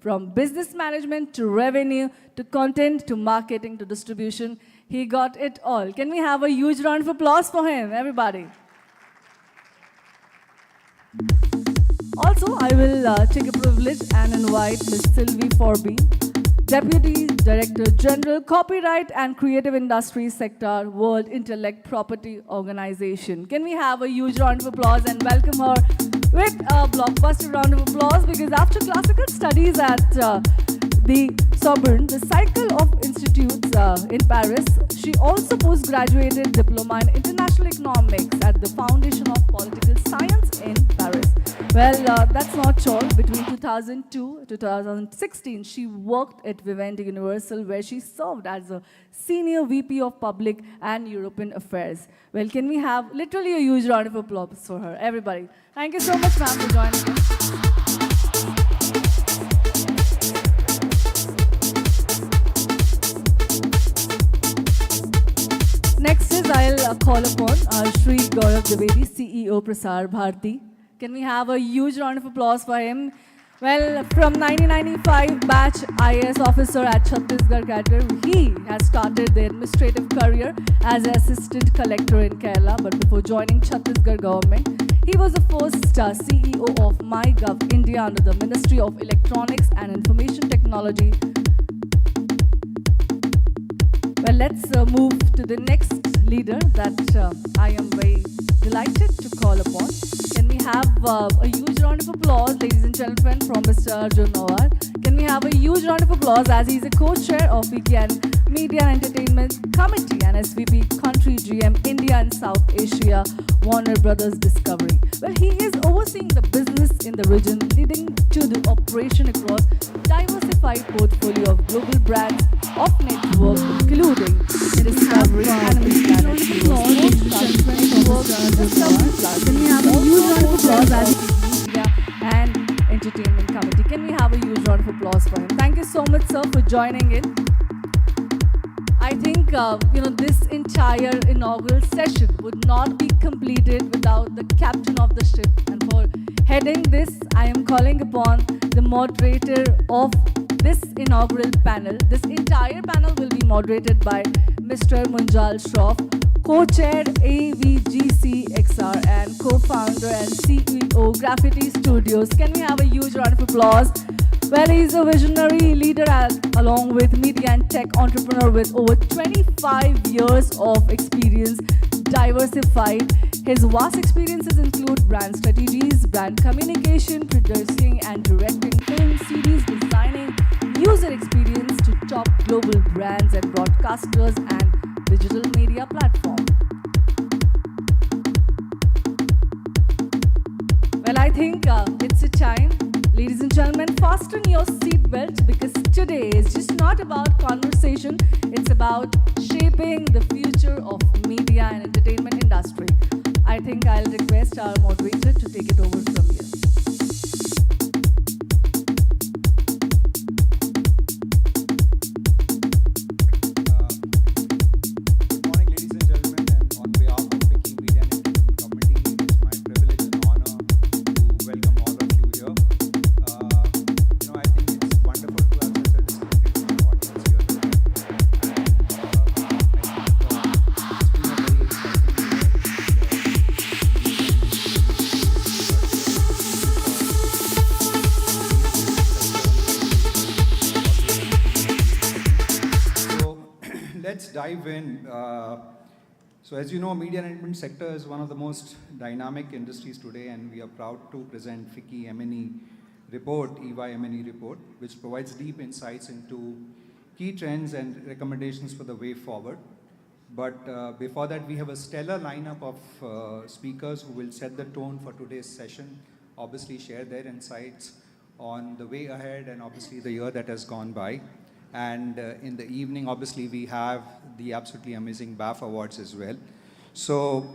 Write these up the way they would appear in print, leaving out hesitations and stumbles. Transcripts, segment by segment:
From business management to revenue to content to marketing to distribution, he got it all. Can we have a huge round of applause for him, everybody? Also, I will take a privilege and invite Ms. Sylvie Forby, Deputy Director General, Copyright and Creative Industries Sector, World Intellect Property Organization. Can we have a huge round of applause and welcome her with a blockbuster round of applause, because after classical studies at the Sorbonne, the Cycle of Institutes in Paris, she also postgraduated diploma in international economics at the Foundation of Political Science in Paris. Well, that's not all. Between 2002 to 2016, she worked at Vivendi Universal, where she served as a Senior VP of Public and European Affairs. Well, can we have literally a huge round of applause for her, everybody? Thank you so much, ma'am, for joining us. Next is I'll call upon Shri Gaurav Dwivedi, CEO, Prasar Bharati. Can we have a huge round of applause for him? Well, from 1995 batch IAS officer at Chhattisgarh cadre, he has started the administrative career as an assistant collector in Kerala. But before joining Chhattisgarh government, he was the first CEO of MyGov India under the Ministry of Electronics and Information Technology. Well, let's move to the next leader that I am very delighted to call upon. Can we have a huge round of applause, ladies and gentlemen, from Mr. Arjun Nawar? Can we have a huge round of applause as he's a co-chair of FICCI Media and Entertainment Committee and SVP Country GM India and South Asia, Warner Brothers Discovery. Well, he is overseeing the business in the region, leading to the operation across diversified portfolio of global brands of network, including Discovery, Animal Planet, Can we have a huge round of applause as Media and Entertainment Committee? Can we have a huge round of applause for him? Thank you so much, sir, for joining in. I think this entire inaugural session would not be completed without the captain of the ship. And for heading this, I am calling upon the moderator of this inaugural panel. This entire panel will be moderated by Mr. Munjal Shroff, co-chair AVGC XR and co-founder and CEO Graffiti Studios. Can we have a huge round of applause? Well, he's a visionary leader along with media and tech entrepreneur with over 25 years of experience, diversified. His vast experiences include brand strategies, brand communication, producing and directing film series, designing user experience to top global brands and broadcasters and digital media platform. Well, I think it's a time. Ladies and gentlemen, fasten your seatbelt, because today is just not about conversation, it's about shaping the future of media and entertainment industry. I think I'll request our moderator to take it over from here. Dive in. So as you know, media and entertainment sector is one of the most dynamic industries today, and we are proud to present FICCI M&E report, EY M&E report, which provides deep insights into key trends and recommendations for the way forward. But before that, we have a stellar lineup of speakers who will set the tone for today's session, obviously share their insights on the way ahead and obviously the year that has gone by. And in the evening, obviously, we have the absolutely amazing BAF awards as well. So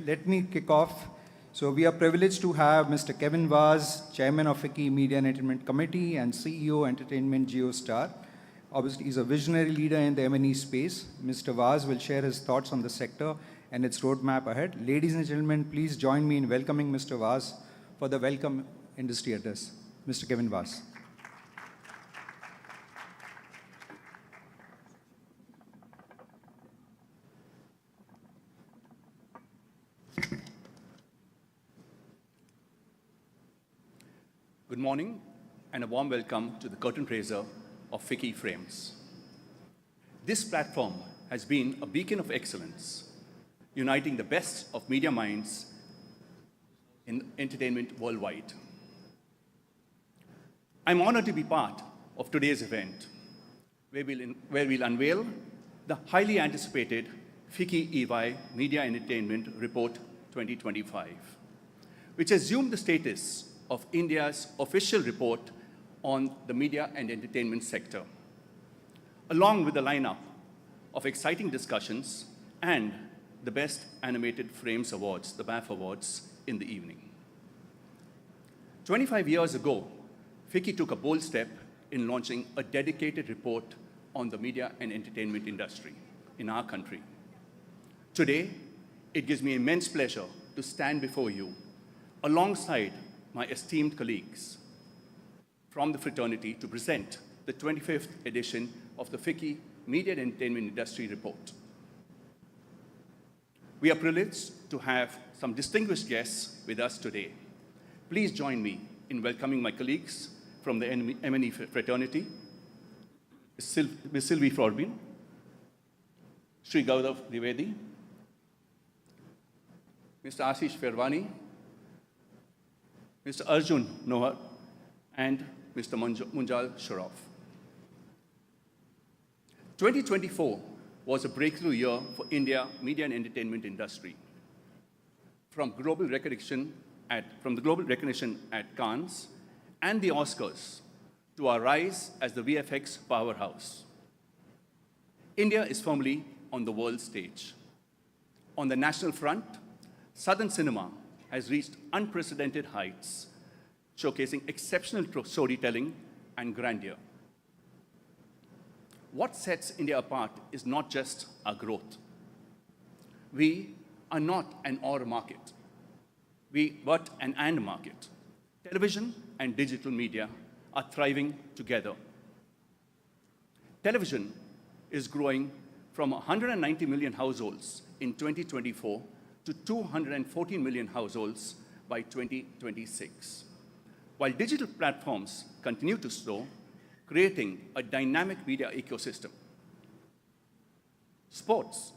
let me kick off. So we are privileged to have Mr. Kevin Vaz, Chairman of FICCI Media and Entertainment Committee and CEO Entertainment GeoStar. Obviously, he's a visionary leader in the M&E space. Mr. Vaz will share his thoughts on the sector and its roadmap ahead. Ladies and gentlemen, please join me in welcoming Mr. Vaz for the Welcome Industry Address. Mr. Kevin Vaz. Good morning and a warm welcome to the curtain raiser of FICCI Frames. This platform has been a beacon of excellence, uniting the best of media minds in entertainment worldwide. I'm honored to be part of today's event, where we'll unveil the highly anticipated FICCI-EY Media Entertainment Report 2025, which assumed the status of India's official report on the media and entertainment sector, along with a lineup of exciting discussions and the Best Animated Frames Awards, the BAF Awards, in the evening. 25 years ago, FICCI took a bold step in launching a dedicated report on the media and entertainment industry in our country. Today, it gives me immense pleasure to stand before you alongside my esteemed colleagues from the fraternity to present the 25th edition of the FICCI Media and Entertainment Industry Report. We are privileged to have some distinguished guests with us today. Please join me in welcoming my colleagues from the M&E fraternity, Ms. Sylvie Forbin, Sri Gaurav Dwivedi, Mr. Ashish Ferwani, Mr. Arjun Nohar, and Mr. Munjal Shroff. 2024 was a breakthrough year for India media and entertainment industry. From the global recognition at Cannes and the Oscars to our rise as the VFX powerhouse, India is firmly on the world stage. On the national front, Southern cinema has reached unprecedented heights, showcasing exceptional storytelling and grandeur. What sets India apart is not just our growth. We are not an or market, but an and market. Television and digital media are thriving together. Television is growing from 190 million households in 2024 to 214 million households by 2026, while digital platforms continue to soar, creating a dynamic media ecosystem. Sports,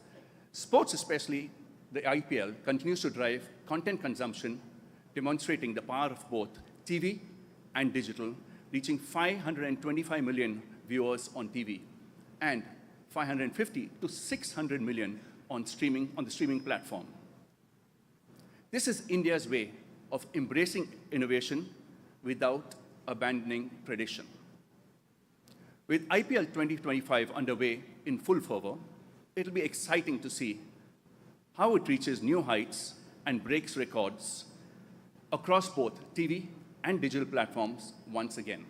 especially the IPL, continues to drive content consumption, demonstrating the power of both TV and digital, reaching 525 million viewers on TV and 550 to 600 million on the streaming platform. This is India's way of embracing innovation without abandoning tradition. With IPL 2025 underway in full fervor, it'll be exciting to see how it reaches new heights and breaks records across both TV and digital platforms once again.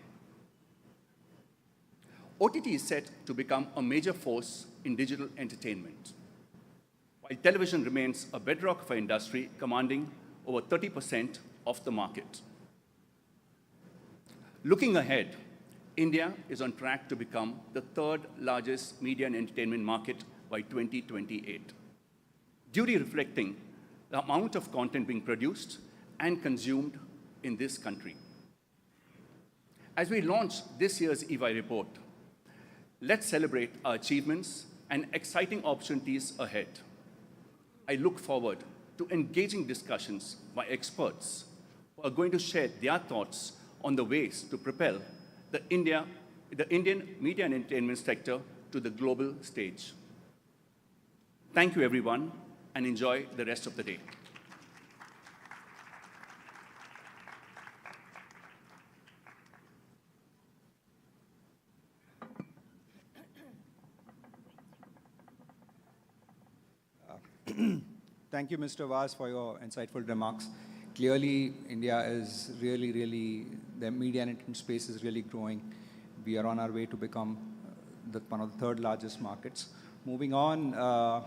OTT is set to become a major force in digital entertainment, while television remains a bedrock of our industry, commanding over 30% of the market. Looking ahead, India is on track to become the third largest media and entertainment market by 2028, duly reflecting the amount of content being produced and consumed in this country. As we launch this year's EY report, let's celebrate our achievements and exciting opportunities ahead. I look forward to engaging discussions by experts who are going to share their thoughts on the ways to propel the Indian media and entertainment sector to the global stage. Thank you, everyone, and enjoy the rest of the day. Thank you, Mr. Vaz, for your insightful remarks. Clearly, India is really, the media and entertainment space is really growing. We are on our way to become one of the third largest markets. Moving on,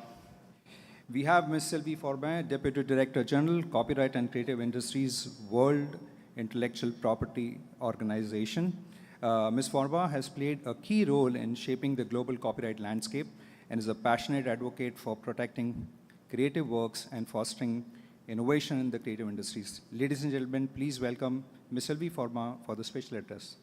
we have Ms. Sylvie Forbin, Deputy Director General, Copyright and Creative Industries World Intellectual Property Organization. Ms. Forbin has played a key role in shaping the global copyright landscape and is a passionate advocate for protecting creative works and fostering innovation in the creative industries. Ladies and gentlemen, please welcome Ms. Sylvie Forma for the special address.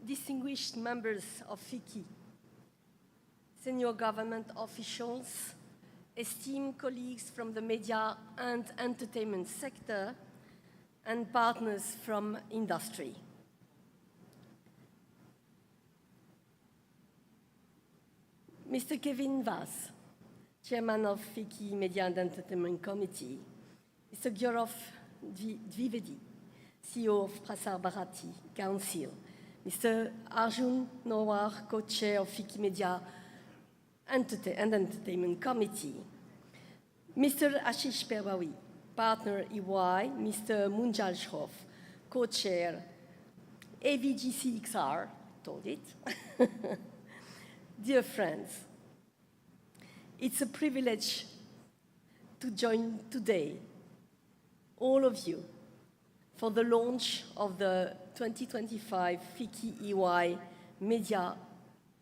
Distinguished members of FICCI, senior government officials, esteemed colleagues from the media and entertainment sector, and partners from industry. Mr. Kevin Vass, chairman of FICCI Media and Entertainment Committee, Mr. Gaurav Dwivedi, CEO of Prasar Bharati Council, Mr. Arjun Nawar, co-chair of FICCI Media and Entertainment Committee, Mr. Ashish Perwawi, partner EY, Mr. Munjal Shroff, co-chair AVGCXR, told it. Dear friends, it's a privilege to join today, all of you, for the launch of the 2025 FICCI-EY Media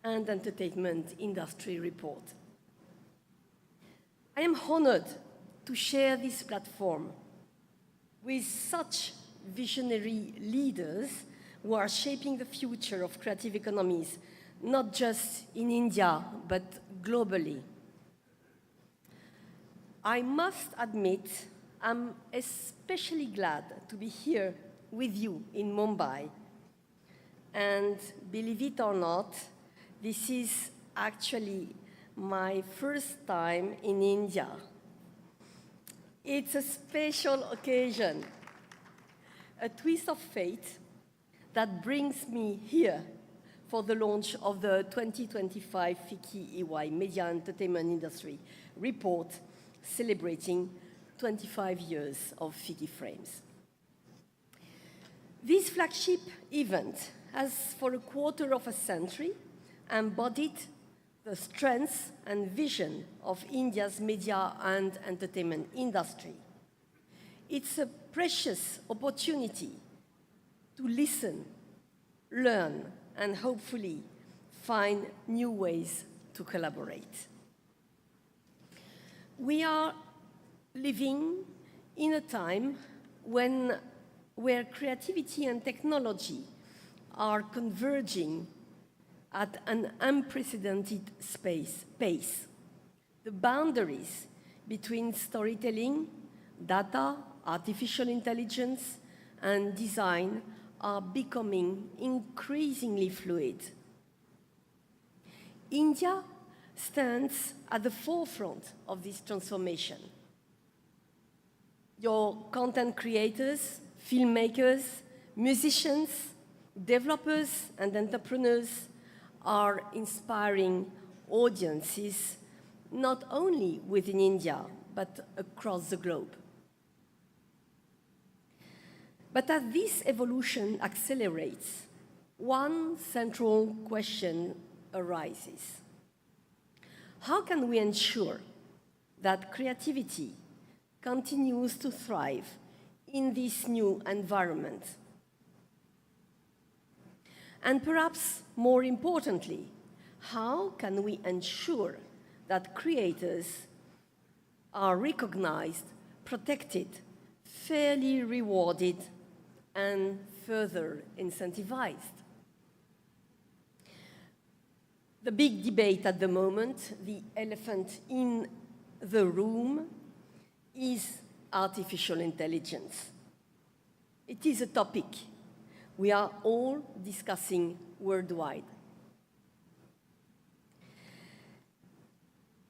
and Entertainment Industry Report. I am honored to share this platform with such visionary leaders who are shaping the future of creative economies, not just in India, but globally. I must admit, I'm especially glad to be here with you in Mumbai. And believe it or not, this is actually my first time in India. It's a special occasion, a twist of fate that brings me here for the launch of the 2025 FICCI-EY Media and Entertainment Industry Report, celebrating 25 years of FICCI Frames. This flagship event has, for a quarter of a century, embodied the strengths and vision of India's media and entertainment industry. It's a precious opportunity to listen, learn, and hopefully find new ways to collaborate. We are living in a time where creativity and technology are converging at an unprecedented pace. The boundaries between storytelling, data, artificial intelligence, and design are becoming increasingly fluid. India stands at the forefront of this transformation. Your content creators, filmmakers, musicians, developers, and entrepreneurs are inspiring audiences not only within India, but across the globe. But as this evolution accelerates, one central question arises. How can we ensure that creativity continues to thrive in this new environment? And perhaps more importantly, how can we ensure that creators are recognized, protected, fairly rewarded, and further incentivized? The big debate at the moment, the elephant in the room, is artificial intelligence. It is a topic we are all discussing worldwide.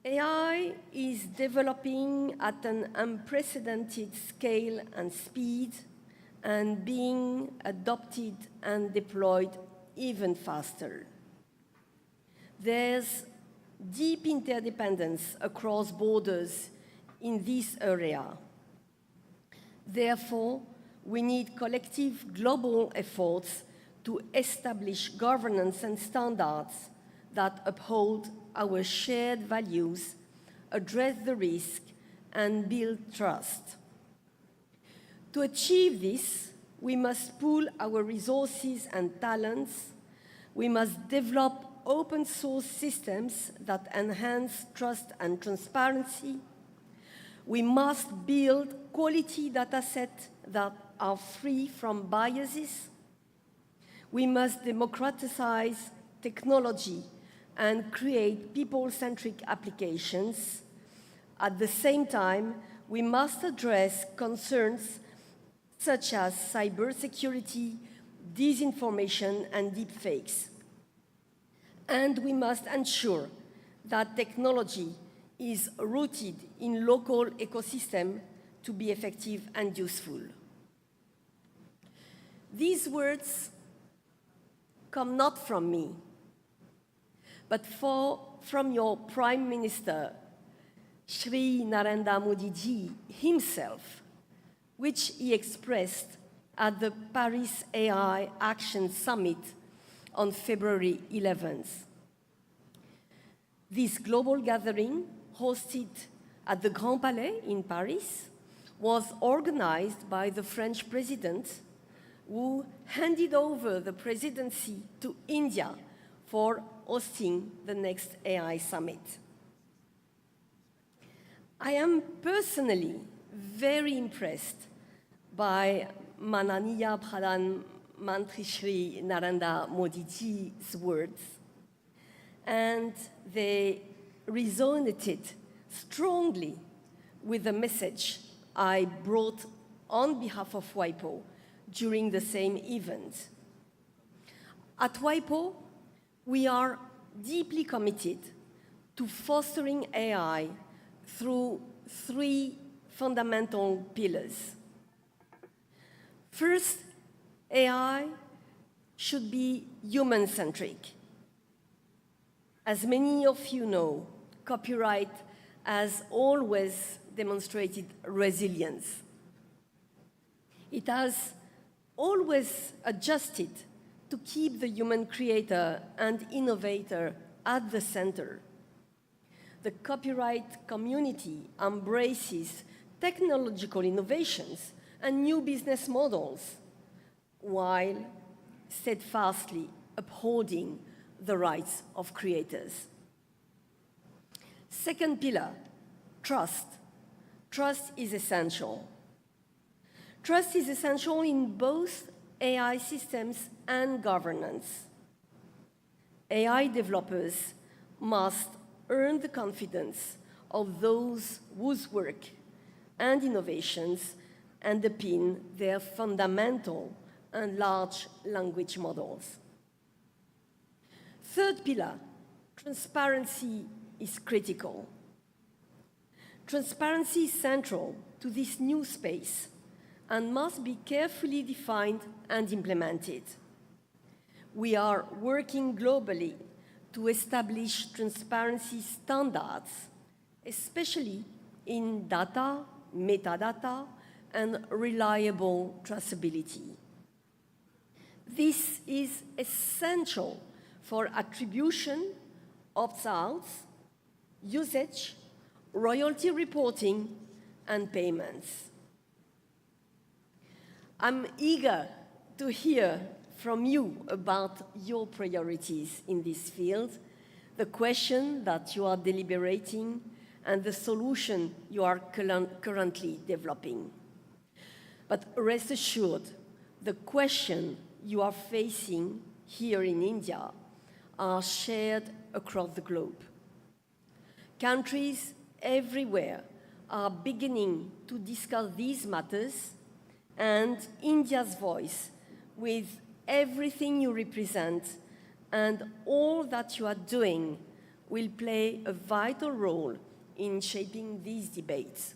AI is developing at an unprecedented scale and speed, and being adopted and deployed even faster. There's deep interdependence across borders in this area. Therefore, we need collective global efforts to establish governance and standards that uphold our shared values, address the risk, and build trust. To achieve this, We must pool our resources and talents. We must develop open source systems that enhance trust and transparency. We must build quality data sets that are free from biases. We must democratize technology and create people-centric applications. At the same time, we must address concerns such as cybersecurity, disinformation, and deepfakes. And we must ensure that technology is rooted in local ecosystem to be effective and useful. These words come not from me, but from your Prime Minister, Shri Narendra Modi ji himself, which he expressed at the Paris AI Action Summit on February 11th. This global gathering, hosted at the Grand Palais in Paris, was organized by the French president, who handed over the presidency to India for hosting the next AI summit. I am personally very impressed by Mananiya Pradhan Mantri Shri Narendra Modi ji's words, and they resonated strongly with the message I brought on behalf of WIPO during the same event. At WIPO, we are deeply committed to fostering AI through three fundamental pillars. First, AI should be human-centric. As many of you know, copyright has always demonstrated resilience. It has always adjusted to keep the human creator and innovator at the center. The copyright community embraces technological innovations and new business models, while steadfastly upholding the rights of creators. Second pillar, trust. Trust is essential. Trust is essential in both AI systems and governance. AI developers must earn the confidence of those whose work and innovations underpin their fundamental and large language models. Third pillar, transparency is critical. Transparency is central to this new space and must be carefully defined and implemented. We are working globally to establish transparency standards, especially in data, metadata, and reliable traceability. This is essential for attribution, opt-outs, usage, royalty reporting, and payments. I'm eager to hear from you about your priorities in this field, the question that you are deliberating, and the solution you are currently developing. But rest assured, the question you are facing here in India are shared across the globe. Countries everywhere are beginning to discuss these matters, and India's voice, with everything you represent and all that you are doing, will play a vital role in shaping these debates.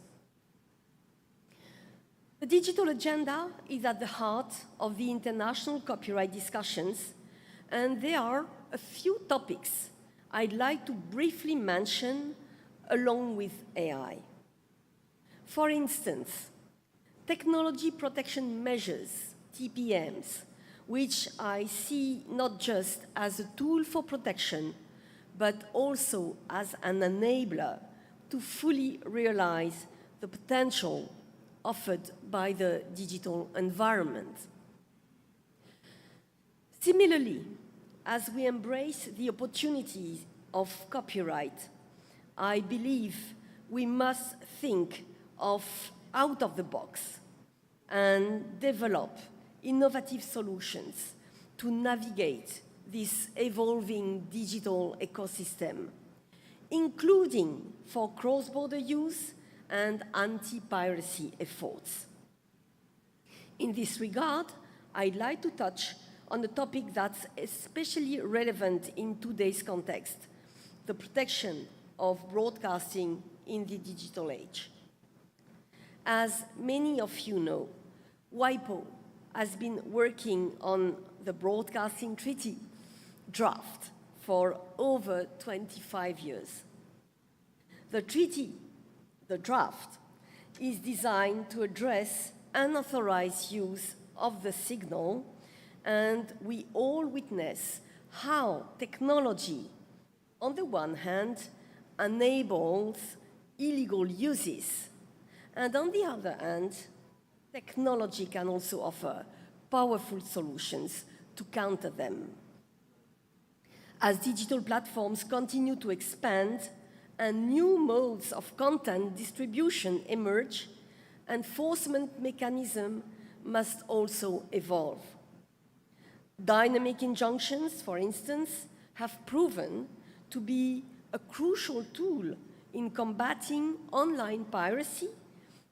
The digital agenda is at the heart of the international copyright discussions, and there are a few topics I'd like to briefly mention along with AI. For instance, technology protection measures, TPMs, which I see not just as a tool for protection, but also as an enabler to fully realize the potential offered by the digital environment. Similarly, as we embrace the opportunities of copyright, I believe we must think out of the box and develop innovative solutions to navigate this evolving digital ecosystem, including for cross-border use and anti-piracy efforts. In this regard, I'd like to touch on a topic that's especially relevant in today's context, the protection of broadcasting in the digital age. As many of you know, WIPO has been working on the Broadcasting Treaty draft for over 25 years. The treaty, the draft, is designed to address unauthorized use of the signal, and we all witness how technology, on the one hand, enables illegal uses, and on the other hand, technology can also offer powerful solutions to counter them. As digital platforms continue to expand and new modes of content distribution emerge, enforcement mechanisms must also evolve. Dynamic injunctions, for instance, have proven to be a crucial tool in combating online piracy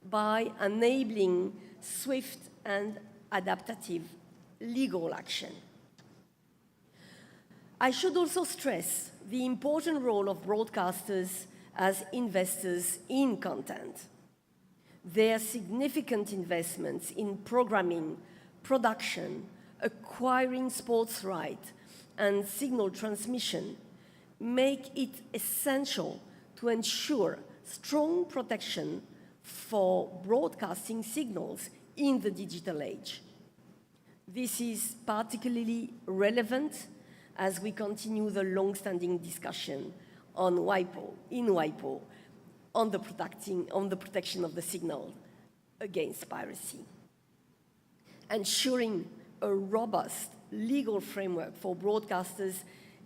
by enabling swift and adaptive legal action. I should also stress the important role of broadcasters as investors in content. Their significant investments in programming, production, acquiring sports rights, and signal transmission make it essential to ensure strong protection for broadcasting signals in the digital age. This is particularly relevant as we continue the long-standing discussion on WIPO, on the protection of the signal against piracy. Ensuring a robust legal framework for broadcasters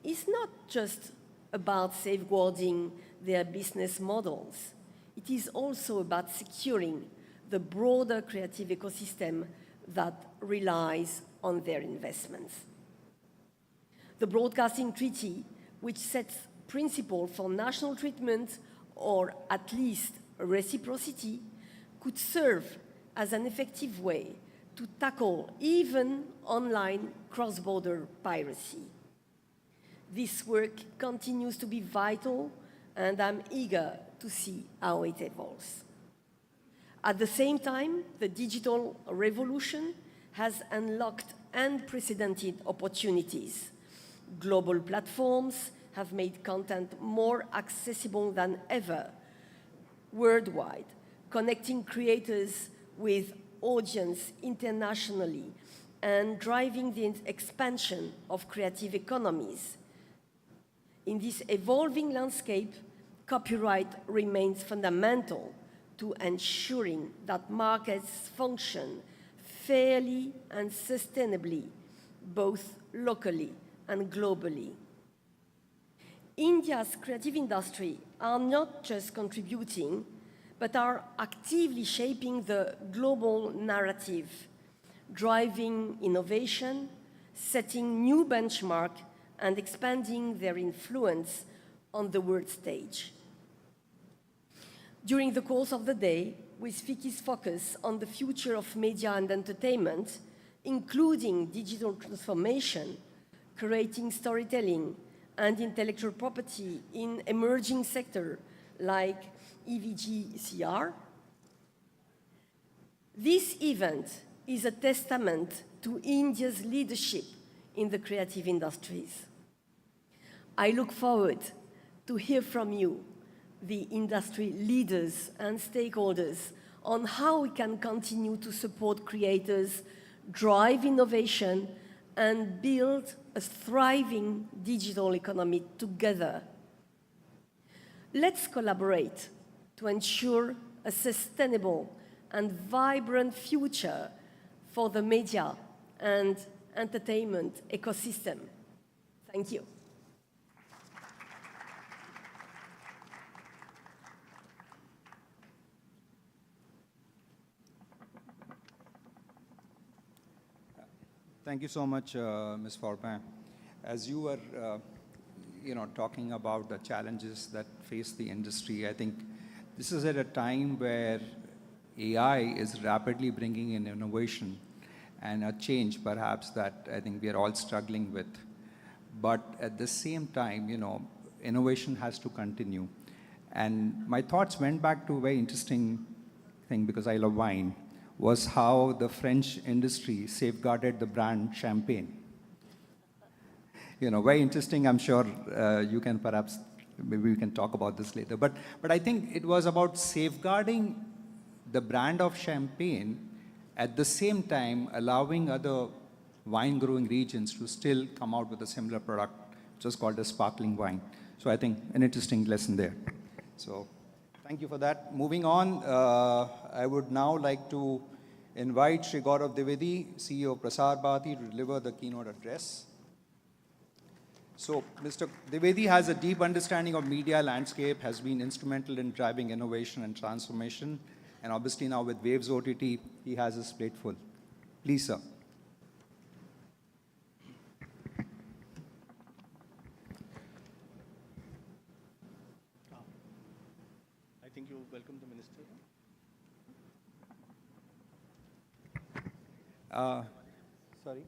is not just about safeguarding their business models. It is also about securing the broader creative ecosystem that relies on their investments. The Broadcasting Treaty, which sets principles for national treatment or at least reciprocity, could serve as an effective way to tackle even online cross-border piracy. This work continues to be vital, and I'm eager to see how it evolves. At the same time, the digital revolution has unlocked unprecedented opportunities. Global platforms have made content more accessible than ever worldwide, connecting creators with audience internationally and driving the expansion of creative economies. In this evolving landscape, copyright remains fundamental to ensuring that markets function fairly and sustainably, both locally and globally. India's creative industry are not just contributing, but are actively shaping the global narrative, driving innovation, setting new benchmarks, and expanding their influence on the world stage. During the course of the day, with FICCI's focus on the future of media and entertainment, including digital transformation, creating storytelling, and intellectual property in emerging sectors like EVGCR. This event is a testament to India's leadership in the creative industries. I look forward to hear from you, the industry leaders and stakeholders, on how we can continue to support creators, drive innovation, and build a thriving digital economy together. Let's collaborate to ensure a sustainable and vibrant future for the media and entertainment ecosystem. Thank you. Thank you so much, Ms. Forbin. As you were, talking about the challenges that face the industry, I think this is at a time where AI is rapidly bringing in innovation and a change, perhaps, that I think we are all struggling with. But at the same time, innovation has to continue. And my thoughts went back to a very interesting thing, because I love wine, was how the French industry safeguarded the brand champagne. Very interesting. I'm sure you can perhaps, maybe we can talk about this later. But I think it was about safeguarding the brand of champagne, at the same time allowing other wine growing regions to still come out with a similar product, which is called a sparkling wine. So I think an interesting lesson there. So thank you for that. Moving on, I would now like to invite Shri Gaurav Dwivedi, CEO of Prasar Bharati, to deliver the keynote address. So Mr. Dwivedi has a deep understanding of media landscape, has been instrumental in driving innovation and transformation, and obviously now with Waves OTT, he has his plate full. Please, sir. I think you welcome the minister. Sorry?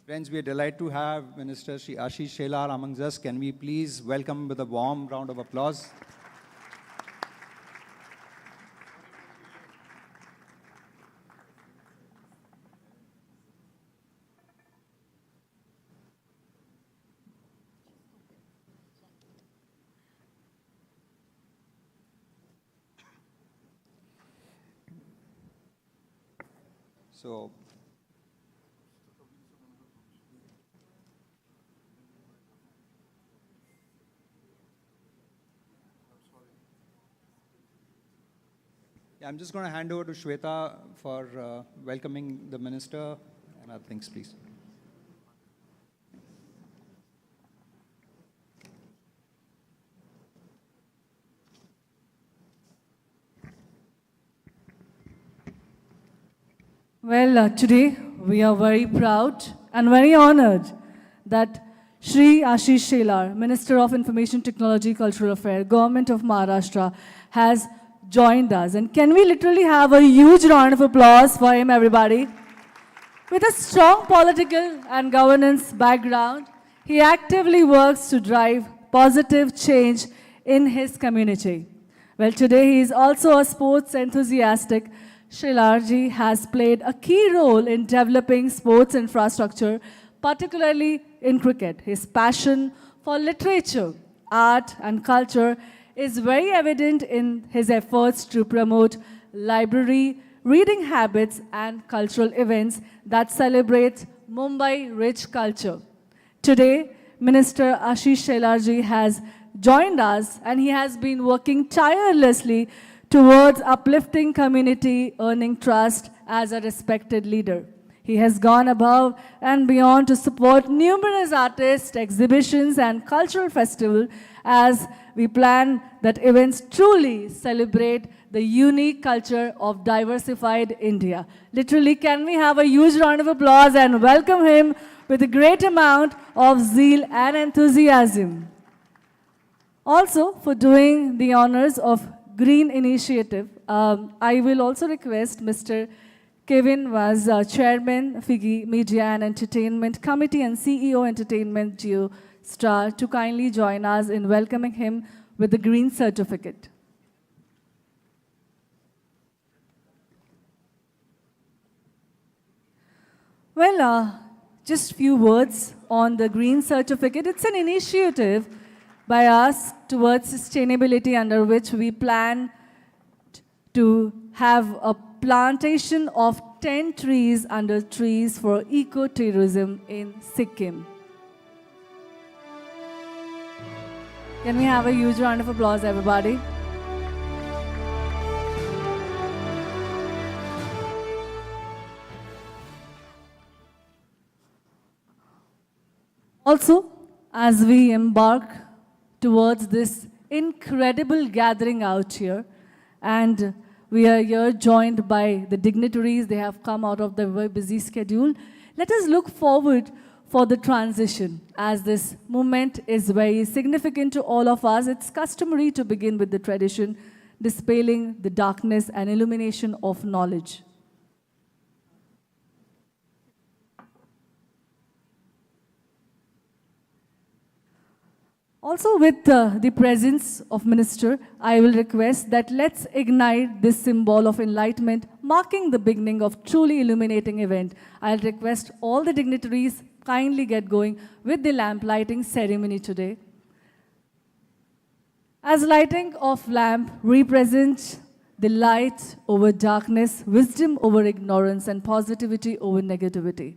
Friends, we are delighted to have Minister Shri Ashish Shelar amongst us. Can we please welcome with a warm round of applause? So, I'm just going to hand over to Shweta for welcoming the minister and other things, please. Well, today we are very proud and very honored that Shri Ashish Shelar, Minister of Information Technology, Cultural Affairs, Government of Maharashtra, has joined us. And can we literally have a huge round of applause for him, everybody? With a strong political and governance background, he actively works to drive positive change in his community. Well, today he is also a sports enthusiastic. Shelarji has played a key role in developing sports infrastructure, particularly in cricket. His passion for literature, art, and culture is very evident in his efforts to promote library, reading habits, and cultural events that celebrate Mumbai-rich culture. Today, Minister Ashish Shelarji has joined us, and he has been working tirelessly towards uplifting community, earning trust as a respected leader. He has gone above and beyond to support numerous artists, exhibitions, and cultural festivals as we plan that events truly celebrate the unique culture of diversified India. Literally, can we have a huge round of applause and welcome him with a great amount of zeal and enthusiasm. Also, for doing the honors of Green Initiative, I will also request Mr. Kevin was Chairman, FICCI Media and Entertainment Committee and CEO Entertainment Geo Star to kindly join us in welcoming him with the Green Certificate. Well, just few words on the Green Certificate. It's an initiative by us towards sustainability under which we plan to have a plantation of 10 trees under trees for eco-tourism in Sikkim. Can we have a huge round of applause, everybody? Also, as we embark towards this incredible gathering out here, and we are here joined by the dignitaries, they have come out of their very busy schedule. Let us look forward for the transition, as this moment is very significant to all of us. It's customary to begin with the tradition, dispelling the darkness and illumination of knowledge. Also, with the presence of Minister, I will request that let's ignite this symbol of enlightenment, marking the beginning of truly illuminating event. I'll request all the dignitaries kindly get going with the lamp lighting ceremony today. As lighting of lamp represents the light over darkness, wisdom over ignorance, and positivity over negativity.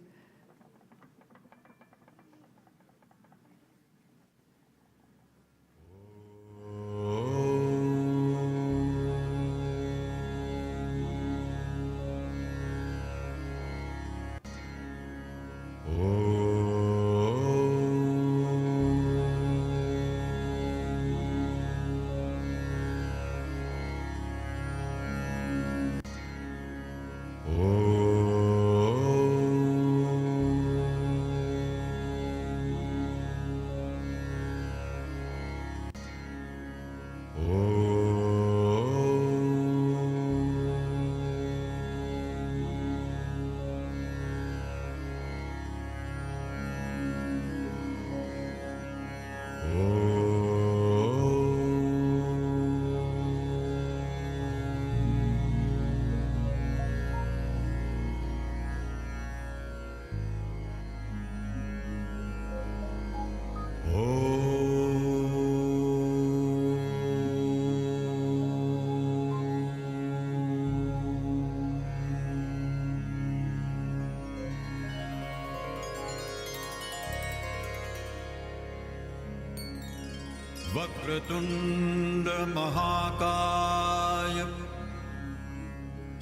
Vakratunda महाकाय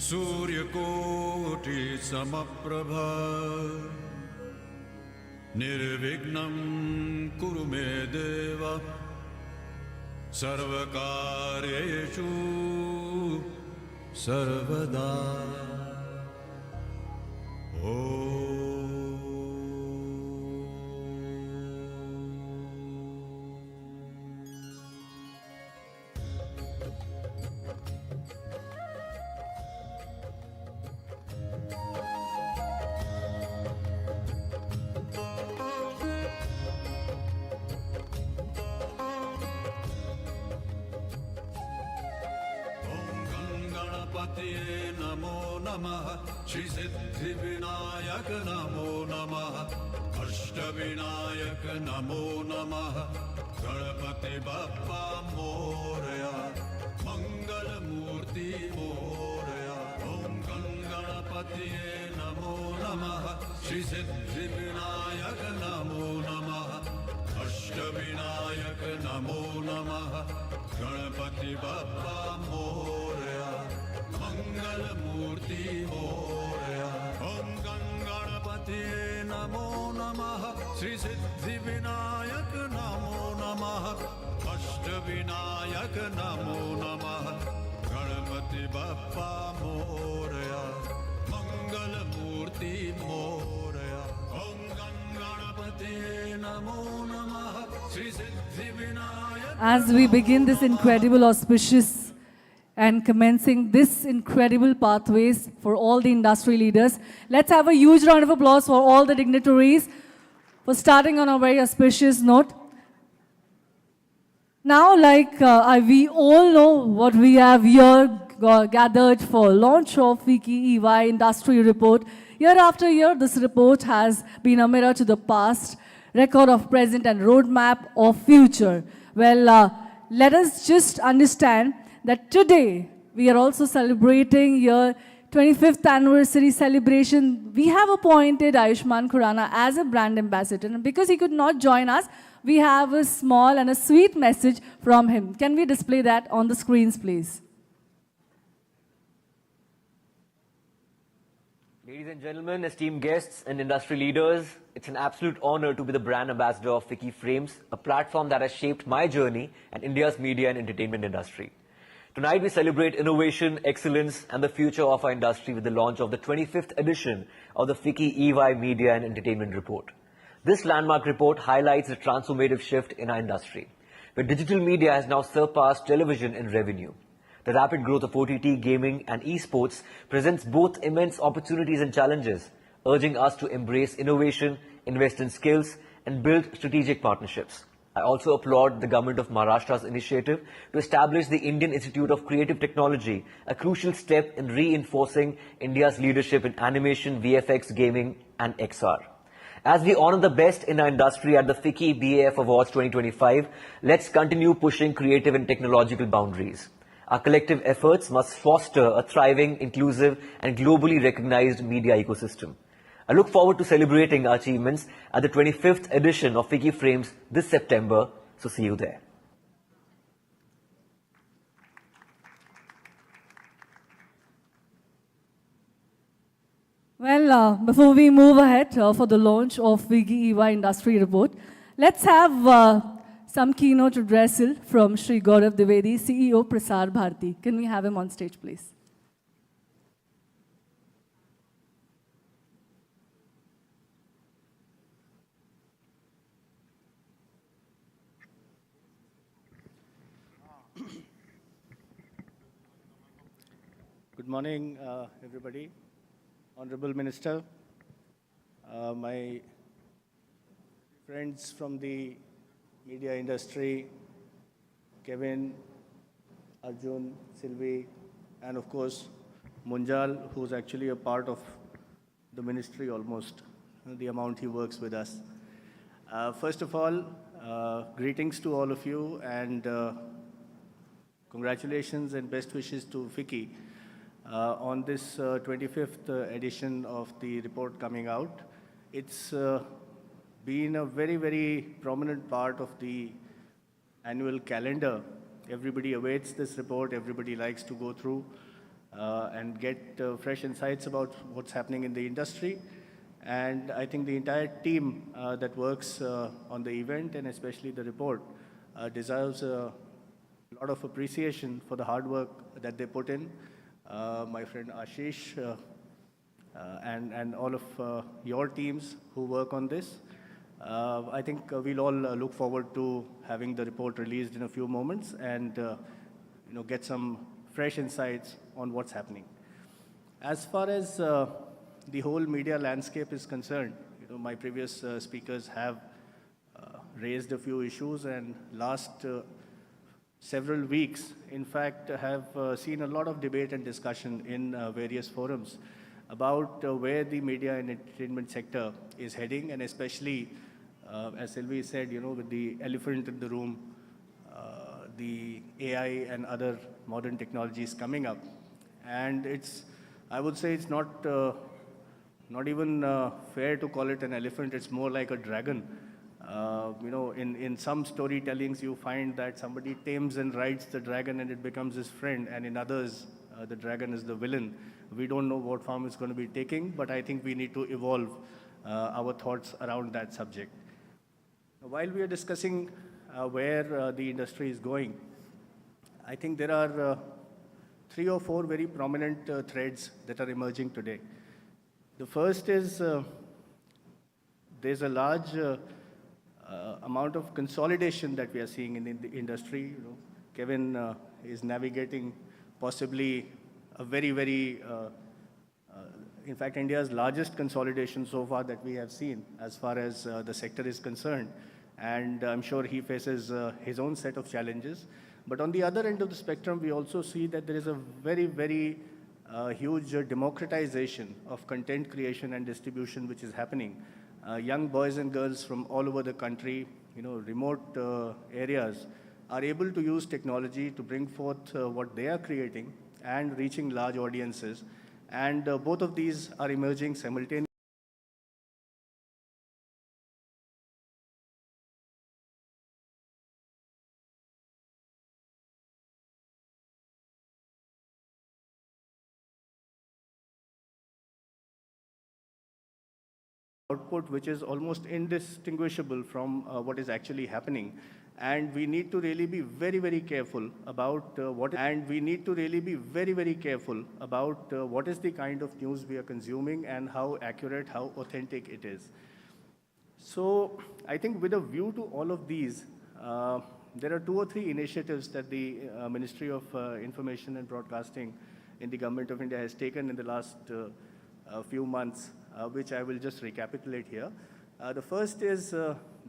सूर्यकोटि समप्रभ निर्विघ्नं कुरु मे देव सर्वकार्येषु सर्वदा नमो नमः श्री सिद्धिविनायक नमो नमः अष्टविनायक नमो नमः गणपति बप्पा मोरया मंगल मूर्ति मोरया ओम गणपतिये नमो नमः श्री सिद्धिविनायक नमो नमः अष्टविनायक नमो नमः गणपति बप्पा मोरया मंगल मूर्ति मोरया ओम गणपति नमो नमः श्री सिद्धि विनायक नमो नमः अष्ट विनायक नमो नमः गणपति बप्पा मोरया मंगल मूर्ति मोरया ओम गणपति नमो नमः Shri Siddhi Vinayak. As we begin this incredible auspicious and commencing this incredible pathways for all the industry leaders, let's have a huge round of applause for all the dignitaries for starting on a very auspicious note. Now, like we all know what we have here gathered for launch of FICCI-EY industry report. Year after year, this report has been a mirror to the past, record of present and roadmap of future. Well, let us just understand that today we are also celebrating your 25th anniversary celebration. We have appointed Ayushman Khurrana as a brand ambassador, and because he could not join us, we have a small and a sweet message from him. Can we display that on the screens, please? Ladies and gentlemen, esteemed guests and industry leaders, it's an absolute honor to be the brand ambassador of FICCI Frames, a platform that has shaped my journey and India's media and entertainment industry. Tonight we celebrate innovation, excellence and the future of our industry with the launch of the 25th edition of the FICCI-EY Media and Entertainment Report. This landmark report highlights the transformative shift in our industry, where digital media has now surpassed television in revenue. The rapid growth of OTT, gaming and esports presents both immense opportunities and challenges, urging us to embrace innovation, invest in skills and build strategic partnerships. I also applaud the government of Maharashtra's initiative to establish the Indian Institute of Creative Technology, a crucial step in reinforcing India's leadership in animation, VFX, gaming and XR. As we honor the best in our industry at the FICCI BAF Awards 2025, let's continue pushing creative and technological boundaries. Our collective efforts must foster a thriving, inclusive and globally recognized media ecosystem. I look forward to celebrating our achievements at the 25th edition of FICCI Frames this September, so see you there. Well, before we move ahead for the launch of FICCI-EY Industry Report, let's have some keynote addressal from Shri Gaurav Dwivedi, CEO Prasar Bharati. Can we have him on stage, please? Good morning, everybody. Honorable Minister, my friends from the media industry, Kevin, Arjun, Sylvie, and of course, Munjal, who's actually a part of the ministry almost, the amount he works with us. First of all, greetings to all of you and congratulations and best wishes to FICCI on this 25th edition of the report coming out. It's been a very, very prominent part of the annual calendar. Everybody awaits this report, everybody likes to go through and get fresh insights about what's happening in the industry. And I think the entire team that works on the event and especially the report deserves a lot of appreciation for the hard work that they put in. My friend Ashish and all of your teams who work on this. I think we'll all look forward to having the report released in a few moments and get some fresh insights on what's happening. As far as the whole media landscape is concerned, my previous speakers have raised a few issues and last several weeks, in fact, have seen a lot of debate and discussion in various forums about where the media and entertainment sector is heading, and especially, as Sylvie said, with the elephant in the room, the AI and other modern technologies coming up. And I would say it's not even fair to call it an elephant, it's more like a dragon. In some storytellings, you find that somebody tames and rides the dragon and it becomes his friend, and in others, the dragon is the villain. We don't know what form it's going to be taking, but I think we need to evolve our thoughts around that subject. While we are discussing where the industry is going, I think there are 3 or 4 very prominent threads that are emerging today. The first is there's a large amount of consolidation that we are seeing in the industry. Kevin is navigating possibly a very, very, in fact, India's largest consolidation so far that we have seen as far as the sector is concerned. And I'm sure he faces his own set of challenges. But on the other end of the spectrum, we also see that there is a very, very huge democratization of content creation and distribution which is happening. Young boys and girls from all over the country, remote areas, are able to use technology to bring forth what they are creating and reaching large audiences. And both of these are emerging simultaneously. output which is almost indistinguishable from what is actually happening. And we need to really be very, very careful about what is the kind of news we are consuming and how accurate, how authentic it is. So I think with a view to all of these, there are 2 or 3 initiatives that the Ministry of Information and Broadcasting in the Government of India has taken in the last few months, which I will just recapitulate here. The first is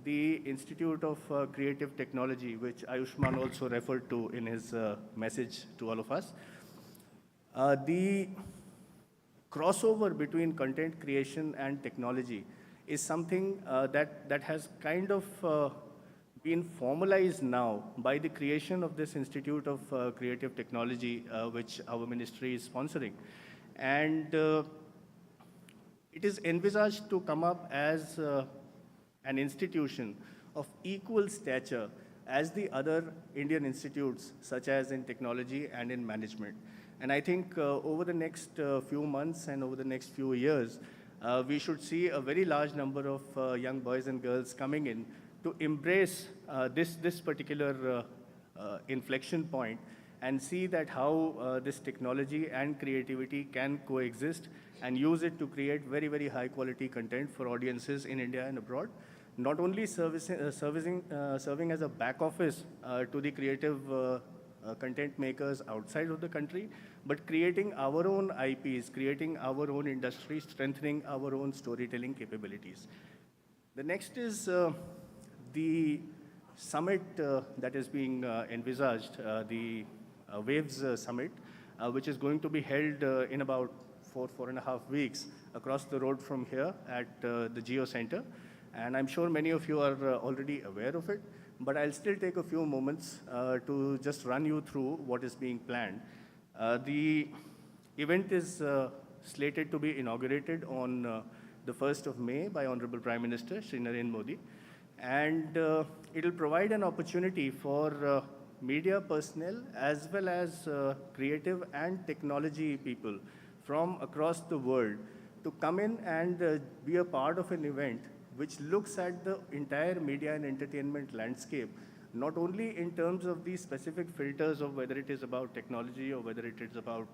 the Institute of Creative Technology, which Ayushman also referred to in his message to all of us. The crossover between content creation and technology is something that has kind of been formalized now by the creation of this Institute of Creative Technology, which our ministry is sponsoring. And it is envisaged to come up as an institution of equal stature as the other Indian institutes, such as in technology and in management. And I think over the next few months and over the next few years, we should see a very large number of young boys and girls coming in to embrace this particular inflection point and see that how this technology and creativity can coexist and use it to create very, very high quality content for audiences in India and abroad. Not only serving as a back office to the creative content makers outside of the country, but creating our own IPs, creating our own industry, strengthening our own storytelling capabilities. The next is the summit that is being envisaged, the Waves Summit, which is going to be held in about 4.5 weeks across the road from here at the Geo Center. And I'm sure many of you are already aware of it, but I'll still take a few moments to just run you through what is being planned. The event is slated to be inaugurated on the 1st of May by Honorable Prime Minister Shri Narendra Modi. And it will provide an opportunity for media personnel as well as creative and technology people from across the world to come in and be a part of an event which looks at the entire media and entertainment landscape, not only in terms of the specific filters of whether it is about technology or whether it is about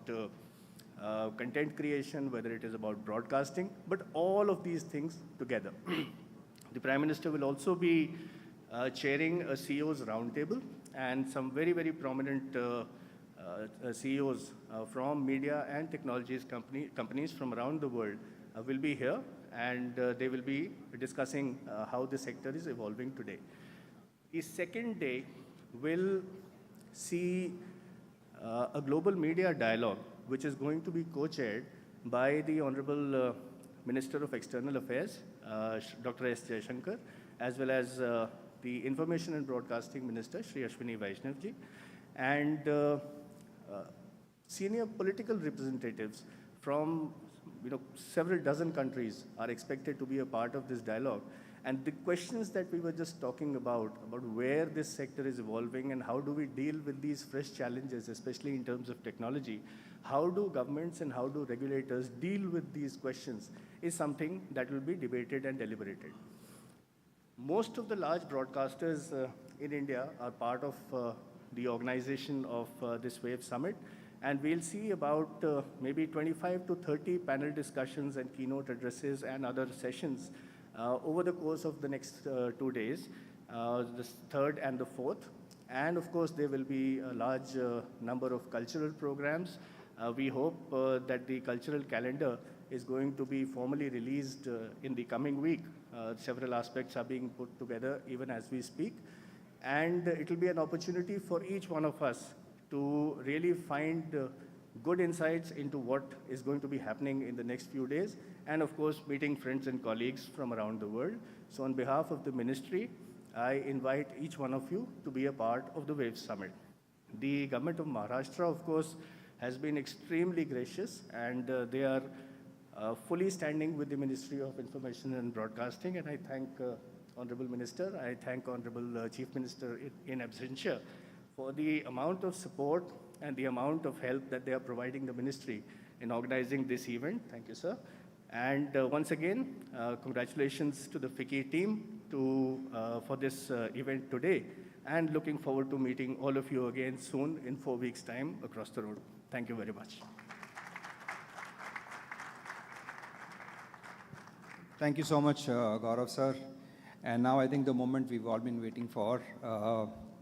content creation, whether it is about broadcasting, but all of these things together. The Prime Minister will also be chairing a CEO's roundtable, and some very, very prominent CEOs from media and technologies companies from around the world will be here, and they will be discussing how the sector is evolving today. The second day will see a global media dialogue, which is going to be co-chaired by the Honorable Minister of External Affairs, Dr. S. Jaishankar, as well as the Information and Broadcasting Minister, Shri Ashwini Vaishnavji, and senior political representatives from several dozen countries are expected to be a part of this dialogue. And the questions that we were just talking about where this sector is evolving and how do we deal with these fresh challenges, especially in terms of technology, how do governments and how do regulators deal with these questions, is something that will be debated and deliberated. Most of the large broadcasters in India are part of the organization of this WAVE Summit. And we'll see about maybe 25 to 30 panel discussions and keynote addresses and other sessions over the course of the next 2 days, the 3rd and the 4th. And of course, there will be a large number of cultural programs. We hope that the cultural calendar is going to be formally released in the coming week. Several aspects are being put together even as we speak. And it will be an opportunity for each one of us to really find good insights into what is going to be happening in the next few days, and of course, meeting friends and colleagues from around the world. So on behalf of the ministry, I invite each one of you to be a part of the WAVE Summit. The government of Maharashtra, of course, has been extremely gracious, and they are fully standing with the Ministry of Information and Broadcasting, and I thank Honorable Minister, I thank Honorable Chief Minister in absentia for the amount of support and the amount of help that they are providing the ministry in organizing this event. Thank you, sir. And once again, congratulations to the FICCI team for this event today, and looking forward to meeting all of you again soon in 4 weeks' time across the road. Thank you very much. Thank you so much, Gaurav sir. And now I think the moment we've all been waiting for,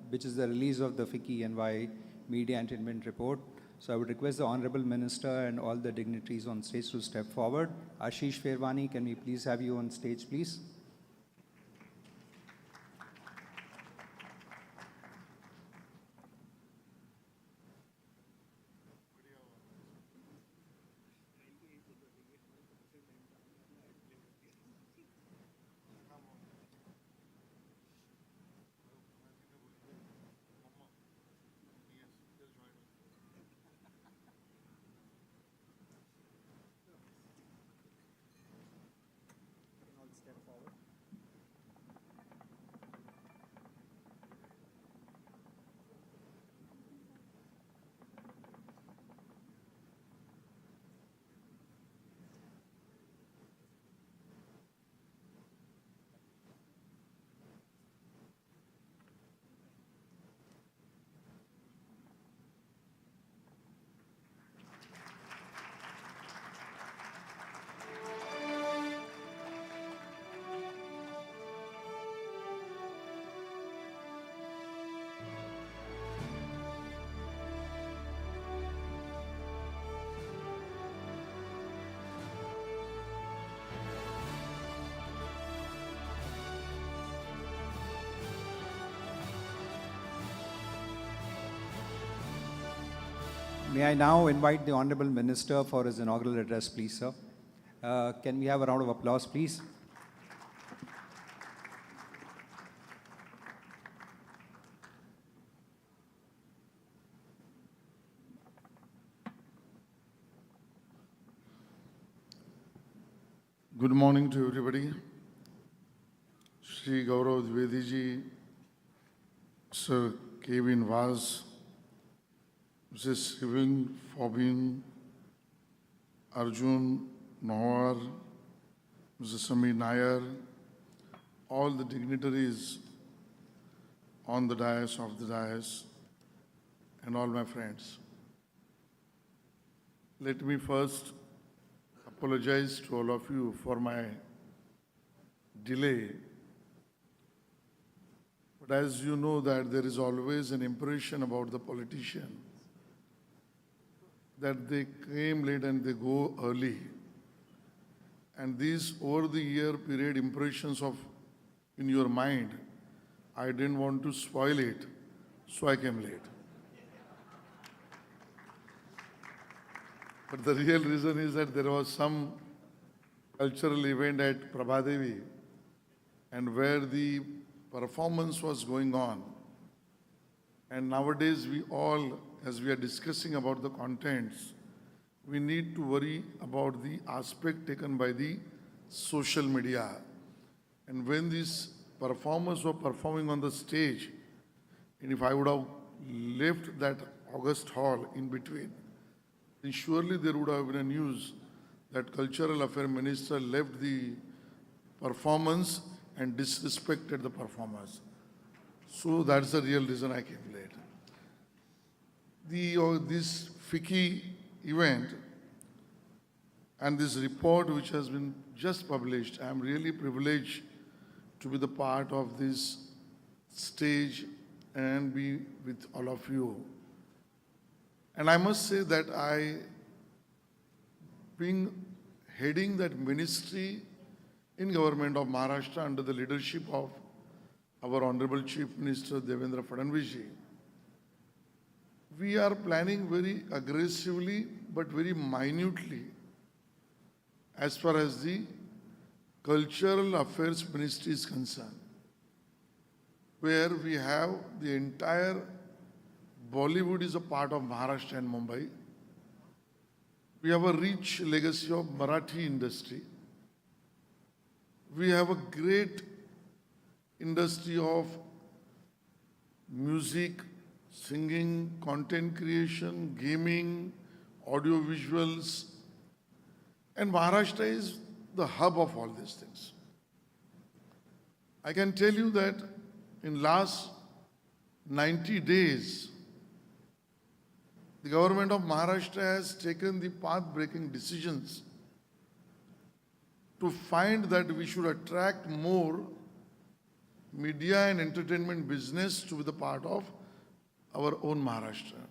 which is the release of the FICCI-EY Media Entertainment Report. So I would request the Honorable Minister and all the dignitaries on stage to step forward. Ashish Ferwani, can we please have you on stage, please? May I now invite the Honorable Minister for his inaugural address, please, sir. Can we have a round of applause, please? Good morning to everybody. Shri Gaurav Dwivedi ji, Sir Kevin Vaz, Mrs. Sivin Fobin, Arjun Nahar, Mrs. Samir Nair, all the dignitaries on the dais, of the dais, and all my friends. Let me first apologize to all of you for my delay. But as you know that there is always an impression about the politician that they came late and they go early. And these over the year period impressions of in your mind, I didn't want to spoil it, so I came late. But the real reason is that there was some cultural event at Prabhadevi, and where the performance was going on. And nowadays we all, as we are discussing about the contents, we need to worry about the aspect taken by the social media. And when these performers were performing on the stage, and if I would have left that August hall in between, then surely there would have been a news that Cultural Affairs Minister left the performance and disrespected the performers. So that's the real reason I came late. This FICCI event and this report which has been just published, I am really privileged to be the part of this stage and be with all of you. And I must say that being heading that ministry in government of Maharashtra under the leadership of our Honorable Chief Minister Devendra Fadnavis ji, we are planning very aggressively but very minutely as far as the Cultural Affairs Ministry is concerned, where we have the entire Bollywood is a part of Maharashtra and Mumbai. We have a rich legacy of Marathi industry. We have a great industry of music, singing, content creation, gaming, audio visuals, And Maharashtra is the hub of all these things. I can tell you that in last 90 days, the government of Maharashtra has taken the path-breaking decisions to find that we should attract more media and entertainment business to be the part of our own Maharashtra.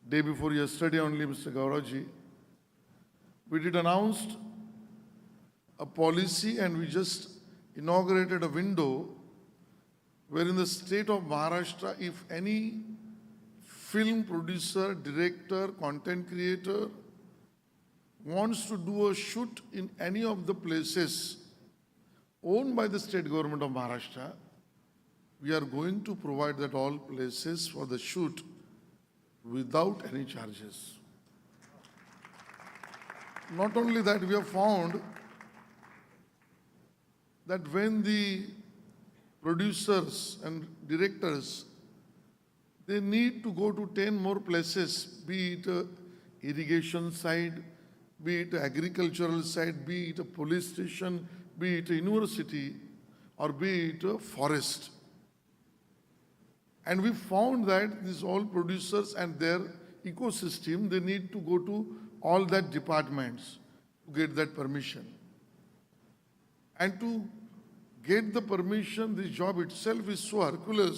Day before yesterday only, Mr. Gauravji, we did announced a policy and we just inaugurated a window where in the state of Maharashtra, if any film producer, director, content creator wants to do a shoot in any of the places owned by the state government of Maharashtra, we are going to provide that all places for the shoot without any charges. Not only that, we have found that when the producers and directors, they need to go to 10 more places, be it a irrigation side, be it agricultural side, be it a police station, be it a university, or be it a forest. And we found that these all producers and their ecosystem, they need to go to all that departments to get that permission. And to get the permission, this job itself is so Herculean.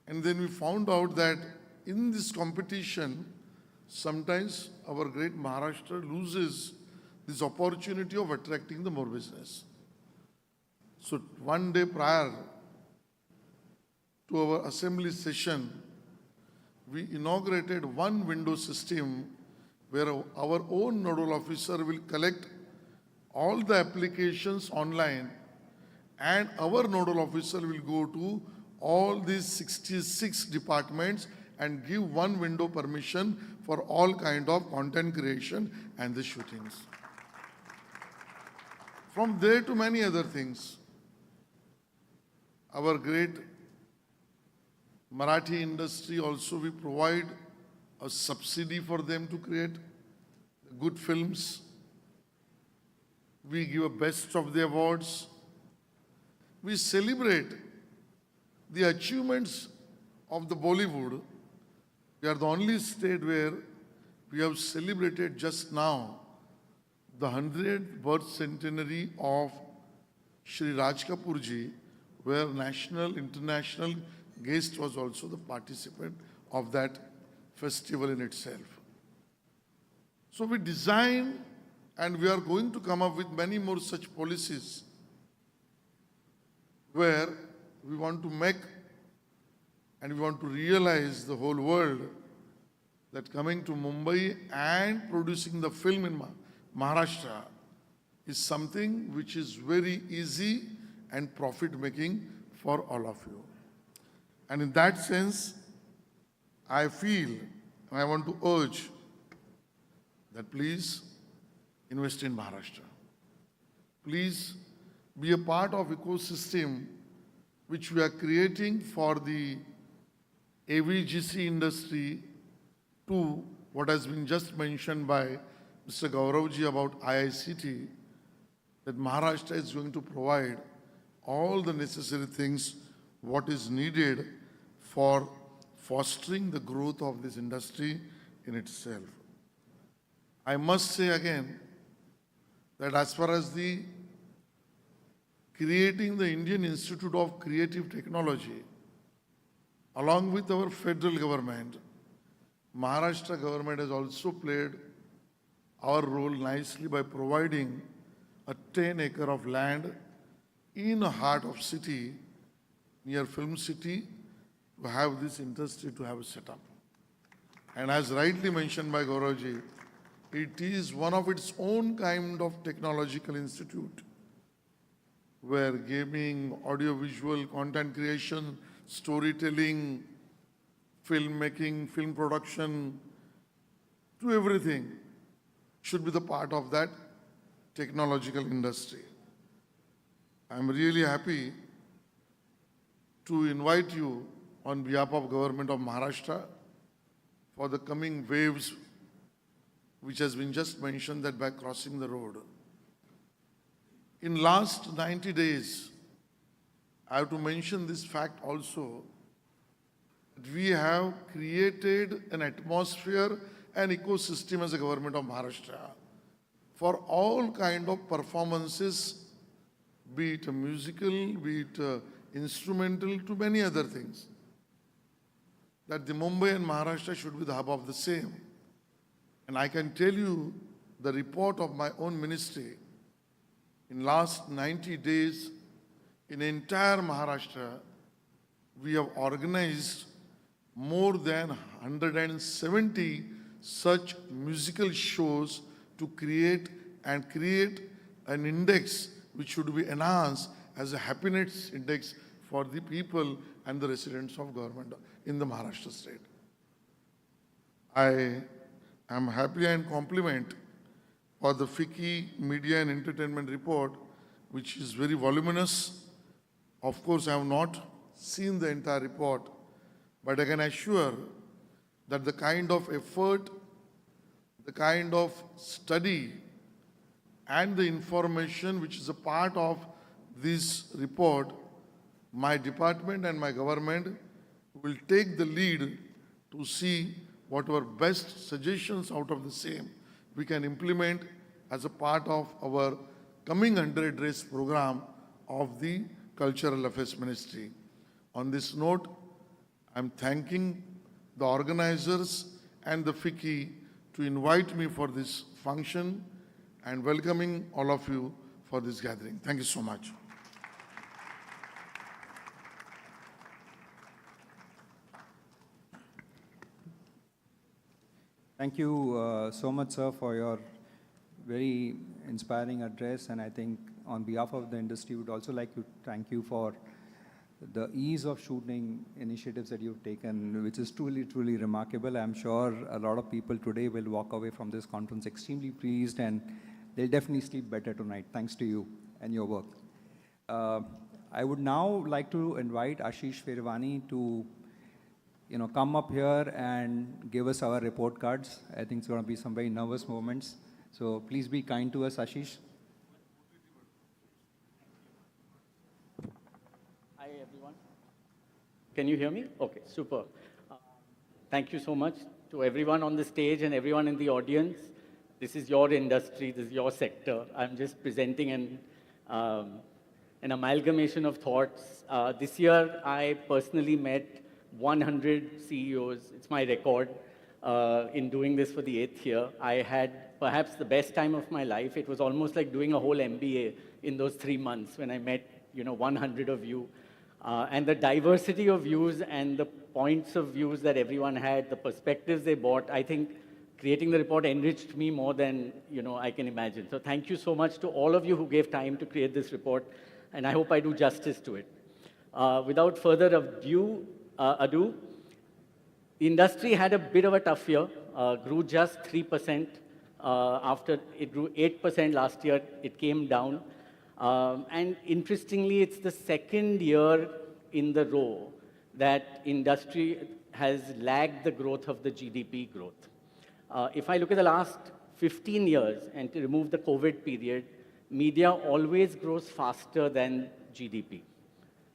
And then we found out that in this competition, sometimes our great Maharashtra loses this opportunity of attracting the more business. So one day prior to our assembly session, we inaugurated one window system where our own nodal officer will collect all the applications online and our nodal officer will go to all these 66 departments and give one window permission for all kind of content creation and the shootings. From there to many other things. Our great Marathi industry also, we provide a subsidy for them to create good films. We give a best of the awards. We celebrate the achievements of the Bollywood. We are the only state where we have celebrated just now the 100th birth centenary of Shri Raj Kapoor ji, where national, international guest was also the participant of that festival in itself. So we design and we are going to come up with many more such policies where we want to make and we want to realize the whole world that coming to Mumbai and producing the film in Maharashtra is something which is very easy and profit-making for all of you. And in that sense, I feel and I want to urge that please invest in Maharashtra. Please be a part of ecosystem which we are creating for the AVGC industry to what has been just mentioned by Mr. Gauravji about IICT, that Maharashtra is going to provide all the necessary things what is needed for fostering the growth of this industry in itself. I must say again that as far as the creating the Indian Institute of Creative Technology, along with our federal government, Maharashtra government has also played our role nicely by providing a 10-acre of land in the heart of city, near Film City, to have this industry to have a setup. And as rightly mentioned by Gauravji, it is one of its own kind of technological institute where gaming, audiovisual, content creation, storytelling, filmmaking, film production, to everything should be the part of that technological industry. I'm really happy to invite you on behalf of Government of Maharashtra for the coming waves which has been just mentioned that by crossing the road. In last 90 days, I have to mention this fact also, that we have created an atmosphere and ecosystem as a government of Maharashtra for all kind of performances, be it musical, be it instrumental, to many other things. That the Mumbai and Maharashtra should be the hub of the same. And I can tell you the report of my own ministry. In last 90 days, in entire Maharashtra, we have organized more than 170 such musical shows to create an index which should be enhanced as a happiness index for the people and the residents of government in the Maharashtra state. I am happy and compliment for the FICCI Media and Entertainment Report, which is very voluminous. Of course, I have not seen the entire report, but I can assure that the kind of effort, the kind of study, and the information which is a part of this report, my department and my government will take the lead to see what our best suggestions out of the same we can implement as a part of our coming 100 days program of the Cultural Affairs Ministry. On this note, I'm thanking the organizers and the FICCI to invite me for this function and welcoming all of you for this gathering. Thank you so much. Thank you so much, sir, for your very inspiring address. And I think on behalf of the industry, we would also like to thank you for the ease of shooting initiatives that you've taken, which is truly, truly remarkable. I'm sure a lot of people today will walk away from this conference extremely pleased, and they'll definitely sleep better tonight, thanks to you and your work. I would now like to invite Ashish Ferwani to come up here and give us our report cards. I think it's going to be some very nervous moments. So please be kind to us, Ashish. Hi, everyone. Can you hear me? Okay, super. Thank you so much to everyone on the stage and everyone in the audience. This is your industry, this is your sector. I'm just presenting an amalgamation of thoughts. This year, I personally met 100 CEOs. It's my record in doing this for the 8th year. I had perhaps the best time of my life. It was almost like doing a whole MBA in those 3 months when I met 100 of you. And the diversity of views and the points of views that everyone had, the perspectives they brought, I think creating the report enriched me more than I can imagine. So thank you so much to all of you who gave time to create this report, and I hope I do justice to it. Without further ado, the industry had a bit of a tough year, grew just 3%. After it grew 8% last year, it came down. And interestingly, it's the second year in the row that industry has lagged the growth of the GDP growth. If I look at the last 15 years and to remove the COVID period, media always grows faster than GDP.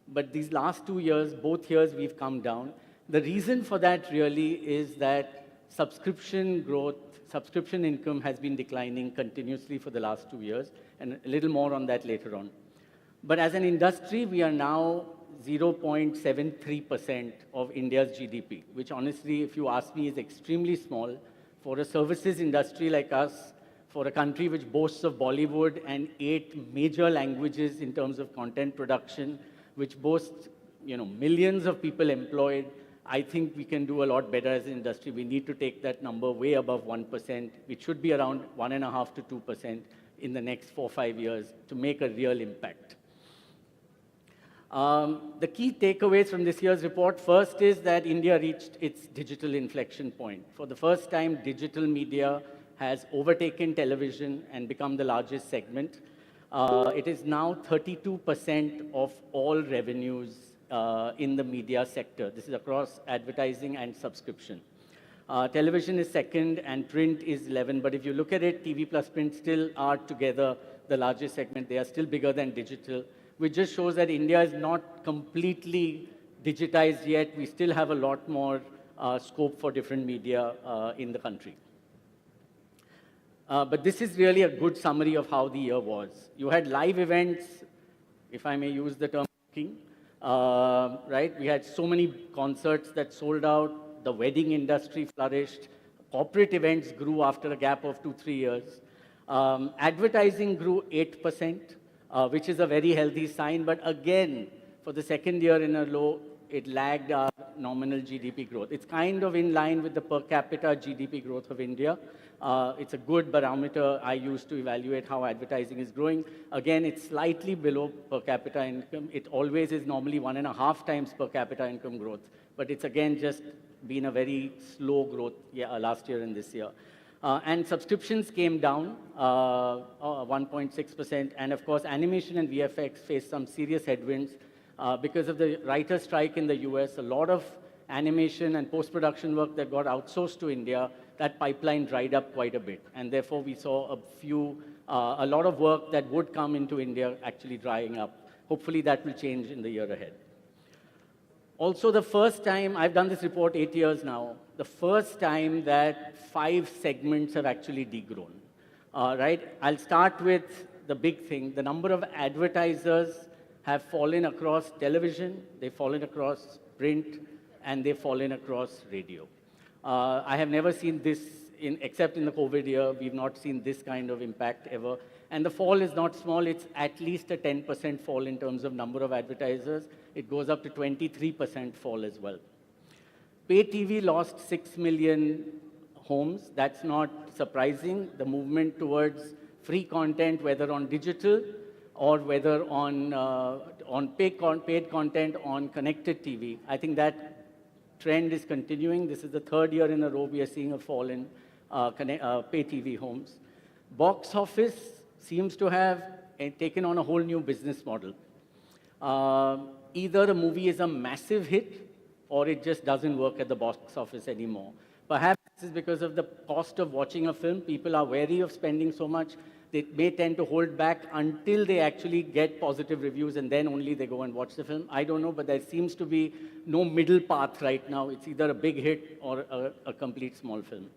But these last 2 years, both years, we've come down. The reason for that really is that subscription growth, subscription income has been declining continuously for the last 2 years, and a little more on that later on. But as an industry, we are now 0.73% of India's GDP, which honestly, if you ask me, is extremely small for a services industry like us, for a country which boasts of Bollywood and 8 major languages in terms of content production, which boasts millions of people employed. I think we can do a lot better as an industry. We need to take that number way above 1%. It should be around 1.5% to 2% in the next 4 or 5 years to make a real impact. The key takeaways from this year's report, first is that India reached its digital inflection point. For the first time, digital media has overtaken television and become the largest segment. It is now 32% of all revenues in the media sector. This is across advertising and subscription. Television is second and print is 11. But if you look at it, TV plus print still are together the largest segment. They are still bigger than digital, which just shows that India is not completely digitized yet. We still have a lot more scope for different media in the country. But this is really a good summary of how the year was. You had live events, if I may use the term king, right? We had so many concerts that sold out. The wedding industry flourished. Corporate events grew after a gap of 2-3 years. Advertising grew 8%, which is a very healthy sign. But again, for the second year in a row, it lagged our nominal GDP growth. It's kind of in line with the per capita GDP growth of India. It's a good barometer I use to evaluate how advertising is growing. Again, it's slightly below per capita income. It always is normally 1.5 times per capita income growth. But it's again just been a very slow growth last year and this year. And subscriptions came down 1.6%. And of course, animation and VFX faced some serious headwinds because of the writer strike in the US. A lot of animation and post-production work that got outsourced to India, that pipeline dried up quite a bit. And therefore, we saw a lot of work that would come into India actually drying up. Hopefully, that will change in the year ahead. Also, the first time, I've done this report 8 years now, the first time that 5 segments have actually degrown. Right? I'll start with the big thing. The number of advertisers have fallen across television, they've fallen across print, and they've fallen across radio. I have never seen this, except in the COVID year, we've not seen this kind of impact ever. And the fall is not small, it's at least a 10% fall in terms of number of advertisers. It goes up to 23% fall as well. Pay TV lost 6 million homes. That's not surprising. The movement towards free content, whether on digital or whether on paid content on connected TV. I think that trend is continuing. This is the 3rd year in a row we are seeing a fall in pay TV homes. Box office seems to have taken on a whole new business model. Either a movie is a massive hit or it just doesn't work at the box office anymore. Perhaps this is because of the cost of watching a film. People are wary of spending so much. They may tend to hold back until they actually get positive reviews and then only they go and watch the film. I don't know, but there seems to be no middle path right now. It's either a big hit or a complete small film.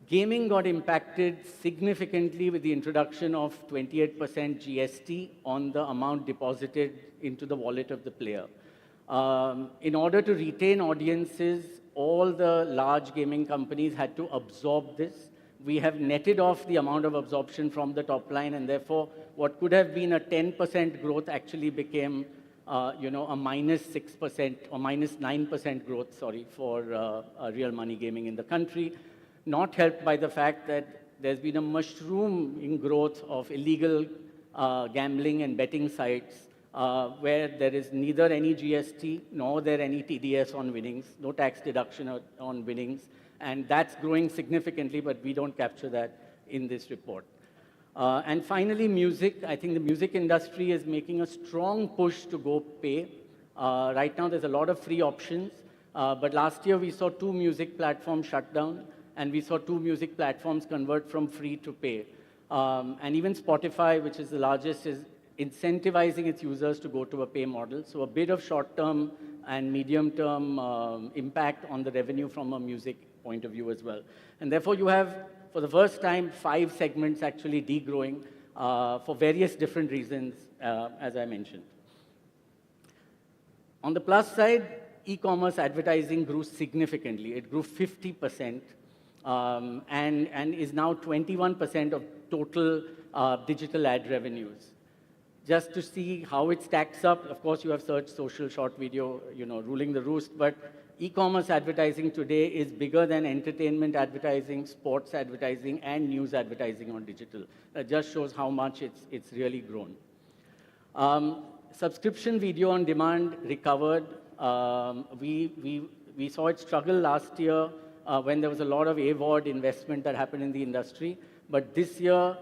Gaming got impacted significantly with the introduction of 28% GST on the amount deposited into the wallet of the player. In order to retain audiences, all the large gaming companies had to absorb this. We have netted off the amount of absorption from the top line, and therefore, what could have been a 10% growth actually became, a -6% or -9% growth, for real money gaming in the country. Not helped by the fact that there's been a mushroom in growth of illegal gambling and betting sites where there is neither any GST nor there any TDS on winnings, no tax deduction on winnings. And that's growing significantly, but we don't capture that in this report. And finally, music. I think the music industry is making a strong push to go pay. Right now, there's a lot of free options. But last year, we saw 2 music platforms shut down, and we saw 2 music platforms convert from free to pay. And even Spotify, which is the largest, is incentivizing its users to go to a pay model. So a bit of short-term and medium-term impact on the revenue from a music point of view as well. And therefore, you have, for the first time, 5 segments actually degrowing for various different reasons, as I mentioned. On the plus side, e-commerce advertising grew significantly. It grew 50%. And is now 21% of total digital ad revenues. Just to see how it stacks up, of course, you have search, social, short video, ruling the roost, but e-commerce advertising today is bigger than entertainment advertising, sports advertising, and news advertising on digital. That just shows how much it's really grown. Subscription video on demand recovered. We saw it struggle last year when there was a lot of AVOD investment that happened in the industry. But this year,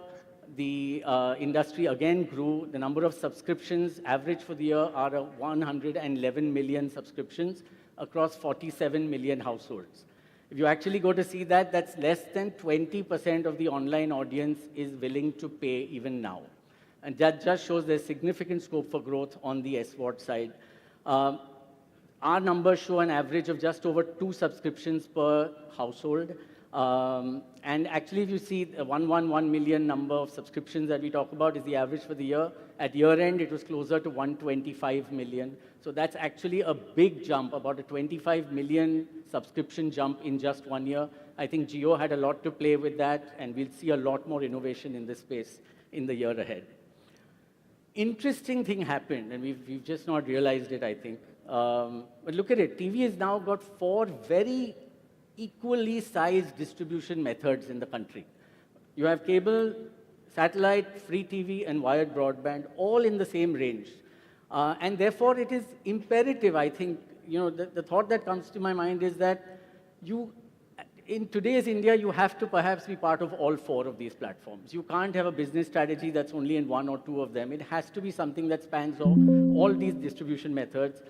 the industry again grew. The number of subscriptions, average for the year, are 111 million subscriptions across 47 million households. If you actually go to see that, that's less than 20% of the online audience is willing to pay even now. And that just shows there's significant scope for growth on the SWOT side. Our numbers show an average of just over 2 subscriptions per household. And actually, if you see the 111 million number of subscriptions that we talk about is the average for the year. At year end, it was closer to 125 million. So that's actually a big jump, about a 25 million subscription jump in just 1 year. I think Jio had a lot to play with that, and we'll see a lot more innovation in this space in the year ahead. Interesting thing happened, and we've just not realized it, I think. But look at it, TV has now got 4 very equally sized distribution methods in the country. You have cable, satellite, free TV, and wired broadband, all in the same range. And therefore, it is imperative, I think, the thought that comes to my mind is that in today's India, you have to perhaps be part of all 4 of these platforms. You can't have a business strategy that's only in 1 or 2 of them. It has to be something that spans all these distribution methods.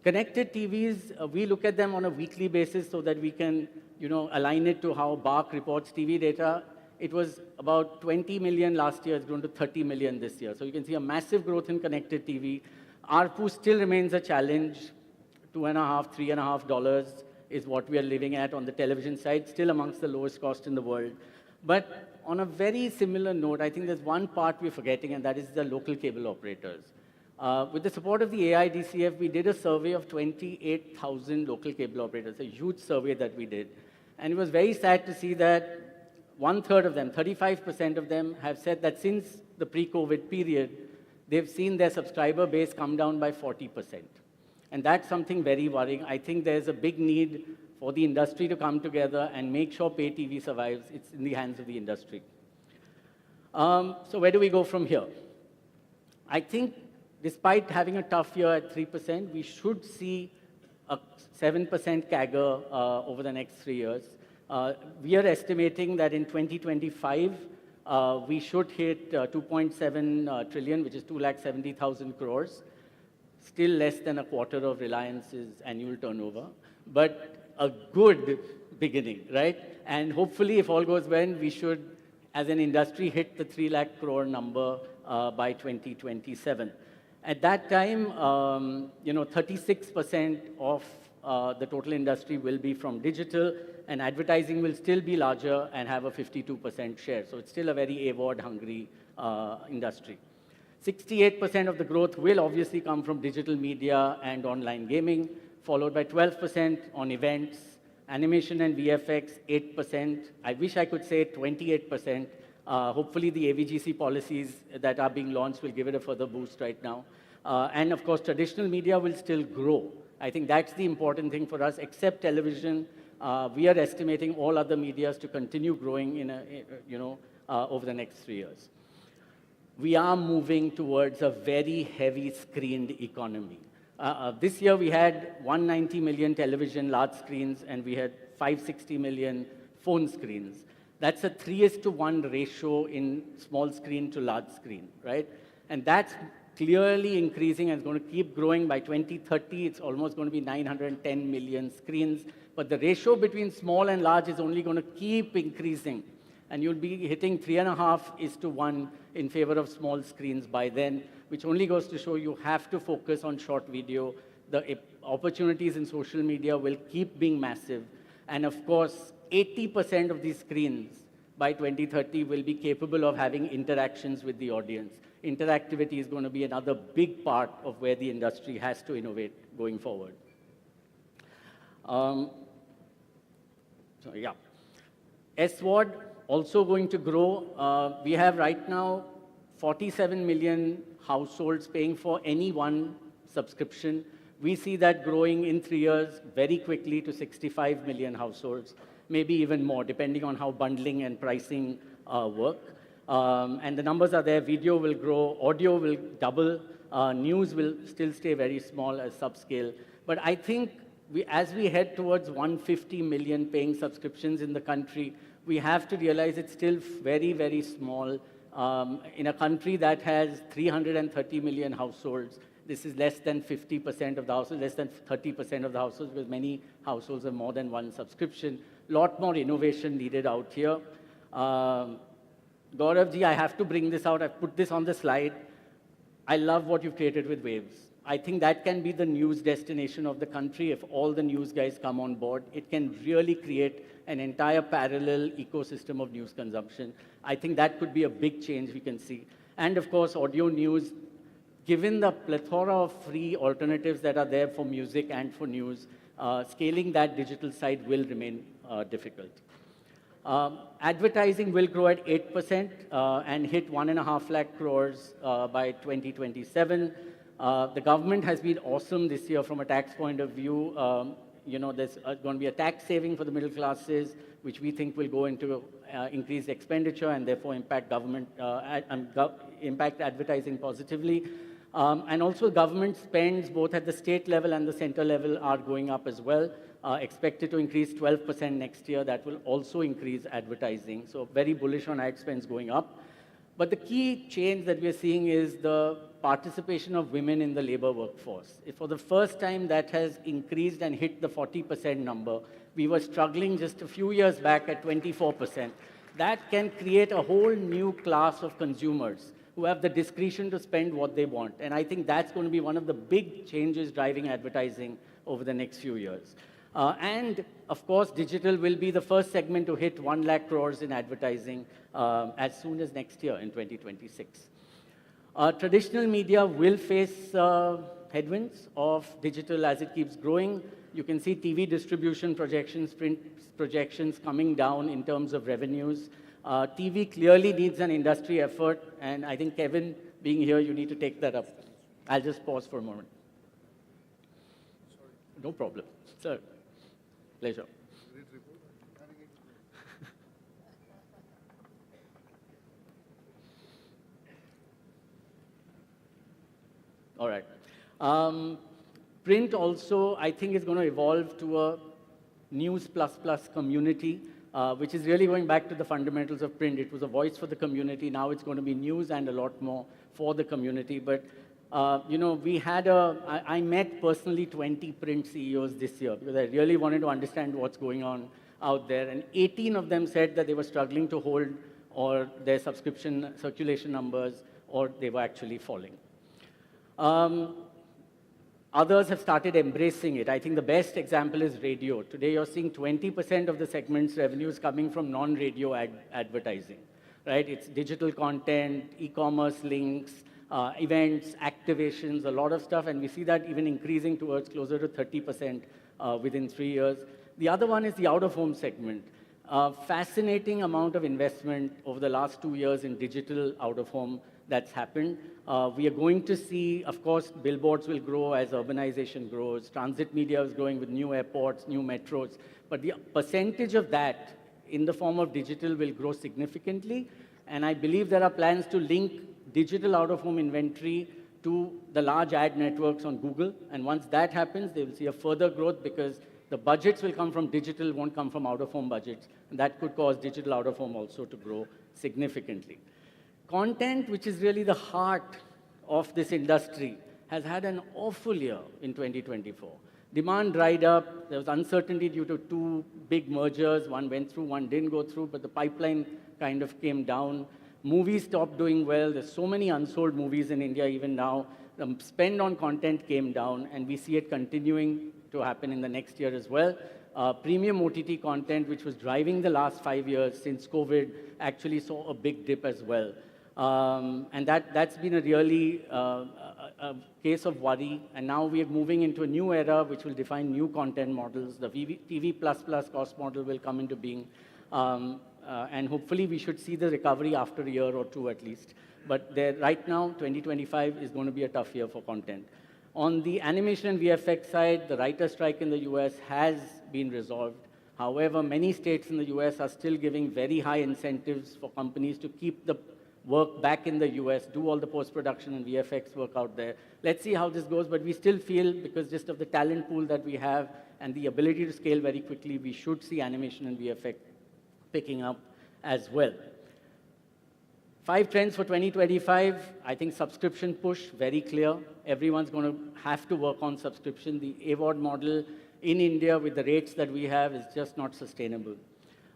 Connected TVs, we look at them on a weekly basis so that we can, align it to how BAF reports TV data. It was about 20 million last year. It's grown to 30 million this year. So you can see a massive growth in connected TV. ARPU still remains a challenge. $2.5, $3.5 is what we are living at on the television side, still amongst the lowest cost in the world. But on a very similar note, I think there's one part we're forgetting, and that is the local cable operators. With the support of the AIDCF, we did a survey of 28,000 local cable operators, a huge survey that we did. And it was very sad to see that 1/3 of them, 35% of them, have said that since the pre-COVID period, they've seen their subscriber base come down by 40%. And that's something very worrying. I think there's a big need for the industry to come together and make sure pay TV survives. It's in the hands of the industry. So where do we go from here? I think despite having a tough year at 3%, we should see a 7% CAGR over the next 3 years. We are estimating that in 2025, we should hit 2.7 trillion, which is 270,000 crores. Still less than a quarter of Reliance's annual turnover, but a good beginning, right? And hopefully, if all goes well, we should, as an industry, hit the 3 lakh crore number by 2027. At that time, 36% of the total industry will be from digital, and advertising will still be larger and have a 52% share. So it's still a very award-hungry industry. 68% of the growth will obviously come from digital media and online gaming, followed by 12% on events, animation and VFX, 8%. I wish I could say 28%. Hopefully the AVGC policies that are being launched will give it a further boost right now. And of course, traditional media will still grow. I think that's the important thing for us. Except television, we are estimating all other medias to continue growing over the next 3 years. We are moving towards a very heavy screened economy. This year we had 190 million television large screens, and we had 560 million phone screens. That's a 3:1 ratio in small screen to large screen, right? And that's clearly increasing and is going to keep growing. By 2030, it's almost going to be 910 million screens. But the ratio between small and large is only going to keep increasing. And you'll be hitting 3.5:1 in favor of small screens by then, which only goes to show you have to focus on short video. The opportunities in social media will keep being massive. And of course, 80% of these screens by 2030 will be capable of having interactions with the audience. Interactivity is going to be another big part of where the industry has to innovate going forward. SWOD also going to grow. We have right now 47 million households paying for any one subscription. We see that growing in 3 years very quickly to 65 million households, maybe even more, depending on how bundling and pricing work. And the numbers are there. Video will grow, audio will double, news will still stay very small as subscale. But I think as we head towards 150 million paying subscriptions in the country, we have to realize it's still very, very small. In a country that has 330 million households, this is less than 50% of the households, less than 30% of the households, because many households have more than one subscription. lot more innovation needed out here. Gaurav ji, I have to bring this out. I've put this on the slide. I love what you've created with Waves. I think that can be the news destination of the country if all the news guys come on board. It can really create an entire parallel ecosystem of news consumption. I think that could be a big change we can see. And of course, audio news, given the plethora of free alternatives that are there for music and for news, scaling that digital side will remain difficult. Advertising will grow at 8% and hit 1.5 lakh crores by 2027. The government has been awesome this year from a tax point of view. There's going to be a tax saving for the middle classes, which we think will go into increased expenditure and therefore impact impact advertising positively. And also government spends both at the state level and the center level are going up as well. Expected to increase 12% next year. That will also increase advertising. So very bullish on ad spends going up. But the key change that we're seeing is the participation of women in the labor workforce. For the first time, that has increased and hit the 40% number. We were struggling just a few years back at 24%. That can create a whole new class of consumers who have the discretion to spend what they want. And I think that's going to be one of the big changes driving advertising over the next few years. And of course, digital will be the first segment to hit 1 lakh crores in advertising as soon as next year in 2026. Traditional media will face headwinds of digital as it keeps growing. You can see TV distribution projections, print projections coming down in terms of revenues. TV clearly needs an industry effort, and I think Kevin, being here, you need to take that up. I'll just pause for a moment. No problem, sir. Pleasure. All right. Print also, I think, is going to evolve to a news plus community, which is really going back to the fundamentals of print. It was a voice for the community. Now it's going to be news and a lot more for the community. But I met personally 20 print CEOs this year because I really wanted to understand what's going on out there. And 18 of them said that they were struggling to hold or their subscription circulation numbers, or they were actually falling. Others have started embracing it. I think the best example is radio. Today, you're seeing 20% of the segment's revenues coming from non-radio advertising, right? It's digital content, e-commerce links, events, activations, a lot of stuff, and we see that even increasing towards closer to 30% within 3 years. The other one is the out-of-home segment. Fascinating amount of investment over the last 2 years in digital out-of-home that's happened. We are going to see, of course, billboards will grow as urbanization grows. Transit media is growing with new airports, new metros. But the percentage of that in the form of digital will grow significantly. And I believe there are plans to link digital out-of-home inventory to the large ad networks on Google. And once that happens, they will see a further growth because the budgets will come from digital, won't come from out-of-home budgets. And that could cause digital out-of-home also to grow significantly. Content, which is really the heart of this industry, has had an awful year in 2024. Demand dried up. There was uncertainty due to 2 big mergers. One went through, one didn't go through, but the pipeline kind of came down. Movies stopped doing well. There's so many unsold movies in India even now. The spend on content came down, and we see it continuing to happen in the next year as well. Premium OTT content, which was driving the last 5 years since COVID, actually saw a big dip as well. And that's been a really a case of worry. And now we are moving into a new era, which will define new content models. The TV++ cost model will come into being. And hopefully we should see the recovery after a year or 2 at least. But right now, 2025 is going to be a tough year for content. On the animation and VFX side, the writer strike in the US has been resolved. However, many states in the US are still giving very high incentives for companies to keep the work back in the US, do all the post-production and VFX work out there. Let's see how this goes, but we still feel, because just of the talent pool that we have and the ability to scale very quickly, we should see animation and VFX picking up as well. 5 trends for 2025, I think subscription push, very clear. Everyone's going to have to work on subscription. The AVOD model in India with the rates that we have is just not sustainable.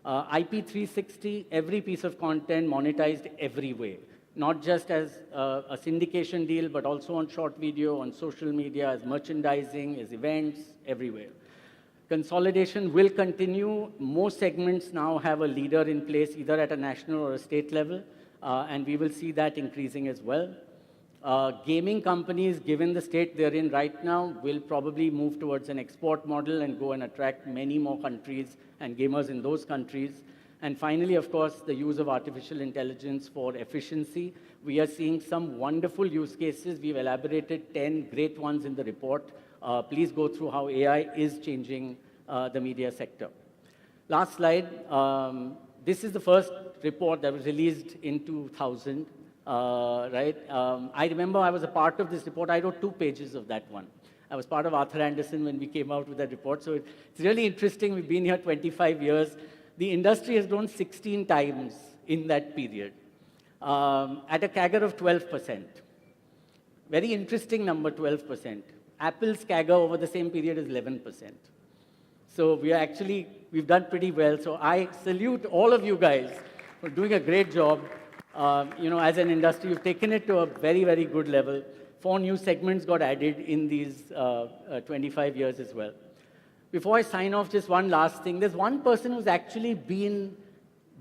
IP 360, every piece of content monetized every way, not just as a syndication deal, but also on short video, on social media, as merchandising, as events, everywhere. Consolidation will continue. Most segments now have a leader in place, either at a national or a state level, and we will see that increasing as well. Gaming companies, given the state they're in right now, will probably move towards an export model and go and attract many more countries and gamers in those countries. And finally, of course, the use of artificial intelligence for efficiency. We are seeing some wonderful use cases. We've elaborated 10 great ones in the report. Please go through how AI is changing the media sector. Last slide. This is the first report that was released in 2000. Right? I remember I was a part of this report. I wrote 2 pages of that one. I was part of Arthur Andersen when we came out with that report. So it's really interesting. We've been here 25 years. The industry has grown 16 times in that period at a CAGR of 12%. Very interesting number, 12%. Apple's CAGR over the same period is 11%. So we've done pretty well. So I salute all of you guys for doing a great job. As an industry, you've taken it to a very, very good level. 4 new segments got added in these 25 years as well. Before I sign off, just one last thing. There's one person who's actually been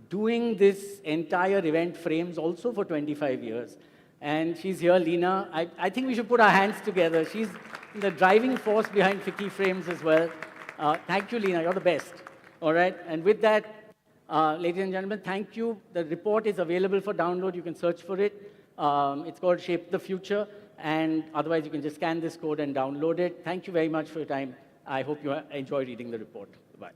doing this entire event frames also for 25 years. And she's here, Leena. I think we should put our hands together. She's the driving force behind FICCI Frames as well. Thank you, Leena. You're the best. All right. And with that, ladies and gentlemen, thank you. The report is available for download. You can search for it. It's called Shape the Future. And otherwise, you can just scan this code and download it. Thank you very much for your time. I hope you enjoy reading the report. Bye.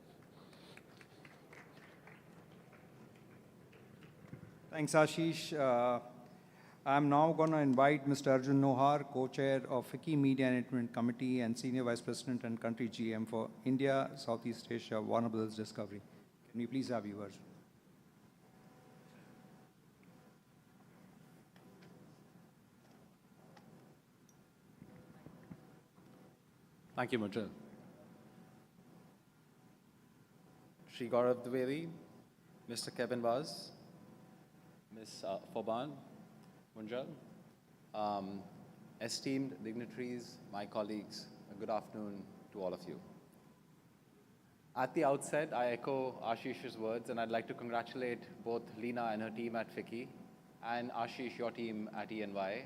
Thanks, Ashish. I'm now going to invite Mr. Arjun Nohar, co-chair of FICCI Media and Entertainment Committee and Senior Vice President and Country GM for India, Southeast Asia, Warner Brothers Discovery. Can we please have you, Arjun? Thank you, Mujal. Shri Gaurav Dwivedi, Mr. Kevin Vaz, Ms. Foban Munjal, esteemed dignitaries, my colleagues, good afternoon to all of you. At the outset, I echo Ashish's words, and I'd like to congratulate both Leena and her team at FICCI and Ashish, your team at EY,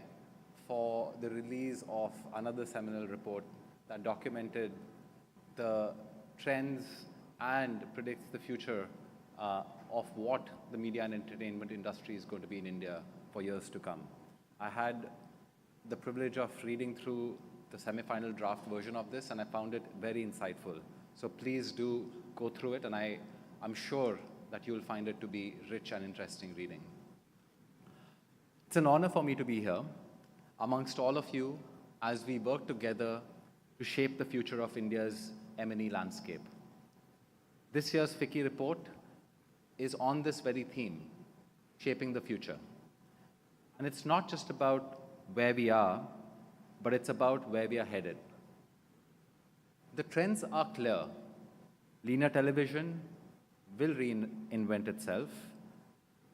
for the release of another seminal report that documented the trends and predicts the future of what the media and entertainment industry is going to be in India for years to come. I had the privilege of reading through the semi-final draft version of this, and I found it very insightful. So please do go through it, and I'm sure that you'll find it to be rich and interesting reading. It's an honor for me to be here amongst all of you as we work together to shape the future of India's M&E landscape. This year's FICCI report is on this very theme, shaping the future. And it's not just about where we are, but it's about where we are headed. The trends are clear. Linear television will reinvent itself,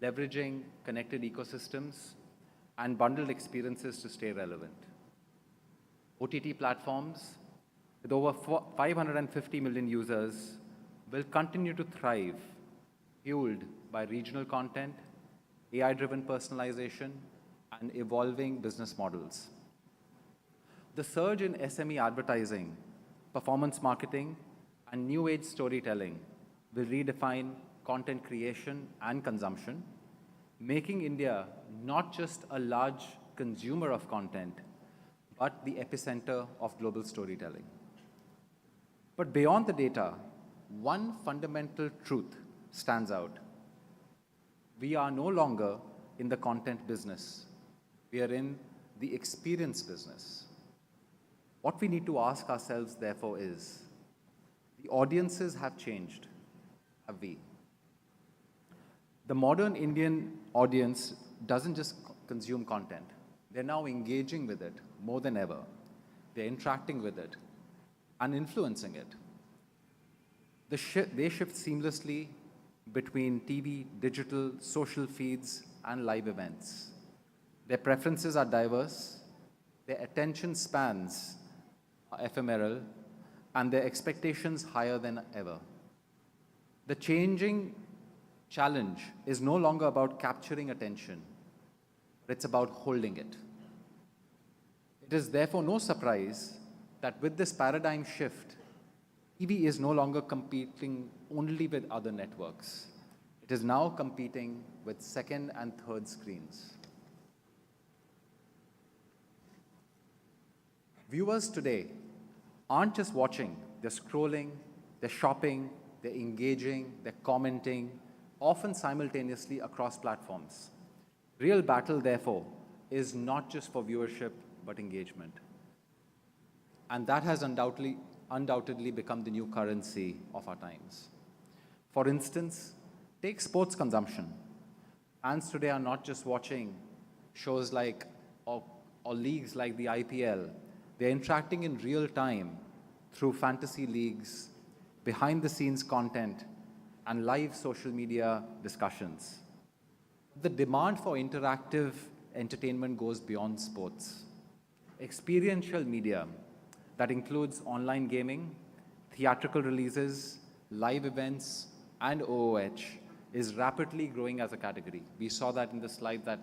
leveraging connected ecosystems and bundled experiences to stay relevant. OTT platforms with over 550 million users will continue to thrive, fueled by regional content, AI-driven personalization, and evolving business models. The surge in SME advertising, performance marketing, and new age storytelling will redefine content creation and consumption, making India not just a large consumer of content, but the epicenter of global storytelling. But beyond the data, one fundamental truth stands out. We are no longer in the content business. We are in the experience business. What we need to ask ourselves, therefore, is, the audiences have changed. Have we? The modern Indian audience doesn't just consume content. They're now engaging with it more than ever. They're interacting with it and influencing it. They shift seamlessly between TV, digital, social feeds, and live events. Their preferences are diverse, their attention spans are ephemeral, and their expectations higher than ever. The changing challenge is no longer about capturing attention, but it's about holding it. It is therefore no surprise that with this paradigm shift, TV is no longer competing only with other networks. It is now competing with second and third screens. Viewers today aren't just watching, they're scrolling, they're shopping, they're engaging, they're commenting, often simultaneously across platforms. Real battle, therefore, is not just for viewership, but engagement. And that has undoubtedly become the new currency of our times. For instance, take sports consumption. Fans today are not just watching shows like, or leagues like the IPL. They're interacting in real time through fantasy leagues, behind-the-scenes content, and live social media discussions. The demand for interactive entertainment goes beyond sports. Experiential media that includes online gaming, theatrical releases, live events, and OOH is rapidly growing as a category. We saw that in the slide that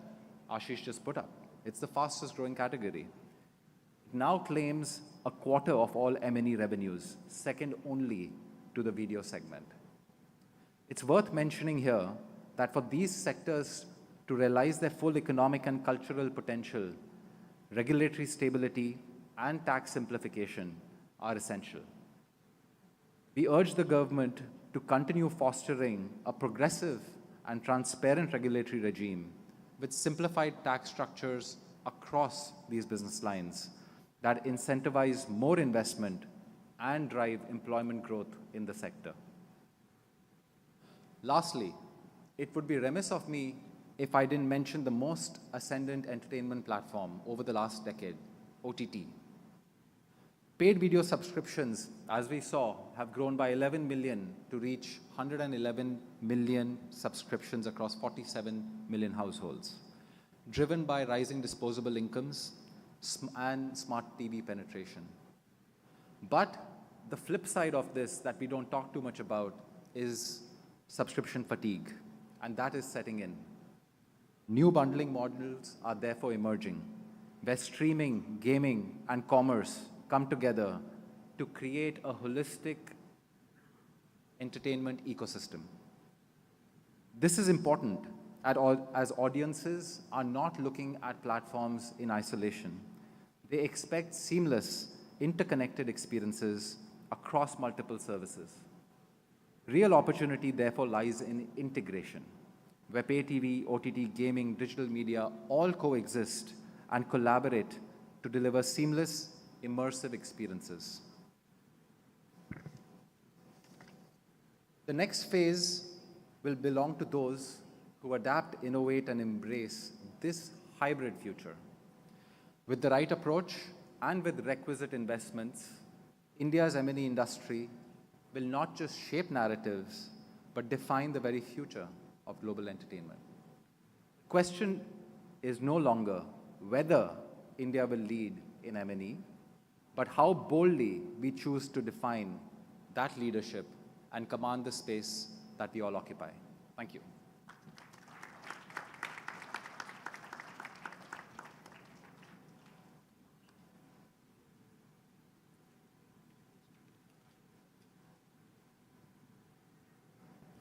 Ashish just put up. It's the fastest growing category. It now claims a quarter of all M&E revenues, second only to the video segment. It's worth mentioning here that for these sectors to realize their full economic and cultural potential, regulatory stability and tax simplification are essential. We urge the government to continue fostering a progressive and transparent regulatory regime with simplified tax structures across these business lines that incentivize more investment and drive employment growth in the sector. Lastly, it would be remiss of me if I didn't mention the most ascendant entertainment platform over the last decade, OTT. Paid video subscriptions, as we saw, have grown by 11 million to reach 111 million subscriptions across 47 million households, driven by rising disposable incomes and smart TV penetration. But the flip side of this that we don't talk too much about is subscription fatigue, and that is setting in. New bundling models are therefore emerging, where streaming, gaming, and commerce come together to create a holistic entertainment ecosystem. This is important as audiences are not looking at platforms in isolation. They expect seamless, interconnected experiences across multiple services. Real opportunity, therefore, lies in integration, where pay TV, OTT, gaming, digital media all coexist and collaborate to deliver seamless, immersive experiences. The next phase will belong to those who adapt, innovate, and embrace this hybrid future. With the right approach and with requisite investments, India's M&E industry will not just shape narratives, but define the very future of global entertainment. The question is no longer whether India will lead in M&E, but how boldly we choose to define that leadership and command the space that we all occupy. Thank you.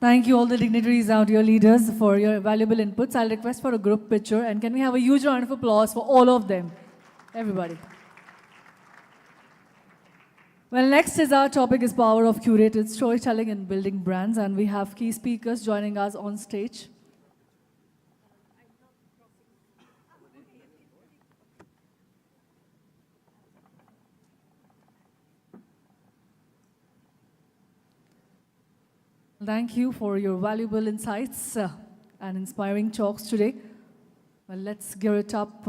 Thank you all the dignitaries out here, leaders, for your valuable inputs. I'll request for a group picture, and can we have a huge round of applause for all of them? Everybody. Well, next is our topic is power of curated storytelling in building brands, and we have key speakers joining us on stage. Thank you for your valuable insights and inspiring talks today. Well, let's give it up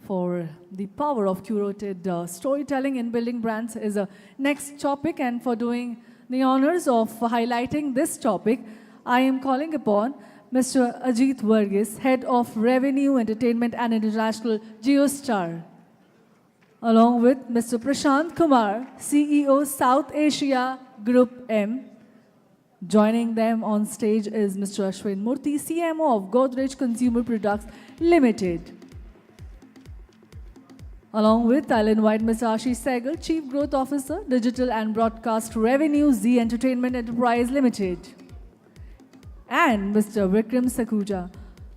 for the power of curated storytelling in building brands is a next topic. And for doing the honors of highlighting this topic, I am calling upon Mr. Ajit Varghese, Head of Revenue, Entertainment and International Geostar, along with Mr. Prashant Kumar, CEO, South Asia Group M. Joining them on stage is Mr. Ashwin Murthy, CMO of Godrej Consumer Products Limited. Along with, I'll invite Mr. Ashish Sehgal, Chief Growth Officer, Digital and Broadcast Revenue, Z Entertainment Enterprise Limited. And Mr. Vikram Sakhuja,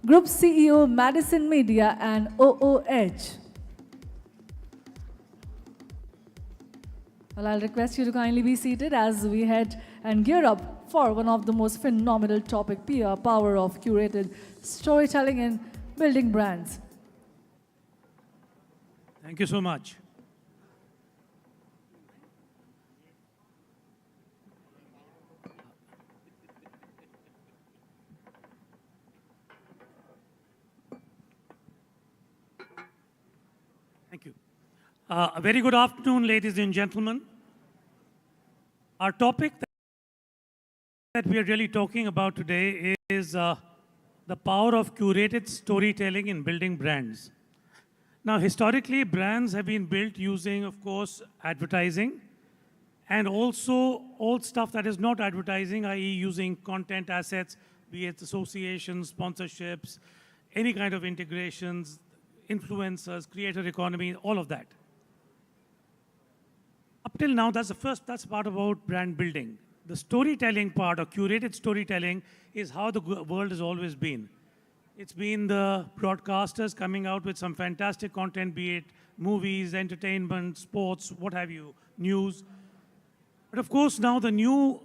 Group CEO, Madison Media and OOH. Well, I'll request you to kindly be seated as we head and gear up for one of the most phenomenal topic, power of curated storytelling in building brands. Thank you so much. Thank you. A very good afternoon, ladies and gentlemen. Our topic that we are really talking about today is the power of curated storytelling in building brands. Now, historically, brands have been built using, of course, advertising, and also all stuff that is not advertising, i.e. using content assets, be it associations, sponsorships, any kind of integrations, influencers, creator economy, all of that. Up till now, that's part about brand building. The storytelling part, or curated storytelling, is how the world has always been. It's been the broadcasters coming out with some fantastic content, be it movies, entertainment, sports, what have you, news. But of course, now the new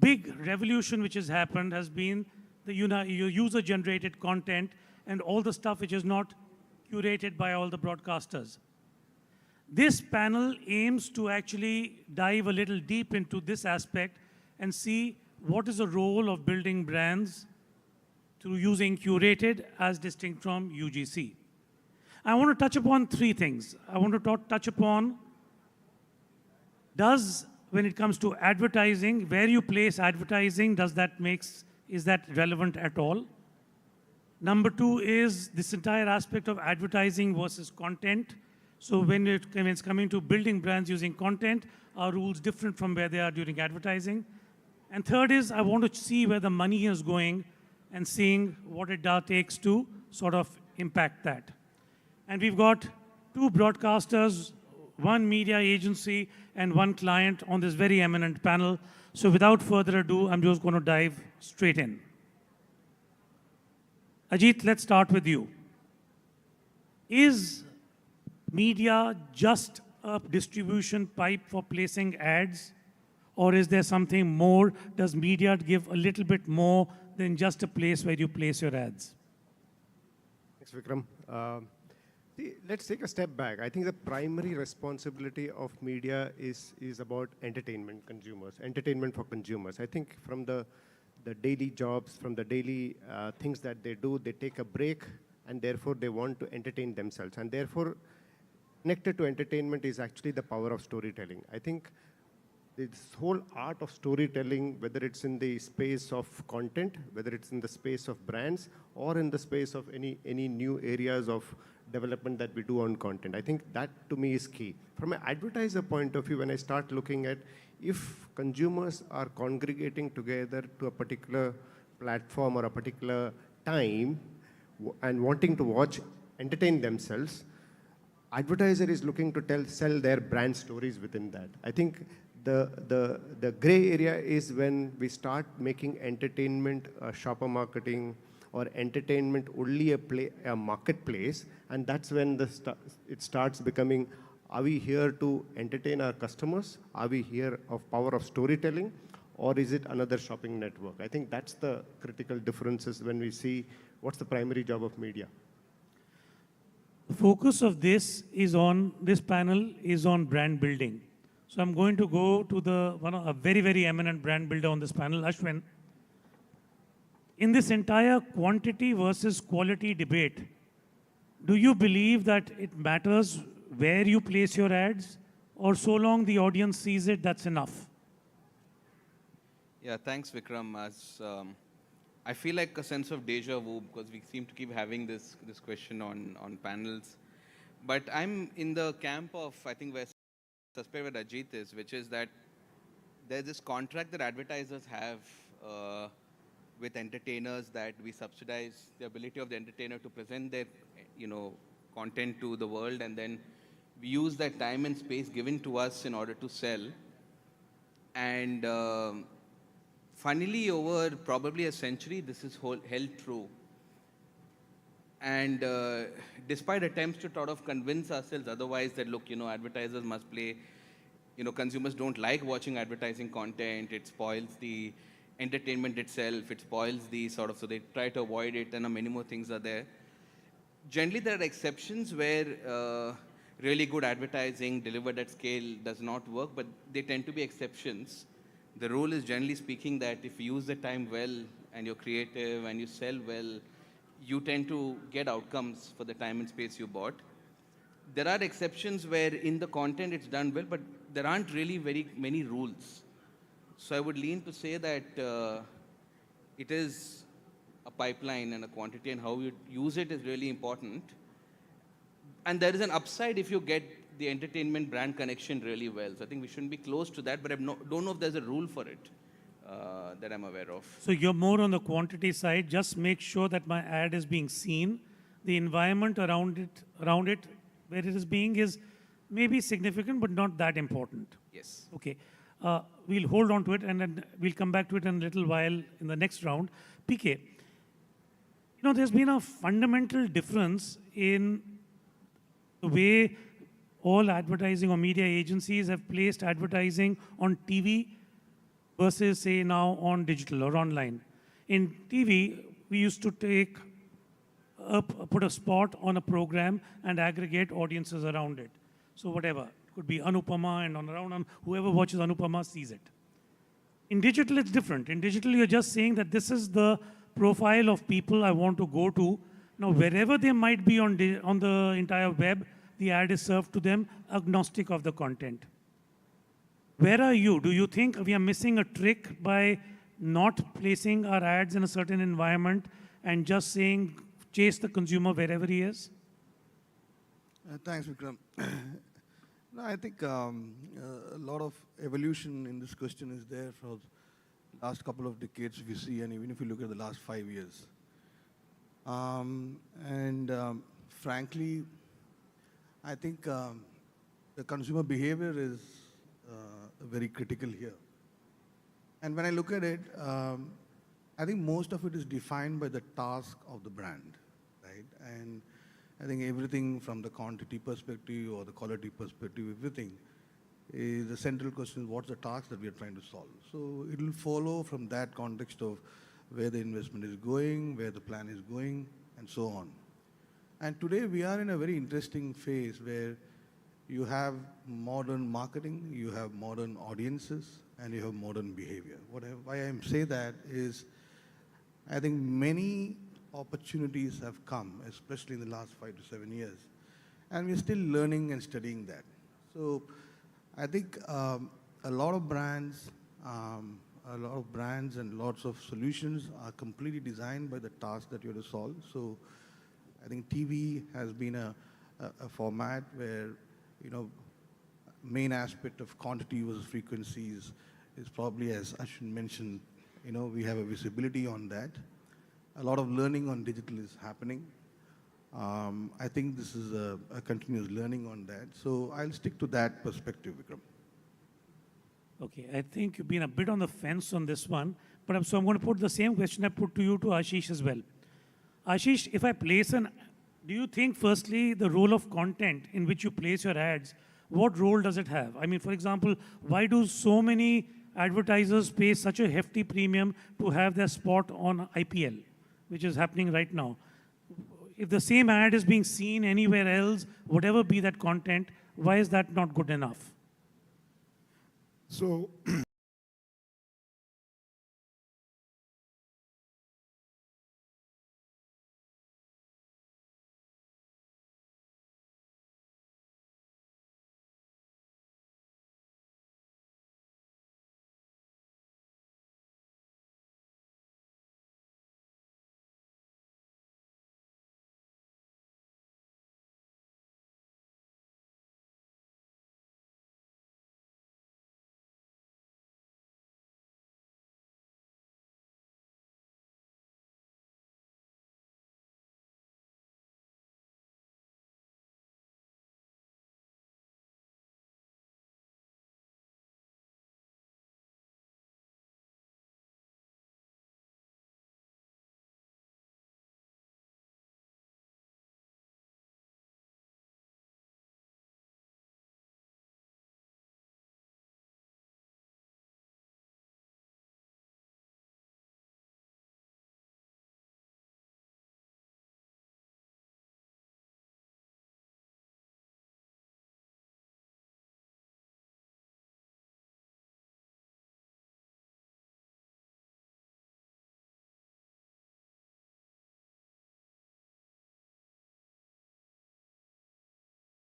big revolution which has happened has been the user-generated content and all the stuff which is not curated by all the broadcasters. This panel aims to actually dive a little deep into this aspect and see what is the role of building brands through using curated as distinct from UGC. I want to touch upon three things. I want to touch upon when it comes to advertising, where you place advertising, is that relevant at all? Number two is this entire aspect of advertising versus content. So when it's coming to building brands using content, are rules different from where they are during advertising? And third is I want to see where the money is going and seeing what it takes to sort of impact that. And we've got two broadcasters, one media agency, and one client on this very eminent panel. So without further ado, I'm just going to dive straight in. Ajit, let's start with you. Is media just a distribution pipe for placing ads? Or is there something more? Does media give a little bit more than just a place where you place your ads? Thanks, Vikram. Let's take a step back. I think the primary responsibility of media is about entertainment for consumers. I think from the daily jobs, from the daily things that they do, they take a break, and therefore they want to entertain themselves. And therefore, connected to entertainment is actually the power of storytelling. I think this whole art of storytelling, whether it's in the space of content, whether it's in the space of brands, or in the space of any new areas of development that we do on content, I think that to me is key. From an advertiser point of view, when I start looking at if consumers are congregating together to a particular platform or a particular time and wanting to entertain themselves, advertiser is looking to sell their brand stories within that. I think the gray area is when we start making entertainment shopper marketing or entertainment only a marketplace, and that's when it starts becoming, are we here to entertain our customers? Are we here of power of storytelling? Or is it another shopping network? I think that's the critical differences when we see what's the primary job of media. The focus of this panel is on brand building. So I'm going to go to a very, very eminent brand builder on this panel, Ashwin. in this entire quantity versus quality debate, do you believe that it matters where you place your ads, or so long the audience sees it, that's enough? Yeah, thanks, Vikram. I feel like a sense of deja vu because we seem to keep having this question on panels. But I'm in the camp of, I think, where suspect where Ajit is, which is that there's this contract that advertisers have with entertainers that we subsidize the ability of the entertainer to present their, content to the world, and then we use that time and space given to us in order to sell. And funnily, over probably a century, this is held true. And despite attempts to sort of convince ourselves otherwise that, look, advertisers must play, consumers don't like watching advertising content, it spoils the entertainment itself, it spoils the so they try to avoid it, and many more things are there. Generally, there are exceptions where really good advertising delivered at scale does not work, but they tend to be exceptions. The rule is, generally speaking, that if you use the time well and you're creative and you sell well, you tend to get outcomes for the time and space you bought. There are exceptions where in the content it's done well, but there aren't really very many rules. So I would lean to say that it is a pipeline and a quantity, and how you use it is really important. And there is an upside if you get the entertainment brand connection really well. So I think we shouldn't be close to that, but I don't know if there's a rule for it that I'm aware of. So you're more on the quantity side. Just make sure that my ad is being seen. The environment around it, where it is being, is maybe significant, but not that important. Yes. Okay. We'll hold on to it, and then we'll come back to it in a little while in the next round. PK, there's been a fundamental difference in the way all advertising or media agencies have placed advertising on TV versus, say, now on digital or online. In TV, we used to put a spot on a program and aggregate audiences around it. So whatever, it could be Anupama, and around whoever watches Anupama sees it. In digital, it's different. In digital, you're just saying that this is the profile of people I want to go to. Now, wherever they might be on the entire web, the ad is served to them, agnostic of the content. Where are you? Do you think we are missing a trick by not placing our ads in a certain environment and just saying, chase the consumer wherever he is? Thanks, Vikram. No, I think a lot of evolution in this question is there for the last couple of decades, if you see, and even if you look at the last 5 years. Frankly, I think the consumer behavior is very critical here. And when I look at it, I think most of it is defined by the task of the brand, right? And I think everything from the quantity perspective or the quality perspective, everything is the central question: what's the task that we are trying to solve? So it will follow from that context of where the investment is going, where the plan is going, and so on. And today we are in a very interesting phase where you have modern marketing, you have modern audiences, and you have modern behavior. Why I say that is, I think many opportunities have come, especially in the last 5 to 7 years, and we're still learning and studying that. So I think a lot of brands and lots of solutions are completely designed by the task that you have to solve. So I think TV has been a format where, main aspect of quantity versus frequencies is probably, as Ashwin mentioned, we have a visibility on that. A lot of learning on digital is happening. I think this is a continuous learning on that. So I'll stick to that perspective, Vikram. Okay, I think you've been a bit on the fence on this one, but I'm going to put the same question I put to you to Ashish as well. Ashish, if I place do you think firstly the role of content in which you place your ads, what role does it have? I mean, for example, why do so many advertisers pay such a hefty premium to have their spot on IPL, which is happening right now? If the same ad is being seen anywhere else, whatever be that content, why is that not good enough? So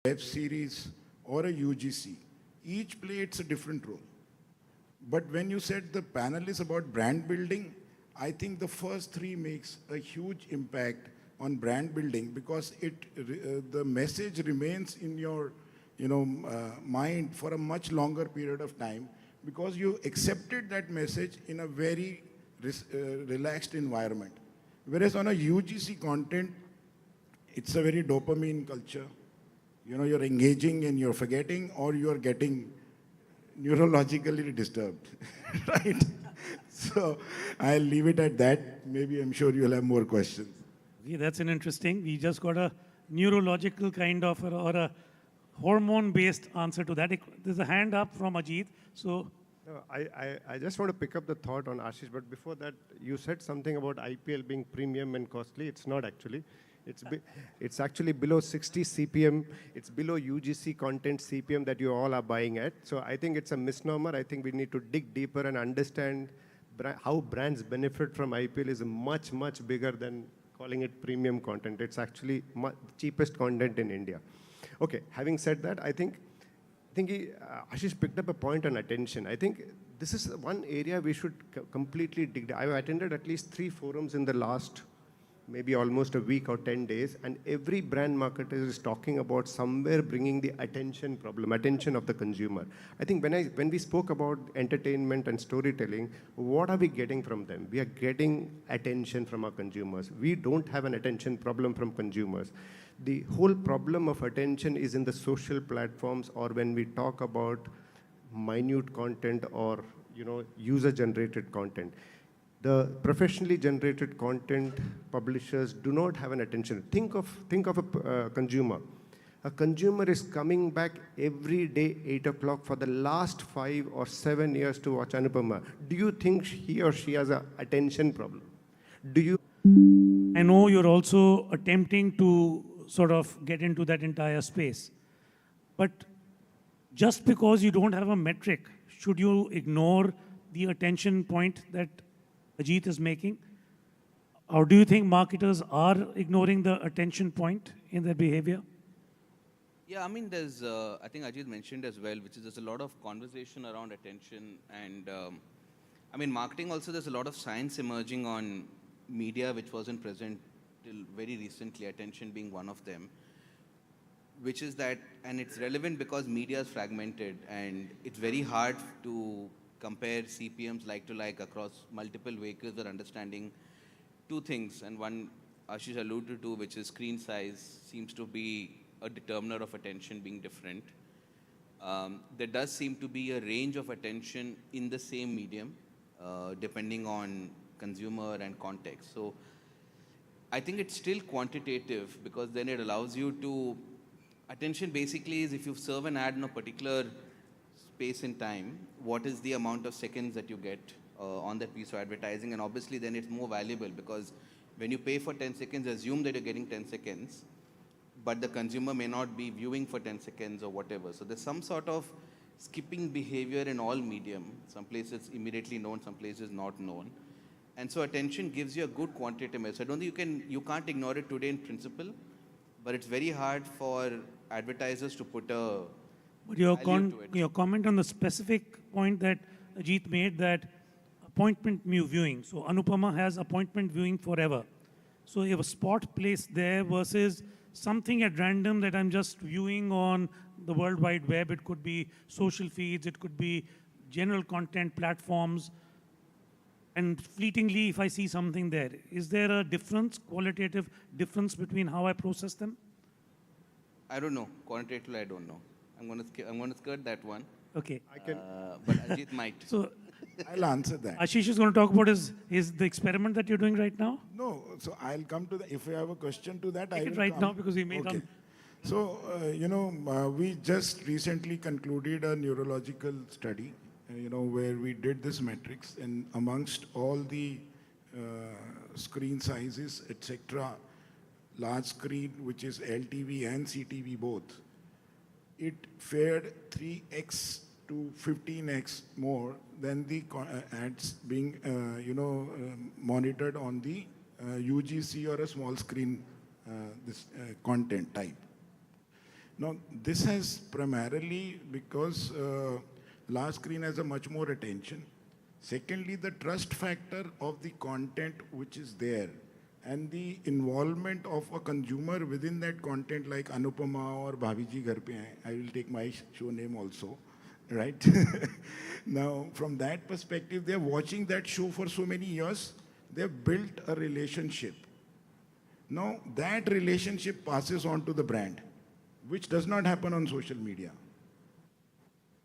web series or a UGC, each plays a different role. But when you said the panel is about brand building, I think the first three makes a huge impact on brand building because the message remains in your mind for a much longer period of time because you accepted that message in a very relaxed environment. Whereas on a UGC content, it's a very dopamine culture. You're engaging and you're forgetting or you're getting neurologically disturbed, right? So I'll leave it at that. Maybe I'm sure you'll have more questions. Okay, that's an interesting. We just got a neurological kind of or a hormone-based answer to that. There's a hand up from Ajit. So no, I just want to pick up the thought on Ashish, but before that, you said something about IPL being premium and costly. It's not actually. It's actually below 60 CPM. It's below UGC content CPM that you all are buying at. So I think it's a misnomer. I think we need to dig deeper and understand how brands benefit from IPL is much, much bigger than calling it premium content. It's actually cheapest content in India. Okay, having said that, I think Ashish picked up a point on attention. I think this is one area we should completely dig. I've attended at least 3 forums in the last maybe almost a week or 10 days, and every brand marketer is talking about somewhere bringing the attention problem, attention of the consumer. I think when we spoke about entertainment and storytelling, what are we getting from them? We are getting attention from our consumers. We don't have an attention problem from consumers. The whole problem of attention is in the social platforms or when we talk about minute content or user-generated content. The professionally generated content publishers do not have an attention. Think of a consumer. A consumer is coming back every day 8 o'clock for the last 5 or 7 years to watch Anupama. Do you think he or she has an attention problem? Do you? I know you're also attempting to sort of get into that entire space. But just because you don't have a metric, should you ignore the attention point that Ajit is making? Or do you think marketers are ignoring the attention point in their behavior? Yeah, I mean, there's, I think Ajit mentioned as well, which is there's a lot of conversation around attention. And I mean, marketing also, there's a lot of science emerging on media, which wasn't present till very recently, attention being one of them, which is that, and it's relevant because media is fragmented and it's very hard to compare CPMs like to like across multiple vehicles or understanding two things. And one Ashish alluded to, which is screen size, seems to be a determiner of attention being different. There does seem to be a range of attention in the same medium, depending on consumer and context. So I think it's still quantitative because then it allows you to, attention basically is if you serve an ad in a particular space in time, what is the amount of seconds that you get on that piece of advertising, and obviously then it's more valuable because when you pay for 10 seconds, assume that you're getting 10 seconds, but the consumer may not be viewing for 10 seconds or whatever. So there's some sort of skipping behavior in all medium. Some places immediately known, some places not known. And so attention gives you a good quantitative measure. I don't think you can't ignore it today in principle, but it's very hard for advertisers to put a But your comment on the specific point that Ajit made, that appointment viewing. So Anupama has appointment viewing forever. So you have a spot placed there versus something at random that I'm just viewing on the World Wide Web. It could be social feeds, it could be general content platforms. And fleetingly, if I see something there, is there a difference, qualitative difference between how I process them? I don't know. Quantitatively, I don't know. I'm going to skirt that one. Okay. But Ajit might. So I'll answer that. Ashish is going to talk about is the experiment that you're doing right now? No, so I'll come to that. If you have a question to that, Take I will it right come. now because we may come. So, we just recently concluded a neurological study, where we did this metrics, and amongst all the screen sizes, etc., large screen, which is LTV and CTV both, it fared 3x to 15x more than the ads being, monitored on the UGC or a small screen content type. Now, this has primarily because last screen has a much more attention. Secondly, the trust factor of the content which is there and the involvement of a consumer within that content like Anupama or Bhaviji Ghar Pe Aaye. I will take my show name also, right? Now, from that perspective, they're watching that show for so many years. They've built a relationship. Now, that relationship passes on to the brand, which does not happen on social media.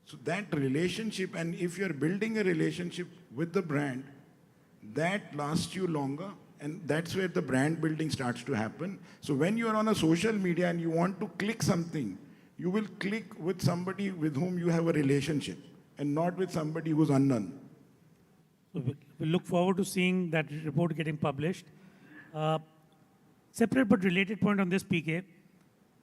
So that relationship, and if you're building a relationship with the brand, that lasts you longer, and that's where the brand building starts to happen. So when you're on a social media and you want to click something, you will click with somebody with whom you have a relationship, and not with somebody who's unknown. So we look forward to seeing that report getting published. Separate but related point on this, PK.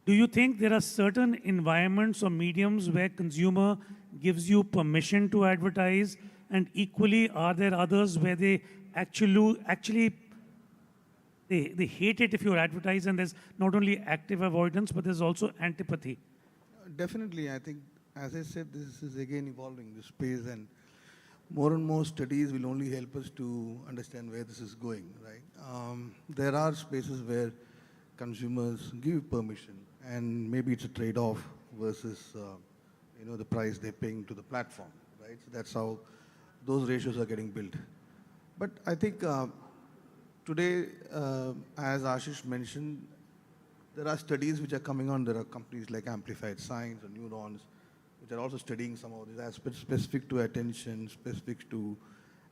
Do you think there are certain environments or mediums where consumer gives you permission to advertise, and equally are there others where they actually they hate it if you advertise, and there's not only active avoidance but there's also antipathy? Definitely, I think, as I said, this is again evolving, this space, and more studies will only help us to understand where this is going, right? There are spaces where consumers give permission, and maybe it's a trade-off versus, the price they're paying to the platform, right? So that's how those ratios are getting built. But I think today, as Ashish mentioned, there are studies which are coming on. There are companies like Amplified Science or Neurons, which are also studying some of these aspects specific to attention, specific to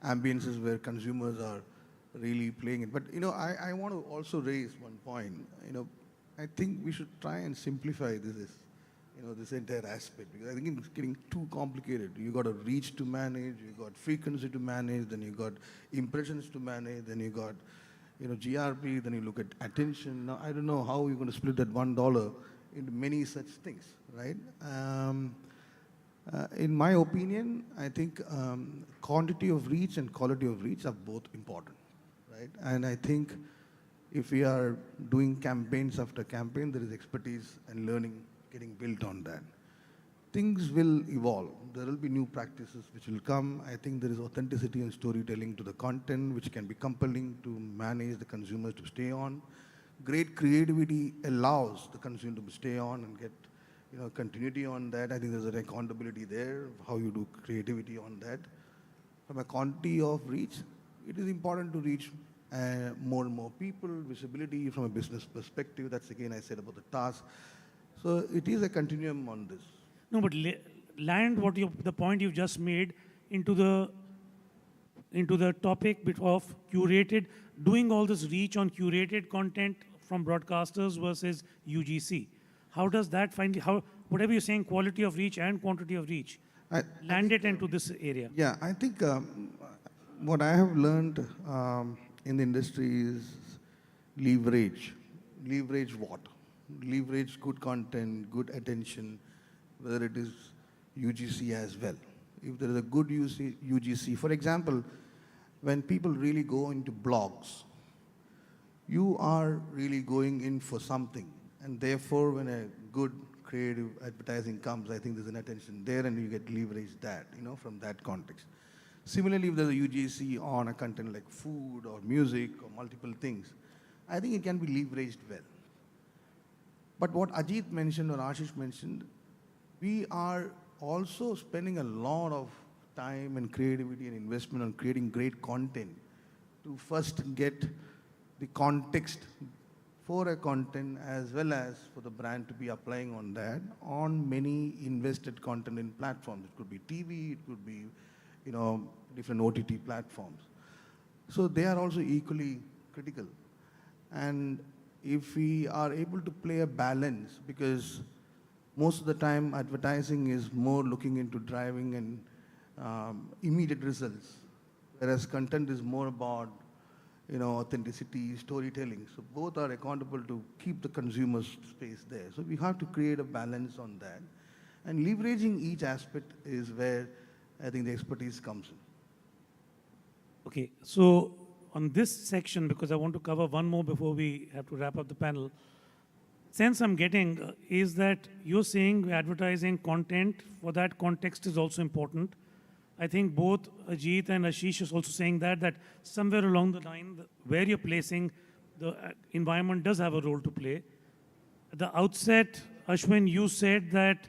ambiences where consumers are really playing it. But, I want to also raise one point. I think we should try and simplify this entire aspect, because I think it's getting too complicated. You got a reach to manage, you got frequency to manage, then you got impressions to manage, then you got, GRP, then you look at attention. Now, I don't know how you're going to split that $1 into many such things, right? In my opinion, I think quantity of reach and quality of reach are both important, right? And I think if we are doing campaigns after campaign, there is expertise and learning getting built on that. Things will evolve. There will be new practices which will come. I think there is authenticity and storytelling to the content, which can be compelling to manage the consumers to stay on. Great creativity allows the consumer to stay on and get continuity on that. I think there's an accountability there, how you do creativity on that. From a quantity of reach, it is important to reach more and more people, visibility from a business perspective. That's again, I said about the task. So it is a continuum on this. No, but land the point you've just made into the topic of curated, doing all this reach on curated content from broadcasters versus UGC. How does that whatever you're saying, quality of reach and quantity of reach, land it into this area? Yeah, I think what I have learned in the industry is leverage. Leverage what? Leverage good content, good attention, whether it is UGC as well. If there is a good UGC, for example, when people really go into blogs, you are really going in for something. And therefore, when a good creative advertising comes, I think there's an attention there, and you get leverage that, from that context. Similarly, if there's a UGC on a content like food or music or multiple things, I think it can be leveraged well. But what Ajit mentioned or Ashish mentioned, we are also spending a lot of time and creativity and investment on creating great content to first get the context for a content as well as for the brand to be applying on that on many invested content in platforms. It could be TV, it could be, different OTT platforms. So they are also equally critical. And if we are able to play a balance, because most of the time advertising is more looking into driving and immediate results, whereas content is more about authenticity, storytelling. So both are accountable to keep the consumer's space there. So we have to create a balance on that. And leveraging each aspect is where I think the expertise comes in. Okay, so on this section, because I want to cover one more before we have to wrap up the panel, sense I'm getting is that you're saying advertising content for that context is also important. I think both Ajit and Ashish is also saying that somewhere along the line, where you're placing the environment does have a role to play. At the outset, Ashwin, you said that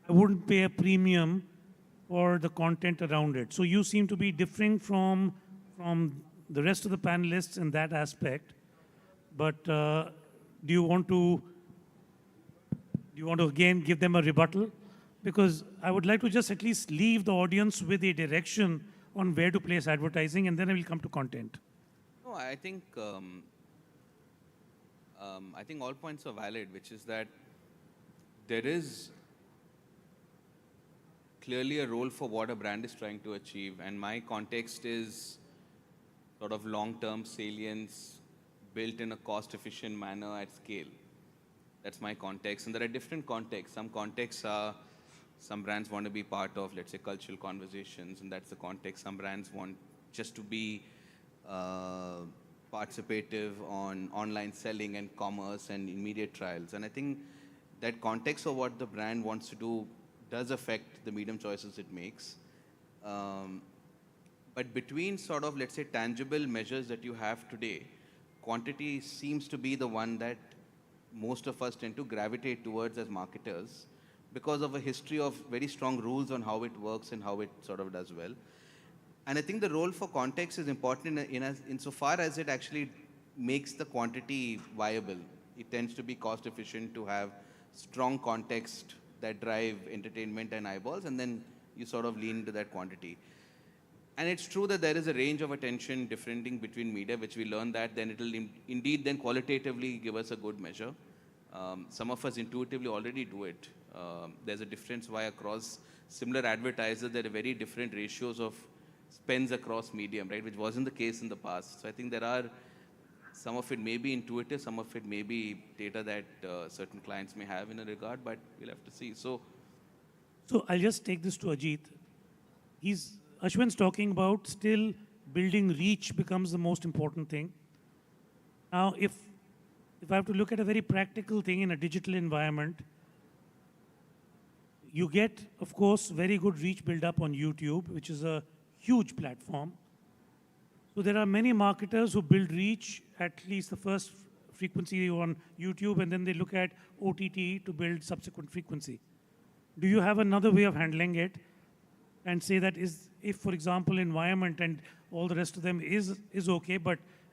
I wouldn't pay a premium for the content around it. So you seem to be differing from the rest of the panelists in that aspect. But do you want to again give them a rebuttal? Because I would like to just at least leave the audience with a direction on where to place advertising, and then I will come to content. No, I think all points are valid, which is that there is clearly a role for what a brand is trying to achieve, and my context is sort of long-term salience built in a cost-efficient manner at scale. That's my context, and there are different contexts. Some contexts are, some brands want to be part of, let's say, cultural conversations, and that's the context. Some brands want just to be participative on online selling and commerce and immediate trials. And I think that context of what the brand wants to do does affect the medium choices it makes. But between sort of, let's say, tangible measures that you have today, quantity seems to be the one that most of us tend to gravitate towards as marketers because of a history of very strong rules on how it works and how it sort of does well. And I think the role for context is important insofar as it actually makes the quantity viable. It tends to be cost efficient to have strong context that drive entertainment and eyeballs, and then you sort of lean into that quantity. And it's true that there is a range of attention differing between media, which we learn that then it will indeed then qualitatively give us a good measure. Some of us intuitively already do it. There's a difference why across similar advertisers, there are very different ratios of spends across medium, right, which wasn't the case in the past. So I think there are, some of it may be intuitive, some of it may be data that certain clients may have in a regard, but we'll have to see. So I'll just take this to Ajit. Ashwin's talking about still building reach becomes the most important thing. Now, if I have to look at a very practical thing in a digital environment, you get, of course, very good reach build up on YouTube, which is a huge platform. So there are many marketers who build reach at least the first frequency on YouTube, and then they look at OTT to build subsequent frequency. Do you have another way of handling it and say that if, for example, environment and all the rest of them is okay,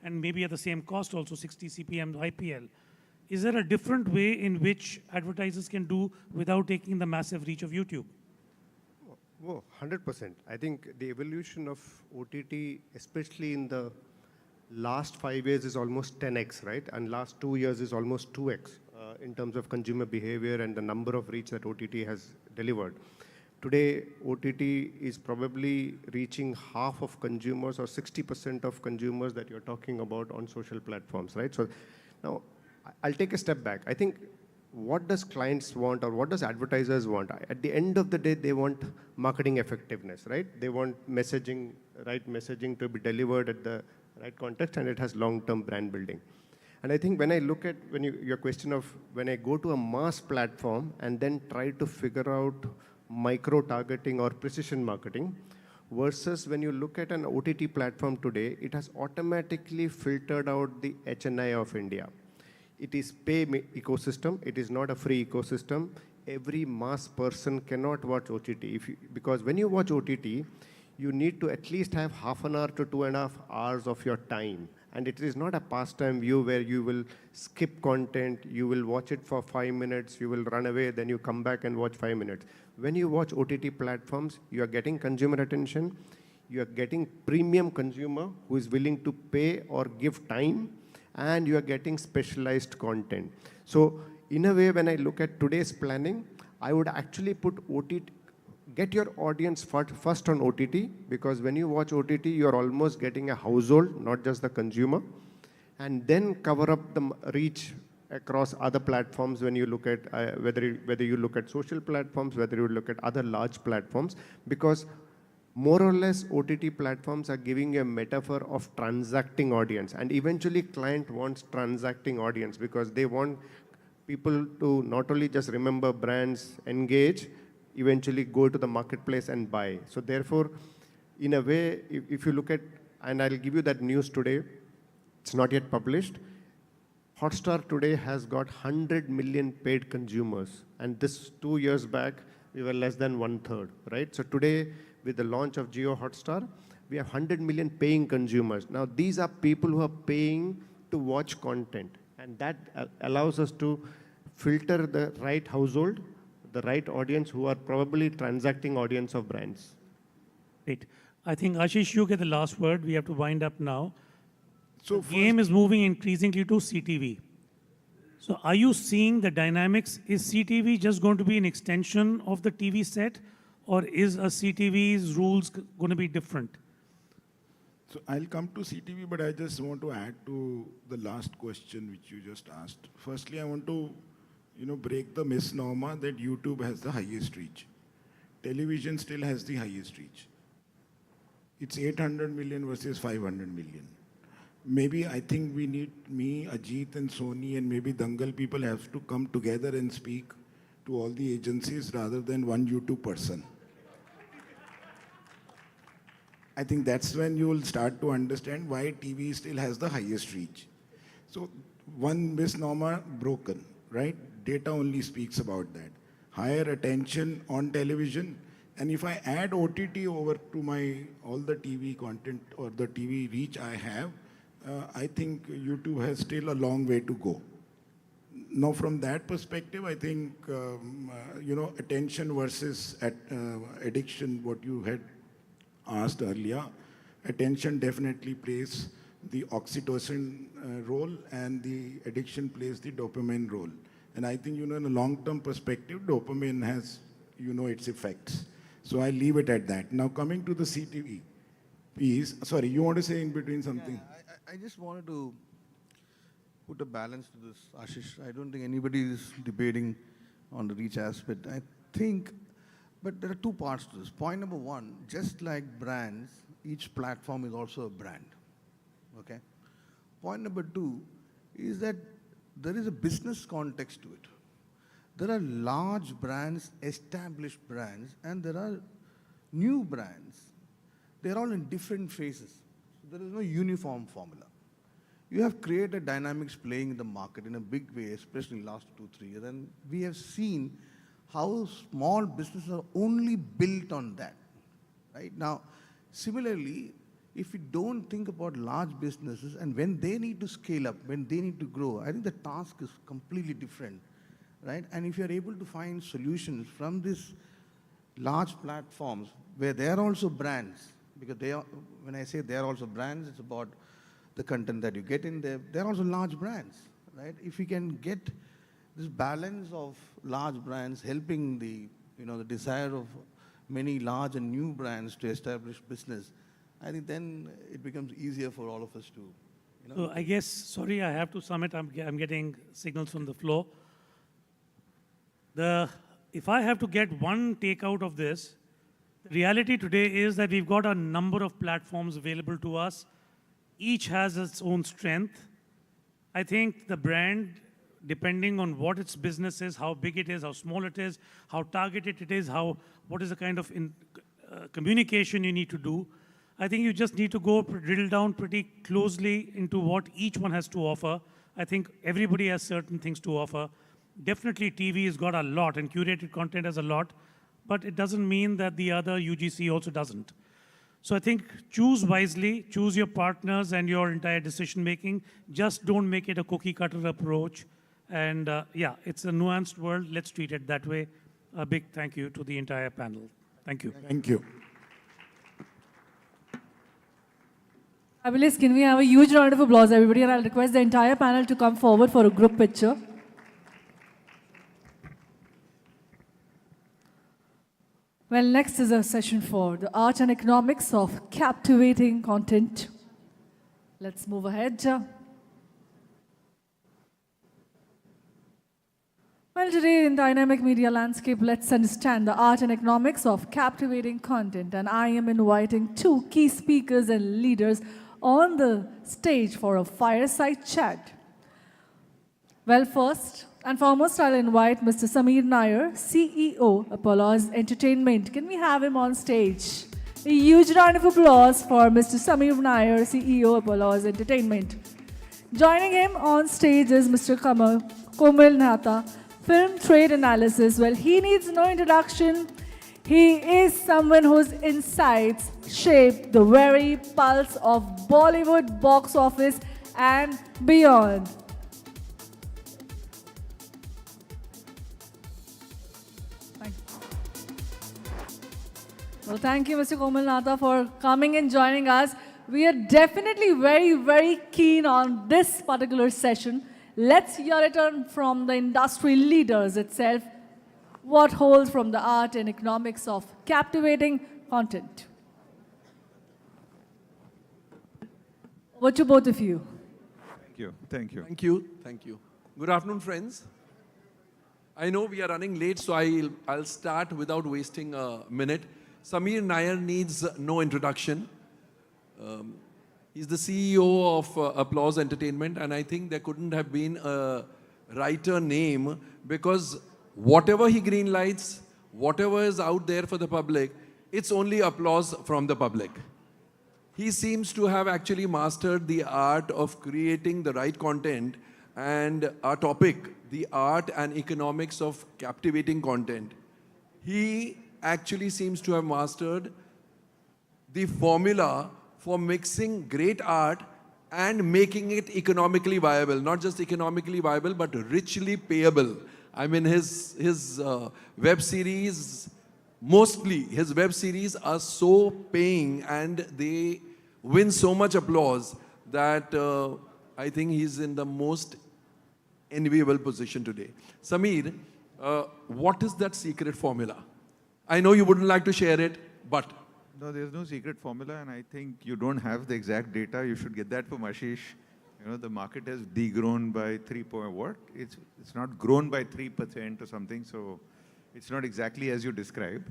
and maybe at the same cost also, 60 CPM IPL, is there a different way in which advertisers can do without taking the massive reach of YouTube? Oh, 100%. I think the evolution of OTT, especially in the last 5 years, is almost 10x, right? And last 2 years is almost 2x in terms of consumer behavior and the number of reach that OTT has delivered. Today, OTT is probably reaching half of consumers or 60% of consumers that you're talking about on social platforms, right? So now, I'll take a step back. I think what does clients want or what does advertisers want? At the end of the day, they want marketing effectiveness, right? They want messaging, right messaging to be delivered at the right context, and it has long-term brand building. And I think when I look at your question of when I go to a mass platform and then try to figure out micro-targeting or precision marketing versus when you look at an OTT platform today, it has automatically filtered out the HNI of India. It is pay ecosystem. It is not a free ecosystem. Every mass person cannot watch OTT. Because when you watch OTT, you need to at least have half an hour to 2.5 hours of your time. And it is not a pastime view where you will skip content, you will watch it for 5 minutes, you will run away, then you come back and watch 5 minutes. When you watch OTT platforms, you are getting consumer attention, you are getting premium consumer who is willing to pay or give time, and you are getting specialized content. So in a way, when I look at today's planning, I would actually put OTT, get your audience first on OTT, because when you watch OTT, you're almost getting a household, not just the consumer, and then cover up the reach across other platforms when you look at, whether you look at social platforms, whether you look at other large platforms, because more or less OTT platforms are giving you a metaphor of transacting audience, and eventually client wants transacting audience because they want people to not only just remember brands, engage, eventually go to the marketplace and buy. So therefore, in a way, if you look at, and I'll give you that news today, it's not yet published, Hotstar today has got 100 million paid consumers. And this 2 years back, we were less than 1/3, right? So today, with the launch of Jio Hotstar, we have 100 million paying consumers. Now, these are people who are paying to watch content. And that allows us to filter the right household, the right audience who are probably transacting audience of brands. Great. I think, Ashish, you get the last word. We have to wind up now. So the game is moving increasingly to CTV. So are you seeing the dynamics? Is CTV just going to be an extension of the TV set, or is a CTV's rules going to be different? So I'll come to CTV, but I just want to add to the last question which you just asked. Firstly, I want to, break the misnomer that YouTube has the highest reach. Television still has the highest reach. It's 800 million versus 500 million. Maybe I think we need, me, Ajit and Sony and maybe Dangal people have to come together and speak to all the agencies rather than one YouTube person. I think that's when you will start to understand why TV still has the highest reach. So one misnomer broken, right? Data only speaks about that. Higher attention on television. And if I add OTT over to all the TV content or the TV reach I have, I think YouTube has still a long way to go. Now, from that perspective, I think, attention versus addiction, what you had asked earlier, attention definitely plays the oxytocin role and the addiction plays the dopamine role. And I think, in a long-term perspective, dopamine has, its effects. So I leave it at that. Now, coming to the CTV piece, sorry, you want to say in between something? Yeah, I just wanted to put a balance to this, Ashish. I don't think anybody is debating on the reach aspect. I think, but there are two parts to this. Point number one, just like brands, each platform is also a brand, okay? Point number two is that there is a business context to it. There are large brands, established brands, and there are new brands. They're all in different phases. There is no uniform formula. You have created dynamics playing in the market in a big way, especially in the last 2-3 years. And we have seen how small businesses are only built on that. Right? Now, similarly, if we don't think about large businesses and when they need to scale up, when they need to grow, I think the task is completely different. Right? And if you're able to find solutions from these large platforms where they are also brands, because they are, when I say they are also brands, it's about the content that you get in there. They're also large brands, right? If we can get this balance of large brands helping the, the desire of many large and new brands to establish business, I think then it becomes easier for all of us to, So I guess, sorry, I have to sum it. I'm getting signals from the floor. If I have to get one takeout of this, the reality today is that we've got a number of platforms available to us. Each has its own strength. I think the brand, depending on what its business is, how big it is, how small it is, how targeted it is, what is the kind of communication you need to do, I think you just need to go drill down pretty closely into what each one has to offer. I think everybody has certain things to offer. Definitely TV has got a lot and curated content has a lot, but it doesn't mean that the other UGC also doesn't. So I think choose wisely, choose your partners and your entire decision making. Just don't make it a cookie cutter approach. And yeah, it's a nuanced world. Let's treat it that way. A big thank you to the entire panel. Thank you. Thank you. Fabulous. Can we have a huge round of applause, everybody? And I'll request the entire panel to come forward for a group picture. Well, next is a session for the art and economics of captivating content. Let's move ahead. Well, today in dynamic media landscape, let's understand the art and economics of captivating content. And I am inviting two key speakers and leaders on the stage for a fireside chat. Well, first and foremost, I'll invite Mr. Sameer Nair, CEO, Apollo's Entertainment. Can we have him on stage? A huge round of applause for Mr. Sameer Nair, CEO, Apollo's Entertainment. Joining him on stage is Mr. Komal Nahata, Film Trade Analysis. Well, he needs no introduction. He is someone whose insights shape the very pulse of Bollywood box office and beyond. Well, thank you, Mr. Komal Nahata, for coming and joining us. We are definitely very, very keen on this particular session. Let's hear it from the industry leaders itself. What holds from the art and economics of captivating content? Over to both of you. Thank you. Thank you. Thank you. Thank you. Good afternoon, friends. I know we are running late, so I'll start without wasting a minute. Sameer Nair needs no introduction. He's the CEO of Applause Entertainment, and I think there couldn't have been a righter name, because whatever he greenlights, whatever is out there for the public, it's only applause from the public. He seems to have actually mastered the art of creating the right content, and our topic, the art and economics of captivating content. He actually seems to have mastered the formula for mixing great art and making it economically viable. Not just economically viable, but richly payable. I mean, his web series, mostly his web series are so paying and they win so much applause that I think he's in the most enviable position today. Sameer, what is that secret formula? I know you wouldn't like to share it, but... No, there's no secret formula, and I think you don't have the exact data. You should get that from Ashish. You know, the market has degrown by 3 point what? It's not grown by 3% or something, so it's not exactly as you describe.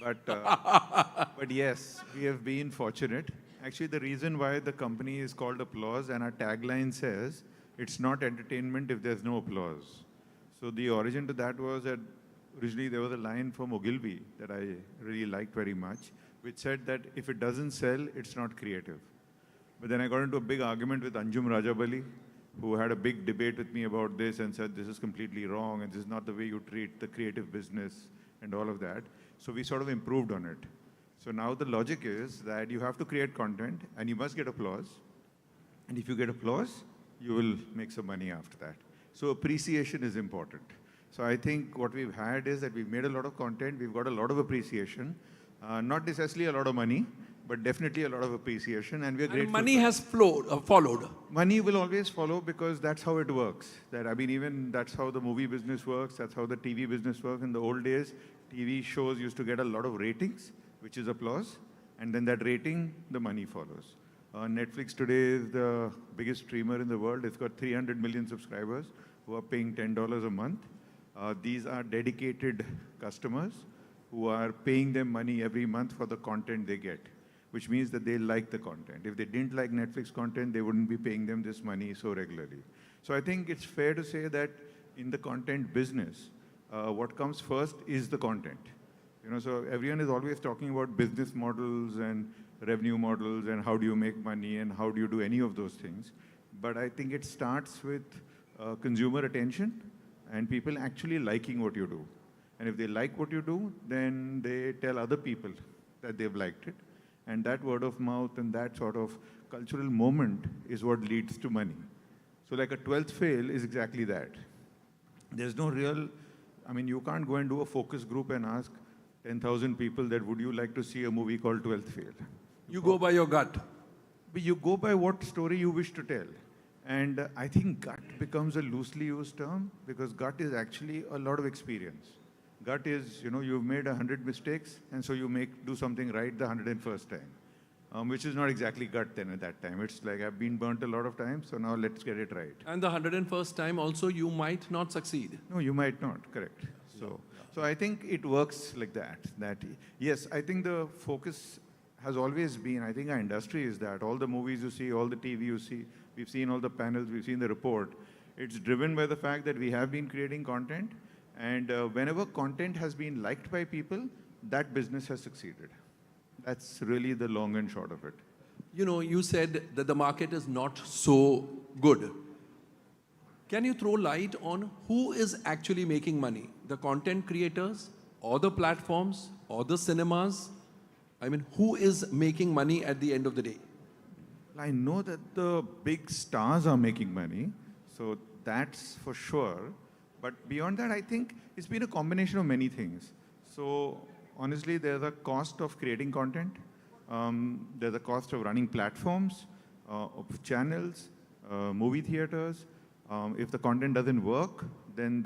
But, but yes, we have been fortunate. Actually, the reason why the company is called Applause and our tagline says, it's not entertainment if there's no applause. So the origin to that was that originally there was a line from Ogilvy that I really liked very much, which said that if it doesn't sell, it's not creative. But then I got into a big argument with Anjum Rajabali, who had a big debate with me about this and said this is completely wrong and this is not the way you treat the creative business and all of that. So we sort of improved on it. So now the logic is that you have to create content and you must get applause. And if you get applause, you will make some money after that. So appreciation is important. So I think what we've had is that we've made a lot of content, we've got a lot of appreciation, not necessarily a lot of money, but definitely a lot of appreciation, and we're grateful. Money has followed. Money will always follow because that's how it works. That, I mean, even that's how the movie business works, that's how the TV business works. In the old days, TV shows used to get a lot of ratings, which is applause, and then that rating, the money follows. Netflix today is the biggest streamer in the world. It's got 300 million subscribers who are paying $10 a month. These are dedicated customers who are paying them money every month for the content they get, which means that they like the content. If they didn't like Netflix content, they wouldn't be paying them this money so regularly. So I think it's fair to say that in the content business, what comes first is the content. You know, so everyone is always talking about business models and revenue models and how do you make money and how do you do any of those things. But I think it starts with consumer attention and people actually liking what you do. And if they like what you do, then they tell other people that they've liked it. And that word of mouth and that sort of cultural moment is what leads to money. So like a 12th fail is exactly that. There's no real, I mean, you can't go and do a focus group and ask 10,000 people that would you like to see a movie called 12th fail? You go by your gut. But you go by what story you wish to tell. And I think gut becomes a loosely used term because gut is actually a lot of experience. Gut is, you know, you've made 100 mistakes and so you do something right the 101st time, which is not exactly gut then at that time. It's like I've been burnt a lot of times, so now let's get it right. And the 101st time also you might not succeed. No, you might not, correct. So I think it works like that. Yes, I think the focus has always been, I think our industry is that. All the movies you see, all the TV you see, we've seen all the panels, we've seen the report. It's driven by the fact that we have been creating content, and whenever content has been liked by people, that business has succeeded. That's really the long and short of it. You know, you said that the market is not so good. Can you throw light on who is actually making money? The content creators, or the platforms, or the cinemas? I mean, who is making money at the end of the day? I know that the big stars are making money, so that's for sure. But beyond that, I think it's been a combination of many things. So honestly, there's a cost of creating content. There's a cost of running platforms, of channels, movie theaters. If the content doesn't work, then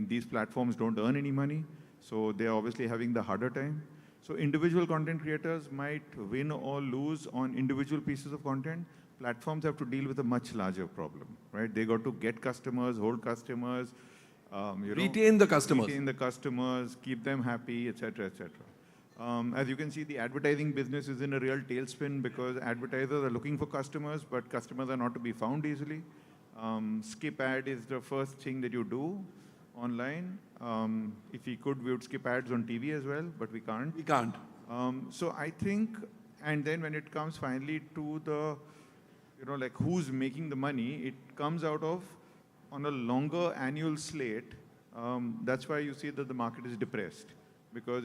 these platforms don't earn any money. So they're obviously having the harder time. So individual content creators might win or lose on individual pieces of content. Platforms have to deal with a much larger problem, right? They got to get customers, hold customers, Retain the customers. Retain the customers, keep them happy, etc., etc. As you can see, the advertising business is in a real tailspin because advertisers are looking for customers, but customers are not to be found easily. Skip ad is the first thing that you do online. If we could, we would skip ads on TV as well, but we can't. We can't. So I think, and then when it comes finally to the, like who's making the money, it comes out of, on a longer annual slate, that's why you see that the market is depressed, because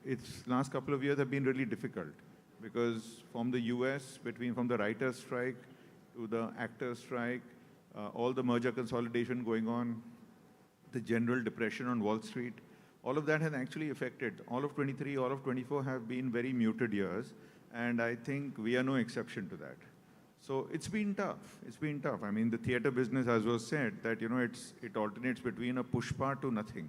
its last couple of years have been really difficult, because from the US, from the writer's strike to the actor's strike, all the merger consolidation going on, the general depression on Wall Street, all of that has actually affected. All of 23, all of 24 have been very muted years, and I think we are no exception to that. So it's been tough. It's been tough. I mean, the theater business, as was said, that it alternates between a pushpa to nothing.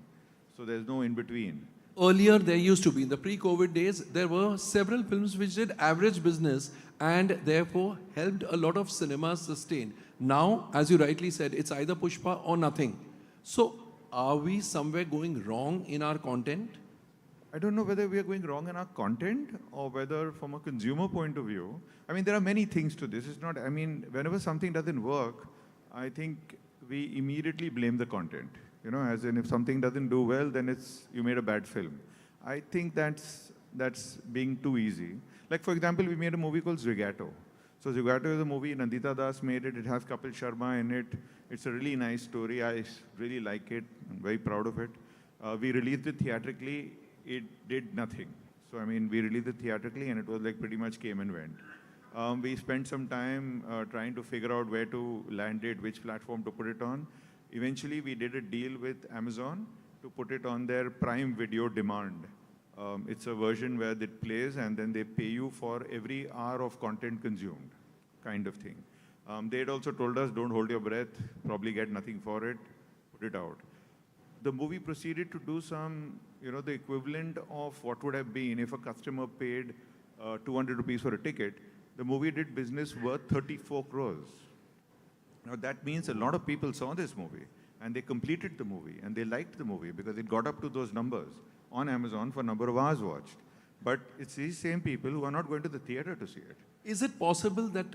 So there's no in between. Earlier, there used to be, in the pre-COVID days, there were several films which did average business and therefore helped a lot of cinemas sustain. Now, as you rightly said, it's either pushpa or nothing. So are we somewhere going wrong in our content? I don't know whether we are going wrong in our content or whether from a consumer point of view. I mean, there are many things to this. It's not, whenever something doesn't work, I think we immediately blame the content. As in if something doesn't do well, then you made a bad film. I think that's being too easy. Like, for example, we made a movie called Zrigato. So Zrigato is a movie, Nandita Das made it. It has Kapil Sharma in it. It's a really nice story. I really like it. I'm very proud of it. We released it theatrically. It did nothing. So, we released it theatrically and it was like pretty much came and went. We spent some time trying to figure out where to land it, which platform to put it on. Eventually, we did a deal with Amazon to put it on their Prime Video Demand. It's a version where it plays and then they pay you for every hour of content consumed, kind of thing. They had also told us, don't hold your breath, probably get nothing for it, put it out. The movie proceeded to do some, the equivalent of what would have been if a customer paid 200 rupees for a ticket. The movie did business worth 34 crores. Now that means a lot of people saw this movie and they completed the movie and they liked the movie because it got up to those numbers on Amazon for number of hours watched. But it's these same people who are not going to the theater to see it. Is it possible that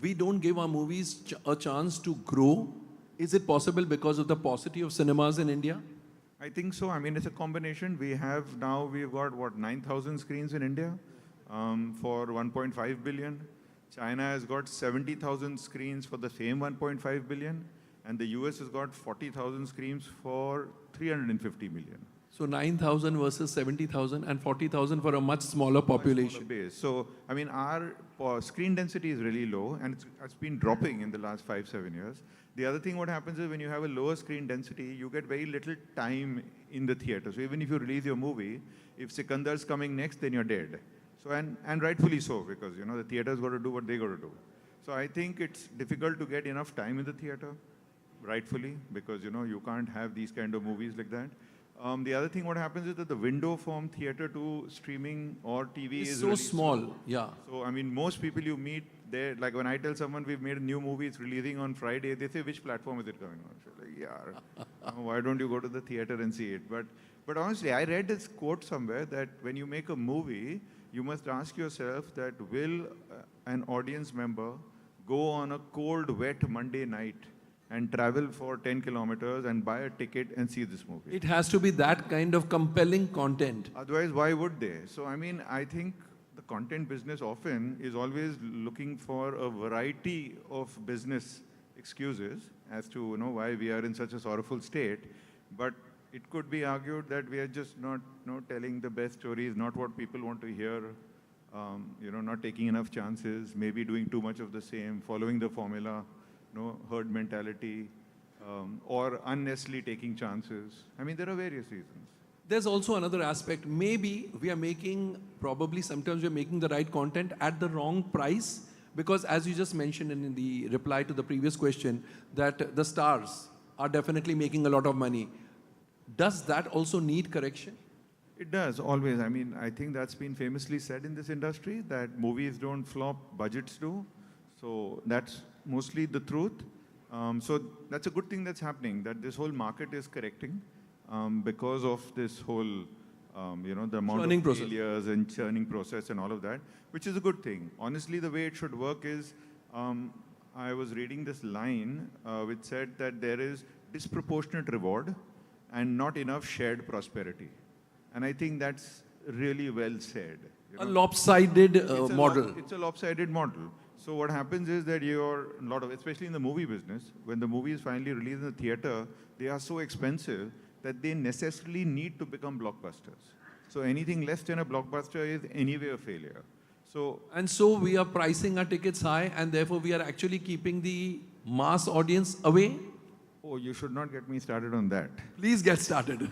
we don't give our movies a chance to grow? Is it possible because of the paucity of cinemas in India? I think so. It's a combination. We've got 9,000 screens in India for 1.5 billion. China has got 70,000 screens for the same 1.5 billion. And the US has got 40,000 screens for 350 million. So 9,000 versus 70,000 and 40,000 for a much smaller population. So, our screen density is really low and it's been dropping in the last 5-7 years. The other thing what happens is when you have a lower screen density, you get very little time in the theater. So even if you release your movie, if Sikandar's coming next, then you're dead. So, and rightfully so, because, the theater's got to do what they got to do. So I think it's difficult to get enough time in the theater, rightfully, because, you can't have these kind of movies like that. The other thing what happens is that the window from theater to streaming or TV is so really small. Yeah. So, most people you meet there, like when I tell someone we've made a new movie, it's releasing on Friday, they say, which platform is it coming on? So like, yeah, why don't you go to the theater and see it? But honestly, I read this quote somewhere that when you make a movie, you must ask yourself that will an audience member go on a cold, wet Monday night and travel for 10 kilometers and buy a ticket and see this movie. It has to be that kind of compelling content. Otherwise, why would they? So, I mean, I think the content business often is always looking for a variety of business excuses as to, why we are in such a sorrowful state. But it could be argued that we are just not, telling the best stories, not what people want to hear, not taking enough chances, maybe doing too much of the same, following the formula, herd mentality, or unnecessarily taking chances. I mean, there are various reasons. There's also another aspect. Maybe we are making, probably sometimes we're making the right content at the wrong price, because as you just mentioned in the reply to the previous question, that the stars are definitely making a lot of money. Does that also need correction? It does, always. I mean, I think that's been famously said in this industry, that movies don't flop, budgets do. So that's mostly the truth. So that's a good thing that's happening, that this whole market is correcting because of this whole, the amount Churning of process. failures and churning process and all of that, which is a good thing. Honestly, the way it should work is, I was reading this line which said that there is disproportionate reward and not enough shared prosperity. And I think that's really well said. A lopsided model. It's a lopsided model. So what happens is that especially in the movie business, when the movie is finally released in the theater, they are so expensive that they necessarily need to become blockbusters. So anything less than a blockbuster is anyway a failure. And so we are pricing our tickets high, and therefore we are actually keeping the mass audience away? Oh, you should not get me started on that. Please get started.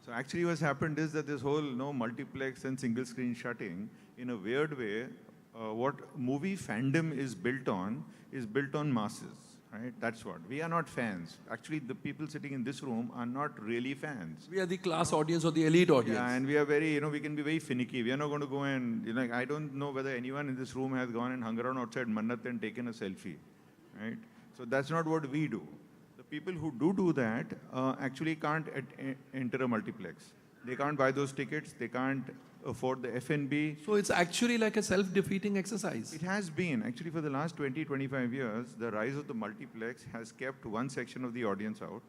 So actually what's happened is that this whole multiplex and single screen shutting, in a weird way, what movie fandom is built on masses, right? That's what. We are not fans. Actually, the people sitting in this room are not really fans. We are the class audience or the elite audience. Yeah, and we are very, we can be very finicky. We are not going to go and, I don't know whether anyone in this room has gone and hung around outside Mannat and taken a selfie, right? So that's not what we do. The people who do that actually can't enter a multiplex. They can't buy those tickets. They can't afford the F&B. So it's actually like a self-defeating exercise. It has been. Actually, for the last 20, 25 years, the rise of the multiplex has kept one section of the audience out.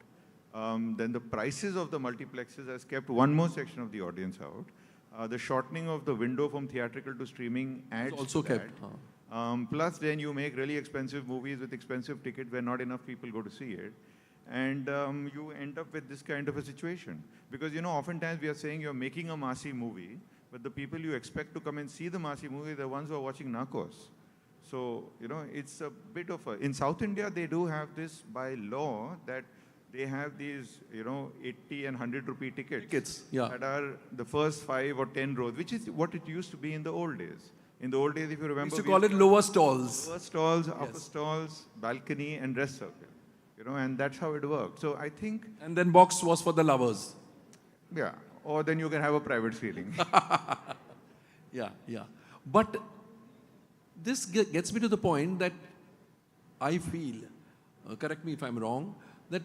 Then the prices of the multiplexes has kept one more section of the audience out. The shortening of the window from theatrical to streaming adds it's also to that. kept. Plus, then you make really expensive movies with expensive tickets where not enough people go to see it. And you end up with this kind of a situation. Because, oftentimes we are saying you're making a massy movie, but the people you expect to come and see the massy movie are the ones who are watching Narcos. So, it's a bit of a... In South India, they do have this by law that they have these, 80 and 100 rupee tickets that are the first 5 or 10 rows, which is what it used to be in the old days. In the old days, if you remember... We used to call it lower stalls. Lower stalls, upper stalls, balcony, and rest circle. And that's how it worked. So I think... And then box was for the lovers. Yeah. Or then you can have a private feeling. Yeah. But this gets me to the point that I feel, correct me if I'm wrong, that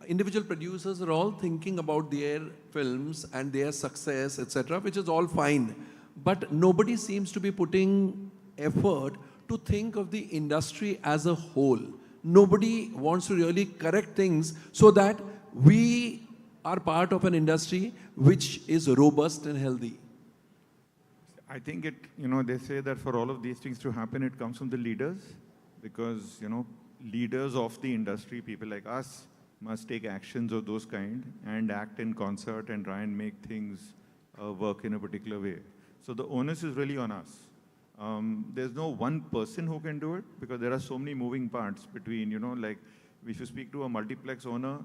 individual producers are all thinking about their films and their success, etc., which is all fine. But nobody seems to be putting effort to think of the industry as a whole. Nobody wants to really correct things so that we are part of an industry which is robust and healthy. I think they say that for all of these things to happen, it comes from the leaders. Because, leaders of the industry, people like us, must take actions of those kind and act in concert and try and make things work in a particular way. So the onus is really on us. There's no one person who can do it, because there are so many moving parts between, like if you speak to a multiplex owner,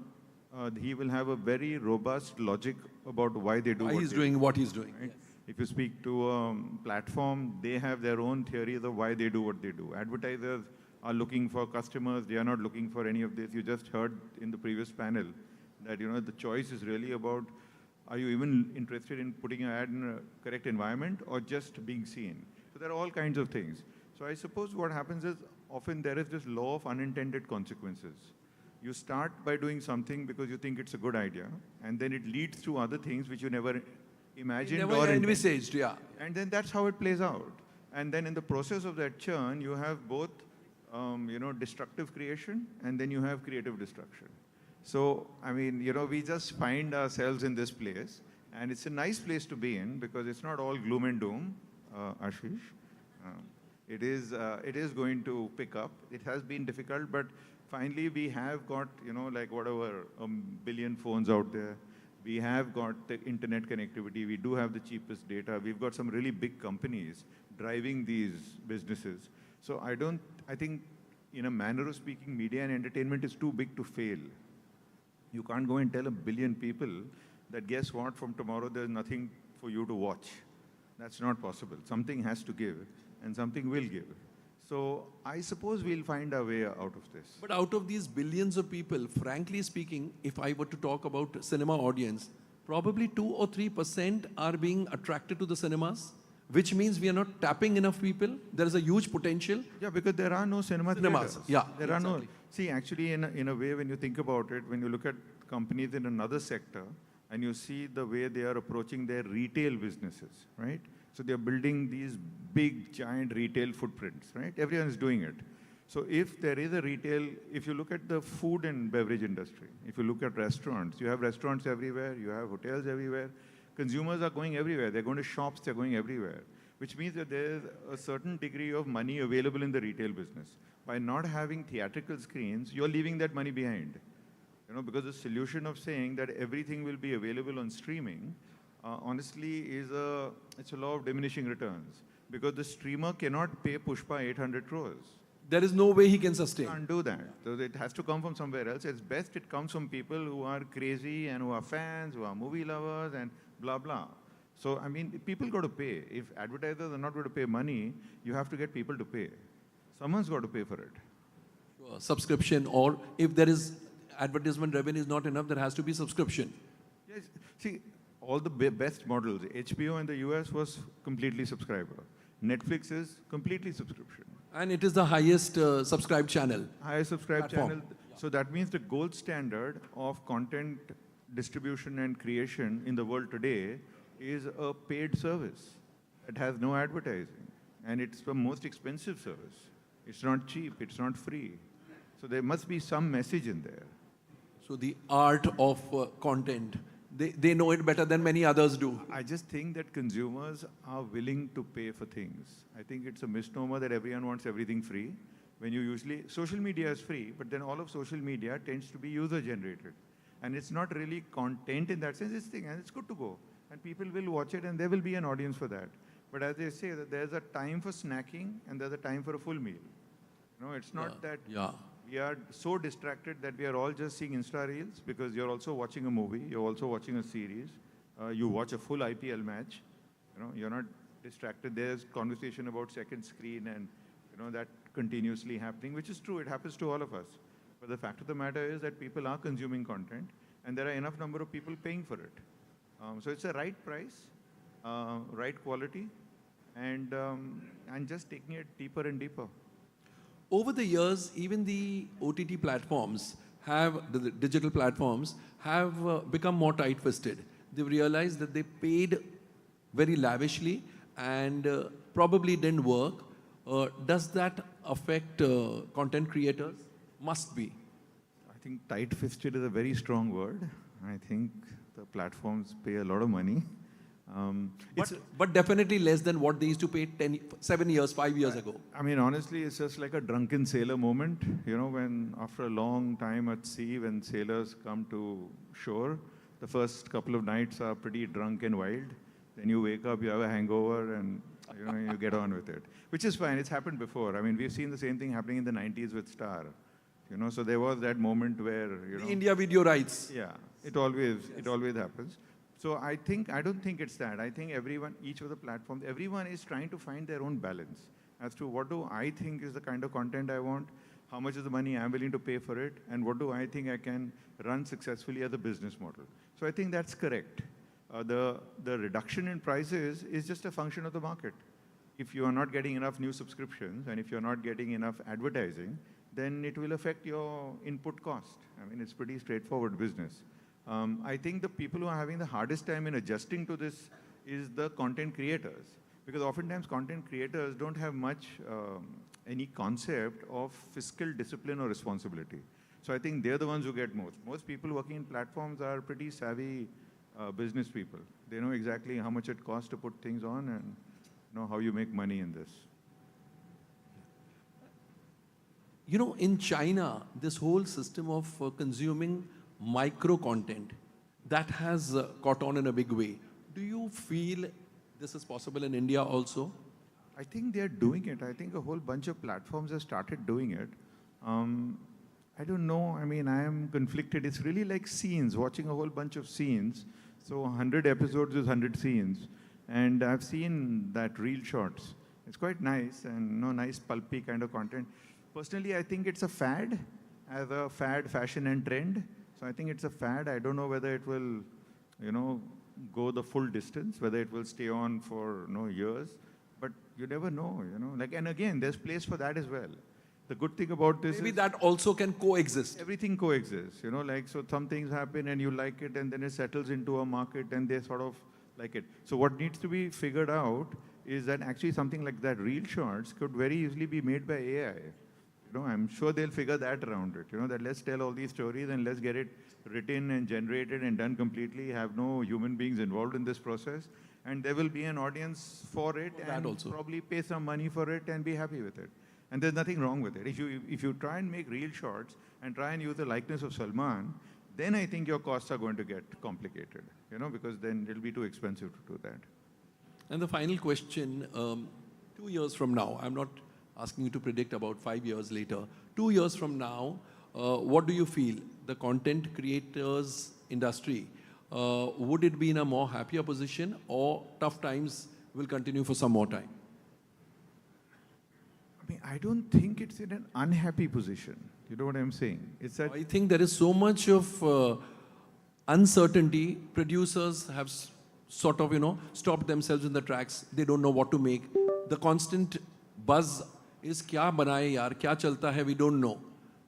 he will have a very robust logic about why they do what he's doing. Right? If you speak to a platform, they have their own theories of why they do what they do. Advertisers are looking for customers. They are not looking for any of this. You just heard in the previous panel that, the choice is really about, are you even interested in putting an ad in a correct environment or just being seen? So there are all kinds of things. So I suppose what happens is often there is this law of unintended consequences. You start by doing something because you think it's a good idea, and then it leads to other things which you never imagined or envisaged, yeah. And then that's how it plays out. And then in the process of that churn, you have both destructive creation, and then you have creative destruction. So, I mean, we just find ourselves in this place, and it's a nice place to be in because it's not all gloom and doom, Ashish. It is going to pick up. It has been difficult, but finally we have got, like whatever, 1 billion phones out there. We have got the internet connectivity. We do have the cheapest data. We've got some really big companies driving these businesses. So I think in a manner of speaking, media and entertainment is too big to fail. You can't go and tell 1 billion people that guess what, from tomorrow there's nothing for you to watch. That's not possible. Something has to give, and something will give. So I suppose we'll find our way out of this. But out of these billions of people, frankly speaking, if I were to talk about cinema audience, probably 2 or 3% are being attracted to the cinemas, which means we are not tapping enough people. There is a huge potential. Yeah, because there are no cinemas. Yeah, there are no. See, actually, in a way, when you think about it, when you look at companies in another sector, and you see the way they are approaching their retail businesses, right? So they're building these big, giant retail footprints, right? Everyone is doing it. So if there is a retail, if you look at the food and beverage industry, if you look at restaurants, you have restaurants everywhere, you have hotels everywhere. Consumers are going everywhere. They're going to shops, they're going everywhere, which means that there's a certain degree of money available in the retail business. By not having theatrical screens, you're leaving that money behind. Because the solution of saying that everything will be available on streaming, honestly, it's a law of diminishing returns. Because the streamer cannot pay Pushpa 800 crores. There is no way he can sustain. He can't do that. So it has to come from somewhere else. It's best it comes from people who are crazy and who are fans, who are movie lovers and blah, blah. So, I mean, people got to pay. If advertisers are not going to pay money, you have to get people to pay. Someone's got to pay for it. Subscription, or if there is advertisement revenue is not enough, there has to be subscription. Yes. See, all the best models, HBO in the US was completely subscriber. Netflix is completely subscription. And it is the highest subscribed channel. Highest subscribed platform. channel. So that means the gold standard of content distribution and creation in the world today is a paid service. It has no advertising. And it's the most expensive service. It's not cheap, it's not free. So there must be some message in there. So the art of content, they know it better than many others do. I just think that consumers are willing to pay for things. I think it's a misnomer that everyone wants everything free. When you usually, social media is free, but then all of social media tends to be user-generated. And it's not really content in that sense, it's thing, and it's good to go. And people will watch it, and there will be an audience for that. But as they say, that there's a time for snacking, and there's a time for a full meal. It's not that we are so distracted that we are all just seeing Insta Reels, because you're also watching a movie, you're also watching a series, you watch a full IPL match, you're not distracted. There's conversation about second screen and that continuously happening, which is true, it happens to all of us. But the fact of the matter is that people are consuming content and there are enough number of people paying for it. So it's a right price, right quality, and just taking it deeper and deeper. Over the years, even the OTT platforms the digital platforms have become more tight-fisted. They've realized that they paid very lavishly and probably didn't work. Does that affect content creators? Must be. I think tight-fisted is a very strong word. I think the platforms pay a lot of money. But definitely less than what they used to pay 7 years, 5 years ago. I mean, honestly, it's just like a drunken sailor moment. When after a long time at sea, when sailors come to shore, the first couple of nights are pretty drunk and wild. Then you wake up, you have a hangover, and you get on with it. Which is fine. It's happened before. I mean, we've seen the same thing happening in the 90s with Star. So there was that moment where, The India video rights. Yeah, it always happens. So I don't think it's that. I think each of the platforms, everyone is trying to find their own balance as to what do I think is the kind of content I want, how much is the money I'm willing to pay for it, and what do I think I can run successfully as a business model. So I think that's correct. The reduction in prices is just a function of the market. If you are not getting enough new subscriptions and if you're not getting enough advertising, then it will affect your input cost. I mean, it's pretty straightforward business. I think the people who are having the hardest time in adjusting to this is the content creators, Because oftentimes content creators don't have much any concept of fiscal discipline or responsibility. So I think they're the ones who get most. Most people working in platforms are pretty savvy business people. They know exactly how much it costs to put things on and know how you make money in this. You know, in China, this whole system of consuming micro content, that has caught on in a big way. Do you feel this is possible in India also? I think they're doing it. I think a whole bunch of platforms have started doing it. I don't know. I mean, I am conflicted. It's really like scenes, watching a whole bunch of scenes. So 100 episodes is 100 scenes. And I've seen that reel shots. It's quite nice and nice pulpy kind of content. Personally, I think it's a fad, as a fad, fashion and trend. So I think it's a fad. I don't know whether it will, go the full distance, whether it will stay on for years. But you never know, and again, there's place for that as well. The good thing about this Maybe is that also can coexist. everything coexists, so some things happen and you like it and then it settles into a market and they sort of like it. So what needs to be figured out is that actually something like that, reel shots, could very easily be made by AI. I'm sure they'll figure that around it, that let's tell all these stories and let's get it written and generated and done completely, have no human beings involved in this process, and there will be an audience for it and probably pay some money for it and be happy with it. And there's nothing wrong with it. If you try and make reel shots and try and use the likeness of Salman, then I think your costs are going to get complicated, because then it'll be too expensive to do that. And the final question, 2 years from now, I'm not asking you to predict about 5 years later. 2 years from now, what do you feel? The content creators industry, would it be in a more happier position or tough times will continue for some more time? I mean, I don't think it's in an unhappy position. You know what I'm saying? It's that I think there is so much of uncertainty. Producers have sort of, stopped themselves in the tracks. They don't know what to make. The constant buzz is kya banaye yaar, kya chalta hai, we don't know.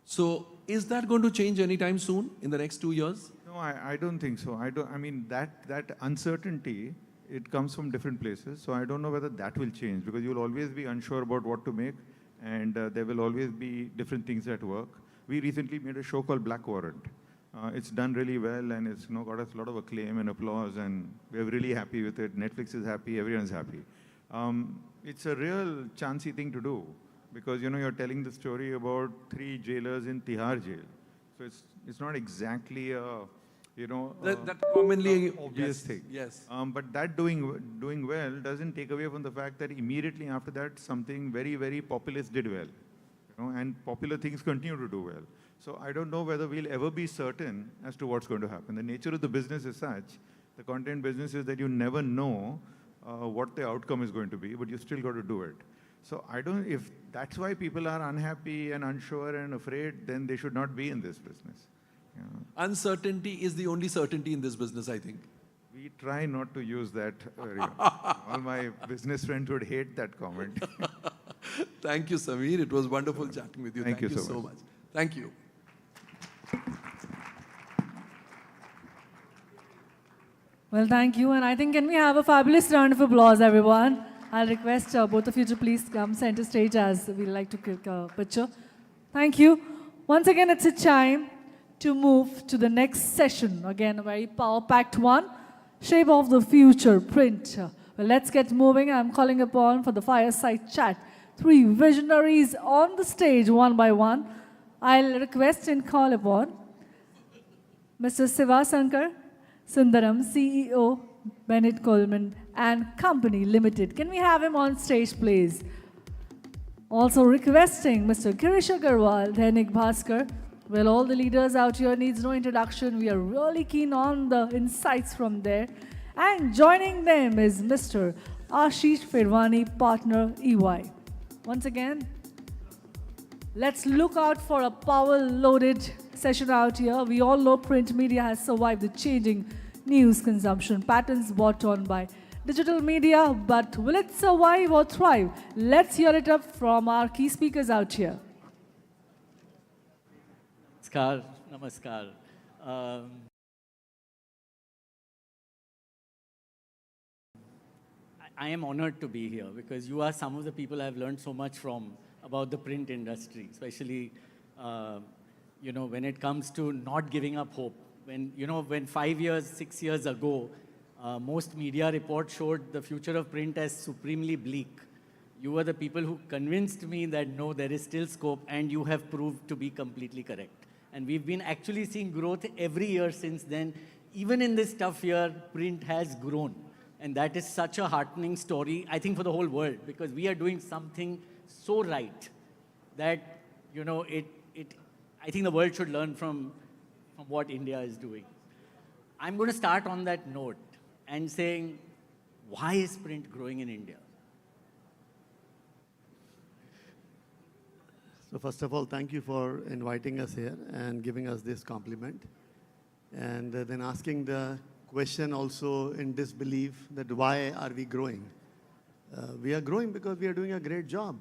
So is that going to change anytime soon in the next 2 years? No, I don't think so. I mean, that uncertainty, it comes from different places. So I don't know whether that will change because you'll always be unsure about what to make and there will always be different things at work. We recently made a show called Black Warrant. It's done really well and it's got a lot of acclaim and applause and we're really happy with it. Netflix is happy, everyone's happy. It's a real chancy thing to do because, you're telling the story about 3 jailers in Tihar jail. So it's not exactly a, that commonly obvious thing. Yes. But that doing well doesn't take away from the fact that immediately after that, something very, very populist did well. And popular things continue to do well. So I don't know whether we'll ever be certain as to what's going to happen. The nature of the business is such, the content business is that you never know what the outcome is going to be, but you still got to do it. So if that's why people are unhappy and unsure and afraid, then they should not be in this business. Uncertainty is the only certainty in this business, I think. We try not to use that. All my business friends would hate that comment. Thank you, Sameer. It was wonderful chatting with you. Thank you so much. Thank you. Well, thank you. And I think, can we have a fabulous round of applause, everyone? I'll request both of you to please come center stage as we like to click a picture. Thank you. Once again, it's a time to move to the next session. Again, a very power-packed one. Shape of the future, print. Well, let's get moving. I'm calling upon for the fireside chat 3 visionaries on the stage, one by one. I'll request and call upon Mr. Siva Sankar Sundaram, CEO, Bennett Coleman and Company Limited. Can we have him on stage, please? Also requesting Mr. Girish Agarwal, Dainik Bhaskar. Well, all the leaders out here needs no introduction. We are really keen on the insights from there. And joining them is Mr. Ashish Firwani, partner EY. Once again, let's look out for a power-loaded session out here. We all know print media has survived the changing news consumption patterns brought on by digital media, but will it survive or thrive? Let's hear it up from our key speakers out here. Namaskar. I am honored to be here because you are some of the people I've learned so much from about the print industry, especially, when it comes to not giving up hope. When 5 years, 6 years ago, most media reports showed the future of print as supremely bleak. You were the people who convinced me that no, there is still scope, and you have proved to be completely correct. And we've been actually seeing growth every year since then. Even in this tough year, print has grown. And that is such a heartening story, I think, for the whole world, because we are doing something so right that, I think the world should learn from what India is doing. I'm going to start on that note and saying, why is print growing in India? So first of all, thank you for inviting us here and giving us this compliment. And then asking the question also in disbelief that why are we growing? We are growing because we are doing a great job.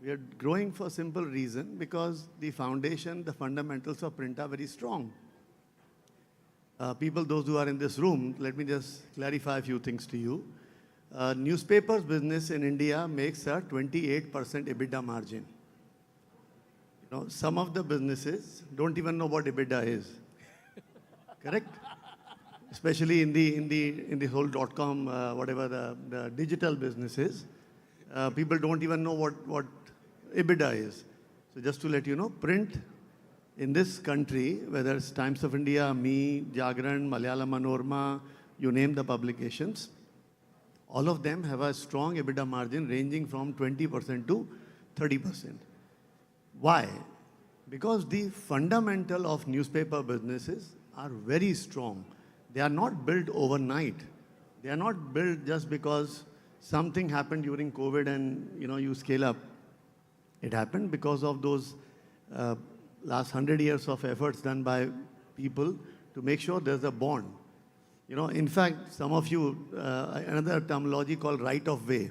We are growing for a simple reason because the foundation, the fundamentals of print are very strong. People, those who are in this room, let me just clarify a few things to you. Newspapers business in India makes a 28% EBITDA margin. Some of the businesses don't even know what EBITDA is. Correct? Especially in the whole .com, whatever the digital businesses, people don't even know what EBITDA is. So just to let you know, print in this country, whether it's Times of India, Me, Jagran, Malayalam Manorama, you name the publications, all of them have a strong EBITDA margin ranging from 20% to 30%. Why? Because the fundamental of newspaper businesses are very strong. They are not built overnight. They are not built just because something happened during COVID and you scale up. It happened because of those last 100 years of efforts done by people to make sure there's a bond. In fact, some of you, another terminology called right of way.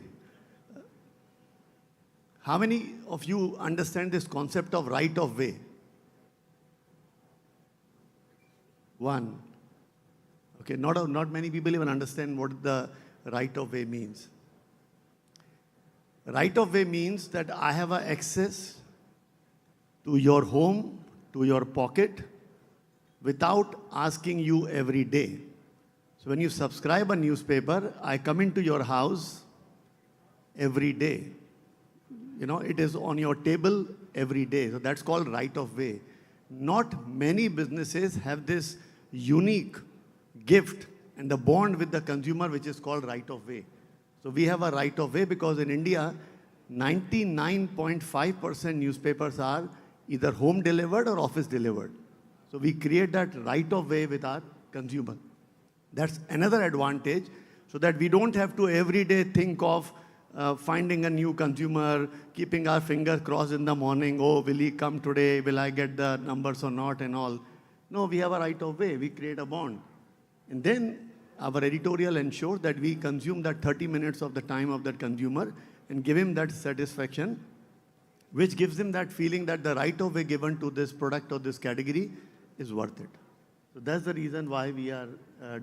How many of you understand this concept of right of way? One. Okay, not many people even understand what the right of way means. Right of way means that I have access to your home, to your pocket, without asking you every day. So when you subscribe a newspaper, I come into your house every day. It is on your table every day. So that's called right of way. Not many businesses have this unique gift and the bond with the consumer, which is called right of way. So we have a right of way because in India, 99.5% newspapers are either home delivered or office delivered. So we create that right of way with our consumer. That's another advantage, so that we don't have to every day think of finding a new consumer, keeping our fingers crossed in the morning, oh, will he come today, will I get the numbers or not and all. No, we have a right of way, we create a bond. And then our editorial ensures that we consume that 30 minutes of the time of that consumer and give him that satisfaction, which gives him that feeling that the right of way given to this product or this category is worth it. So that's the reason why we are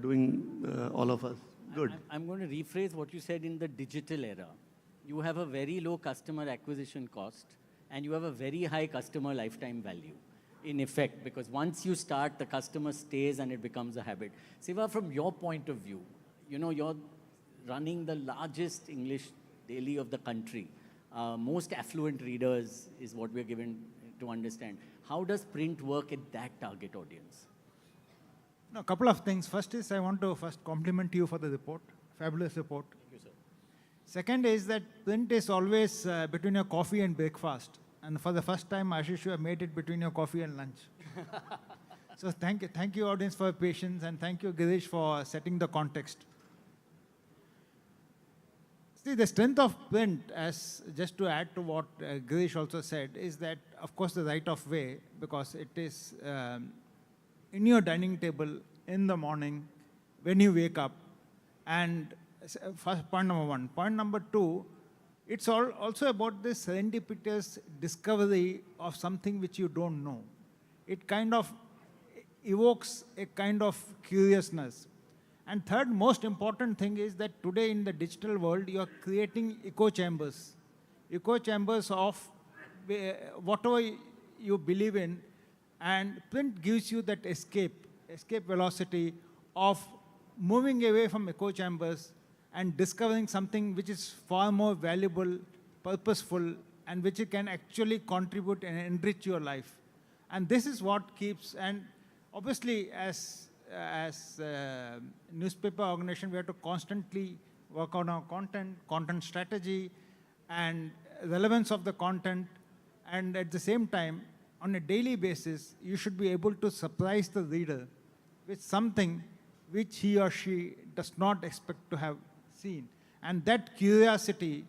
doing, all of us, good. I'm going to rephrase what you said in the digital era. You have a very low customer acquisition cost, and you have a very high customer lifetime value, in effect, because once you start, the customer stays and it becomes a habit. Siva, from your point of view, you're running the largest English daily of the country. Most affluent readers is what we're given to understand. How does print work at that target audience? A couple of things. First is I want to first compliment you for the report. Fabulous report. Thank you, sir. Second is that print is always between your coffee and breakfast. And for the first time, Ashish, you have made it between your coffee and lunch. So thank you, audience, for your patience, and thank you, Girish, for setting the context. See, the strength of print, as just to add to what Girish also said, is that, of course, the right of way, because it is in your dining table in the morning when you wake up. And first, point number one. Point number two, it's also about this serendipitous discovery of something which you don't know. It kind of evokes a kind of curiousness. And third most important thing is that today in the digital world, you are creating echo chambers of whatever you believe in, and print gives you that escape velocity of moving away from echo chambers and discovering something which is far more valuable, purposeful, and which can actually contribute and enrich your life. And this is what keeps, and obviously as newspaper organization, we have to constantly work on our content strategy and relevance of the content, and at the same time, on a daily basis, you should be able to surprise the reader with something which he or she does not expect to have seen. And that curiosity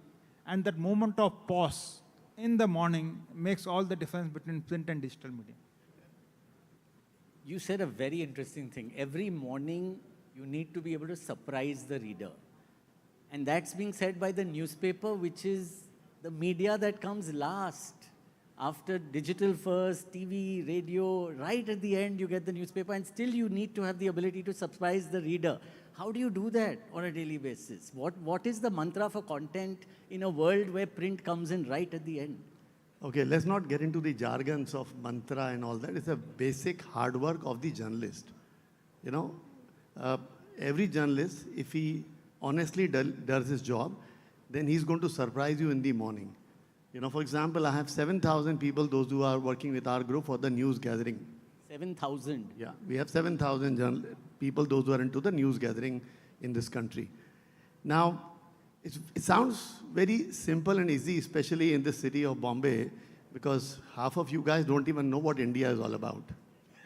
and that moment of pause in the morning makes all the difference between print and digital media. You said a very interesting thing. Every morning, you need to be able to surprise the reader. And that's being said by the newspaper, which is the media that comes last. After digital first, TV, radio, right at the end, you get the newspaper, and still you need to have the ability to surprise the reader. How do you do that on a daily basis? What is the mantra for content in a world where print comes in right at the end? Okay, let's not get into the jargons of mantra and all that. It's a basic hard work of the journalist. You know, every journalist, if he honestly does his job, then he's going to surprise you in the morning. You know, for example, I have 7,000 people, those who are working with our group for the news gathering. 7,000? Yeah, we have 7,000 people, those who are into the news gathering in this country. Now, it sounds very simple and easy, especially in the city of Bombay, because half of you guys don't even know what India is all about,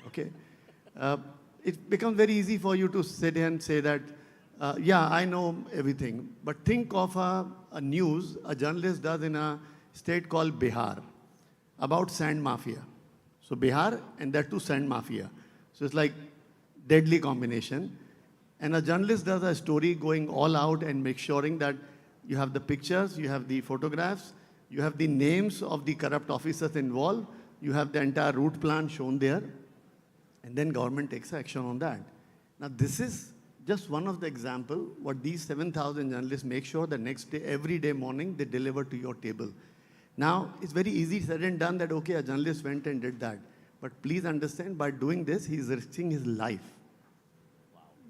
okay? It becomes very easy for you to sit here and say that, yeah, I know everything. But think of a news a journalist does in a state called Bihar about sand mafia. So Bihar and that too sand mafia. So it's like deadly combination. And a journalist does a story going all out and make sure that you have the pictures, you have the photographs, you have the names of the corrupt officers involved, you have the entire route plan shown there, and then government takes action on that. Now this is just one of the examples what these 7,000 journalists make sure the next day, every day morning, they deliver to your table. Now, it's very easy said and done that, okay, a journalist went and did that. But please understand, by doing this, he's risking his life.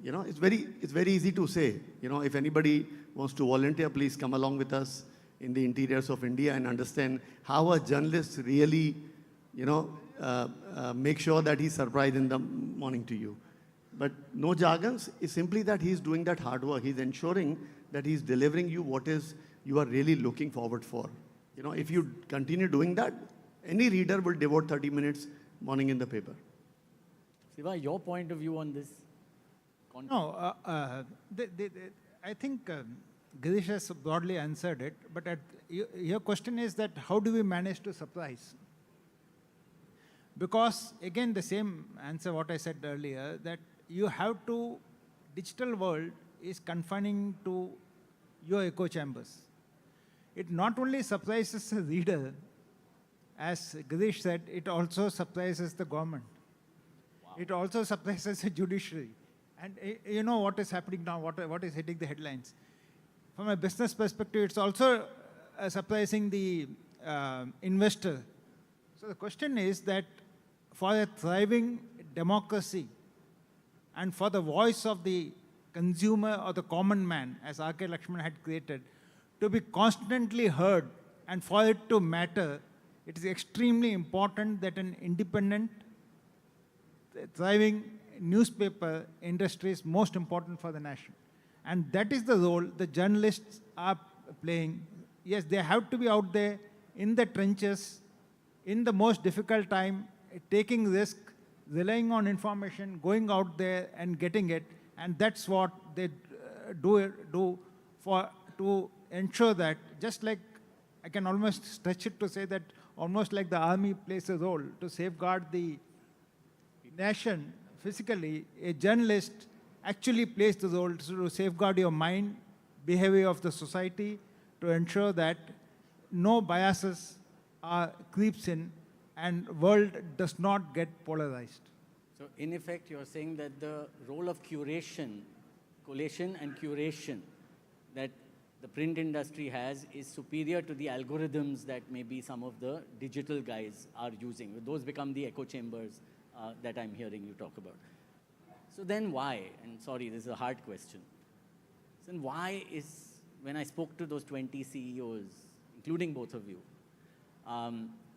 You know, it's very easy to say. You know, if anybody wants to volunteer, please come along with us in the interiors of India and understand how a journalist really, you know, make sure that he's surprised in the morning to you. But no jargons, it's simply that he's doing that hard work. He's ensuring that he's delivering you what is you are really looking forward for. You know, if you continue doing that, any reader will devote 30 minutes morning in the paper. Siva, your point of view on this? No, I think Girish has broadly answered it, but your question is that how do we manage to surprise? Because again, the same answer what I said earlier, that you have to, digital world is confining to your echo chambers. It not only surprises the reader, as Girish said, it also surprises the government. Wow. It also surprises the judiciary. And you know what is happening now, what is hitting the headlines. From a business perspective, it's also surprising the investor. So the question is that for a thriving democracy and for the voice of the consumer or the common man, as R.K. Lakshman had created, to be constantly heard and for it to matter, it is extremely important that an independent, thriving newspaper industry is most important for the nation. And that is the role the journalists are playing. Yes, they have to be out there in the trenches, in the most difficult time, taking risk, relying on information, going out there and getting it. And that's what they do to ensure that, just like I can almost stretch it to say that almost like the army plays a role to safeguard the nation physically, a journalist actually plays the role to safeguard your mind, behavior of the society, to ensure that no biases creeps in and world does not get polarized. So in effect, you're saying that the role of curation collation and curation that the print industry has is superior to the algorithms that maybe some of the digital guys are using. Those become the echo chambers that I'm hearing you talk about. So then why, and sorry, this is a hard question, then why is, when I spoke to those 20 CEOs, including both of you,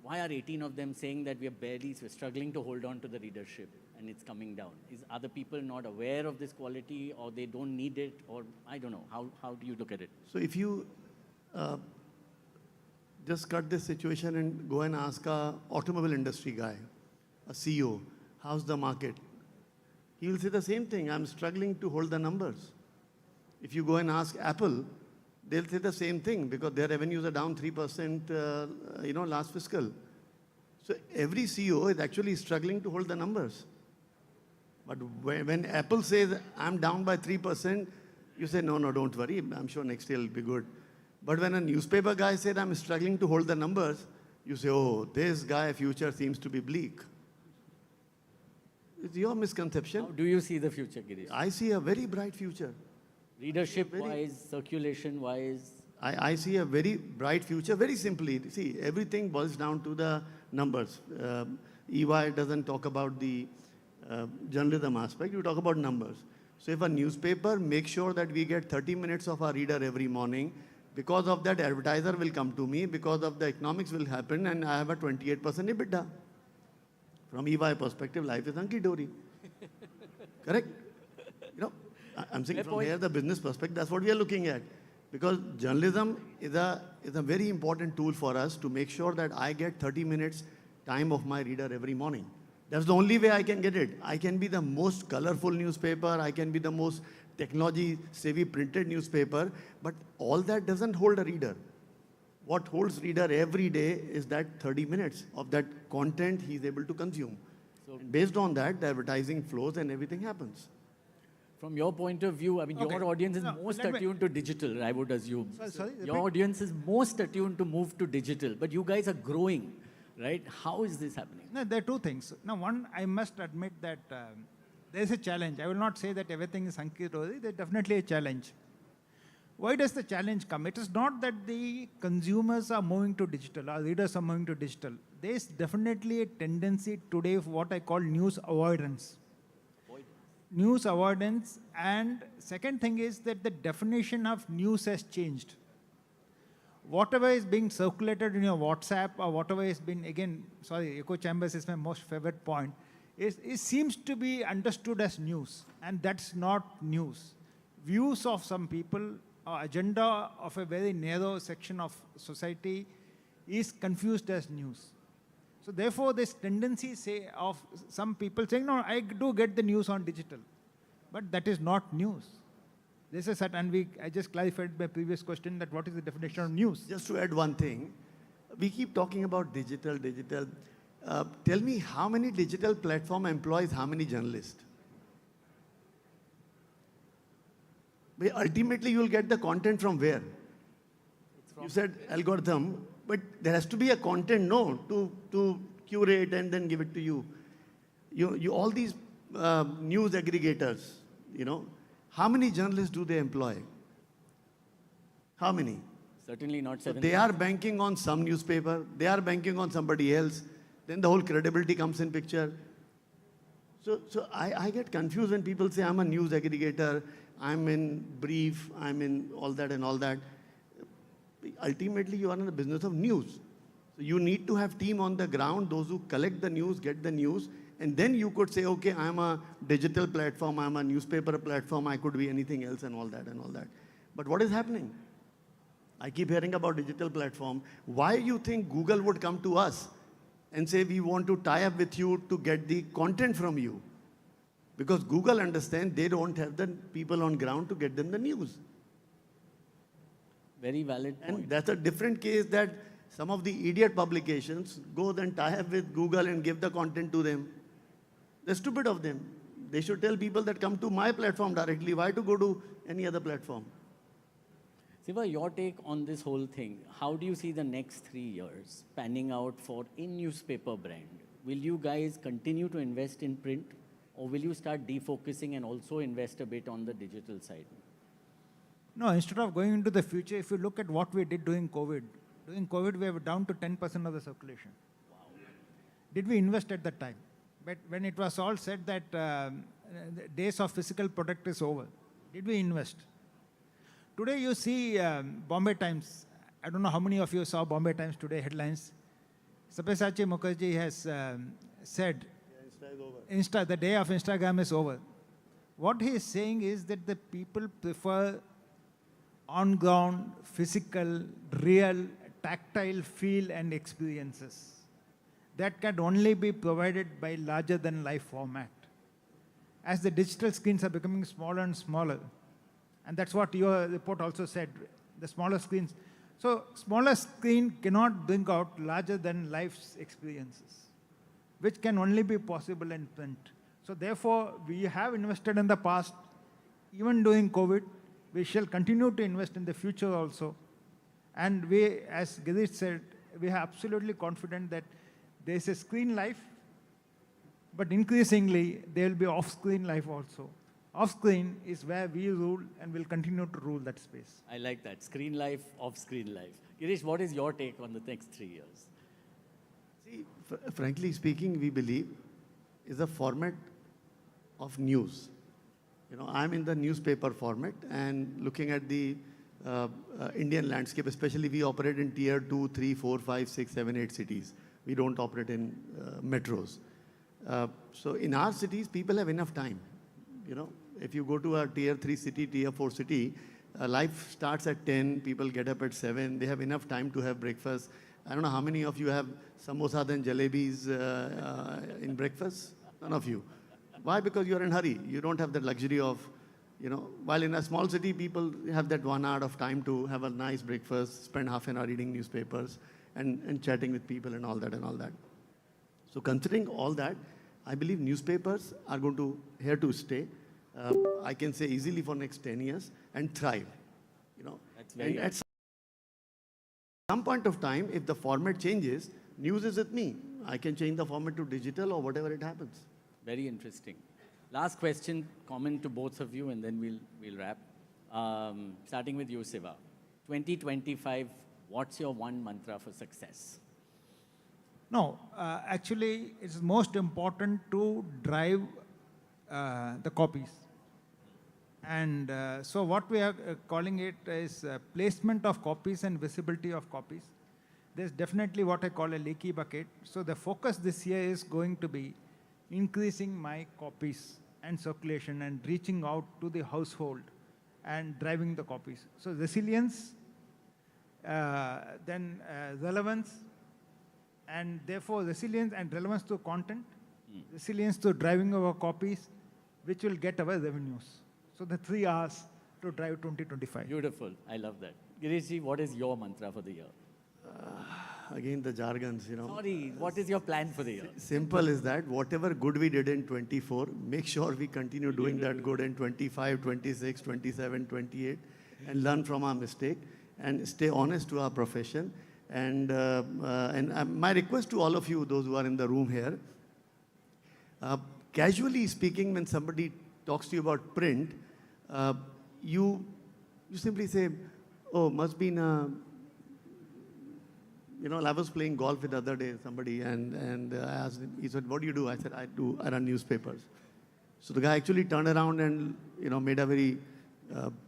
why are 18 of them saying that we're struggling to hold on to the readership and it's coming down? Is other people not aware of this quality, or they don't need it, or I don't know. How do you look at it? So if you just cut this situation and go and ask a automobile industry guy, a CEO, how's the market? He will say the same thing, I'm struggling to hold the numbers. If you go and ask Apple, they'll say the same thing because their revenues are down 3%, last fiscal. So every CEO is actually struggling to hold the numbers. But when Apple says, I'm down by 3%, you say, no, don't worry, I'm sure next year will be good. But when a newspaper guy said, I'm struggling to hold the numbers, you say, oh, this guy future seems to be bleak. It's your misconception. How do you see the future, Girish? I see a very bright future. Readership-wise, circulation-wise? I see a very bright future, very simply. See, everything boils down to the numbers. EY doesn't talk about the journalism aspect, you talk about numbers. So if a newspaper makes sure that we get 30 minutes of our reader every morning, because of that advertiser will come to me, because of the economics will happen, and I have a 28% EBITDA. From EY perspective, life is hunky-dory. Correct? I'm saying from here, the business perspective, that's what we are looking at. Because journalism is a very important tool for us to make sure that I get 30 minutes time of my reader every morning. That's the only way I can get it. I can be the most colorful newspaper, I can be the most technology-savvy printed newspaper, but all that doesn't hold a reader. What holds reader every day is that 30 minutes of that content he's able to consume. So based on that, the advertising flows and everything happens. From your point of view, I mean, your audience is most attuned to digital, I would assume. Sorry, your audience is most attuned to move to digital, but you guys are growing, right? How is this happening? No, there are two things. Now, one, I must admit that there is a challenge. I will not say that everything is hunky-dory. There's definitely a challenge. Why does the challenge come? It is not that the consumers are moving to digital, our readers are moving to digital. There is definitely a tendency today for what I call news avoidance. News avoidance, and second thing is that the definition of news has changed. Whatever is being circulated in your WhatsApp or whatever is being, again, sorry, echo chambers is my most favorite point, it seems to be understood as news, and that's not news. Views of some people or agenda of a very narrow section of society is confused as news. So therefore, this tendency of some people saying, no, I do get the news on digital, but that is not news. This is that, and I just clarified my previous question that what is the definition of news? Just to add one thing, we keep talking about digital. Tell me how many digital platform employs how many journalists? But ultimately, you will get the content from where? You said algorithm, but there has to be a content, to curate and then give it to you. You all these news aggregators, how many journalists do they employ? How many? Certainly not 7. They are banking on some newspaper, they are banking on somebody else, then the whole credibility comes in picture. So I get confused when people say I'm a news aggregator, I'm in brief, I'm in all that and all that. Ultimately, you are in the business of news. So you need to have team on the ground, those who collect the news, get the news, and then you could say, okay, I'm a digital platform, I'm a newspaper platform, I could be anything else and all that and all that. But what is happening? I keep hearing about digital platform. Why you think Google would come to us and say, we want to tie up with you to get the content from you? Because Google understands they don't have the people on ground to get them the news. Very valid point. And that's a different case that some of the idiot publications go and tie up with Google and give the content to them. They're stupid of them. They should tell people that come to my platform directly. Why to go to any other platform? Siva, your take on this whole thing. How do you see the next 3 years panning out for in-newspaper brand? Will you guys continue to invest in print, Or will you start defocusing and also invest a bit on the digital side? No, instead of going into the future, if you look at what we did during COVID we were down to 10% of the circulation. Wow. Did we invest at that time? But when it was all said that the days of physical product is over, did we invest? Today you see Bombay Times. I don't know how many of you saw Bombay Times today headlines. Sabyasachi Mukherjee has said, the day of Instagram is over. What he is saying is that the people prefer on-ground, physical, real, tactile feel and experiences. That can only be provided by larger-than-life format. As the digital screens are becoming smaller and smaller, and that's what your report also said, the smaller screens. So smaller screen cannot bring out larger-than-life's experiences, which can only be possible in print. So therefore, we have invested in the past, even during COVID. We shall continue to invest in the future also. And we, as Girish said, we are absolutely confident that there is a screen life, but increasingly there will be off-screen life also. Off-screen is where we rule and will continue to rule that space. I like that. Screen life, off-screen life. Girish, what is your take on the next 3 years? See, frankly speaking, we believe is a format of news. You know, I'm in the newspaper format and looking at the Indian landscape, especially we operate in tier 2, 3, 4, 5, 6, 7, 8 cities. We don't operate in metros. So in our cities, people have enough time. You know, if you go to a tier 3 city, tier 4 city, life starts at 10, people get up at 7, they have enough time to have breakfast. I don't know how many of you have samosa and jalebis in breakfast? None of you. Why? Because you're in a hurry. You don't have the luxury of, you know, while in a small city, people have that 1 hour of time to have a nice breakfast, spend half an hour reading newspapers and chatting with people and all that and all that. So considering all that, I believe newspapers are going to here to stay. I can say easily for next 10 years and thrive. You know, that's very and at some point of time, if the format changes, news is with me. I can change the format to digital or whatever it happens. Very interesting. Last question, common to both of you, and then we'll wrap. Starting with you, Siva. 2025, what's your one mantra for success? No, actually, it's most important to drive the copies. And so what we are calling it is placement of copies and visibility of copies. There's definitely what I call a leaky bucket. So the focus this year is going to be increasing my copies and circulation and reaching out to the household and driving the copies. So resilience, then relevance, and therefore resilience and relevance to content, resilience to driving our copies, which will get our revenues. So the 3 R's to drive 2025. Beautiful. I love that. Girishji, what is your mantra for the year? Again, the jargons, you know. Sorry, what is your plan for the year? Simple is that whatever good we did in 24, make sure we continue doing that good in 25, 26, 27, 28, and learn from our mistake and stay honest to our profession. And my request to all of you, those who are in the room here, casually speaking, when somebody talks to you about print, you simply say, oh, must be in a, you know, I was playing golf with the other day, somebody, and I asked him, he said, what do you do? I said, I run newspapers. So the guy actually turned around and, you know, made a very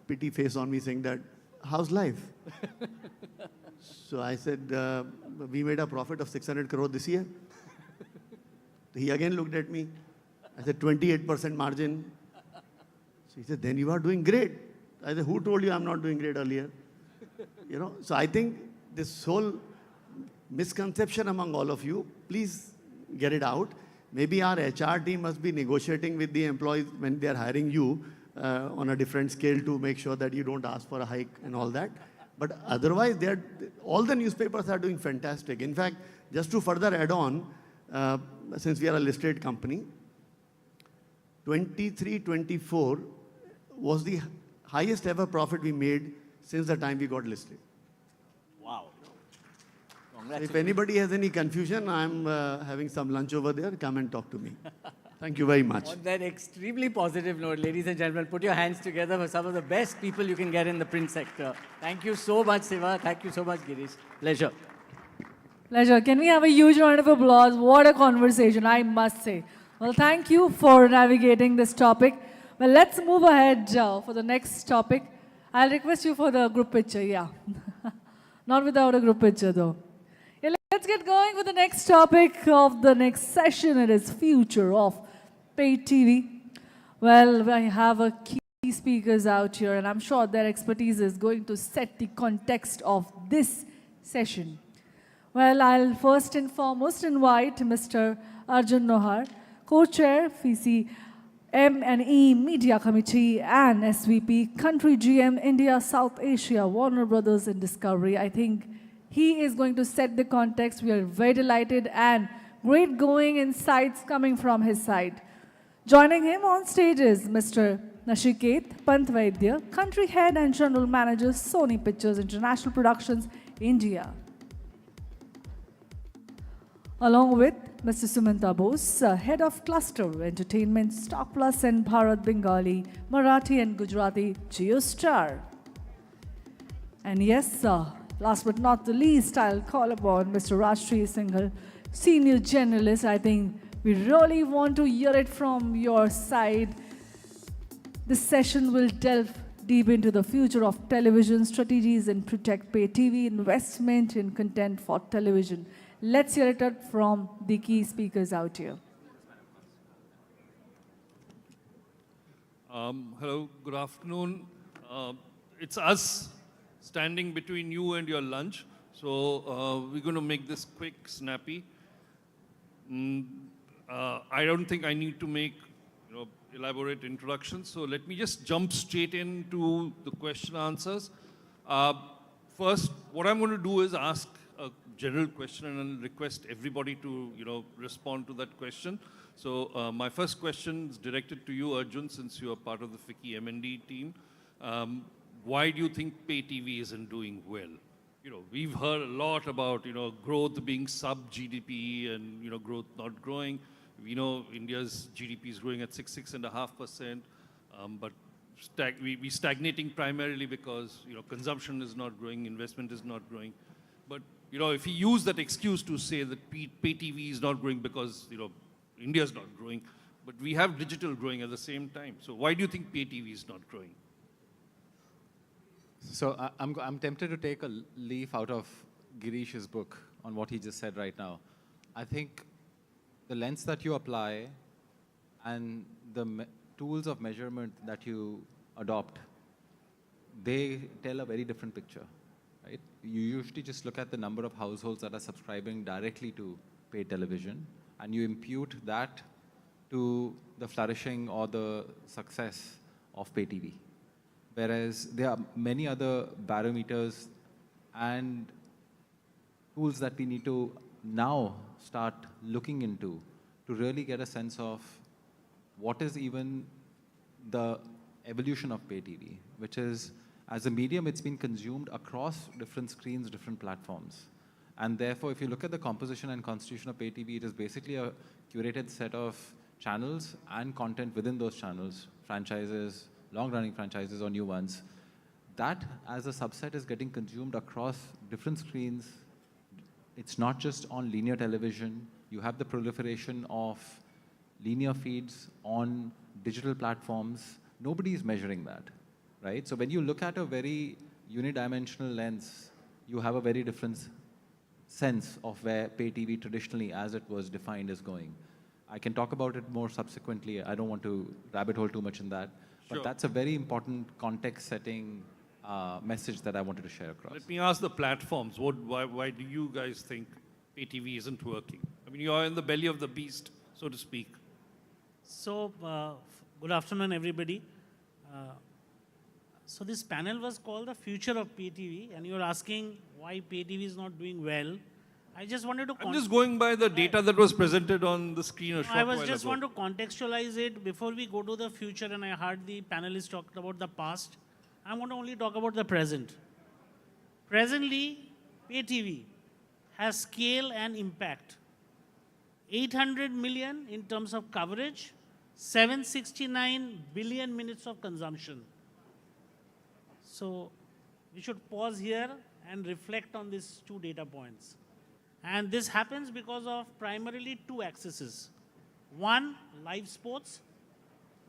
pity face on me saying that, how's life? So I said, we made a profit of 600 crore this year. He again looked at me. I said, 28% margin. So he said, then you are doing great. I said, who told you I'm not doing great earlier? You know, so I think this whole misconception among all of you, please get it out. Maybe our HR team must be negotiating with the employees when they are hiring you on a different scale to make sure that you don't ask for a hike and all that. But otherwise, all the newspapers are doing fantastic. In fact, just to further add on, since we are a listed company, 23-24 was the highest ever profit we made since the time we got listed. Wow. So if anybody has any confusion, I'm having some lunch over there. Come and talk to me. Thank you very much. On that extremely positive note, ladies and gentlemen, put your hands together for some of the best people you can get in the print sector. Thank you so much, Siva. Thank you so much, Girish. Pleasure. Pleasure. Can we have a huge round of applause? What a conversation, I must say. Well, thank you for navigating this topic. Well, let's move ahead for the next topic. I'll request you for the group picture, yeah. Not without a group picture, though. Yeah, let's get going with the next topic of the next session. It is future of paid TV. Well, I have a key speakers out here, and I'm sure their expertise is going to set the context of this session. Well, I'll first and foremost invite Mr. Arjun Nohar, Co-Chair, FICCI-EY Media Committee and SVP, Country GM, India, South Asia, Warner Brothers and Discovery. I think he is going to set the context. We are very delighted and great going insights coming from his side. Joining him on stage is Mr. Nashiket Pantvaidya, Country Head and General Manager, Sony Pictures International Productions, India. Along with Mr. Sumanta Bose, Head of Cluster Entertainment, Stock Plus and Bharat Bengali, Marathi and Gujarati, JioStar. And yes, last but not the least, I'll call upon Mr. Rashtriya Singhal, Senior Generalist. I think we really want to hear it from your side. This session will delve deep into the future of television, strategies and protect pay TV, investment in content for television. Let's hear it from the key speakers out here. Hello, good afternoon. It's us standing between you and your lunch. So we're going to make this quick, snappy. I don't think I need to make elaborate introductions. So let me just jump straight into the question answers. First, what I'm going to do is ask a general question and I'll request everybody to respond to that question. So my first question is directed to you, Arjun, since you are part of the FICCI M&D team. Why do you think pay TV isn't doing well? We've heard a lot about growth being sub-GDP and growth not growing. We know India's GDP is growing at 6.5%, but we're stagnating primarily because consumption is not growing, investment is not growing. But if you use that excuse to say that pay TV is not growing because India is not growing, but we have digital growing at the same time. So why do you think pay TV is not growing? So I'm tempted to take a leaf out of Girish's book on what he just said right now. I think the lens that you apply and the tools of measurement that you adopt, they tell a very different picture, right? You usually just look at the number of households that are subscribing directly to paid television, and you impute that to the flourishing or the success of pay TV. Whereas there are many other barometers and tools that we need to now start looking into to really get a sense of what is even the evolution of pay TV, which is, as a medium, it's been consumed across different screens, different platforms. And therefore, if you look at the composition and constitution of pay TV, it is basically a curated set of channels and content within those channels, franchises, long-running franchises or new ones. That, as a subset, is getting consumed across different screens. It's not just on linear television. You have the proliferation of linear feeds on digital platforms. Nobody is measuring that, right? So when you look at a very unidimensional lens, you have a very different sense of where pay TV traditionally, as it was defined, is going. I can talk about it more subsequently. I don't want to rabbit hole too much in that. But Sure. that's a very important context-setting message that I wanted to share across. Let me ask the platforms, why do you guys think pay TV isn't working? I mean, you are in the belly of the beast, so to speak. So, good afternoon, everybody. So this panel was called the future of pay TV, and you're asking why pay TV is not doing well. I just wanted to... I'm just going by the data that was presented on the screen a short I while was just ago. want to contextualize it before we go to the future, and I heard the panelists talked about the past. I want to only talk about the present. Presently, pay TV has scale and impact 800 million in terms of coverage, 769 billion minutes of consumption. So we should pause here and reflect on these two data points. And this happens because of primarily two axes. One, live sports,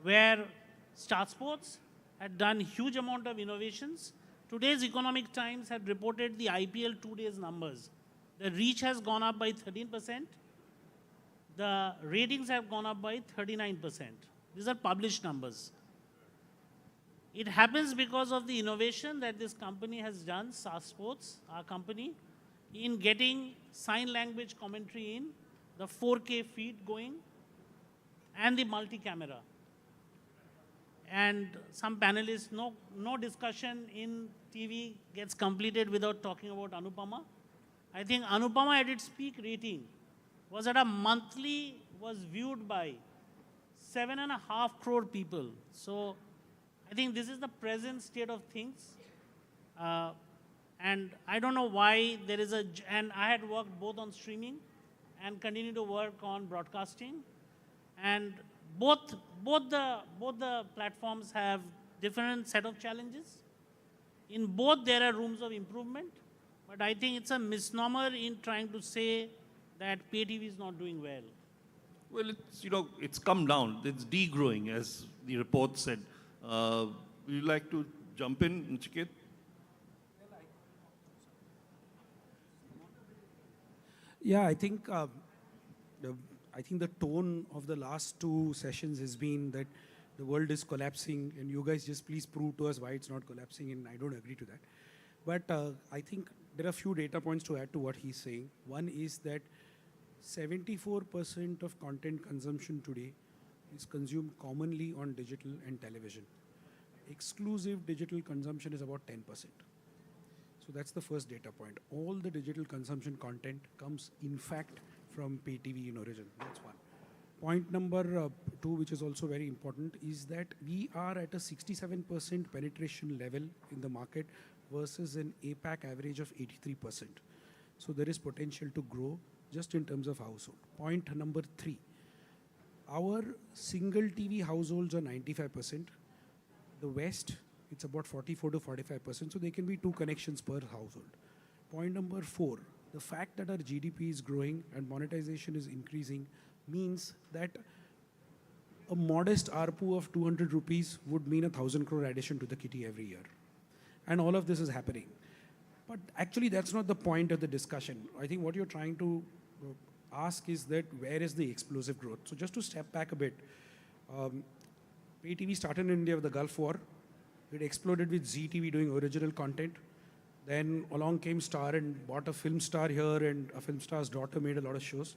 where Star Sports had done huge amount of innovations. Today's Economic Times had reported the IPL 2 days numbers. The reach has gone up by 13%. The ratings have gone up by 39%. These are published numbers. It happens because of the innovation that this company has done, Star Sports, our company, in getting sign language commentary in, the 4K feed going, and the multi-camera. And some panelists, no discussion in TV gets completed without talking about Anupama. I think Anupama at its peak rating was at a monthly, was viewed by 7.5 crore people. So I think this is the present state of things. And I don't know why there is and I had worked both on streaming and continue to work on broadcasting. And both the platforms have different set of challenges. In both there are rooms of improvement, but I think it's a misnomer in trying to say that pay TV is not doing well. Well, it's come down. It's degrowing, as the report said. Would you like to jump in, Nachiket? Yeah, I think the tone of the last two sessions has been that the world is collapsing, and you guys just please prove to us why it's not collapsing, and I don't agree to that. But I think there are a few data points to add to what he's saying. One is that 74% of content consumption today is consumed commonly on digital and television. Exclusive digital consumption is about 10%. So that's the first data point. All the digital consumption content comes, in fact, from pay TV in origin. That's one. Point number two, which is also very important, is that we are at a 67% penetration level in the market versus an APAC average of 83%. So there is potential to grow just in terms of household. Point number three, our single TV households are 95%. The West, it's about 44 to 45%, so there can be 2 connections per household. Point number four, the fact that our GDP is growing and monetization is increasing means that a modest ARPU of 200 rupees would mean 1,000 crore addition to the kitty every year. And all of this is happening. But actually, that's not the point of the discussion. I think what you're trying to ask is that where is the explosive growth? So just to step back a bit, pay TV started in India with the Gulf War. It exploded with Zee TV doing original content. Then along came Star and bought a film star here, and a film star's daughter made a lot of shows.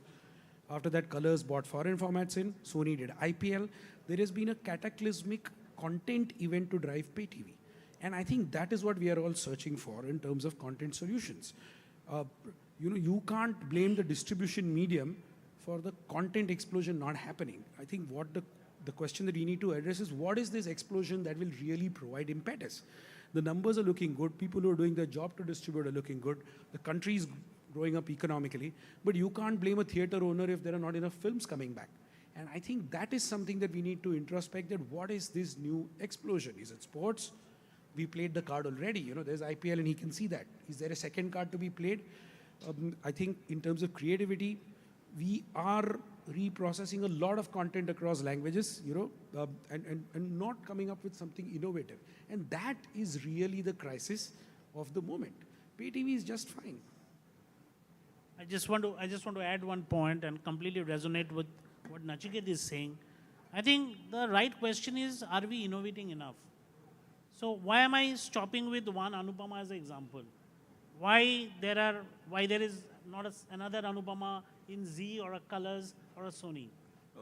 After that, Colors bought foreign formats in. Sony did IPL. There has been a cataclysmic content event to drive pay TV. And I think that is what we are all searching for in terms of content solutions. You can't blame the distribution medium for the content explosion not happening. I think what the question that we need to address is, what is this explosion that will really provide impetus? The numbers are looking good. People who are doing their job to distribute are looking good. The country is growing up economically. But you can't blame a theater owner if there are not enough films coming back. And I think that is something that we need to introspect, that what is this new explosion? Is it sports? We played the card already. There's IPL and he can see that. Is there a second card to be played? I think in terms of creativity, we are reprocessing a lot of content across languages, and not coming up with something innovative. And that is really the crisis of the moment. Pay TV is just fine. I just want to add one point and completely resonate with what Nachiket is saying. I think the right question is, are we innovating enough? So why am I stopping with one Anupama as an example? Why there is not another Anupama in Zee or a Colors or a Sony?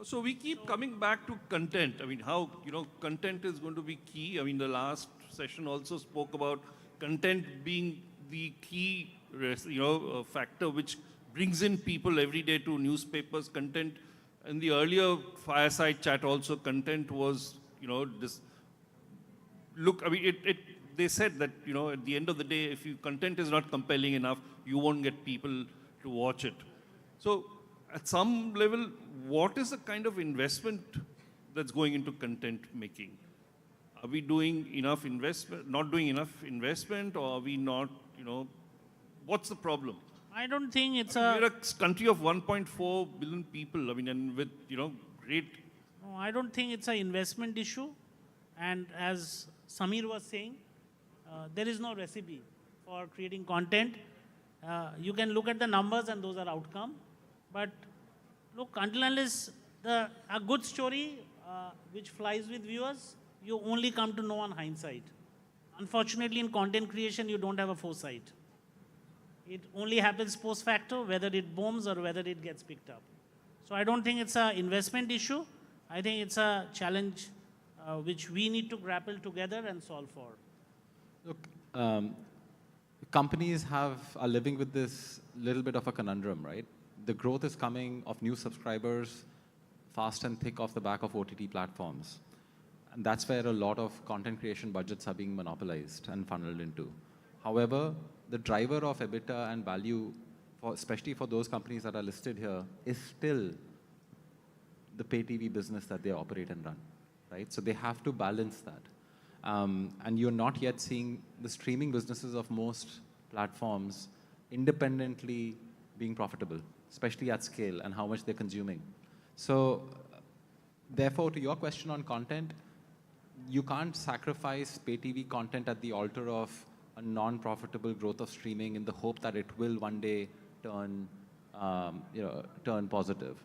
So we keep coming back to content. I mean, how, content is going to be key. I mean, the last session also spoke about content being the key, factor which brings in people every day to newspapers. Content, in the earlier fireside chat also, content was, they said that, at the end of the day, if your content is not compelling enough, you won't get people to watch it. So at some level, what is the kind of investment that's going into content making? Are we doing enough investment, not doing enough investment, or are we not, what's the problem? I don't think it's We're a country of 1.4 billion people, and with, great... No, I don't think it's an investment issue. And as Samir was saying, there is no recipe for creating content. You can look at the numbers and those are outcome. But look, until unless a good story which flies with viewers, you only come to know on hindsight. Unfortunately, in content creation, you don't have a foresight. It only happens post facto, whether it booms or whether it gets picked up. So I don't think it's an investment issue. I think it's a challenge which we need to grapple together and solve for. Look, companies are living with this little bit of a conundrum, right? The growth is coming of new subscribers fast and thick off the back of OTT platforms. And that's where a lot of content creation budgets are being monopolized and funneled into. However, the driver of EBITDA and value, especially for those companies that are listed here, is still the pay TV business that they operate and run, right? So they have to balance that. And you're not yet seeing the streaming businesses of most platforms independently being profitable, especially at scale and how much they're consuming. So therefore, to your question on content, you can't sacrifice pay TV content at the altar of a non-profitable growth of streaming in the hope that it will one day turn positive.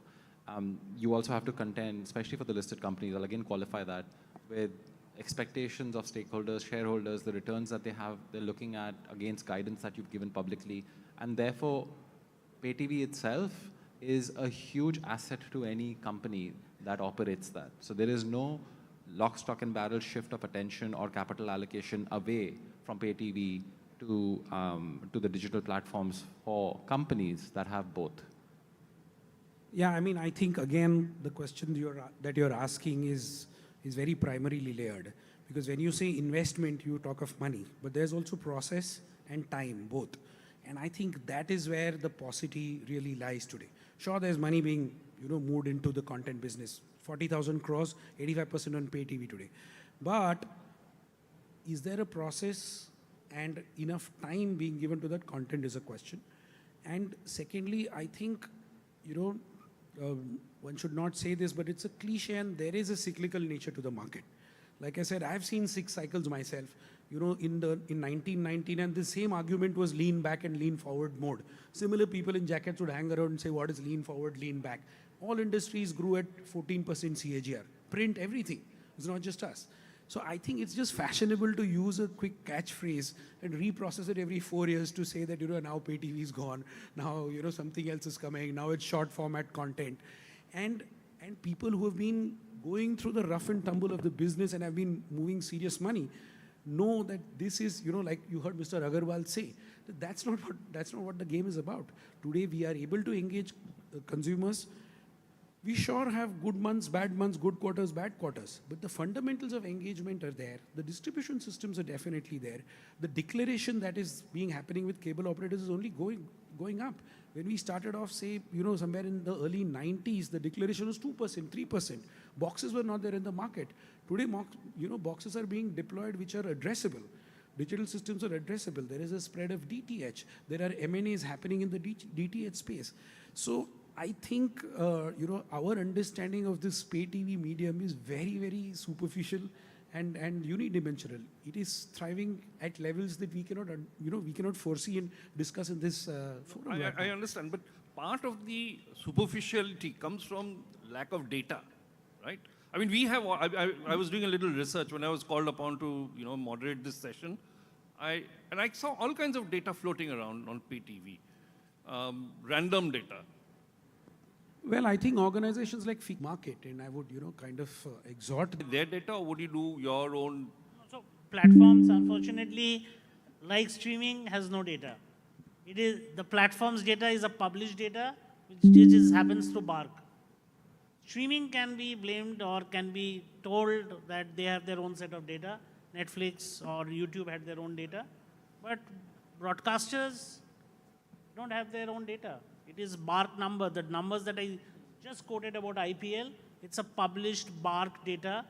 You also have to contend, especially for the listed companies, I'll again qualify that, with expectations of stakeholders, shareholders, the returns that they're looking at against guidance that you've given publicly. And therefore, pay TV itself is a huge asset to any company that operates that. So there is no lock, stock, and barrel shift of attention or capital allocation away from pay TV to the digital platforms for companies that have both. Yeah, I think, again, the question that you're asking is very primarily layered. Because when you say investment, you talk of money. But there's also process and time, both. And I think that is where the paucity really lies today. Sure, there's money being moved into the content business. 40,000 crores, 85% on pay TV today. But is there a process and enough time being given to that content is a question. And secondly, I think, one should not say this, but it's a cliche and there is a cyclical nature to the market. Like I said, I've seen 6 cycles myself, in 1919, and the same argument was lean back and lean forward mode. Similar people in jackets would hang around and say, what is lean forward, lean back? All industries grew at 14% CAGR. Print, everything. It's not just us. So I think it's just fashionable to use a quick catchphrase and reprocess it every 4 years to say that, now pay TV is gone, now, something else is coming, now it's short format content. And people who have been going through the rough and tumble of the business and have been moving serious money know that this is, like you heard Mr. Agarwal say, that's not what the game is about. Today we are able to engage consumers. We sure have good months, good quarters, bad quarters. But the fundamentals of engagement are there. The distribution systems are definitely there. The declaration that is happening with cable operators is only going up. When we started off, say, somewhere in the early 90s, the declaration was 2%, 3%. Boxes were not there in the market. Today, boxes are being deployed which are addressable. Digital systems are addressable. There is a spread of DTH. There are M&As happening in the DTH space. So I think, our understanding of this pay TV medium is very, very superficial and unidimensional. It is thriving at levels that we cannot foresee and discuss in this forum. I understand, but part of the superficiality comes from lack of data, right? I was doing a little research when I was called upon to, moderate this session. I saw all kinds of data floating around on pay TV, random data. Well, I think organizations like FICCI market, and I would, kind of exhort. Their data, or would you do your own? So platforms, unfortunately, like streaming, has no data. The platform's data is a published data, which happens through BARC. Streaming can be blamed or can be told that they have their own set of data. Netflix or YouTube had their own data. But broadcasters don't have their own data. It is BARC number, the numbers that I just quoted about IPL, it's a published BARC data,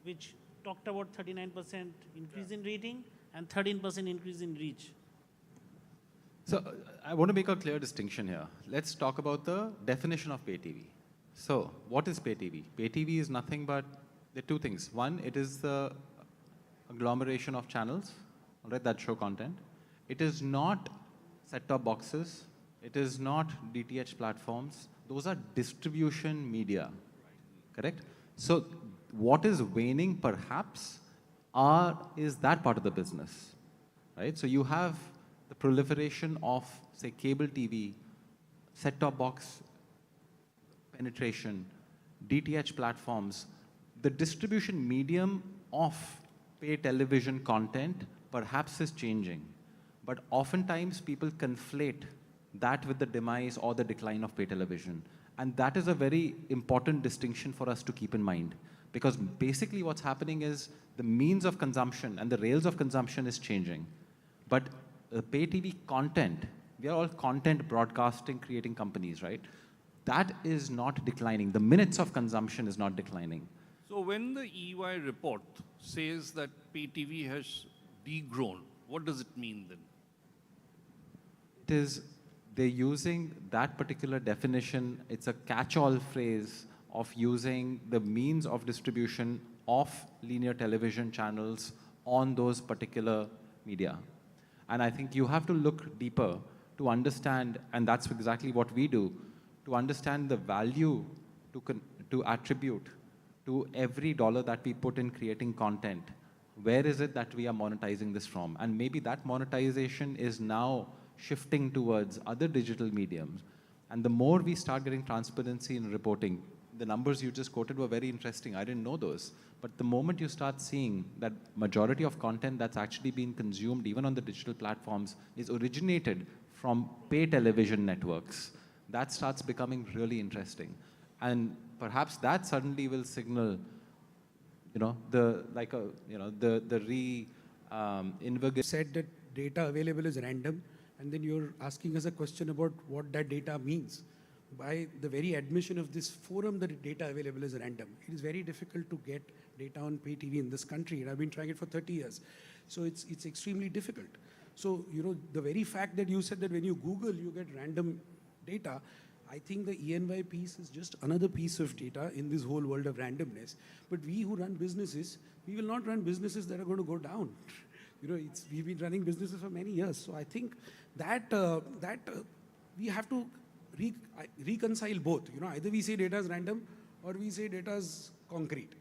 which talked about 39% increase in rating and 13% increase in reach. So I want to make a clear distinction here. Let's talk about the definition of pay TV. So what is pay TV? Pay TV is nothing but, there are two things. One, it is the agglomeration of channels, all right, that show content. It is not set-top boxes. It is not DTH platforms. Those are distribution media, correct? So what is waning perhaps is that part of the business, right? So you have the proliferation of, say, cable TV, set-top box penetration, DTH platforms. The distribution medium of pay television content perhaps is changing, but oftentimes people conflate that with the demise or the decline of pay television. And that is a very important distinction for us to keep in mind, because basically what's happening is the means of consumption and the rails of consumption is changing. But pay TV content, we are all content broadcasting, creating companies, right? That is not declining. The minutes of consumption is not declining. So when the EY report says that pay TV has degrown, what does it mean then? It is, they're using that particular definition. It's a catch-all phrase of using the means of distribution of linear television channels on those particular media. And I think you have to look deeper to understand, and that's exactly what we do, to understand the value to attribute to every dollar that we put in creating content. Where is it that we are monetizing this from? And maybe that monetization is now shifting towards other digital mediums. And the more we start getting transparency in reporting, the numbers you just quoted were very interesting. I didn't know those. But the moment you start seeing that majority of content that's actually being consumed, even on the digital platforms, is originated from pay television networks, that starts becoming really interesting. And perhaps that suddenly will signal, invigorate. Said that data available is random, and then you're asking us a question about what that data means. By the very admission of this forum that data available is random, it is very difficult to get data on pay TV in this country, and I've been trying it for 30 years. So it's extremely difficult. So, the very fact that you said that when you Google, you get random data, I think the ENY piece is just another piece of data in this whole world of randomness. But we who run businesses, we will not run businesses that are going to go down. We've been running businesses for many years. So I think that we have to reconcile both. Either we say data is random or we say data is concrete.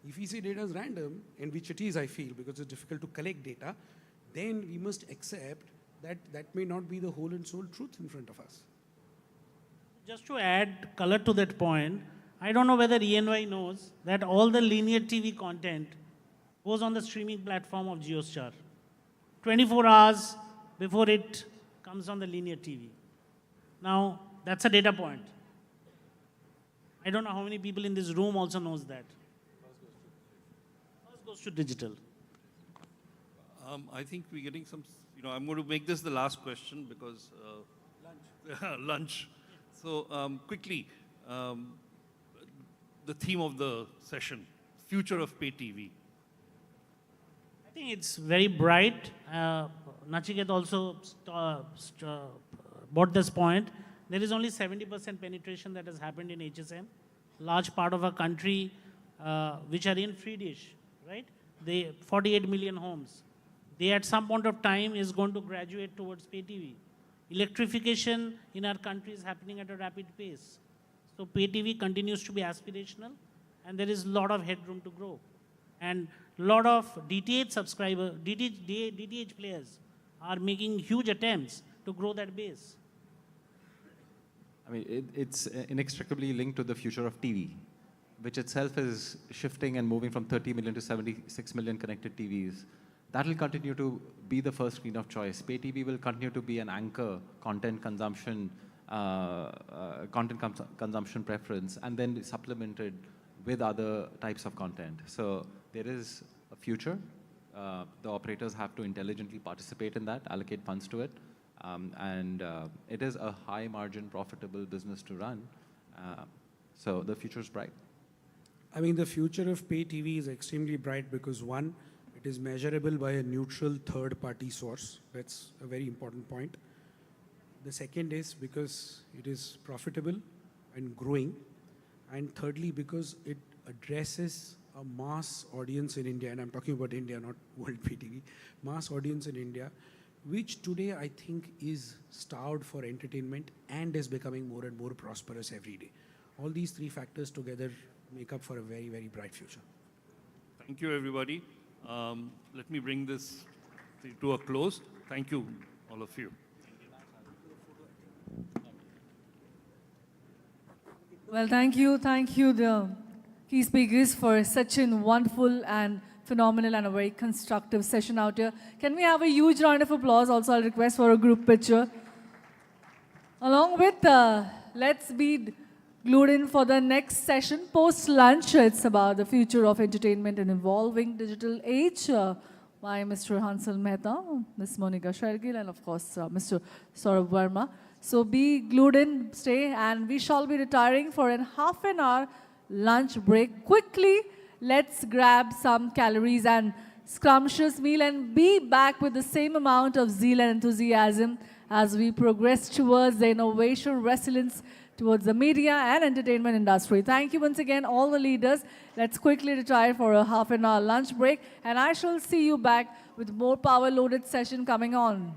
If we say data is random, and which it is, I feel, because it's difficult to collect data, then we must accept that that may not be the whole and sole truth in front of us. Just to add color to that point, I don't know whether ENY knows that all the linear TV content goes on the streaming platform of JioStar 24 hours before it comes on the linear TV. Now, that's a data point. I don't know how many people in this room also knows that. First goes to digital. I think we're getting some, I'm going to make this the last question because lunch. So quickly, the theme of the session, future of pay TV. I think it's very bright. Nachiket also brought this point. There is only 70% penetration that has happened in HSM. Large part of our country, which are in free dish, right? 48 million homes. They at some point of time is going to graduate towards pay TV. Electrification in our country is happening at a rapid pace. So pay TV continues to be aspirational, and there is a lot of headroom to grow. And a lot of DTH subscribers, DTH players are making huge attempts to grow that base. I mean, it's inextricably linked to the future of TV, which itself is shifting and moving from 30 million to 76 million connected TVs. That will continue to be the first screen of choice. Pay TV will continue to be an anchor content consumption, consumption preference, and then be supplemented with other types of content. So there is a future. The operators have to intelligently participate in that, allocate funds to it, It is a high margin, profitable business to run. So the future is bright. I mean, the future of pay TV is extremely bright because one, it is measurable by a neutral third-party source. That's a very important point. The second is because it is profitable and growing. And thirdly, because it addresses a mass audience in India, and I'm talking about India, not world pay TV, mass audience in India, which today I think is starved for entertainment and is becoming more and more prosperous every day. All these three factors together make up for a very, very bright future. Thank you, everybody. Let me bring this to a close. Thank you, all of you. Well, thank you, the key speakers, for such a wonderful and phenomenal and a very constructive session out here. Can we have a huge round of applause? Also, I'll request for a group picture. Along with, let's be glued in for the next session, post-lunch. It's about the future of entertainment in evolving digital age by Mr. Hansal Mehta, Ms. Monica Shergill, and of course, Mr. Saurabh Verma. So be glued in, stay, and we shall be retiring for a half an hour lunch break. Quickly, let's grab some calories and scrumptious meal and be back with the same amount of zeal and enthusiasm as we progress towards the innovation resilience towards the media and entertainment industry. Thank you once again, all the leaders. Let's quickly retire for a half an hour lunch break, and I shall see you back with more power-loaded session coming on.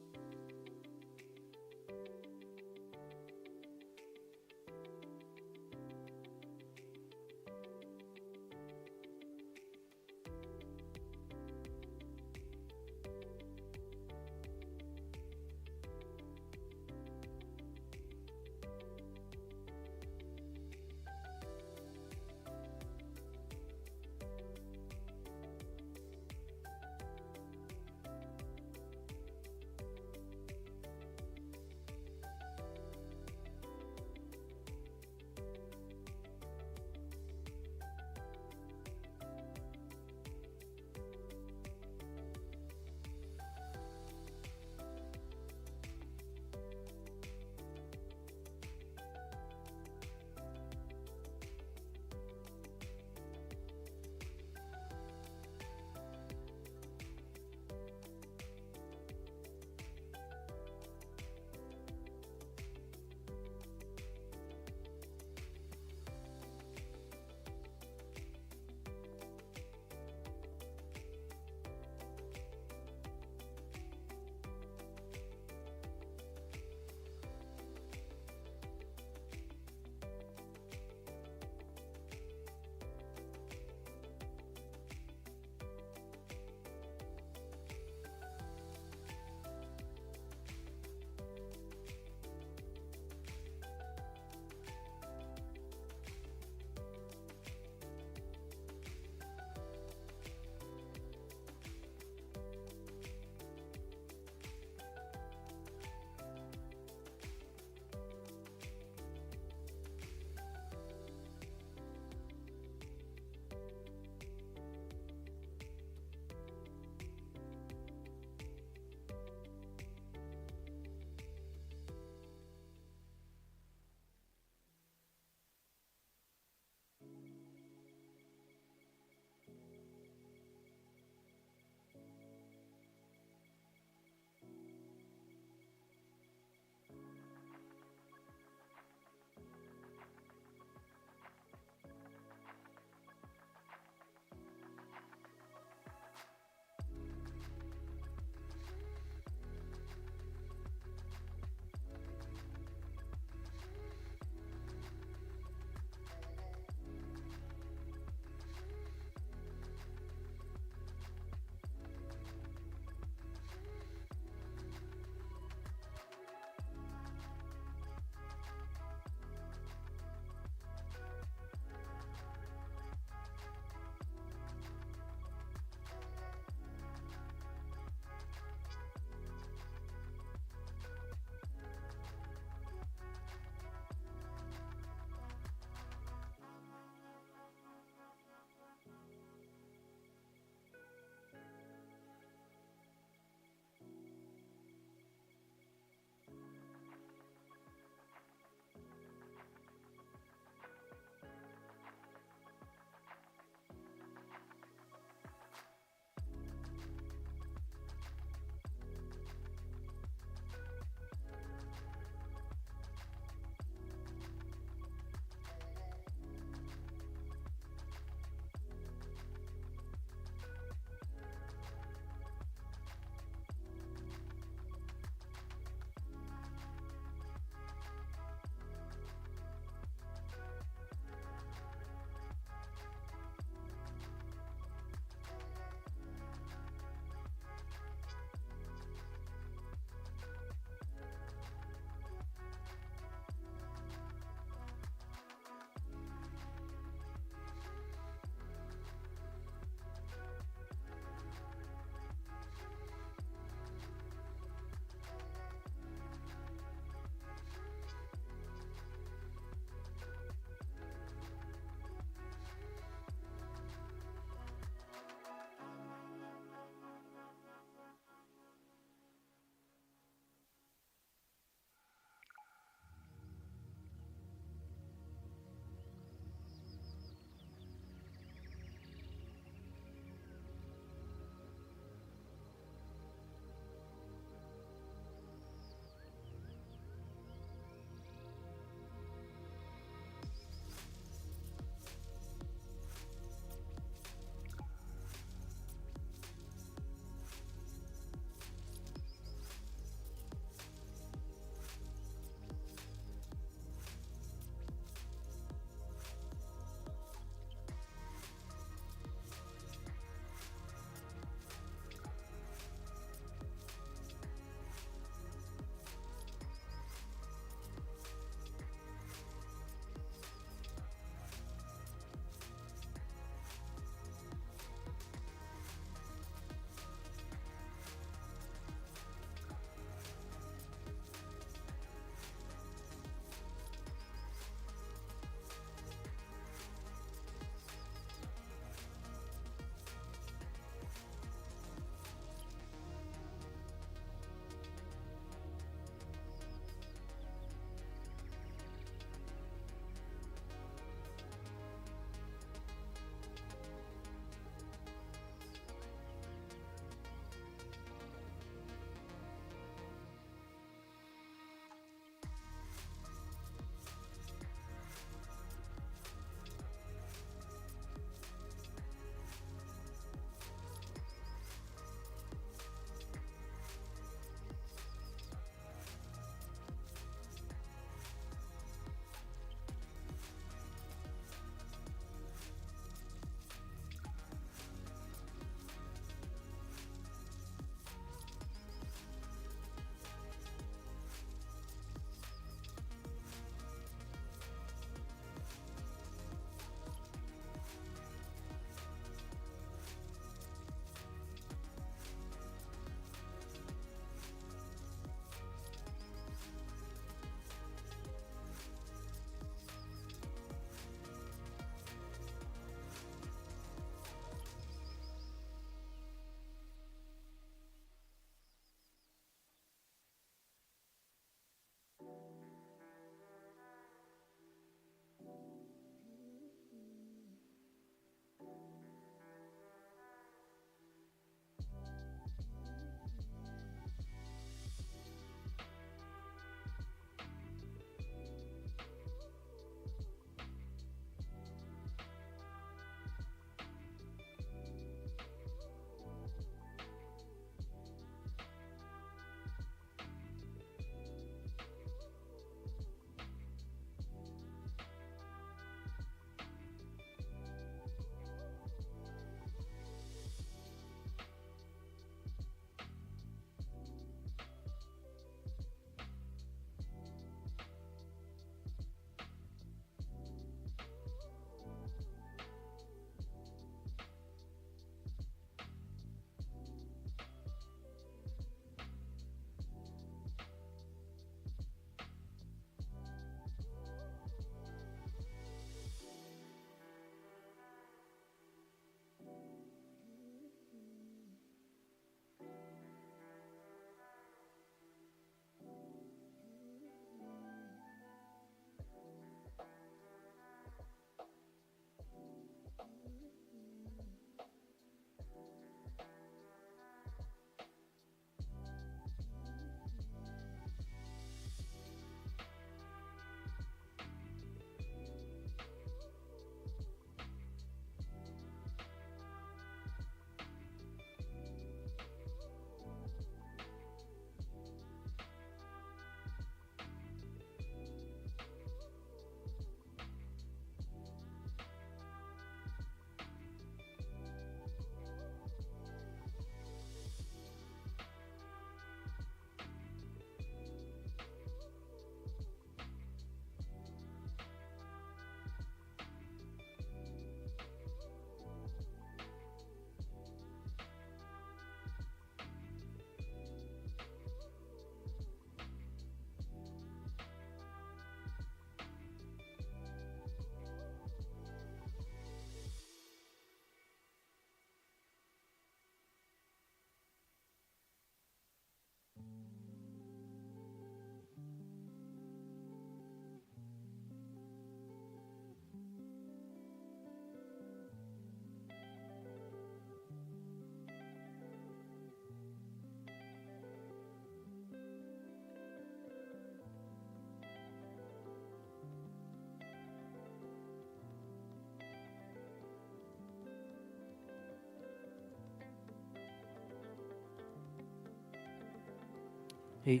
Hey,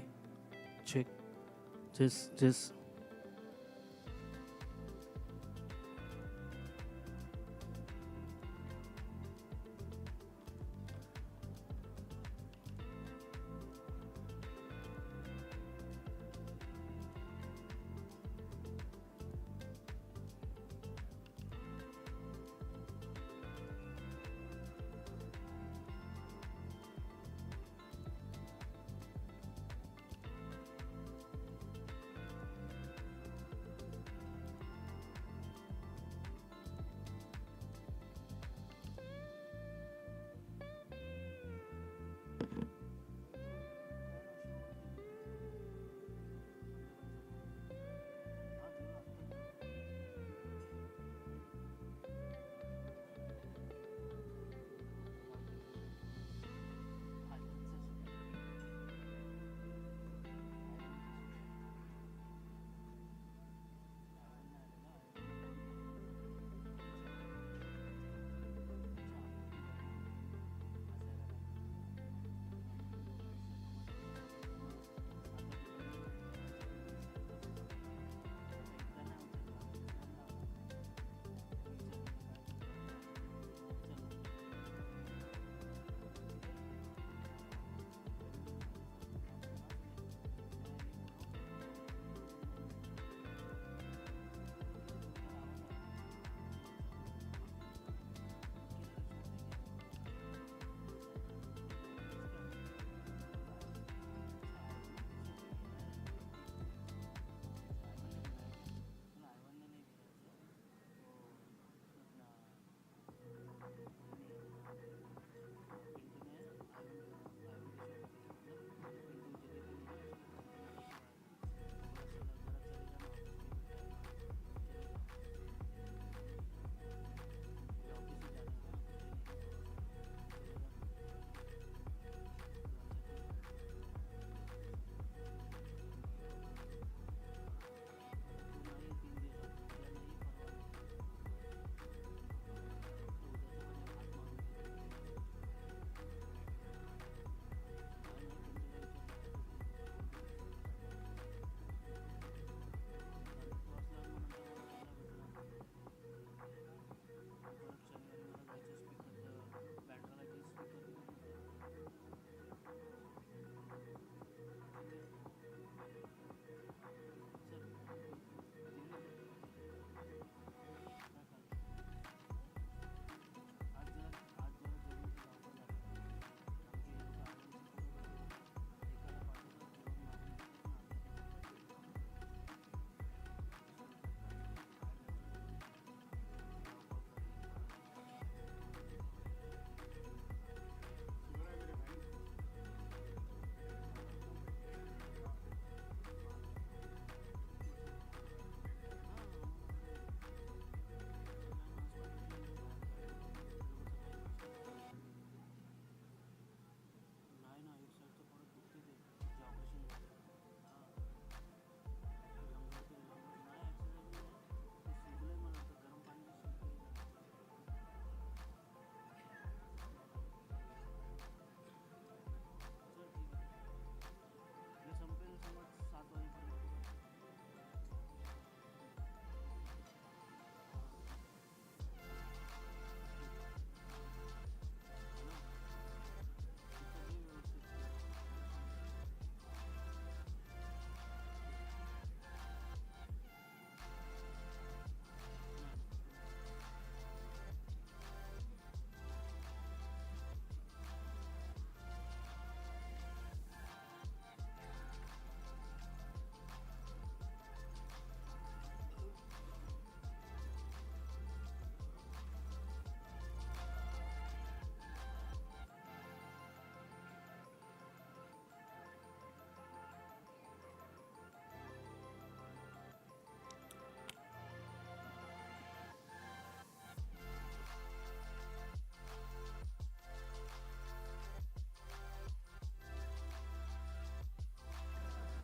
check. Just.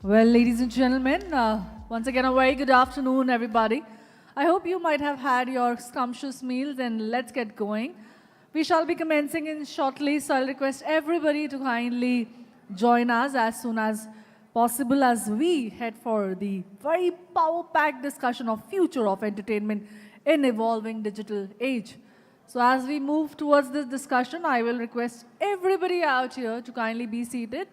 Well, ladies and gentlemen, once again, a very good afternoon, everybody. I hope you might have had your scrumptious meals, and let's get going. We shall be commencing in shortly, so I'll request everybody to kindly join us as soon as possible as we head for the very power-packed discussion of future of entertainment in evolving digital age. So as we move towards this discussion, I will request everybody out here to kindly be seated.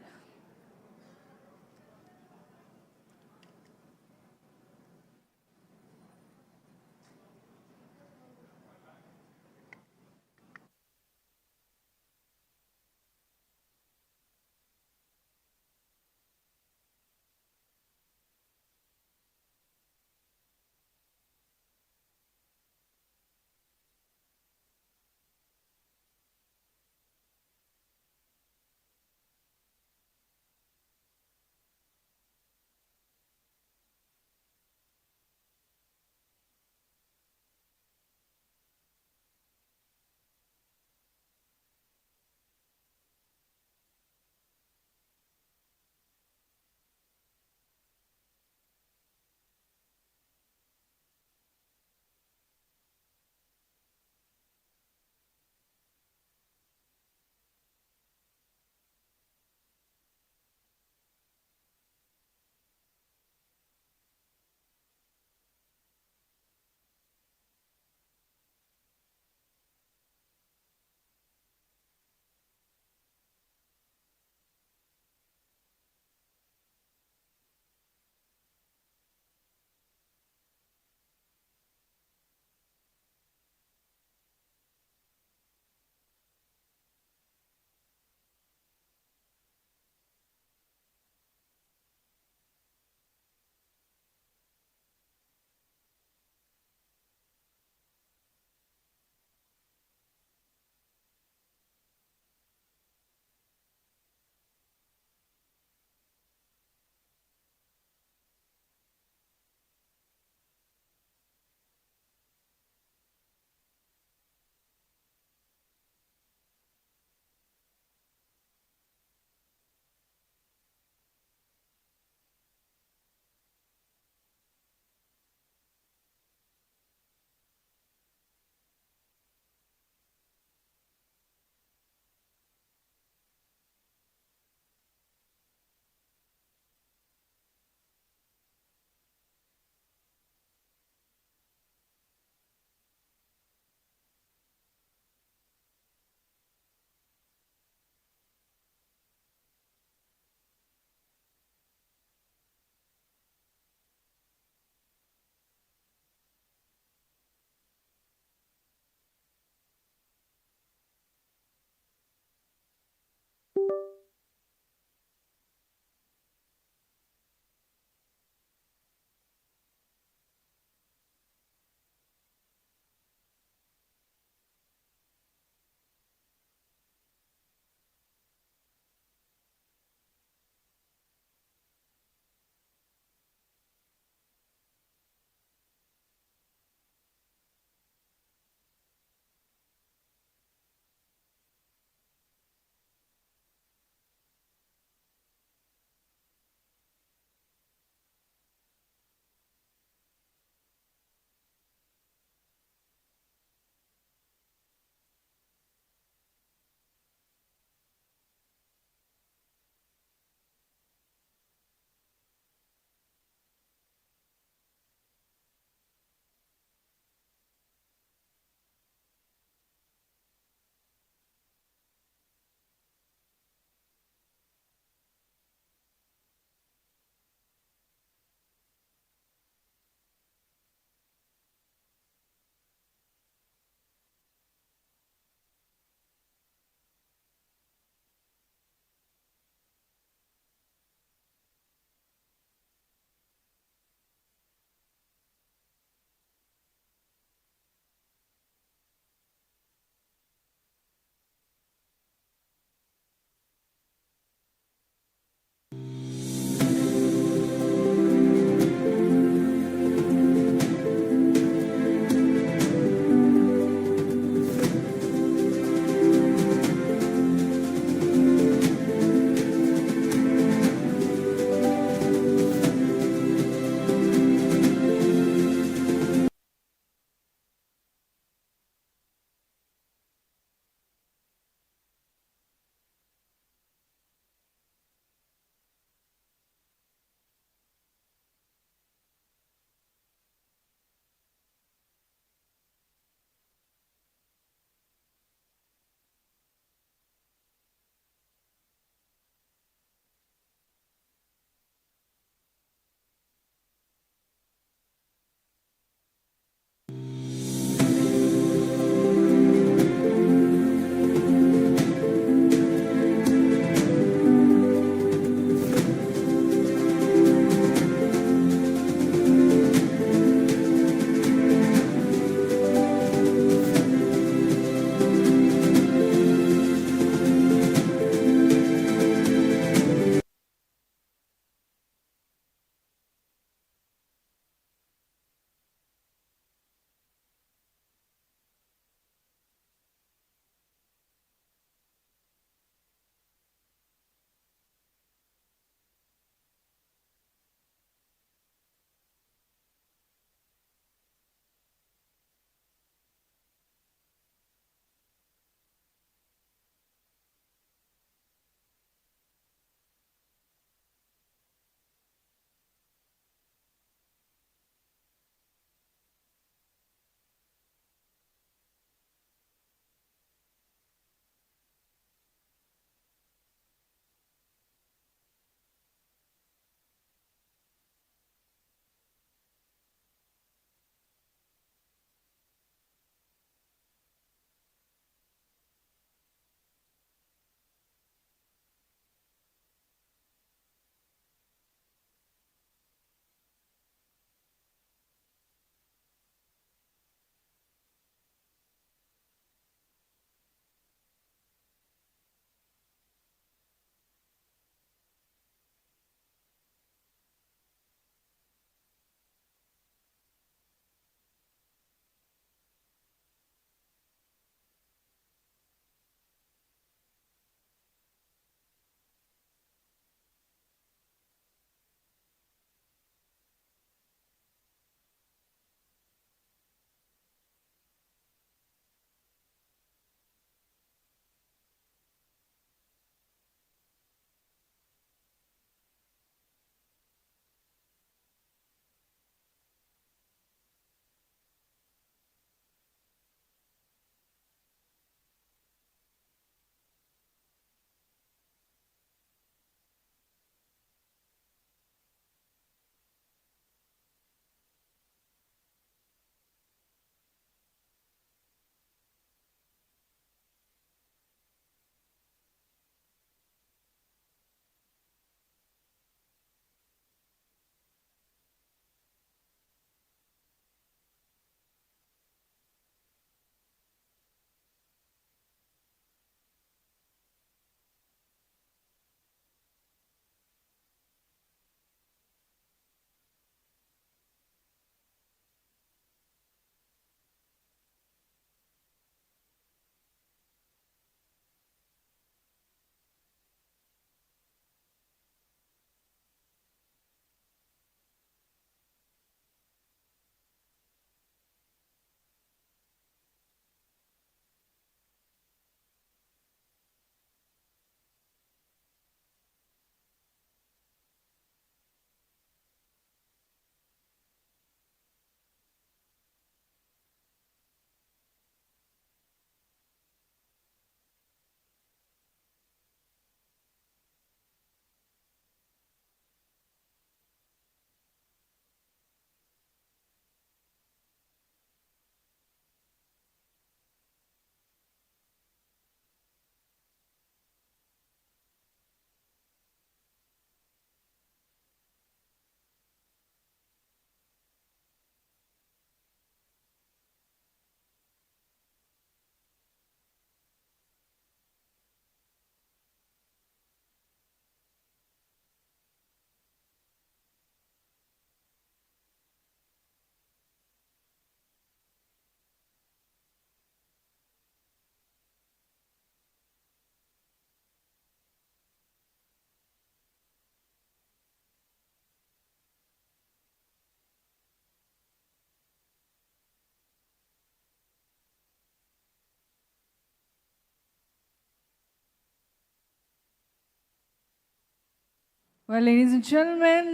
Well, ladies and gentlemen,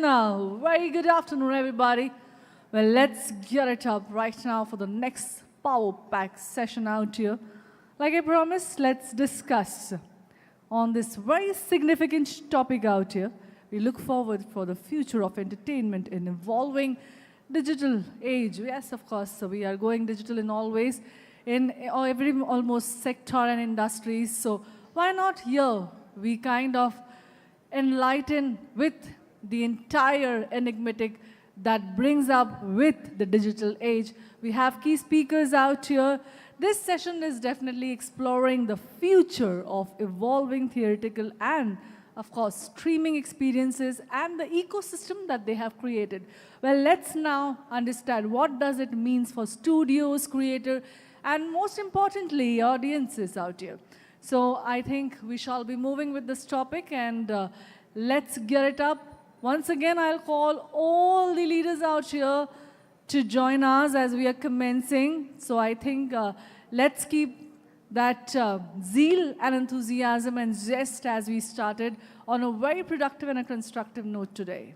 very good afternoon, everybody. Well, let's get it up right now for the next power pack session out here. Like I promised, let's discuss on this very significant topic out here. We look forward for the future of entertainment in evolving digital age. Yes, of course, so we are going digital in all ways, in every almost sector and industries. So why not here? We kind of enlighten with the entire enigmatic that brings up with the digital age. We have key speakers out here. This session is definitely exploring the future of evolving theatrical and, of course, streaming experiences and the ecosystem that they have created. Well, let's now understand what does it mean for studios, creator, and most importantly, audiences out here. So I think we shall be moving with this topic, and let's get it up. Once again, I'll call all the leaders out here to join us as we are commencing. So I think let's keep that zeal and enthusiasm and zest as we started on a very productive and a constructive note today.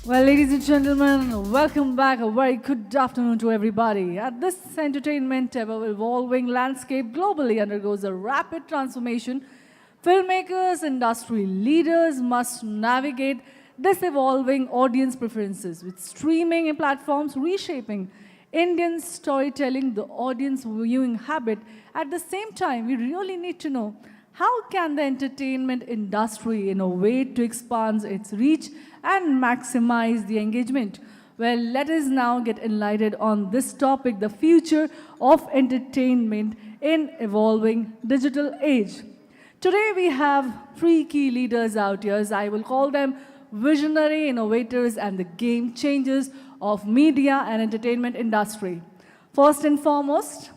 Well, ladies and gentlemen, welcome back. A very good afternoon to everybody. This entertainment ever-evolving landscape globally undergoes a rapid transformation. Filmmakers, industry leaders must navigate this evolving audience preferences with streaming platforms reshaping Indian storytelling, the audience viewing habit. At the same time, we really need to know how can the entertainment industry innovate to expand its reach and maximize the engagement? Well, let us now get enlightened on this topic, the future of entertainment in evolving digital age. Today we have three key leaders out here. I will call them visionary innovators and the game changers of media and entertainment industry. First and foremost,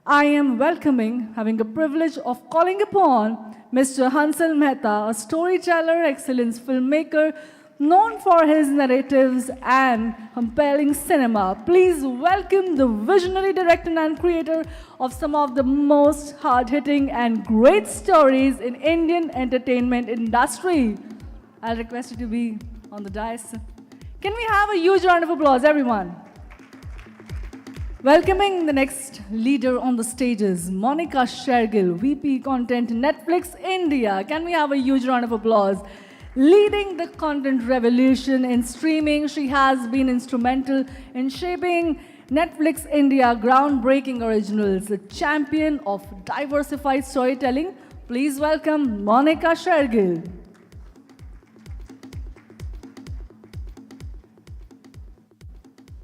I am having a privilege of calling upon Mr. Hansal Mehta, a storyteller, excellence filmmaker, known for his narratives and compelling cinema. Please welcome the visionary director and creator of some of the most hard-hitting and great stories in Indian entertainment industry. I'll request you to be on the dais. Can we have a huge round of applause, everyone? Welcoming the next leader on the stages, Monica Shergill, VP Content, Netflix India. Can we have a huge round of applause? Leading the content revolution in streaming, she has been instrumental in shaping Netflix India groundbreaking originals, a champion of diversified storytelling. Please welcome Monica Shergill.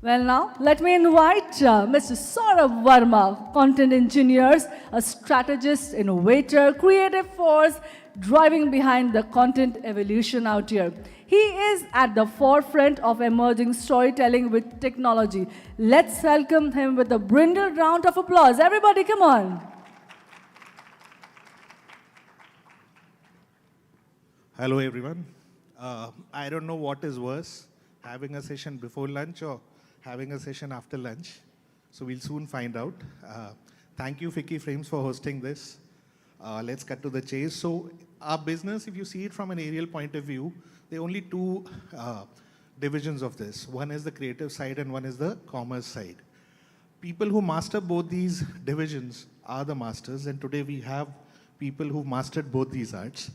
Well now, let me invite Mr. Saurabh Verma, content engineers, a strategist, innovator, creative force, driving behind the content evolution out here. He is at the forefront of emerging storytelling with technology. Let's welcome him with a brilliant round of applause. Everybody, come on. Hello, everyone. I don't know what is worse, having a session before lunch or having a session after lunch. So we'll soon find out. Thank you, FICCI Frames, for hosting this. Let's cut to the chase. So our business, if you see it from an aerial point of view, there are only two divisions of this. One is the creative side and one is the commerce side. People who master both these divisions are the masters, and today we have people who've mastered both these arts.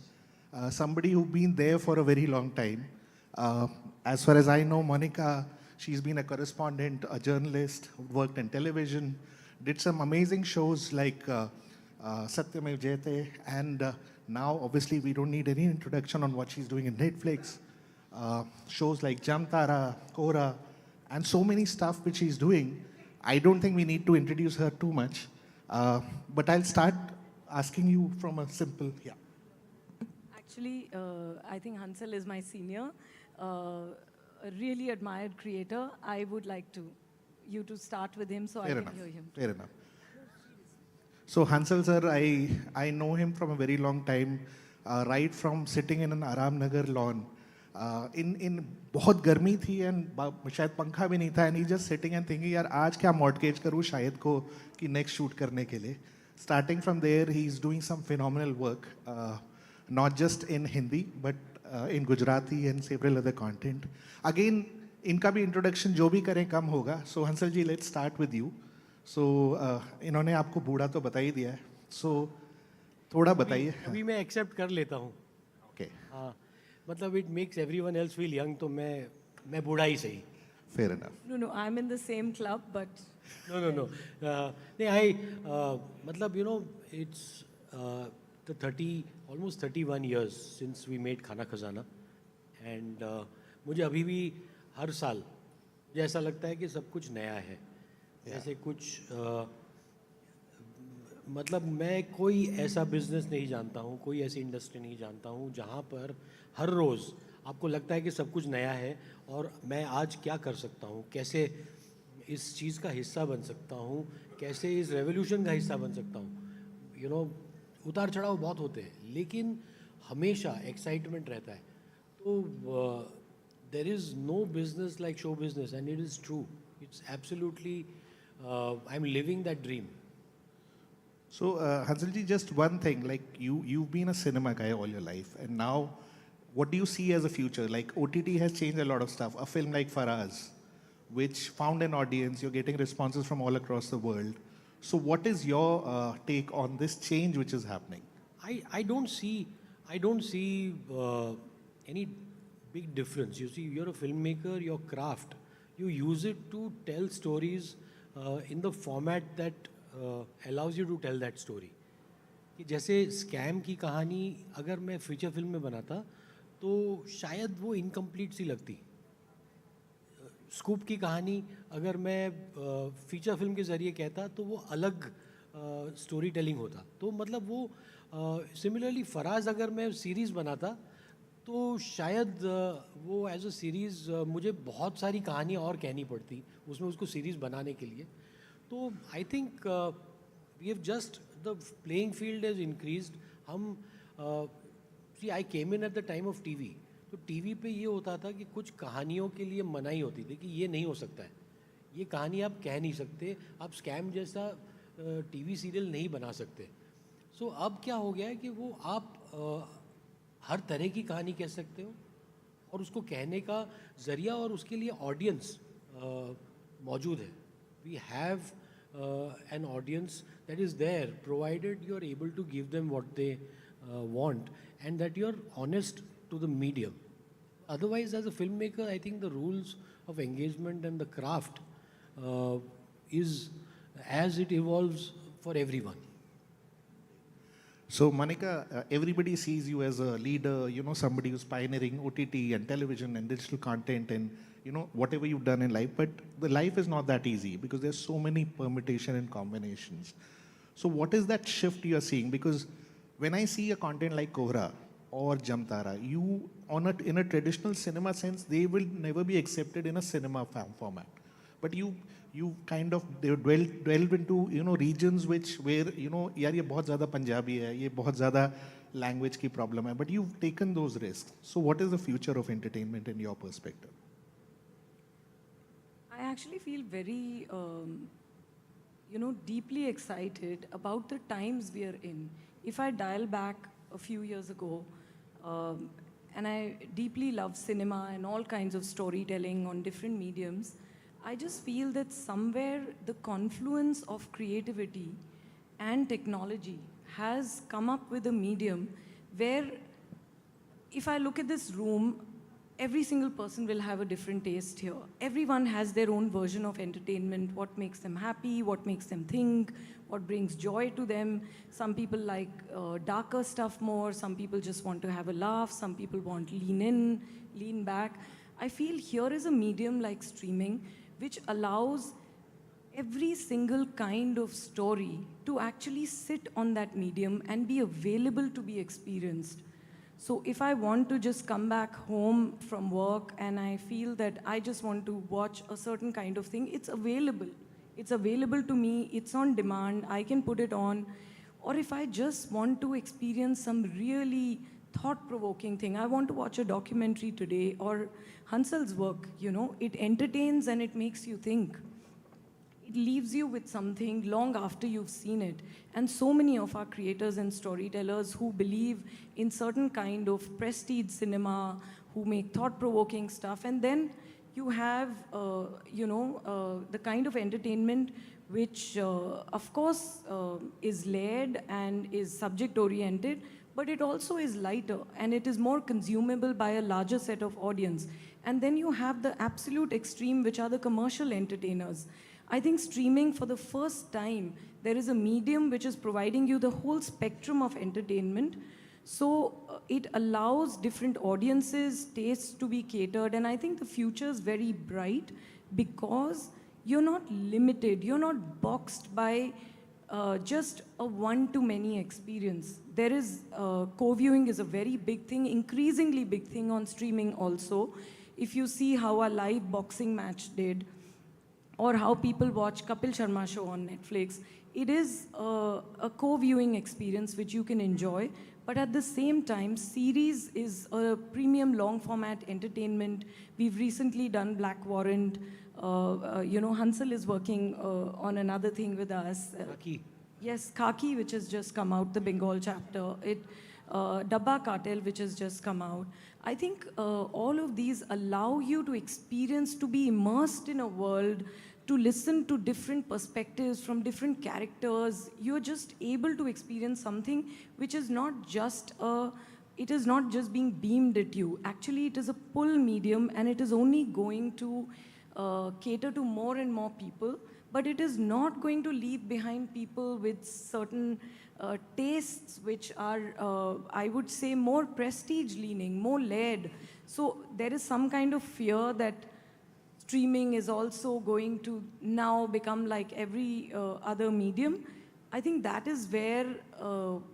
Somebody who's been there for a very long time. As far as I know, Monica, she's been a correspondent, a journalist, worked in television, did some amazing shows like Satyamev Jayate, and now obviously we don't need any introduction on what she's doing in Netflix. Shows like Jamtara, Kora, and so many stuff which she's doing. I don't think we need to introduce her too much, but I'll start asking you from a simple, yeah. Actually, I think Hansal is my senior. A really admired creator. I would like you to start with him so I can hear him. Fair enough. So Hansal sir, I know him from a very long time, right from sitting in an Aram Nagar lawn. In बहुत गर्मी थी and शायद पंखा भी नहीं था, and he's just sitting and thinking यार आज क्या mortgage करूँ शायद को कि next shoot करने के लिए. Starting from there, he's doing some phenomenal work, not just in Hindi but in Gujarati and several other content. Again, इनका भी introduction जो भी करें कम होगा. So Hansal ji, let's start with you. So इन्होंने आपको बूढ़ा तो बता ही दिया है. So थोड़ा बताइए. अभी मैं accept कर लेता हूँ. Okay. हाँ, मतलब it makes everyone else feel young, तो मैं बूढ़ा ही सही. Fair enough. No, I'm in the same club, but... No. नहीं, मतलब, it's almost 31 years since we made Khana Khazana. And मुझे अभी भी हर साल मुझे ऐसा लगता है कि सब कुछ नया है. ऐसे कुछ मतलब मैं कोई ऐसा बिजनेस नहीं जानता हूँ, कोई ऐसी इंडस्ट्री नहीं जानता हूँ जहाँ पर हर रोज़ आपको लगता है कि सब कुछ नया है और मैं आज क्या कर सकता हूँ, कैसे इस चीज़ का हिस्सा बन सकता हूँ, कैसे इस रेवोल्यूशन का हिस्सा बन सकता हूँ. उतार चढ़ाव बहुत होते हैं लेकिन हमेशा एक्साइटमेंट रहता है. तो there is no business like show business, and it is true. It's absolutely, I'm living that dream. So Hansalji, just one thing, like you've been a cinema guy all your life, and now what do you see as a future? Like OTT has changed a lot of stuff. A film like Faraz, which found an audience, you're getting responses from all across the world. So what is your take on this change which is happening? I don't see any big difference. You see, you're a filmmaker, your craft, you use it to tell stories in the format that allows you to tell that story. कि जैसे scam की कहानी अगर मैं feature film में बनाता तो शायद वो इनकम्प्लीट सी लगती. स्कूप की कहानी अगर मैं फीचर फिल्म के ज़रिए कहता तो वो अलग स्टोरी टेलिंग होता. तो मतलब वो सिमिलरली फराज अगर मैं सीरीज़ बनाता तो शायद वो एज अ सीरीज़ मुझे बहुत सारी कहानियाँ और कहनी पड़ती उसमें उसको सीरीज़ बनाने के लिए. तो I think we have just the playing field is increased. Hmm see I came in at the time of TV. तो टीवी पे ये होता था कि कुछ कहानियों के लिए मनाही होती थी कि ये नहीं हो सकता है, ये कहानी आप कह नहीं सकते, आप स्कैम जैसा टीवी सीरियल नहीं बना सकते. सो अब क्या हो गया है कि वो आप हर तरह की कहानी कह सकते हो और उसको कहने का ज़रिया और उसके लिए ऑडियंस मौजूद है. We have an audience that is there provided you are able to give them what they want and that you are honest to the medium. Otherwise, as a filmmaker, I think the rules of engagement and the craft is as it evolves for everyone. So Manika, everybody sees you as a leader, you know, somebody who's pioneering OTT and television and digital content and, you know, whatever you've done in life. But the life is not that easy because there's so many permutation and combinations. So what is that shift you are seeing? Because when I see a content like Kohra or Jamtara, you, in a traditional cinema sense, they will never be accepted in a cinema format. But you kind of delve into, you know, regions where, you know, yaar ye bahut zyada Punjabi hai, ye bahut zyada language ki problem hai, but you've taken those risks. So what is the future of entertainment in your perspective? I actually feel very, you know, deeply excited about the times we are in. If I dial back a few years ago, and I deeply love cinema and all kinds of storytelling on different mediums, I just feel that somewhere the confluence of creativity and technology has come up with a medium where if I look at this room, every single person will have a different taste here. Everyone has their own version of entertainment, what makes them happy, what makes them think, what brings joy to them. Some people like darker stuff more, some people just want to have a laugh, some people want lean in, lean back. I feel here is a medium like streaming which allows every single kind of story to actually sit on that medium and be available to be experienced. So if I want to just come back home from work and I feel that I just want to watch a certain kind of thing, it's available. It's available to me, it's on demand, I can put it on. Or if I just want to experience some really thought-provoking thing, I want to watch a documentary today, or Hansal's work, you know, it entertains and it makes you think. It leaves you with something long after you've seen it. And so many of our creators and storytellers who believe in certain kind of prestige cinema, who make thought-provoking stuff, and then you have, you know, the kind of entertainment which, of course, is layered and is subject-oriented, but it also is lighter and it is more consumable by a larger set of audience. And then you have the absolute extreme, which are the commercial entertainers. I think streaming, for the first time, there is a medium which is providing you the whole spectrum of entertainment. So it allows different audiences, tastes to be catered. And I think the future is very bright because you're not limited. You're not boxed by just a one-to-many experience. There is, co-viewing is a very big thing, increasingly big thing on streaming also. If you see how a live boxing match did, or how people watch Kapil Sharma show on Netflix, it is a co-viewing experience which you can enjoy. But at the same time, series is a premium long-format entertainment. We've recently done Black Warrant. You know, Hansal is working on another thing with us. Khaki. Yes, Khaki, which has just come out, the Bengal chapter. Dabba Cartel, which has just come out. I think all of these allow you to experience, to be immersed in a world, to listen to different perspectives from different characters. You're just able to experience something which is not just it is not just being beamed at you. Actually, it is a pull medium, and it is only going to cater to more and more people, but it is not going to leave behind people with certain tastes which are, I would say, more prestige leaning, more layered. So there is some kind of fear that streaming is also going to now become like every other medium. I think that is where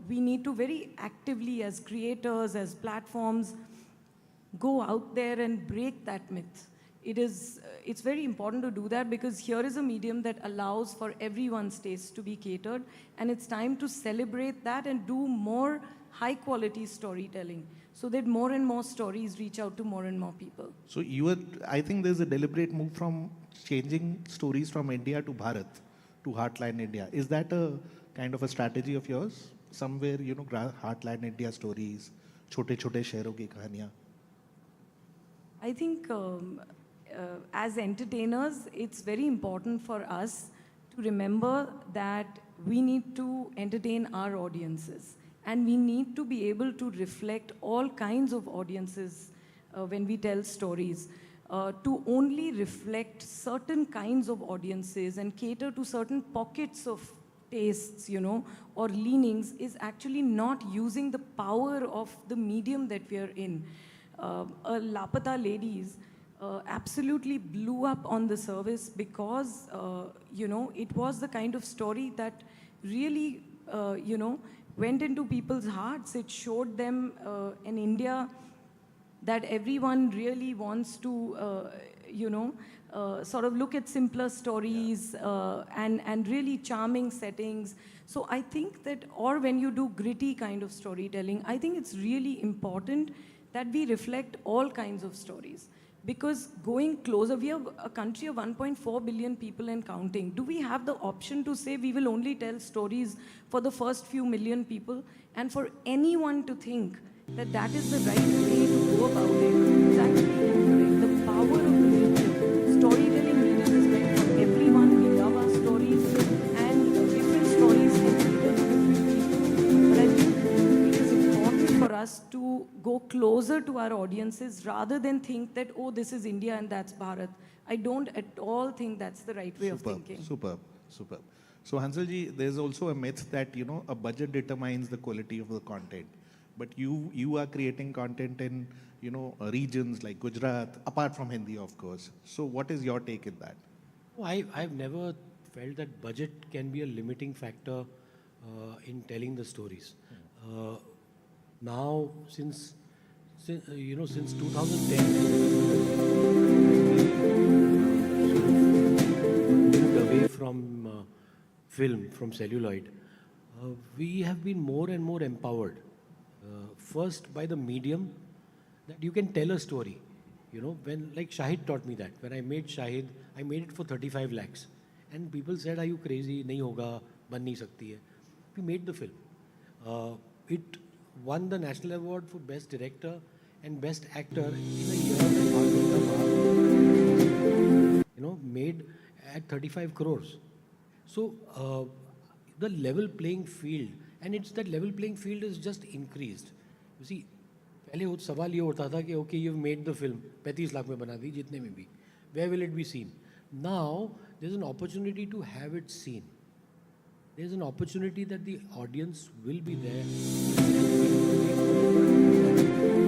we need to very actively, as creators, as platforms, go out there and break that myth. It's very important to do that, because here is a medium that allows for everyone's taste to be catered, and it's time to celebrate that and do more high quality storytelling, so that more and more stories reach out to more and more people. So I think there's a deliberate move from changing stories from India to Bharat, to Heartland India. Is that a kind of a strategy of yours? Somewhere, Heartland India stories, छोटे-छोटे शहरों की कहानियाँ. I think as entertainers, it's very important for us to remember that we need to entertain our audiences, and we need to be able to reflect all kinds of audiences when we tell stories. To only reflect certain kinds of audiences and cater to certain pockets of tastes, or leanings, is actually not using the power of the medium that we are in. Lapata Ladies absolutely blew up on the service because, it was the kind of story that really, went into people's hearts. It showed them an India that everyone really wants to, sort of look at simpler stories and really charming settings. So I think that, or when you do gritty kind of storytelling, I think it's really important that we reflect all kinds of stories. Because going closer, we are a country of 1.4 billion people and counting. Do we have the option to say we will only tell stories for the first few million people? And for anyone to think that that is the right way to go about it, is actually incorrect. The power of the medium, storytelling medium, is meant for everyone. We love our stories, and different stories can cater to different people. But I think it is important for us to go closer to our audiences rather than think that, oh, this is India and that's Bharat. I don't at all think that's the right way of thinking. Superb. So Hansalji, there's also a myth that, a budget determines the quality of the content. But you are creating content in, regions like Gujarat, apart from Hindi, of course. So what is your take in that? I've never felt that budget can be a limiting factor in telling the stories. Now, since 2010, moved away from film, from celluloid, we have been more and more empowered. First, by the medium, that you can tell a story. When, like Shahid taught me that. When I made Shahid, I made it for 35 lakhs. And people said, are you crazy? Nahi hoga, ban nahi sakti hai. We made the film. It won the National Award for Best Director and Best Actor in a year that made at 35 crores. So the level playing field, and it's that level playing field is just increased. You see, पहले वो सवाल ये उठता था कि okay, you've made the film, 35 lakh में बना दी, जितने में भी. Where will it be seen? Now, there's an opportunity to have it seen. There's an opportunity that the audience will be there.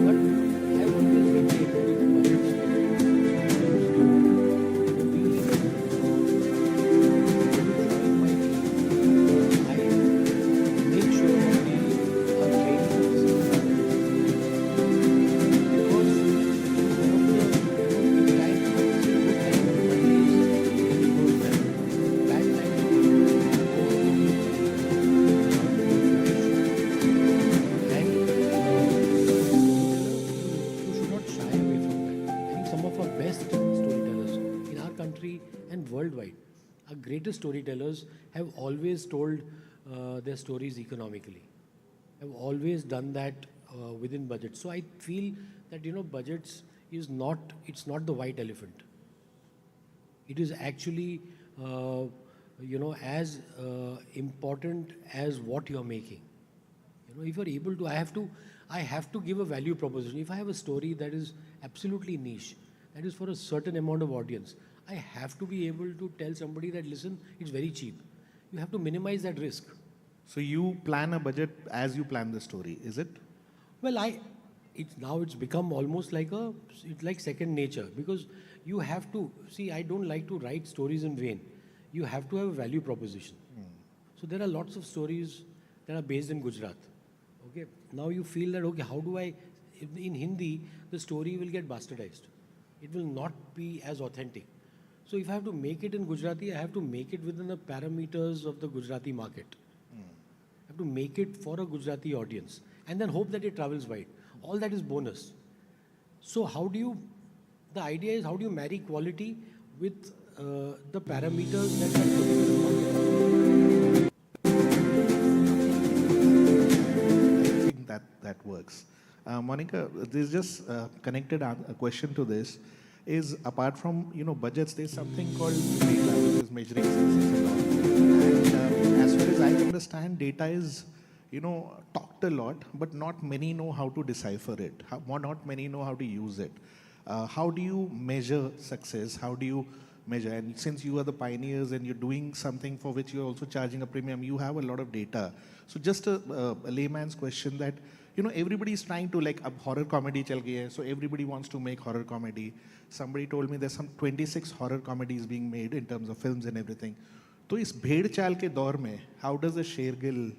But I always maintain greatest storytellers have always told their stories economically. have always done that within budget. So I feel that, budgets is not, it's not the white elephant. It is actually, as important as what you're making. If you're able to, I have to give a value proposition. If I have a story that is absolutely niche, that is for a certain amount of audience, I have to be able to tell somebody that, listen, it's very cheap. You have to minimize that risk. So you plan a budget as you plan the story, is it? Well, it's become almost like it's like second nature, because you have to, see, I don't like to write stories in vain. You have to have a value proposition. So there are lots of stories that are based in Gujarat. Okay, now you feel that, okay, how do I, in Hindi, the story will get bastardized. It will not be as authentic. So if I have to make it in Gujarati, I have to make it within the parameters of the Gujarati market. I have to make it for a Gujarati audience and then hope that it travels wide. All that is bonus. So the idea is, how do you marry quality with the parameters that are put in the market? I think that works. Monica, there's just connected a question to this. Is apart from budgets, there's something called data, which is measuring success and all. And as far as I understand, data is talked a lot, but not many know how to decipher it. Not many know how to use it. How do you measure success? How do you measure? And since you are the pioneers and you're doing something for which you're also charging a premium, you have a lot of data. So just a layman's question that, everybody is trying to, like, a horror comedy chal gayi hai, so everybody wants to make horror comedy. Somebody told me there's some 26 horror comedies being made in terms of films and everything. So is bhed chal ke daur mein, how does a Shergill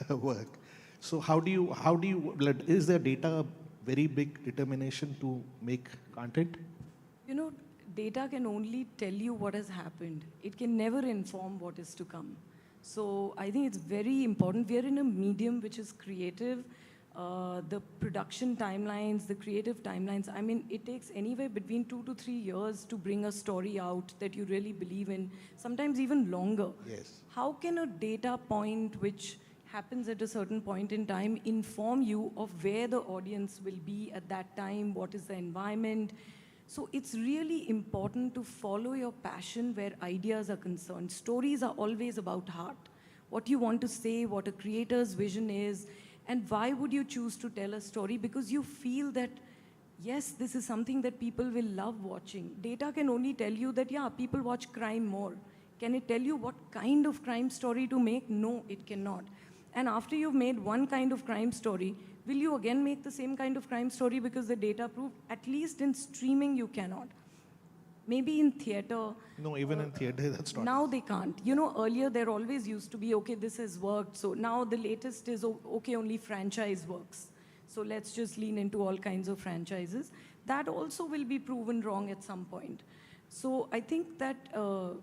work? So how do you, is there data a very big determination to make content? Data can only tell you what has happened. It can never inform what is to come. So I think it's very important. We are in a medium which is creative. The production timelines, the creative timelines, I mean, it takes anywhere between 2 to 3 years to bring a story out that you really believe in, sometimes even longer. Yes. How can a data point which happens at a certain point in time inform you of where the audience will be at that time, what is the environment? So it's really important to follow your passion where ideas are concerned. Stories are always about heart. What you want to say, what a creator's vision is, and why would you choose to tell a story? Because you feel that, yes, this is something that people will love watching. Data can only tell you that, yeah, people watch crime more. Can it tell you what kind of crime story to make? No, it cannot. And after you've made one kind of crime story, will you again make the same kind of crime story because the data proved? At least in streaming, you cannot. Maybe in theater. No, even in theater, that's not. Now they can't. Earlier there always used to be, okay, this has worked. So now the latest is, okay, only franchise works. So let's just lean into all kinds of franchises. That also will be proven wrong at some point. So I think that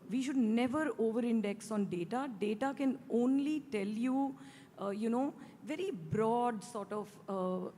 we should never over-index on data. Data can only tell you, very broad sort of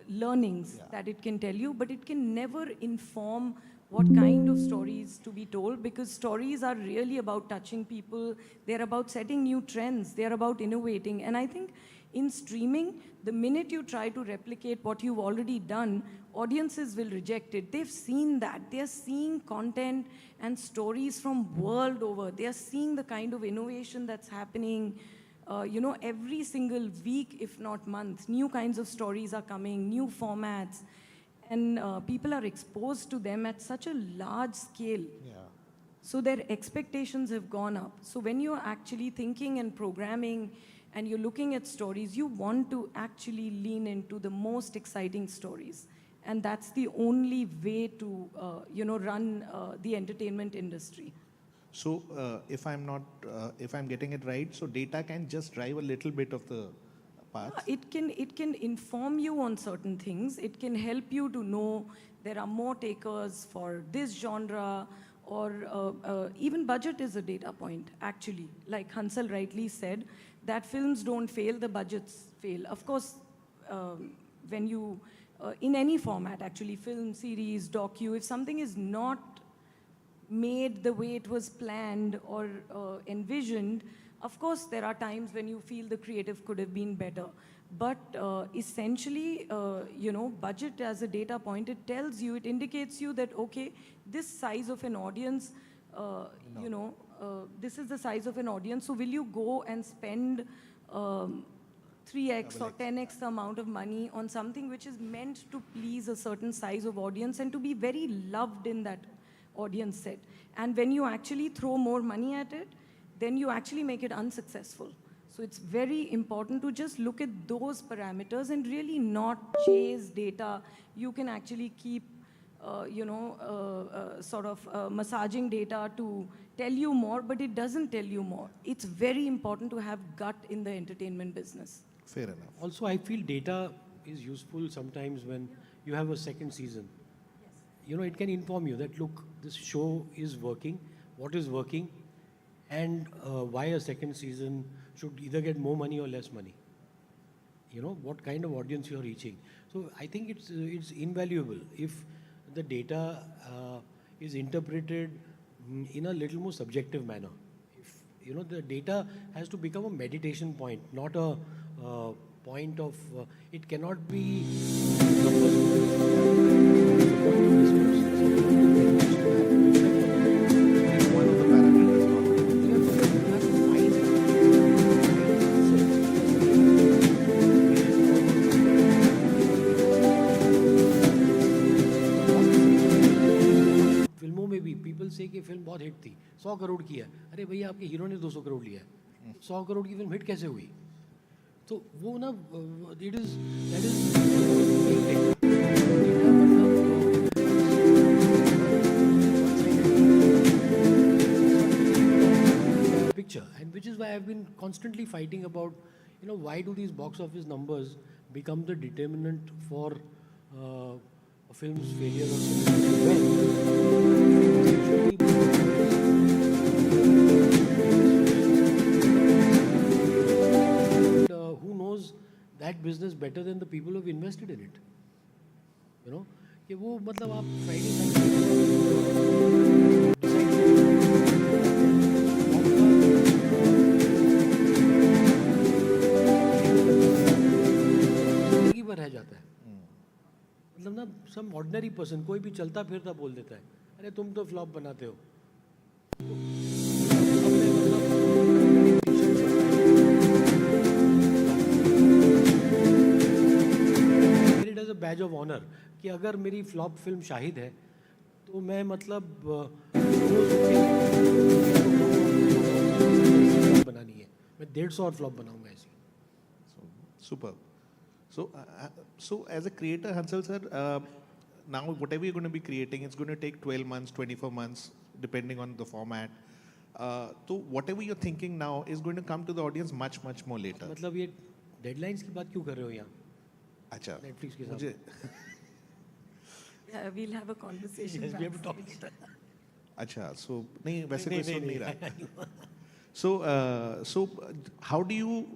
learnings that it can tell you, but it can never inform what kind of stories to be told, because stories are really about touching people. They're about setting new trends. They're about innovating. And I think in streaming, the minute you try to replicate what you've already done, audiences will reject it. They've seen that. They're seeing content and stories from world over. They're seeing the kind of innovation that's happening. Every single week, if not month, new kinds of stories are coming, new formats, and people are exposed to them at such a large scale. Yeah. So their expectations have gone up. So when you're actually thinking and programming and you're looking at stories, you want to actually lean into the most exciting stories. And that's the only way to, run the entertainment industry. So if I'm getting it right, so data can just drive a little bit of the path. It can inform you on certain things. It can help you to know there are more takers for this genre, or even budget is a data point, actually. Like Hansal rightly said, that films don't fail, the budgets fail. Of course, when you, in any format, actually, film, series, docu, if something is not made the way it was planned or envisioned, of course, there are times when you feel the creative could have been better. But essentially, budget as a data point, it tells you, it indicates you that, okay, this size of an audience, this is the size of an audience, so will you go and spend 3x or 10x the amount of money on something which is meant to please a certain size of audience and to be very loved in that audience set. And when you actually throw more money at it, then you actually make it unsuccessful. So it's very important to just look at those parameters and really not chase data. You can actually keep, massaging data to tell you more, but it doesn't tell you more. It's very important to have gut in the entertainment business. Fair enough. Also, I feel data is useful sometimes when you have a second season. Yes. It can inform you that, look, this show is working, what is working, and why a second season should either get more money or less money. What kind of audience you're reaching. So I think it's invaluable if the data is interpreted in a little more subjective manner. If the data has to become a meditation point, not a point of, it cannot be one of the parameters. फिल्मों में भी people say कि film बहुत hit थी, 100 करोड़ की है, अरे भैया आपके हीरो ने 200 करोड़ लिया है, 100 करोड़ की फिल्म हिट कैसे हुई? तो वो ना, that is picture, and which is why I've been constantly fighting about, why do these box office numbers become the determinant for a film's failure or who knows that business better than the people who have invested in it? कि वो मतलब आप जिंदगी भर रह जाता है. मतलब ना, some ordinary person, कोई भी चलता फिरता बोल देता है, अरे तुम तो फ्लॉप बनाते हो. It as a badge of honor कि अगर मेरी फ्लॉप फिल्म शाहिद है तो मैं मतलब बनानी है, मैं 150 और फ्लॉप बनाऊंगा ऐसी. Superb. So as a creator, Hansal sir, now whatever you're going to be creating, it's going to take 12 months, 24 months, depending on the format. So whatever you're thinking now is going to come to the audience much more later. मतलब ये deadlines की बात क्यों कर रहे हो यहाँ? अच्छा. Netflix के साथ. मुझे Yeah, we'll have a conversation. Yes, we have to talk later. अच्छा, so नहीं वैसे कोई सुन नहीं रहा. So how do you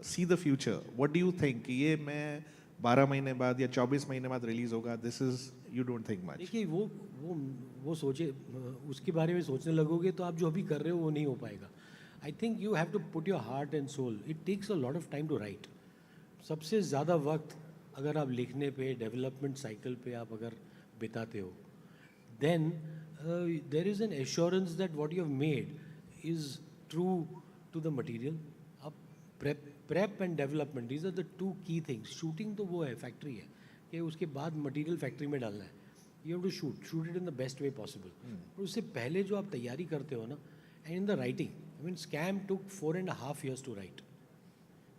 see the future? What do you think? ये मैं 12 महीने बाद या 24 महीने बाद रिलीज होगा. This is, you don't think much. देखिए वो सोचे, उसके बारे में सोचने लगोगे तो आप जो अभी कर रहे हो वो नहीं हो पाएगा. I think you have to put your heart and soul. It takes a lot of time to write. सबसे ज़्यादा वक्त अगर आप लिखने पे, डेवलपमेंट साइकिल पे आप अगर बिताते हो, then there is an assurance that what you have made is true to the material. अब prep and development, these are the two key things. Shooting तो वो है, factory है, कि उसके बाद material factory में डालना है. You have to shoot it in the best way possible. पर उससे पहले जो आप तैयारी करते हो ना, and in the writing, I mean, Scam took 4.5 years to write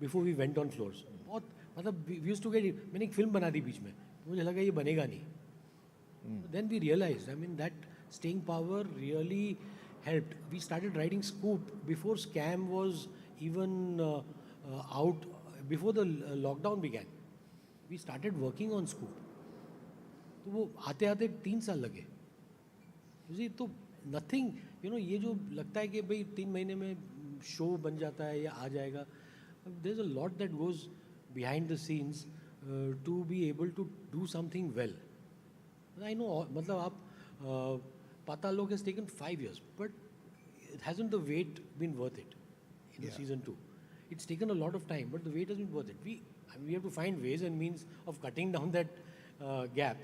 before we went on floors. बहुत मतलब we used to get, मैंने एक फिल्म बना दी बीच में, मुझे लगा ये बनेगा नहीं. Then we realized, I mean, that staying power really helped. We started writing Scoop before Scam was even out, before the lockdown began. We started working on Scoop. तो वो आते आते 3 साल लगे. तो nothing, ये जो लगता है कि भाई 3 महीने में शो बन जाता है या आ जाएगा, there's a lot that goes behind the scenes to be able to do something well. I know, मतलब आप Patal Lok has taken 5 years, but hasn't the wait been worth it in season 2? It's taken a lot of time, but the wait has been worth it. We have to find ways and means of cutting down that gap.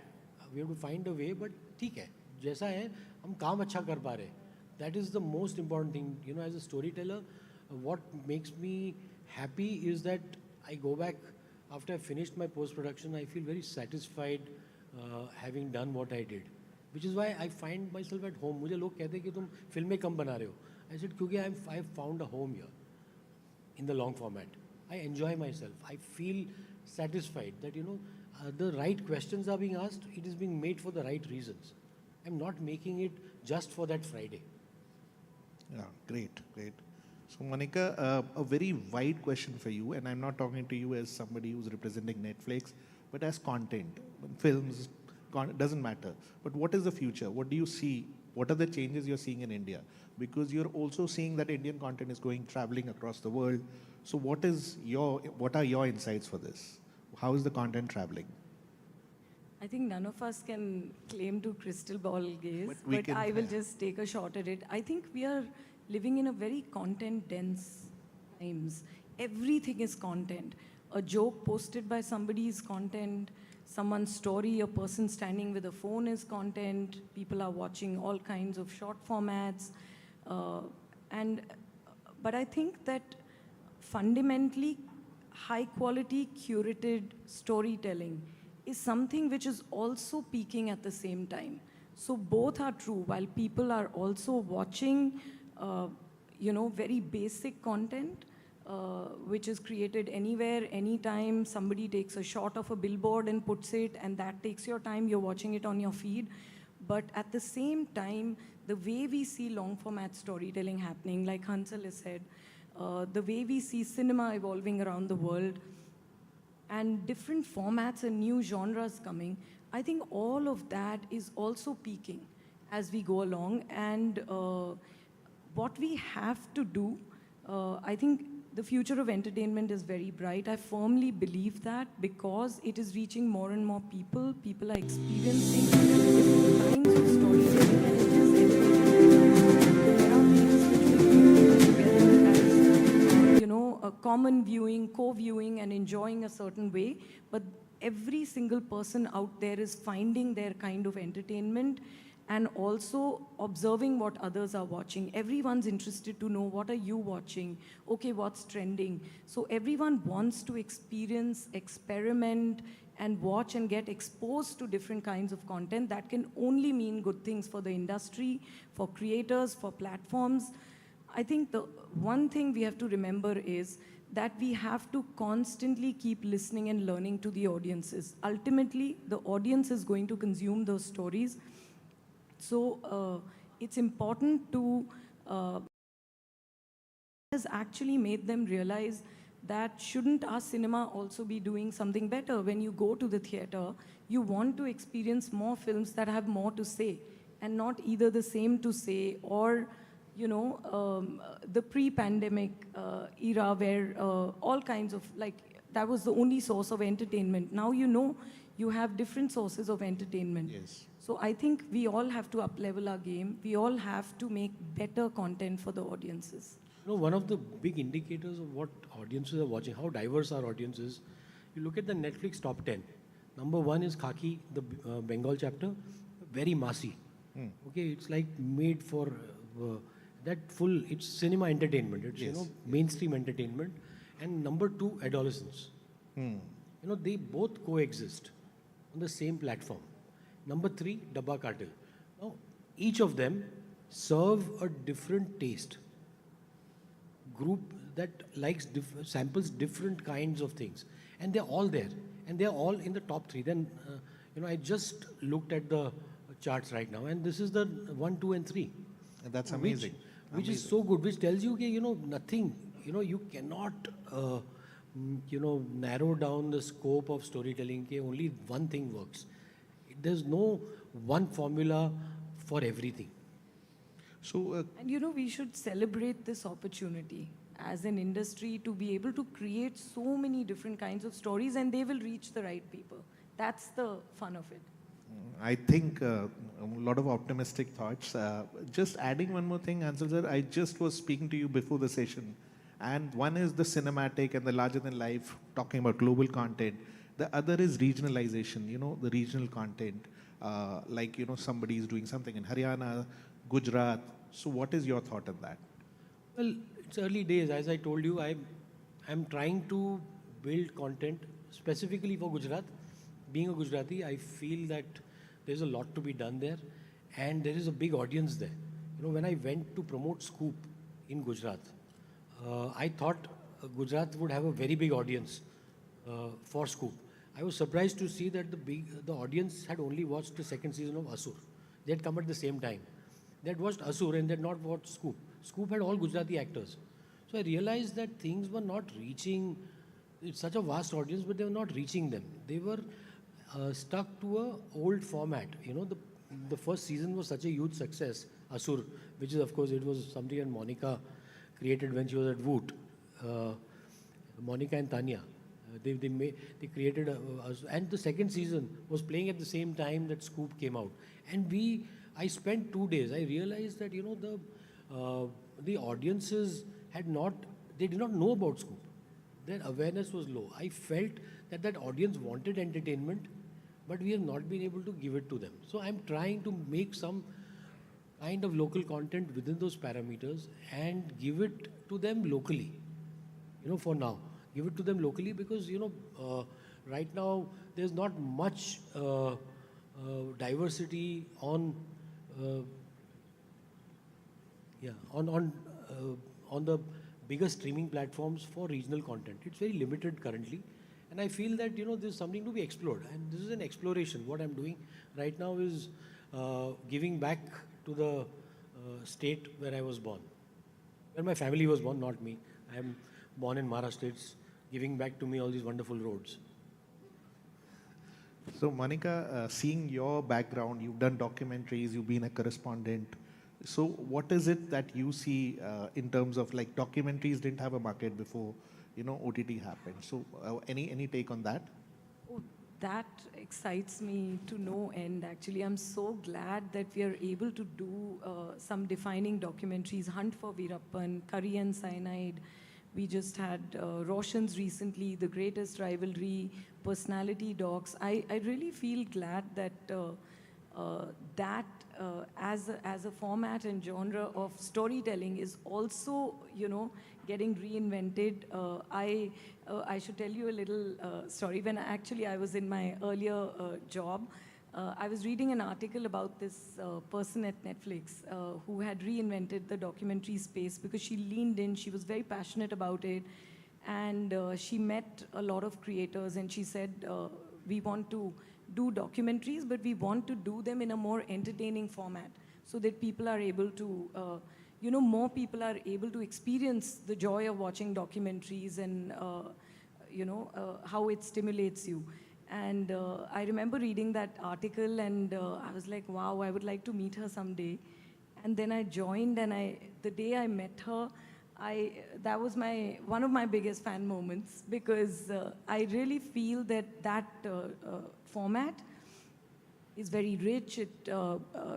We have to find a way, but ठीक है, जैसा है हम काम अच्छा कर पा रहे हैं. That is the most important thing. You know, as a storyteller, what makes me happy is that I go back after I finished my post-production, I feel very satisfied having done what I did. Which is why I find myself at home. मुझे लोग कहते हैं कि तुम फिल्में कम बना रहे हो. I said क्योंकि I have found a home here in the long format. I enjoy myself. I feel satisfied that, you know, the right questions are being asked. It is being made for the right reasons. I'm not making it just for that Friday. Yeah, great, great. So Monica, a very wide question for you, and I'm not talking to you as somebody who's representing Netflix, but as content, films, doesn't matter. But what is the future? What do you see? What are the changes you're seeing in India? Because you're also seeing that Indian content is traveling across the world. So what are your insights for this? How is the content traveling? I think none of us can claim to crystal ball gaze, But but I will just take a shot at it. I think we are living in a very content-dense times. Everything is content. A joke posted by somebody is content. Someone's story, a person standing with a phone is content. People are watching all kinds of short formats. But I think that fundamentally, high-quality, curated storytelling is something which is also peaking at the same time. So both are true. While people are also watching, very basic content, which is created anywhere, anytime. Somebody takes a shot of a billboard and puts it, and that takes your time. You're watching it on your feed. But at the same time, the way we see long-format storytelling happening, like Hansal has said, the way we see cinema evolving around the world, and different formats and new genres coming, I think all of that is also peaking as we go along. And what we have to do, I think the future of entertainment is very bright. I firmly believe that because it is reaching more and more people. People are experiencing different kinds of storytelling, and it is there are things which will bring together as, a common viewing, co-viewing, and enjoying a certain way. But every single person out there is finding their kind of entertainment and also observing what others are watching. Everyone's interested to know, what are you watching? Okay, what's trending? So everyone wants to experience, experiment, and watch and get exposed to different kinds of content. That can only mean good things for the industry, for creators, for platforms. I think the one thing we have to remember is that we have to constantly keep listening and learning to the audiences. Ultimately, the audience is going to consume those stories. So it's important to has actually made them realize that shouldn't our cinema also be doing something better? When you go to the theater, you want to experience more films that have more to say, and not either the same to say or the pre-pandemic era where all kinds of, that was the only source of entertainment. Now you have different sources of entertainment. Yes. So I think we all have to up-level our game. We all have to make better content for the audiences. One of the big indicators of what audiences are watching, how diverse our audience is, you look at the Netflix top 10. Number 1 is Khaki, the Bengal chapter, very massy. Okay, it's like made for it's cinema entertainment. It's, mainstream entertainment. And number 2, adolescents. They both coexist on the same platform. Number 3, Dabba Cartel. Now, each of them serve a different taste. Group that likes samples different kinds of things. And they're all there. And they're all in the top 3. Then, I just looked at the charts right now, and this is the 1, 2, and 3. And that's amazing. Which is so good, which tells you, nothing, you cannot, narrow down the scope of storytelling. Only one thing works. There's no one formula for everything. So, and we should celebrate this opportunity as an industry to be able to create so many different kinds of stories, and they will reach the right people. That's the fun of it. I think a lot of optimistic thoughts. Just adding one more thing, Ansel sir, I just was speaking to you before the session, And one is the cinematic and the larger than life, talking about global content. The other is regionalization, the regional content. Like, somebody is doing something in Haryana, Gujarat. So what is your thought on that? Well, it's early days. As I told you, I'm trying to build content specifically for Gujarat. Being a Gujarati, I feel that there's a lot to be done there, and there is a big audience there. When I went to promote Scoop in Gujarat, I thought Gujarat would have a very big audience for Scoop. I was surprised to see that the audience had only watched the second season of Asur. They had come at the same time. They had watched Asur and they had not watched Scoop. Scoop had all Gujarati actors. So I realized that things were not reaching, it's such a vast audience, but they were not reaching them. They were stuck to a old format. The first season was such a huge success, Asur, which is, of course, it was something that Monica created when she was at Woot. Monica and Tanya. They created and the second season was playing at the same time that Scoop came out. And I spent 2 days. I realized that, the audiences they did not know about Scoop. Their awareness was low. I felt that audience wanted entertainment, but we have not been able to give it to them. So I'm trying to make some kind of local content within those parameters and give it to them locally, for now. Give it to them locally because, right now there's not much diversity on the bigger streaming platforms for regional content. It's very limited currently. And I feel that, there's something to be explored. And this is an exploration. What I'm doing right now is giving back to the state where I was born. Where my family was born, not me. I am born in Maharashtra. It's giving back to me all these wonderful roads. So Monica, seeing your background, you've done documentaries, you've been a correspondent. So what is it that you see in terms of like documentaries didn't have a market before, OTT happened. So any take on that? Oh, that excites me to no end, actually. I'm so glad that we are able to do some defining documentaries, Hunt for Veerappan, Curry and Cyanide. We just had Roshan's recently, The Greatest Rivalry, Personality Docs. I really feel glad that as a format and genre of storytelling is also, getting reinvented. I should tell you a little story. When I was in my earlier job, I was reading an article about this person at Netflix who had reinvented the documentary space because she leaned in, she was very passionate about it, and she met a lot of creators and she said, we want to do documentaries, but we want to do them in a more entertaining format so that people are able to, more people are able to experience the joy of watching documentaries and, how it stimulates you. And I remember reading that article and I was like, wow, I would like to meet her someday. And then I joined and the day I met her, that was one of my biggest fan moments because I really feel that format is very rich. It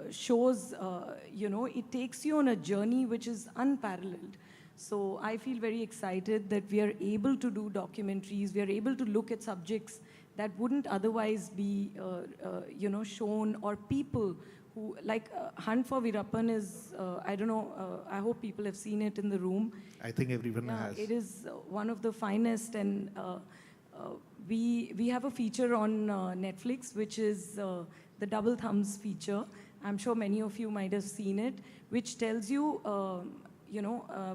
shows, it takes you on a journey which is unparalleled. So I feel very excited that we are able to do documentaries, we are able to look at subjects that wouldn't otherwise be, shown, or people who, like Hunt for Veerappan is, I don't know, I hope people have seen it in the room. I think everyone has. It is one of the finest, and we have a feature on Netflix, which is the Double Thumbs feature. I'm sure many of you might have seen it, which tells you,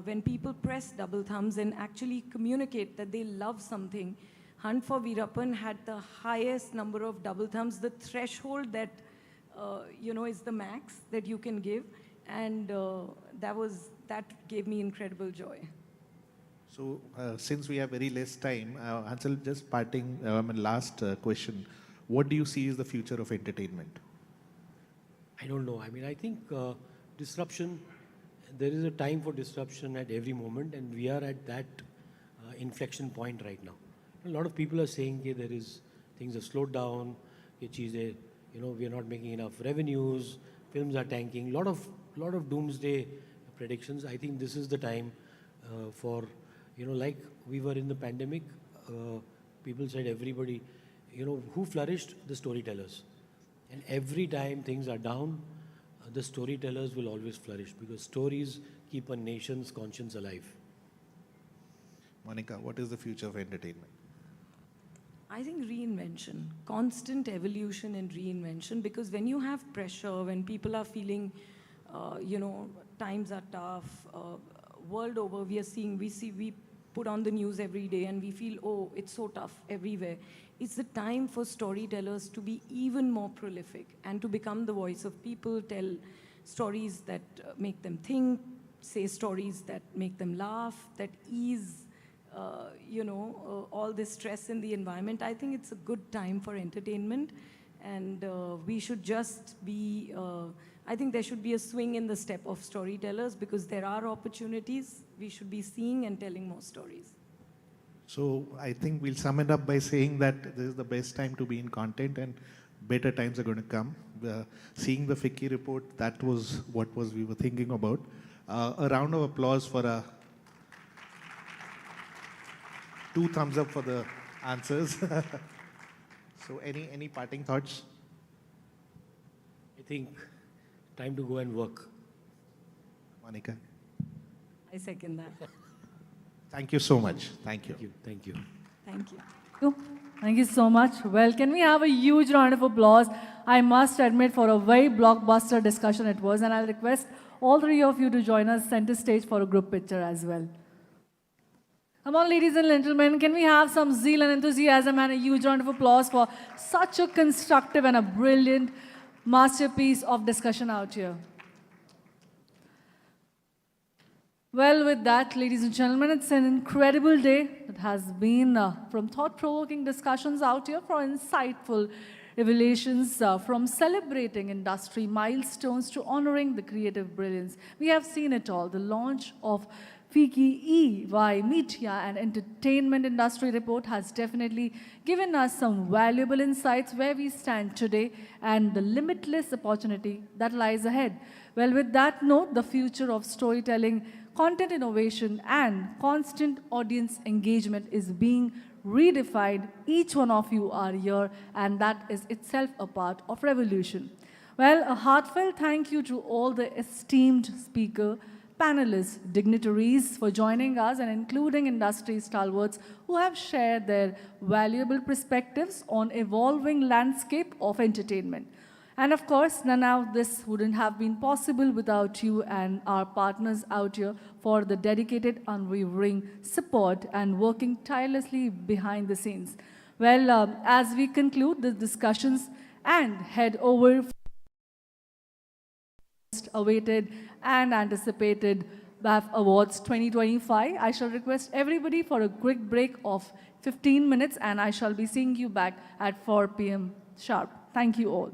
when people press double thumbs and actually communicate that they love something. Hunt for Veerappan had the highest number of double thumbs, the threshold that, is the max that you can give. And that gave me incredible joy. So since we have very less time, Hansel, just parting, last question. What do you see is the future of entertainment? I don't know. I think disruption, there is a time for disruption at every moment, and we are at that inflection point right now. A lot of people are saying that things have slowed down, we are not making enough revenues, films are tanking, lot of doomsday predictions. I think this is the time for You know, like we were in the pandemic, people said everybody, you know, who flourished? The storytellers. And every time things are down, the storytellers will always flourish because stories keep a nation's conscience alive. Monica, what is the future of entertainment? I think reinvention, constant evolution and reinvention, because when you have pressure, when people are feeling, you know, times are tough, world over, we put on the news every day and we feel, oh, it's so tough everywhere. It's the time for storytellers to be even more prolific and to become the voice of people, tell stories that make them think, say stories that make them laugh, that ease you know, all this stress in the environment. I think it's a good time for entertainment, and we should just be, I think there should be a swing in the step of storytellers, because there are opportunities. We should be seeing and telling more stories. So I think we'll sum it up by saying that this is the best time to be in content and better times are going to come. Seeing the FICCI report, that was what we were thinking about. A round of applause for 2 thumbs up for the answers. So any parting thoughts? I think time to go and work. Monica? I second that. Thank you so much. Thank you. Thank you. Thank you. Thank you so much. Well, can we have a huge round of applause? I must admit, for a very blockbuster discussion it was, and I'll request all 3 of you to join us center stage for a group picture as well. Come on, ladies and gentlemen, can we have some zeal and enthusiasm and a huge round of applause for such a constructive and a brilliant masterpiece of discussion out here. Well, with that, ladies and gentlemen, it's an incredible day. It has been from thought-provoking discussions out here for insightful revelations, from celebrating industry milestones to honoring the creative brilliance. We have seen it all. The launch of FICCI-EY Media and Entertainment Industry Report has definitely given us some valuable insights where we stand today and the limitless opportunity that lies ahead. Well, with that note, the future of storytelling, content innovation, and constant audience engagement is being redefined. Each one of you are here, and that is itself a part of revolution. Well, a heartfelt thank you to all the esteemed speakers, panelists, dignitaries for joining us and including industry stalwarts who have shared their valuable perspectives on evolving landscape of entertainment. And of course, now this wouldn't have been possible without you and our partners out here for the dedicated, unwavering support and working tirelessly behind the scenes. Well, as we conclude the discussions and head over awaited and anticipated BAF Awards 2025, I shall request everybody for a quick break of 15 minutes, and I shall be seeing you back at 4 p.m. sharp. Thank you all.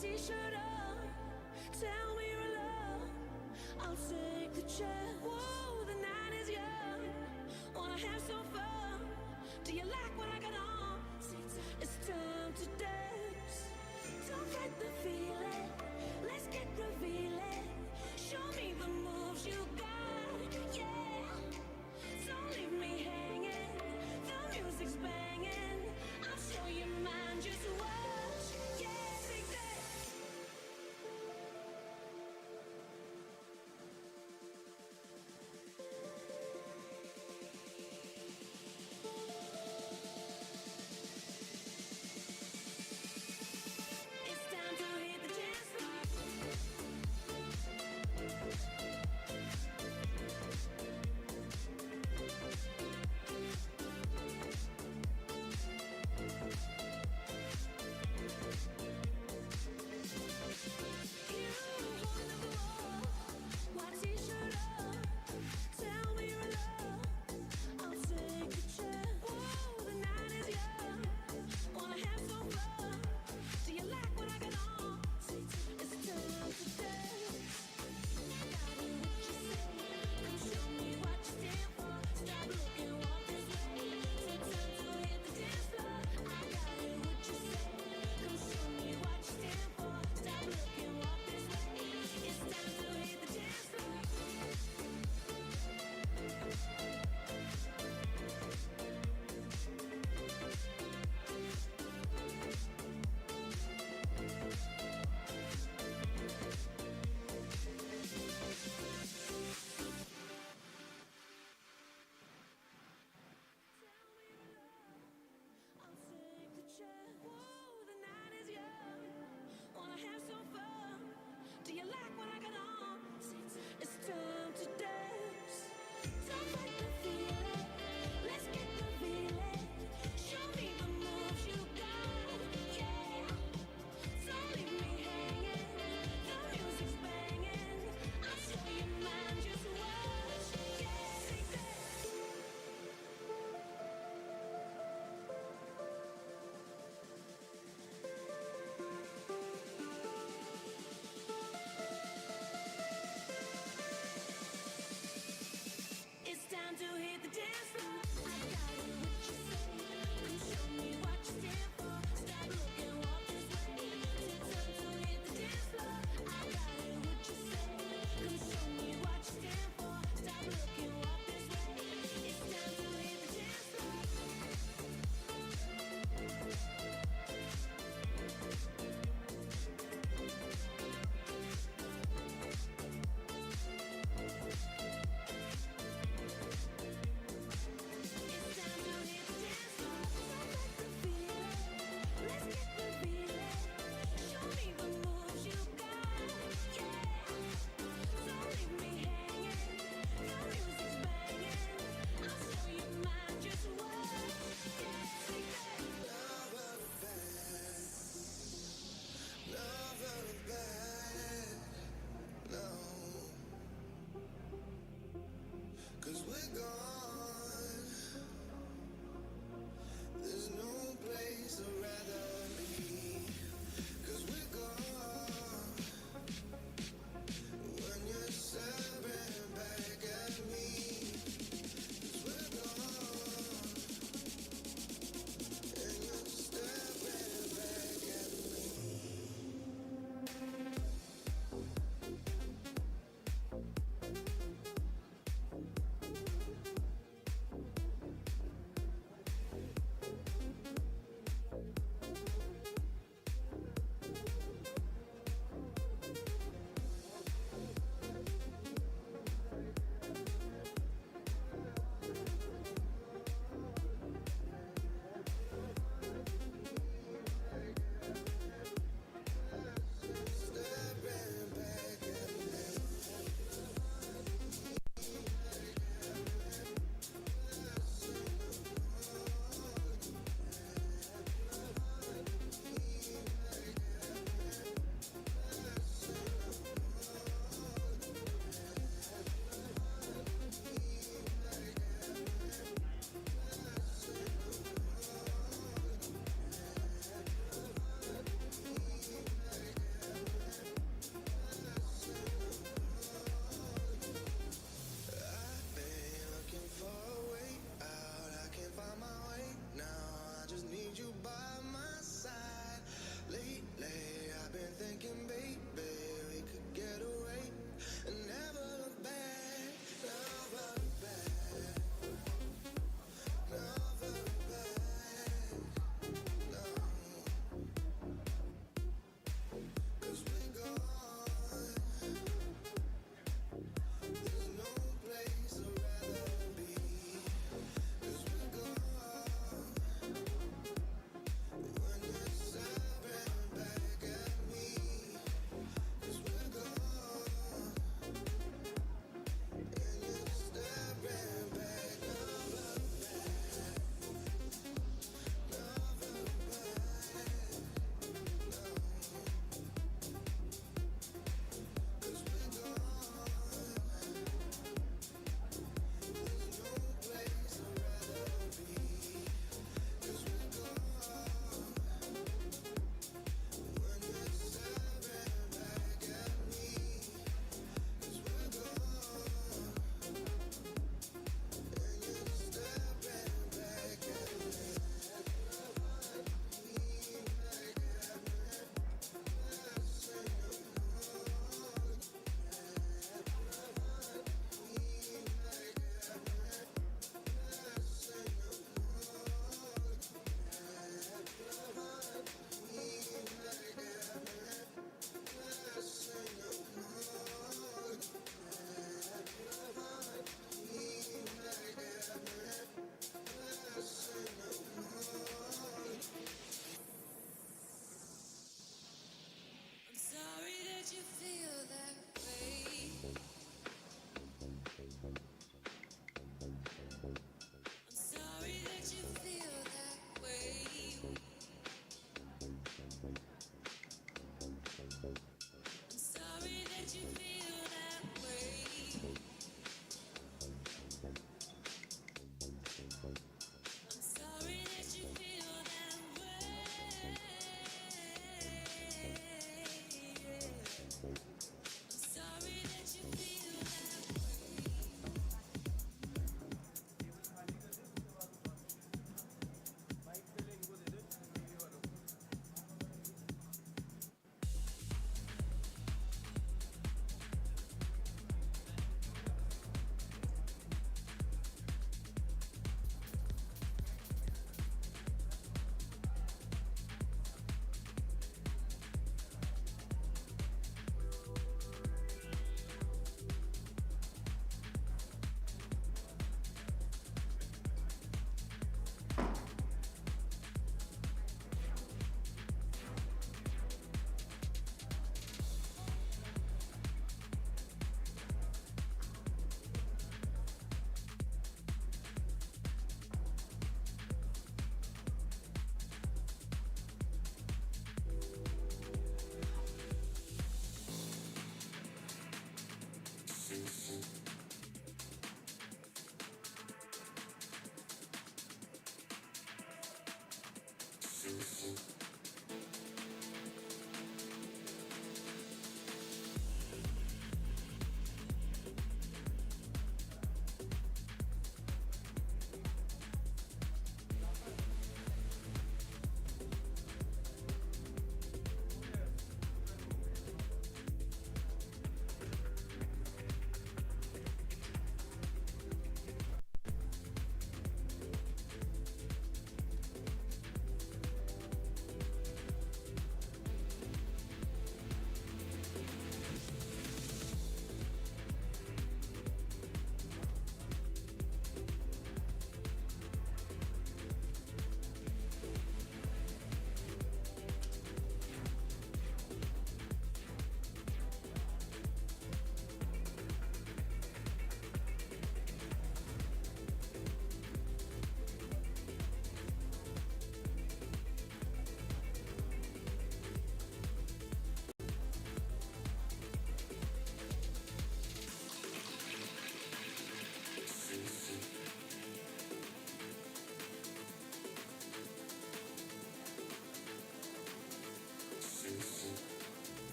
t-shirt on, tell me you're alone. I'll take the chance. Whoa, the night is young. Wanna have some fun? Do you like what I got on? It's time to dance. Don't fight the feeling. Let's get revealing. Show me the moves you got. Yeah. Don't leave me hanging. The music's banging. I'll show you mine. Just watch. Yeah, take that.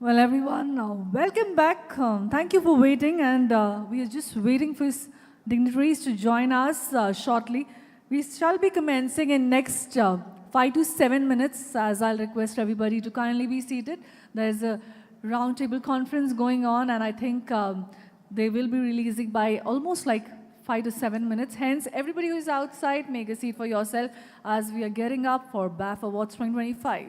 Well, everyone, welcome back. Thank you for waiting, and we are just waiting for dignitaries to join us shortly. We shall be commencing in next 5 to 7 minutes, as I'll request everybody to kindly be seated. There's a roundtable conference going on, and I think they will be releasing by almost like 5 to 7 minutes. Hence, everybody who is outside, make a seat for yourself as we are getting up for BAF Awards 2025.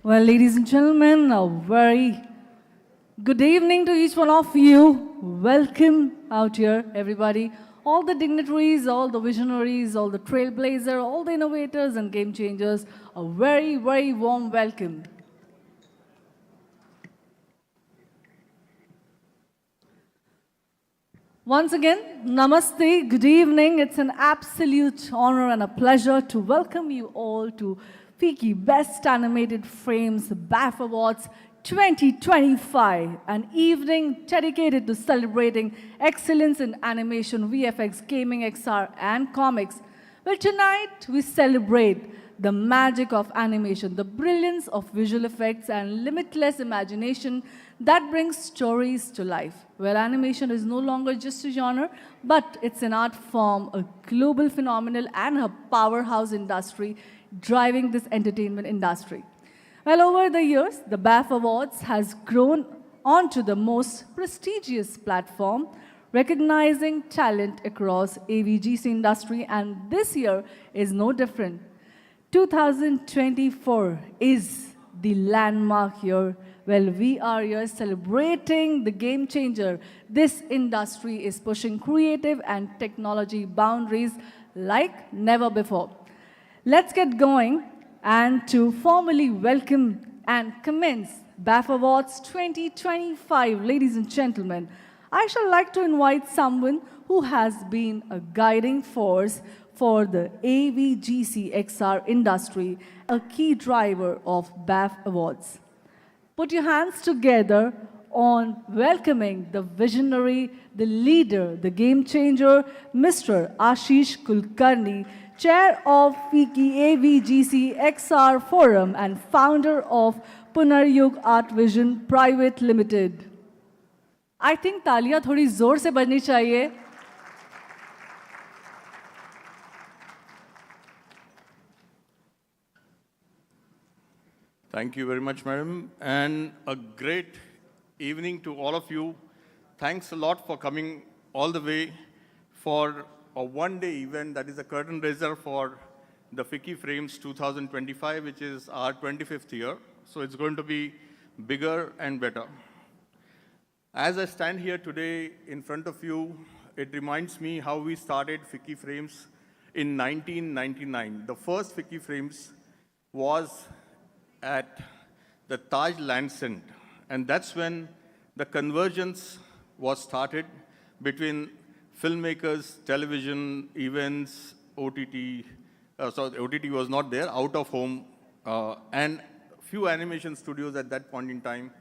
Well, ladies and gentlemen, a very good evening to each one of you. Welcome out here, everybody. All the dignitaries, all the visionaries, all the trailblazers, all the innovators and game changers, a very, very warm welcome. Once again, namaste, good evening. It's an absolute honor and a pleasure to welcome you all to FICCI Best Animated Frames BAF Awards 2025, an evening dedicated to celebrating excellence in animation, VFX, gaming, XR, and comics. Well, tonight we celebrate the magic of animation, the brilliance of visual effects, and limitless imagination that brings stories to life. Well, animation is no longer just a genre, but it's an art form, a global phenomenon, and a powerhouse industry driving this entertainment industry. Well, over the years, the BAF Awards has grown onto the most prestigious platform, recognizing talent across AVGC industry, and this year is no different. 2024 is the landmark year. Well, we are here celebrating the game changer. This industry is pushing creative and technology boundaries like never before. Let's get going and to formally welcome and commence BAF Awards 2025, ladies and gentlemen. I shall like to invite someone who has been a guiding force for the AVGC XR industry, a key driver of BAF Awards. Put your hands together on welcoming the visionary, the leader, the game changer, Mr. Ashish Kulkarni, Chair of FICCI AVGC XR Forum and founder of Punaryug Art Vision Private Limited. I think तालियां थोड़ी जोर से बजनी चाहिए. Thank you very much, madam, and a great evening to all of you. Thanks a lot for coming all the way for a one-day event that is a curtain raiser for the FICCI Frames 2025, which is our 25th year. So it's going to be bigger and better. As I stand here today in front of you, it reminds me how we started FICCI Frames in 1999. The first FICCI Frames was at the Taj Lancent, and that's when the convergence was started between filmmakers, television, events, OTT. So OTT was not there, out of home, and few animation studios at that point in time,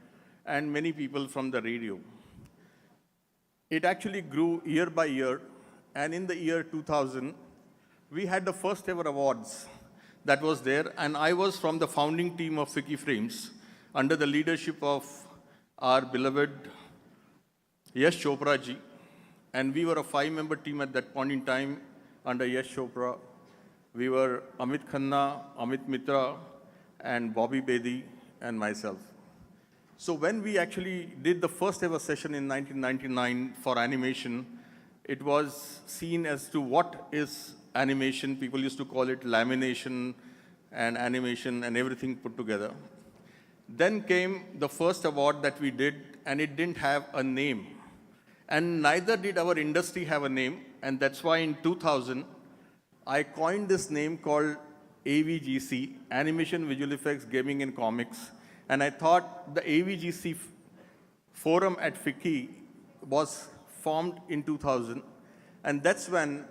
and many people from the radio. It actually grew year by year, and in the year 2000, we had the first ever awards that was there, and I was from the founding team of FICCI Frames under the leadership of our beloved Yash Chopra ji, and we were a 5-member team at that point in time under Yash Chopra. We were Amit Khanna, Amit Mitra, and Bobby Bedi, and myself. So when we actually did the first ever session in 1999 for animation, it was seen as to what is animation. People used to call it lamination and animation and everything put together. Then came the first award that we did, and it didn't have a name. And neither did our industry have a name, and that's why in 2000, I coined this name called AVGC, Animation, Visual Effects, Gaming and Comics. And I thought the AVGC forum at FICCI was formed in 2000, and that's when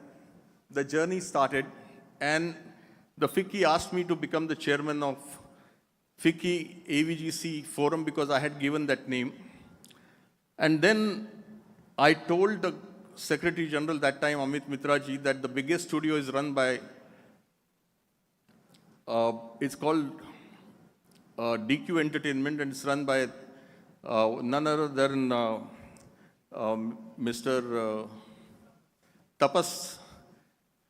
the journey started, and the FICCI asked me to become the chairman of FICCI AVGC Forum because I had given that name. And then I told the Secretary General that time, Amit Mitra ji, that the biggest studio is run by, it's called DQ Entertainment, and it's run by none other than Mr. Tapas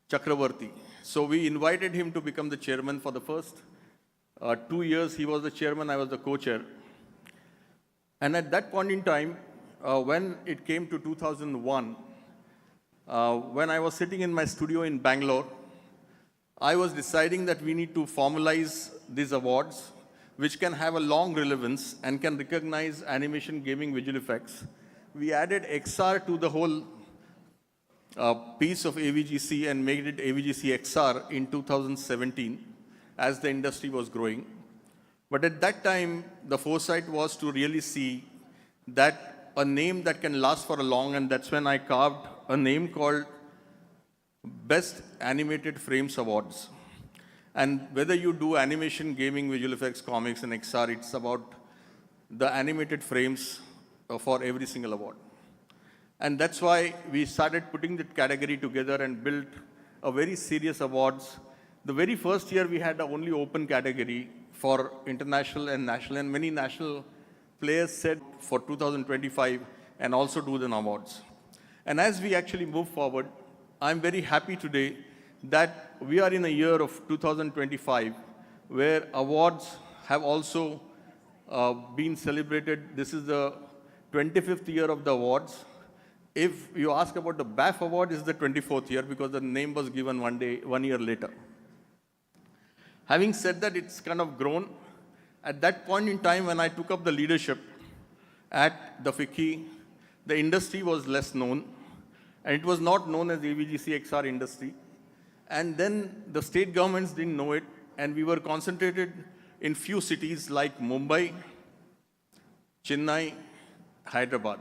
Chakravarti. So we invited him to become the chairman for the first 2 years. He was the chairman, I was the co-chair. And at that point in time, when it came to 2001, when I was sitting in my studio in Bangalore, I was deciding that we need to formalize these awards. which can have a long relevance and can recognize animation, gaming, visual effects. We added XR to the whole piece of AVGC and made it AVGC XR in 2017 as the industry was growing. But at that time, the foresight was to really see that a name that can last for a long, and that's when I carved a name called Best Animated Frames Awards. And whether you do animation, gaming, visual effects, comics, and XR, it's about the animated frames for every single award. And that's why we started putting that category together and built a very serious awards. The very first year we had the only open category for international and national, and many national players said for 2025 and also do the awards. And as we actually move forward, I'm very happy today that we are in a year of 2025 where awards have also been celebrated. This is the 25th year of the awards. If you ask about the BAF award, it's the 24th year because the name was given 1 year later. Having said that, it's kind of grown. At that point in time when I took up the leadership at the FICCI, the industry was less known, and it was not known as AVGC XR industry. And then the state governments didn't know it, and we were concentrated in few cities like Mumbai, Chennai, Hyderabad.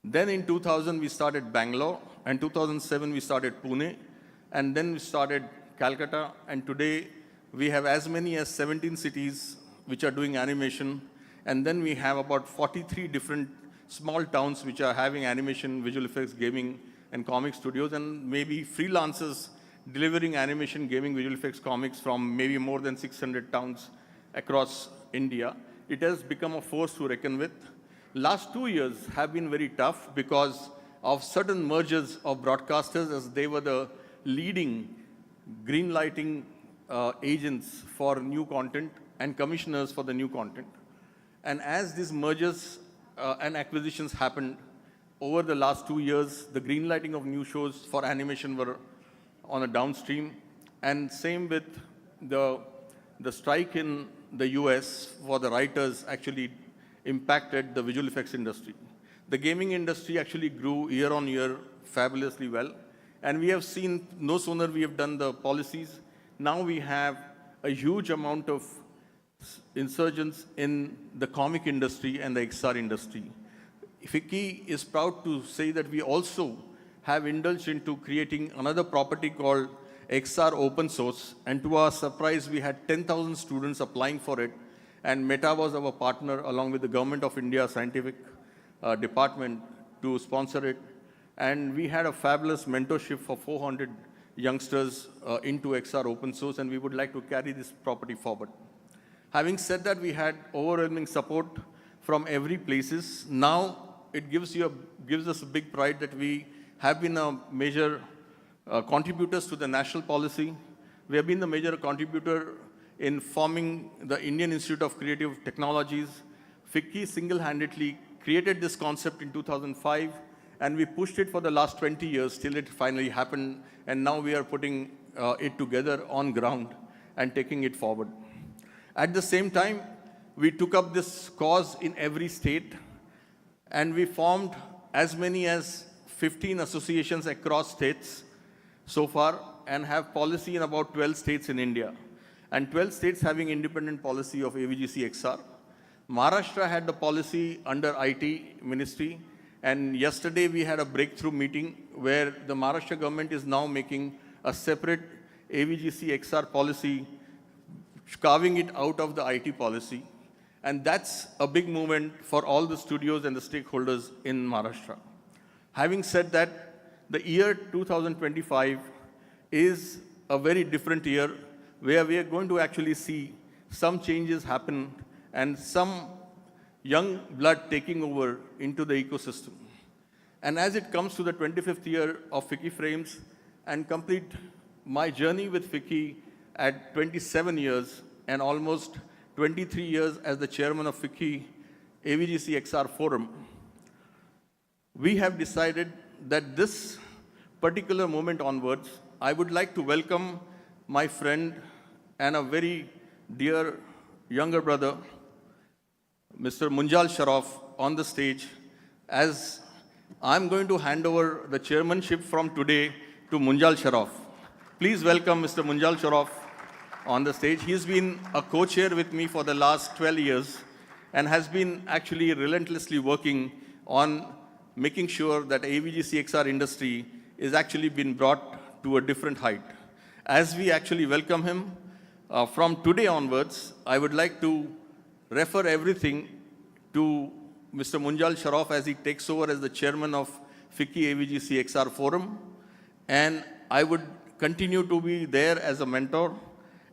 Then in 2000, we started Bangalore, and 2007, we started Pune, and then we started Calcutta, and today we have as many as 17 cities which are doing animation, and then we have about 43 different small towns which are having animation, visual effects, gaming, and comic studios, and maybe freelancers delivering animation, gaming, visual effects, comics from maybe more than 600 towns across India. It has become a force to reckon with. Last 2 years have been very tough because of certain mergers of broadcasters, as they were the leading green lighting agents for new content and commissioners for the new content. And as these mergers and acquisitions happened over the last 2 years, the green lighting of new shows for animation were on a downstream. And same with the strike in the US for the writers actually impacted the visual effects industry. The gaming industry actually grew year on year fabulously well. And we have seen, no sooner we have done the policies, now we have a huge amount of insurgents in the comic industry and the XR industry. FICCI is proud to say that we also have indulged into creating another property called XR open source, and to our surprise, we had 10,000 students applying for it, and Meta was our partner along with the Government of India Scientific Department to sponsor it. And we had a fabulous mentorship for 400 youngsters into XR open source, and we would like to carry this property forward. Having said that, we had overwhelming support from every places. Now it gives us a big pride that we have been a major contributors to the national policy. We have been the major contributor in forming the Indian Institute of Creative Technologies. FICCI single-handedly created this concept in 2005, and we pushed it for the last 20 years till it finally happened, and now we are putting it together on ground and taking it forward. At the same time, we took up this cause in every state, and we formed as many as 15 associations across states so far, and have policy in about 12 states in India, and 12 states having independent policy of AVGC XR. Maharashtra had the policy under IT ministry, and yesterday we had a breakthrough meeting where the Maharashtra government is now making a separate AVGC XR policy, carving it out of the IT policy. And that's a big movement for all the studios and the stakeholders in Maharashtra. Having said that, the year 2025 is a very different year where we are going to actually see some changes happen and some young blood taking over into the ecosystem. And as it comes to the 25th year of FICCI Frames and complete my journey with FICCI at 27 years and almost 23 years as the chairman of FICCI AVGC XR Forum, we have decided that this particular moment onwards, I would like to welcome my friend and a very dear younger brother, Mr. Munjal Sharoff, on the stage, as I'm going to hand over the chairmanship from today to Munjal Sharoff. Please welcome Mr. Munjal Sharoff on the stage. He's been a co-chair with me for the last 12 years and has been actually relentlessly working on making sure that AVG CXR industry is actually been brought to a different height. As we actually welcome him, from today onwards, I would like to refer everything to Mr. Munjal Sharoff as he takes over as the chairman of FICCI AVG CXR Forum. And I would continue to be there as a mentor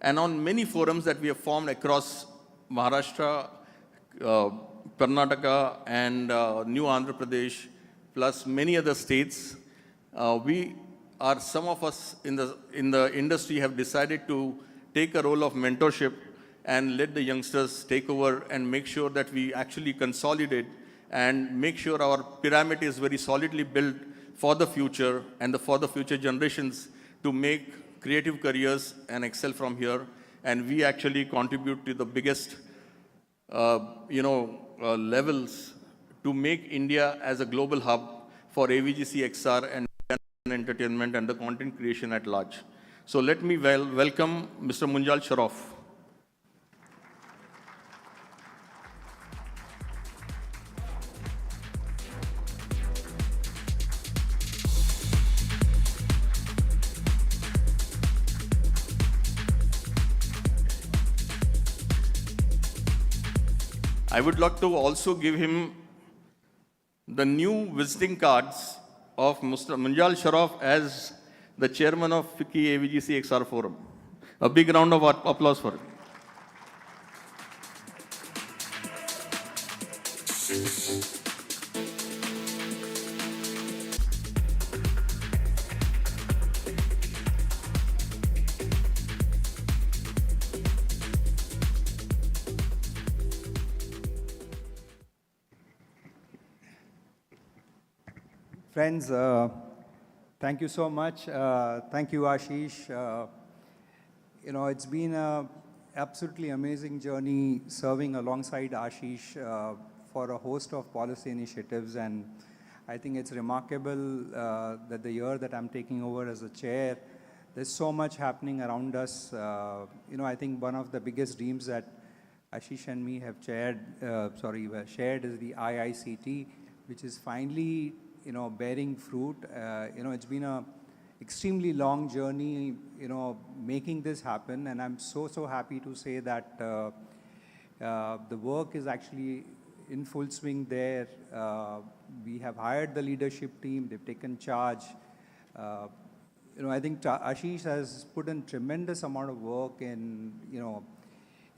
and on many forums that we have formed across Maharashtra, Karnataka, and New Andhra Pradesh, plus many other states. Some of us in the industry have decided to take a role of mentorship and let the youngsters take over and make sure that we actually consolidate and make sure our pyramid is very solidly built for the future and for the future generations to make creative careers and excel from here. And we actually contribute to the biggest levels to make India as a global hub for AVG CXR and entertainment and the content creation at large. So let me welcome Mr. Munjal Sharoff. I would like to also give him the new visiting cards of Mr. Munjal Sharoff as the chairman of FICCI AVG CXR Forum. A big round of applause for him. Friends, thank you so much. Thank you, Ashish. It's been an absolutely amazing journey serving alongside Ashish for a host of policy initiatives. And I think it's remarkable that the year that I'm taking over as a chair, there's so much happening around us. I think one of the biggest dreams that Ashish and me have shared is the IICT, which is finally bearing fruit. It's been a extremely long journey, making this happen. And I'm so happy to say that the work is actually in full swing there. We have hired the leadership team. They've taken charge. I think Ashish has put in tremendous amount of work in,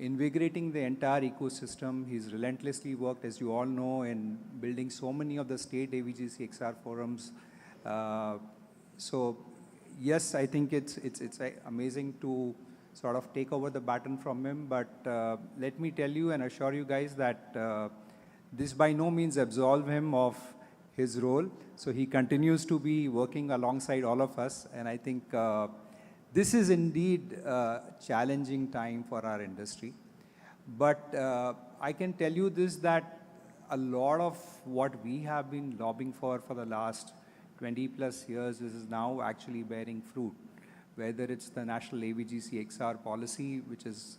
invigorating the entire ecosystem. He's relentlessly worked, as you all know, in building so many of the state AVG CXR forums. So yes, I think it's amazing to sort of take over the baton from him. But let me tell you and assure you guys that this by no means absolves him of his role. So he continues to be working alongside all of us. And I think this is indeed a challenging time for our industry. But I can tell you this, that a lot of what we have been lobbying for the last 20 plus years is now actually bearing fruit. Whether it's the national AVG CXR policy, which is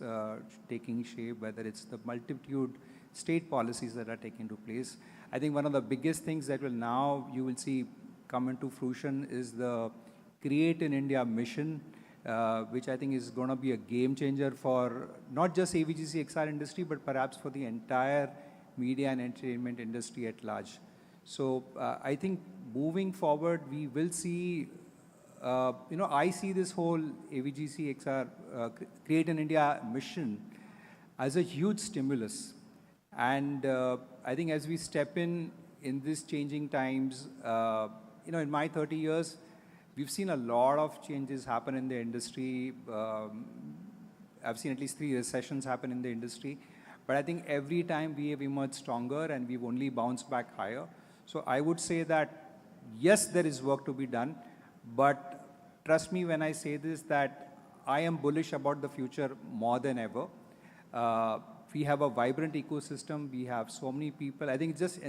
taking shape, whether it's the multitude state policies that are taking to place. I think one of the biggest things that will now you will see come into fruition is the Create in India mission, which I think is going to be a game changer for not just AVG CXR industry, but perhaps for the entire media and entertainment industry at large. So I think moving forward, we will see, I see this whole AVG CXR Create in India mission as a huge stimulus. And I think as we step in these changing times, in my 30 years, we've seen a lot of changes happen in the industry. I've seen at least 3 recessions happen in the industry. But I think every time we have emerged stronger and we've only bounced back higher. So I would say that, yes, there is work to be done. But trust me when I say this, that I am bullish about the future more than ever. we have a vibrant ecosystem. We have so many people. I think just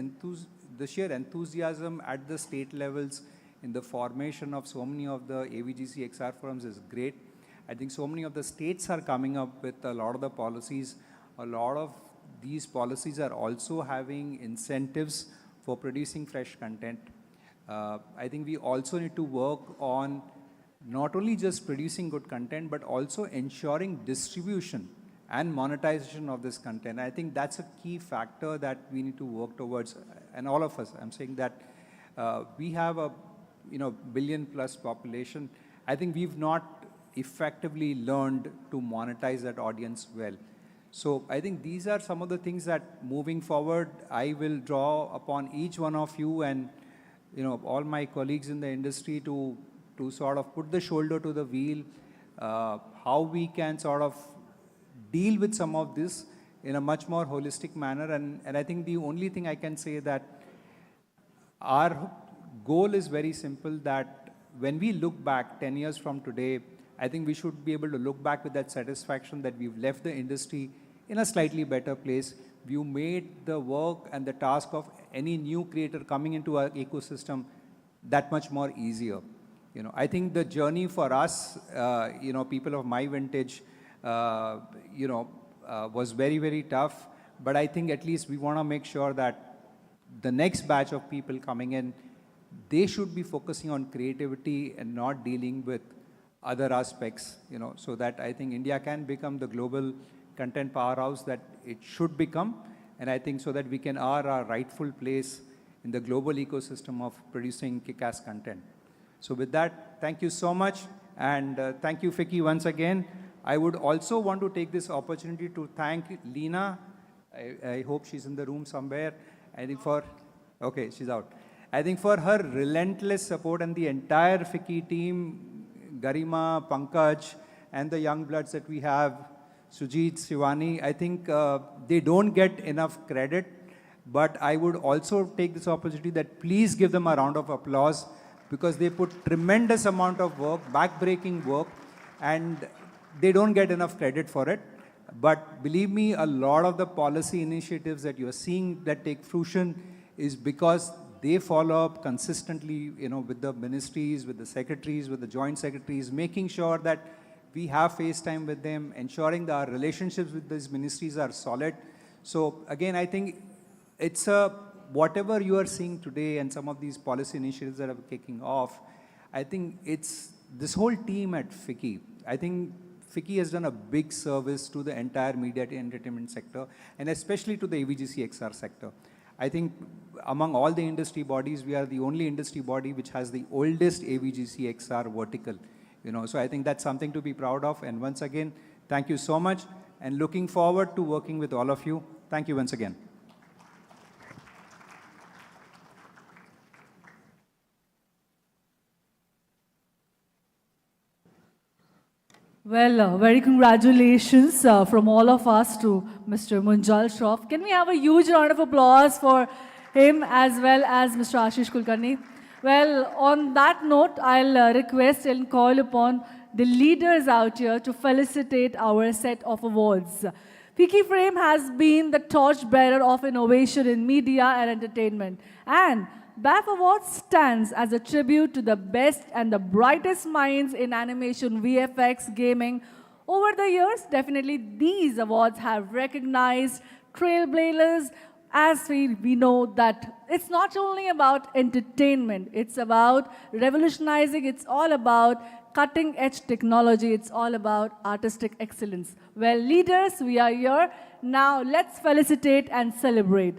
the sheer enthusiasm at the state levels in the formation of so many of the AVGC XR forums is great. I think so many of the states are coming up with a lot of the policies. A lot of these policies are also having incentives for producing fresh content. I think we also need to work on not only just producing good content, but also ensuring distribution and monetization of this content. I think that's a key factor that we need to work towards, and all of us. I'm saying that we have a billion-plus population. I think we've not effectively learned to monetize that audience well. So I think these are some of the things that moving forward, I will draw upon each one of you and all my colleagues in the industry to sort of put the shoulder to the wheel, how we can sort of deal with some of this in a much more holistic manner. And I think the only thing I can say that our goal is very simple, that when we look back 10 years from today, I think we should be able to look back with that satisfaction that we've left the industry in a slightly better place. You made the work and the task of any new creator coming into our ecosystem that much more easier. I think the journey for us, people of my vintage, was very, very tough. But I think at least we want to make sure that the next batch of people coming in, they should be focusing on creativity and not dealing with other aspects, so that I think India can become the global content powerhouse that it should become. And I think so that we can earn our rightful place in the global ecosystem of producing kick-ass content. So with that, thank you so much. And thank you, FICCI, once again. I would also want to take this opportunity to thank Leena. I hope she's in the room somewhere. I think okay, she's out. I think for her relentless support and the entire FICCI team, Garima, Pankaj, and the young bloods that we have, Sujit, Shivani, I think they don't get enough credit, but I would also take this opportunity that please give them a round of applause, because they put tremendous amount of work, back-breaking work, and they don't get enough credit for it. But believe me, a lot of the policy initiatives that you're seeing that take fruition is because they follow up consistently, with the ministries, with the secretaries, with the joint secretaries, making sure that we have FaceTime with them, ensuring that our relationships with these ministries are solid. So again, I think it's whatever you are seeing today and some of these policy initiatives that are kicking off, I think it's this whole team at FICCI. I think FICCI has done a big service to the entire media and entertainment sector, and especially to the AVGC XR sector. I think among all the industry bodies, we are the only industry body which has the oldest AVGC XR vertical. So I think that's something to be proud of. And once again, thank you so much, and looking forward to working with all of you. Thank you once again. Well, very congratulations from all of us to Mr. Munjal Shroff. Can we have a huge round of applause for him as well as Mr. Ashish Kulkarni? Well, on that note, I'll request and call upon the leaders out here to felicitate our set of awards. FICCI Frame has been the torchbearer of innovation in media and entertainment, and BAF Awards stands as a tribute to the best and the brightest minds in animation, VFX, gaming. Over the years, definitely these awards have recognized trailblazers, as we know that it's not only about entertainment, it's about revolutionizing, it's all about cutting-edge technology, it's all about artistic excellence. Well, leaders, we are here. Now, let's felicitate and celebrate.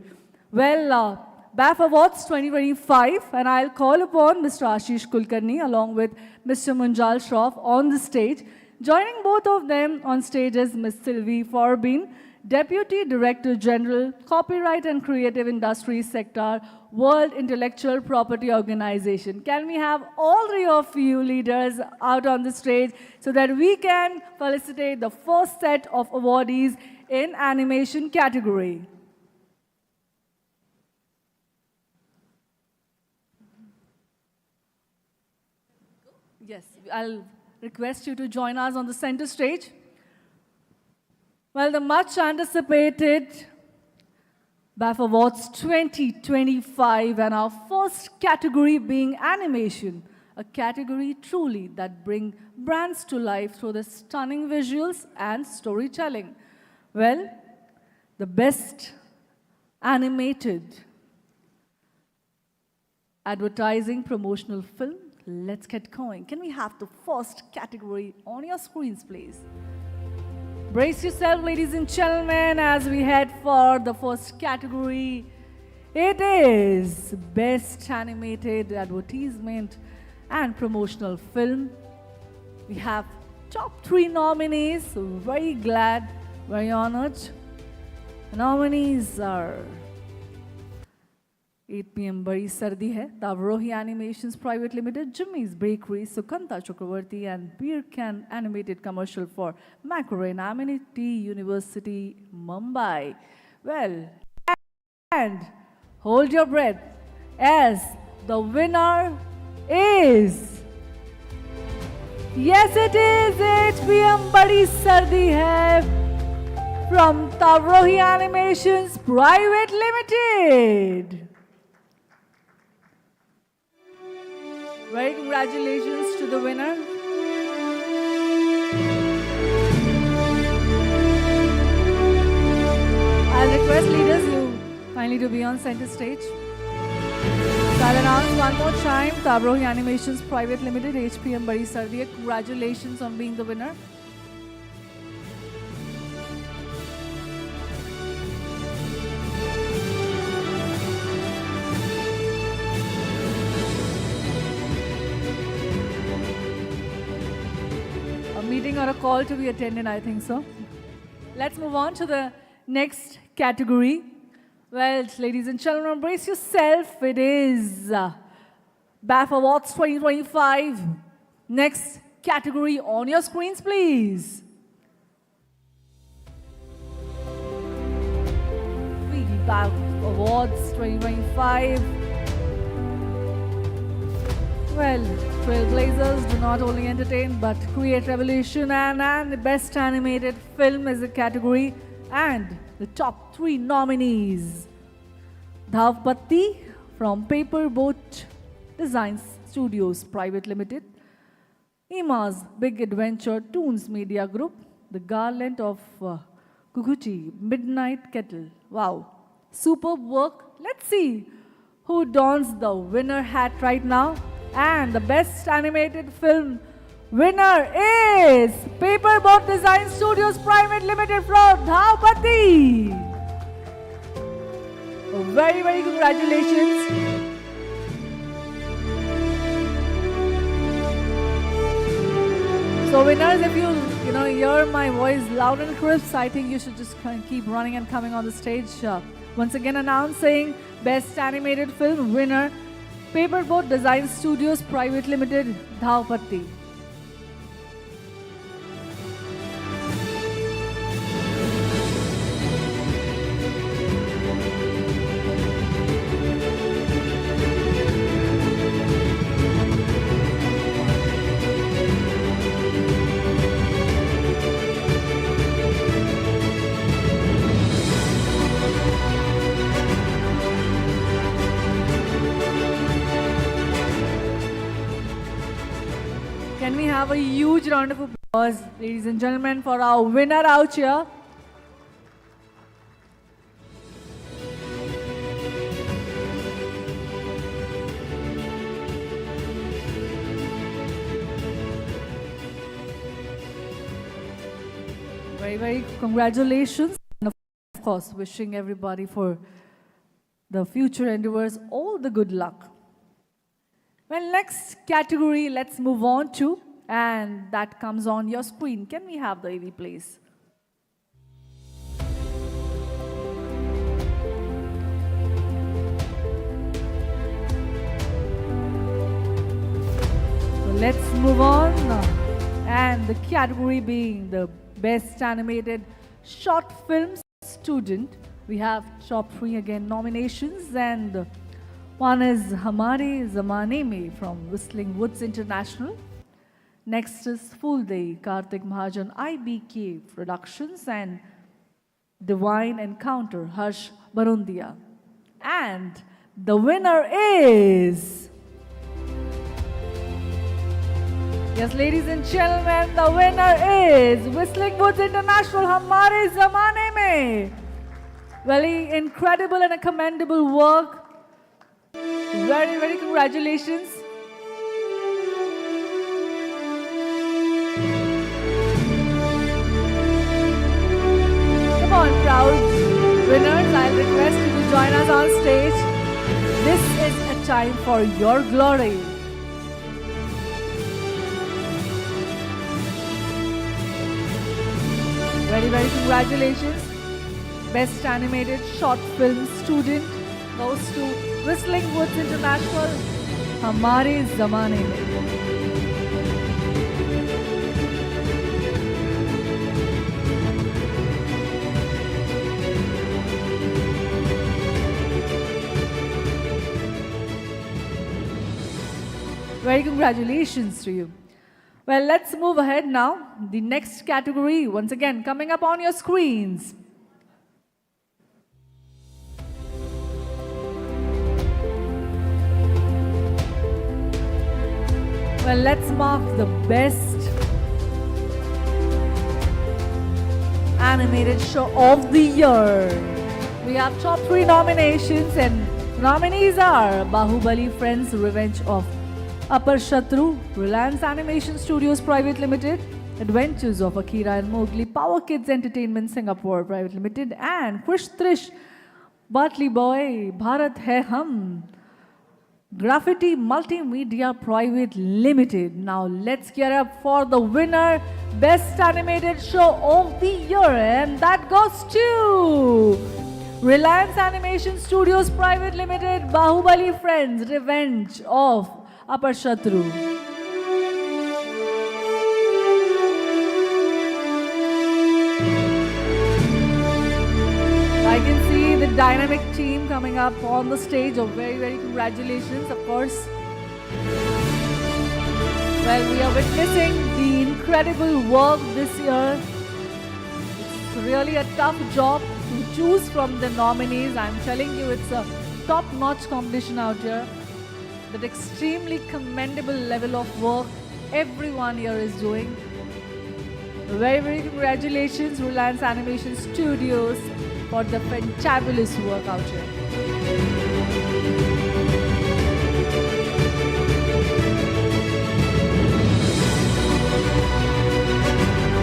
Well, BAF Awards 2025, and I'll call upon Mr. Ashish Kulkarni along with Mr. Munjal Shroff on the stage. Joining both of them on stage is Ms. Sylvie Forbin, Deputy Director General, Copyright and Creative Industries Sector, World Intellectual Property Organization. Can we have all three of you leaders out on the stage so that we can felicitate the first set of awardees in animation category? Yes, I'll request you to join us on the center stage. Well, the much anticipated BAF Awards 2025 and our first category being animation, a category truly that bring brands to life through the stunning visuals and storytelling. Well, the best animated advertising promotional film. Let's get going. Can we have the first category on your screens, please? Brace yourself, ladies and gentlemen, as we head for the first category. It is Best Animated Advertisement and Promotional Film. We have top 3 nominees. Very glad, very honored. The nominees are 8 p.m. Bari Sardi Hai, Tavrohi Animations Private Limited, Jimmy's Bakery, Sukanta Chakravarti, and Beer Can Animated Commercial for Macquarie Amenity University, Mumbai. Well, and hold your breath as the winner is... Yes, it is 8 p.m. Badi Sardi Hai from Tavrohi Animations Private Limited. Very congratulations to the winner. I'll request leaders you kindly to be on center stage. So I'll announce one more time, Tavrohi Animations Private Limited, HPM Bari Sardiya. Congratulations on being the winner. A meeting or a call to be attended, I think so. Let's move on to the next category. Well, ladies and gentlemen, brace yourself. It is BAF Awards 2025. Next category on your screens, please. BAF Awards 2025. Well, Trailblazers do not only entertain but create revolution, and the Best Animated Film is a category, and the top 3 nominees. Dhavpatti from Paper Boat Design Studios Private Limited, Ima's Big Adventure Toons Media Group, The Garland of Kukuchi Midnight Kettle. Wow, superb work. Let's see who dons the winner hat right now. And the Best Animated Film winner is Paper Boat Design Studios Private Limited from Dhavpatti. Very, very congratulations. So winners, if you hear my voice loud and crisp, I think you should just keep running and coming on the stage. Once again announcing Best Animated Film winner, Paper Boat Design Studios Private Limited, Dhavpatti. Can we have a huge round of applause, ladies and gentlemen, for our winner out here? Very, very congratulations. And of course, wishing everybody for the future endeavors all the good luck. Well, next category, let's move on to, and that comes on your screen. Can we have the AV, please? So let's move on, and the category being the Best Animated Short Film Student. We have top 3 again nominations, and one is Hamare Zamane Mein from Whistling Woods International. Next is Full Day, Karthik Mahajan IBK Productions, and Divine Encounter, Harsh Barundia. And the winner is... Yes, ladies and gentlemen, the winner is Whistling Woods International, Hamare Zamane Mein. Very incredible and a commendable work. Very, very congratulations. Come on, proud winners, I'll request you to join us on stage. This is a time for your glory. Very, very congratulations. Best Animated Short Film Student goes to Whistling Woods International, Hamare Zamane Mein. Very congratulations to you. Well, let's move ahead now. The next category, once again, coming up on your screens. Well, let's mark the best animated show of the year. We have top 3 nominations, and nominees are Bahubali Friends Revenge of Upper Shatru, Reliance Animation Studios Private Limited, Adventures of Akira and Mowgli, Power Kids Entertainment Singapore Private Limited, and Krish Trish, Bartley Boy, Bharat Hai Hum, Graffiti Multimedia Private Limited. Now let's get up for the winner, Best Animated Show of the Year, and that goes to Reliance Animation Studios Private Limited, Bahubali Friends, Revenge of Upper Shatru. I can see the dynamic team coming up on the stage. A very, very congratulations, of course. Well, we are witnessing the incredible work this year. It's really a tough job to choose from the nominees. I'm telling you, it's a top-notch competition out here. That extremely commendable level of work everyone here is doing. Very, very congratulations, Reliance Animation Studios, for the fantabulous work out here.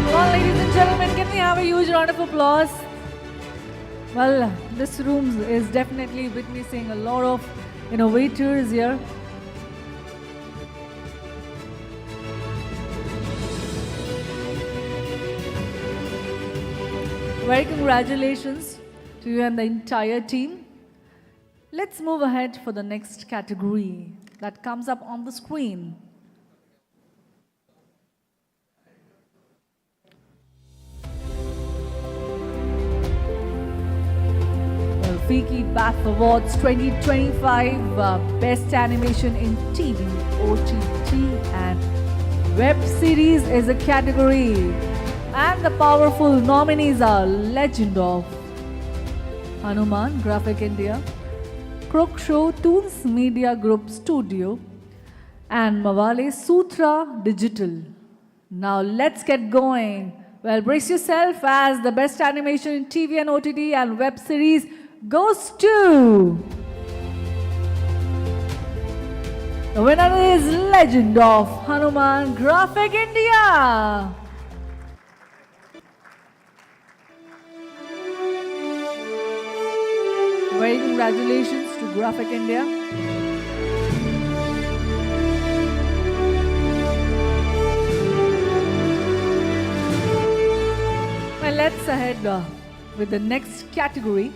Well, ladies and gentlemen, can we have a huge round of applause? Well, this room is definitely witnessing a lot of innovators here. Very congratulations to you and the entire team. Let's move ahead for the next category that comes up on the screen. FICCI-EY BAF Awards 2025 Best Animation in TV, OTT and Web Series is a category. And the powerful nominees are Legend of Hanuman, Graphic India, Crook Show, Toons Media Group Studio, and Mawale Sutra Digital. Now let's get going. Well, brace yourself as the best animation in TV and OTT and web series goes to... The winner is Legend of Hanuman, Graphic India. Very congratulations to Graphic India. Well, let's ahead with the next category.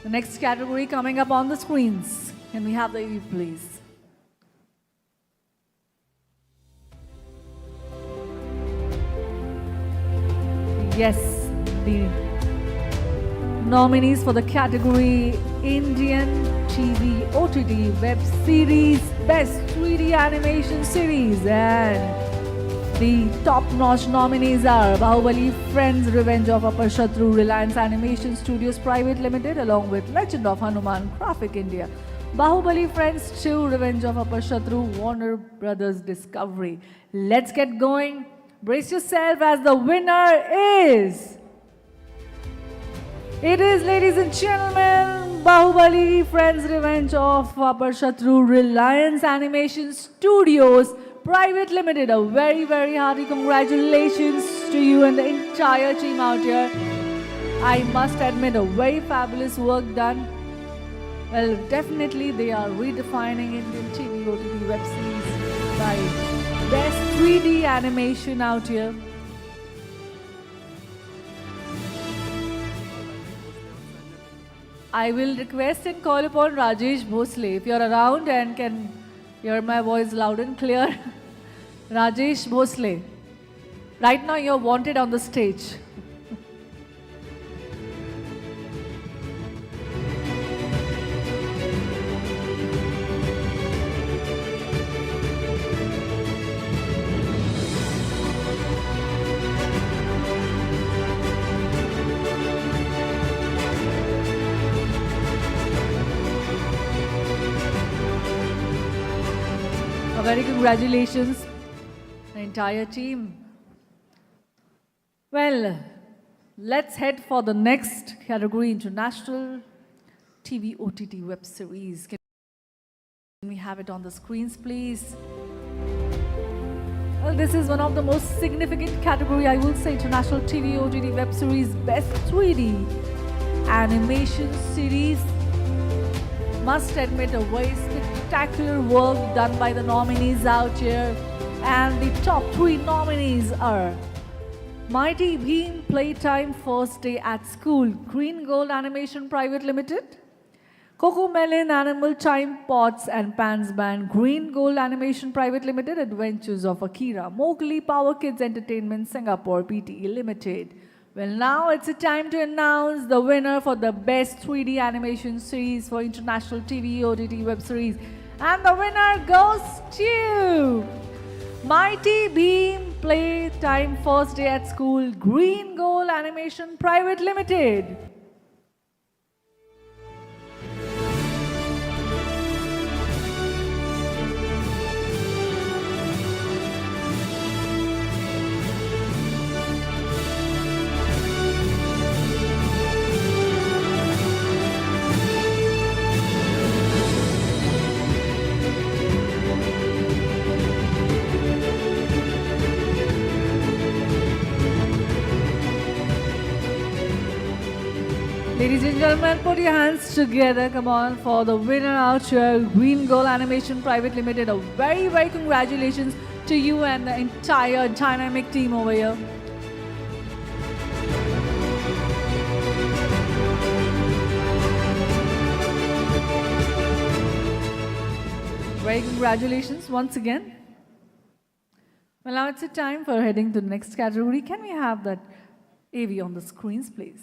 The next category coming up on the screens. Can we have the Eve, please? Yes, the nominees for the category Indian TV OTT Web Series Best 3D Animation Series, and The top-notch nominees are Bahubali, Friends, Revenge of Upper Shatru, Reliance Animation Studios Private Limited, along with Legend of Hanuman, Graphic India. Bahubali, Friends 2, Revenge of Upper Shatru, Warner Brothers Discovery. Let's get going. Brace yourself as the winner is... It is, ladies and gentlemen, Bahubali, Friends, Revenge of Upper Shatru, Reliance Animation Studios Private Limited. A very, very hearty congratulations to you and the entire team out here. I must admit, a very fabulous work done. Well, definitely they are redefining Indian TV OTT web series by best 3D animation out here. I will request and call upon Rajesh Bhosle, if you're around and can hear my voice loud and clear. Rajesh Bhosle, right now you're wanted on the stage. Very congratulations, the entire team. Well, let's head for the next category, International TV OTT Web Series. Can we have it on the screens, please? Well, this is one of the most significant category, I will say, International TV OTT Web Series Best 3D Animation Series. Must admit, a very spectacular work done by the nominees out here. And the top 3 nominees are Mighty Beam Playtime First Day at School, Green Gold Animation Private Limited, Coco Melon Animal Time Pots and Pans Band, Green Gold Animation Private Limited, Adventures of Akira, Mowgli Power Kids Entertainment Singapore Pte Limited. Well, now it's a time to announce the winner for the best 3D animation series for International TV OTT Web Series. And the winner goes to Mighty Beam Playtime First Day at School, Green Gold Animation Private Limited. Ladies and gentlemen, put your hands together, come on, for the winner out here, Green Gold Animation Private Limited. A very, very congratulations to you and the entire dynamic team over here. Very congratulations once again. Well, now it's a time for heading to the next category. Can we have that AV on the screens, please?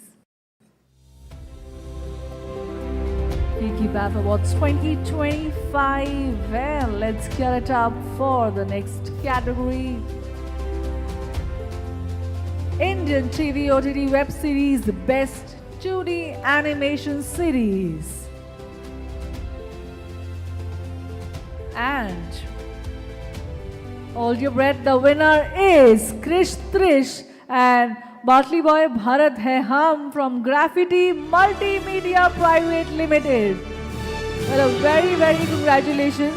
FICCI BAF Awards 2025. Well, let's get it up for the next category. Indian TV OTT Web Series Best 2D Animation Series. And hold your breath, the winner is Krish Trish and Bartley Boy Bharat Hai Hum from Graffiti Multimedia Private Limited. Well, a very, very congratulations.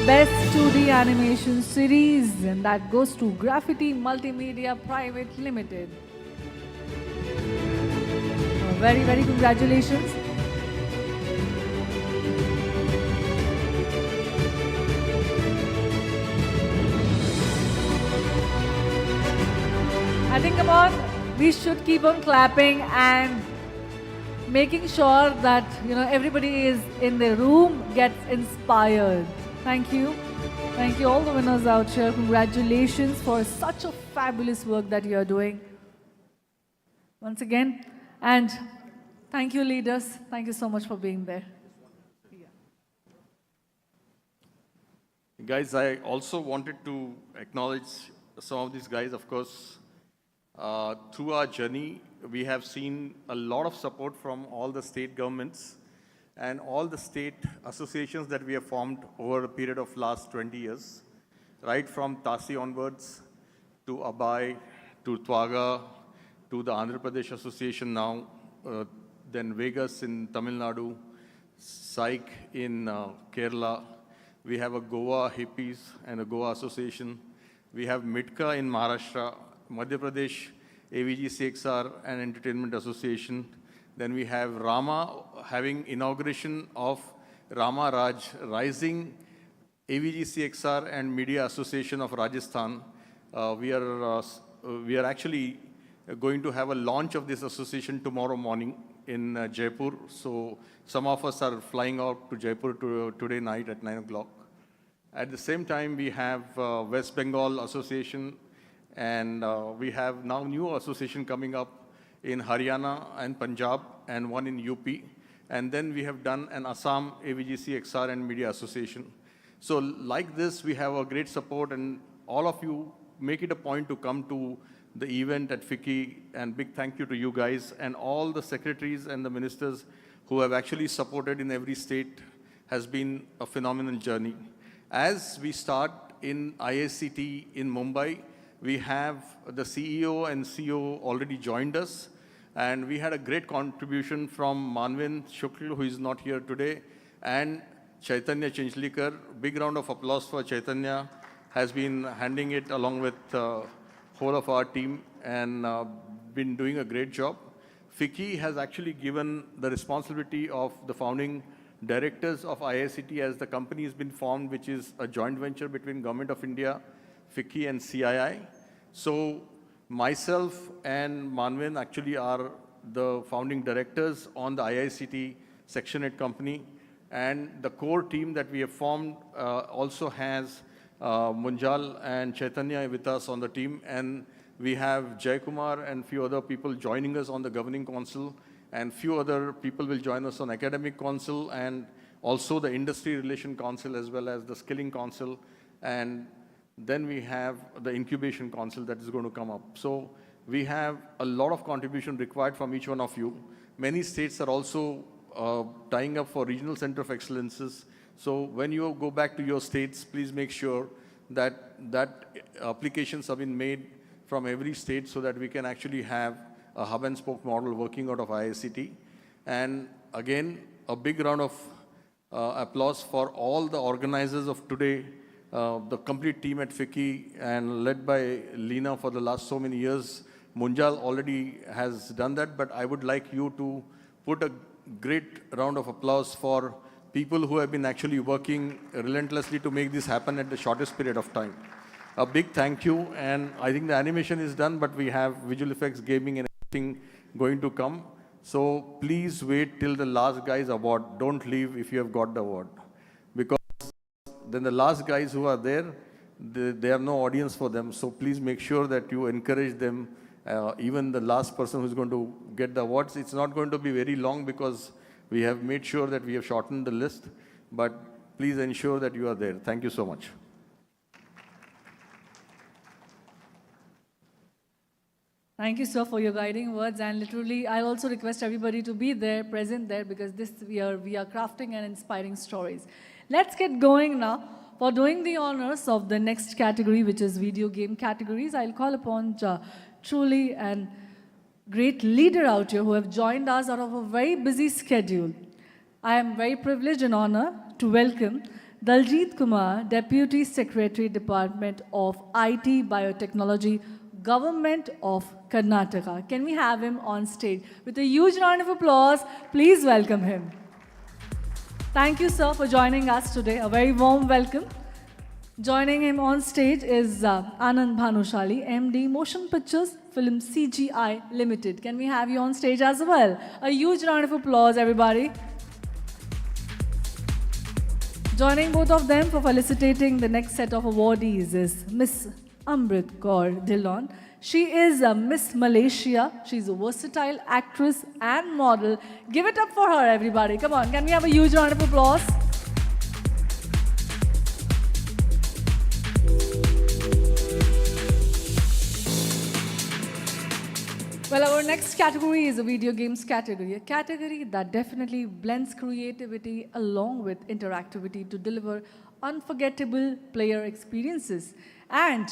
Best 2D Animation Series, and that goes to Graffiti Multimedia Private Limited. Very, very congratulations. I think, come on, we should keep on clapping and making sure that, everybody is in the room gets inspired. Thank you. Thank you all the winners out here. Congratulations for such a fabulous work that you are doing. Once again. And Thank you, leaders. Thank you so much for being there. Guys, I also wanted to acknowledge some of these guys. Of course, through our journey, we have seen a lot of support from all the state governments and all the state associations that we have formed over a period of last 20 years, right from Tasi onwards to Abai, to Twaga, to the Andhra Pradesh Association now, then Vegas in Tamil Nadu, SAIC in Kerala. We have a Goa Hippies and a Goa Association. We have MITCA in Maharashtra, Madhya Pradesh, AVG CXR and Entertainment Association. Then we have Rama having inauguration of Rama Raj, Rising AVG CXR and Media Association of Rajasthan. We are actually going to have a launch of this association tomorrow morning in Jaipur. So some of us are flying out to Jaipur today night at 9 o'clock. At the same time, we have West Bengal Association, and we have now new association coming up in Haryana and Punjab, and one in UP. And then we have done an Assam AVGC XR and Media Association. So like this, we have a great support, and all of you make it a point to come to the event at FICCI, and big thank you to you guys and all the secretaries and the ministers who have actually supported in every state. Has been a phenomenal journey. As we start in IICT in Mumbai, we have the CEO and CEO already joined us, and we had a great contribution from Manvin Shukla, who is not here today, and Chaitanya Chinchlikar. Big round of applause for Chaitanya. Has been handling it along with whole of our team and been doing a great job. FICCI has actually given the responsibility of the founding directors of IICT as the company has been formed, which is a joint venture between Government of India, FICCI and CII. So myself and Manvin actually are the founding directors on the IICT Section 8 company. And the core team that we have formed also has Munjal and Chaitanya with us on the team. And we have Jay Kumar and few other people joining us on the Governing Council. And few other people will join us on Academic Council and also the Industry Relation Council as well as the Skilling Council. And then we have the Incubation Council that is going to come up. So we have a lot of contribution required from each one of you. Many states are also tying up for Regional Center of Excellences. So when you go back to your states, please make sure that applications have been made from every state so that we can actually have a hub and spoke model working out of IICT. And again, a big round of applause for all the organizers of today, the complete team at FICCI and led by Leena for the last so many years. Munjal already has done that, but I would like you to put a great round of applause for people who have been actually working relentlessly to make this happen at the shortest period of time. A big thank you, and I think the animation is done, but we have visual effects, gaming, and everything going to come. So please wait till the last guy's award. Don't leave if you have got the award. Because then the last guys who are there, they have no audience for them. So please make sure that you encourage them. Even the last person who's going to get the awards, it's not going to be very long because we have made sure that we have shortened the list. But please ensure that you are there. Thank you so much. Thank you, sir, for your guiding words. And literally, I'll also request everybody to be there, present there, because we are crafting and inspiring stories. Let's get going now. For doing the honors of the next category, which is video game categories, I'll call upon truly a great leader out here who have joined us out of a very busy schedule. I am very privileged and honored to welcome Daljit Kumar, Deputy Secretary, Department of IT Biotechnology, Government of Karnataka. Can we have him on stage? With a huge round of applause, please welcome him. Thank you, sir, for joining us today. A very warm welcome. Joining him on stage is Anand Bhanushali, MD, Motion Pictures Film CGI Limited. Can we have you on stage as well? A huge round of applause, everybody. Joining both of them for felicitating the next set of awardees is Miss Amrit Kaur Dhillon, She is a Miss Malaysia. She's a versatile actress and model. Give it up for her, everybody. Come on, can we have a huge round of applause? Well, our next category is a video games category, a category that definitely blends creativity along with interactivity to deliver unforgettable player experiences. And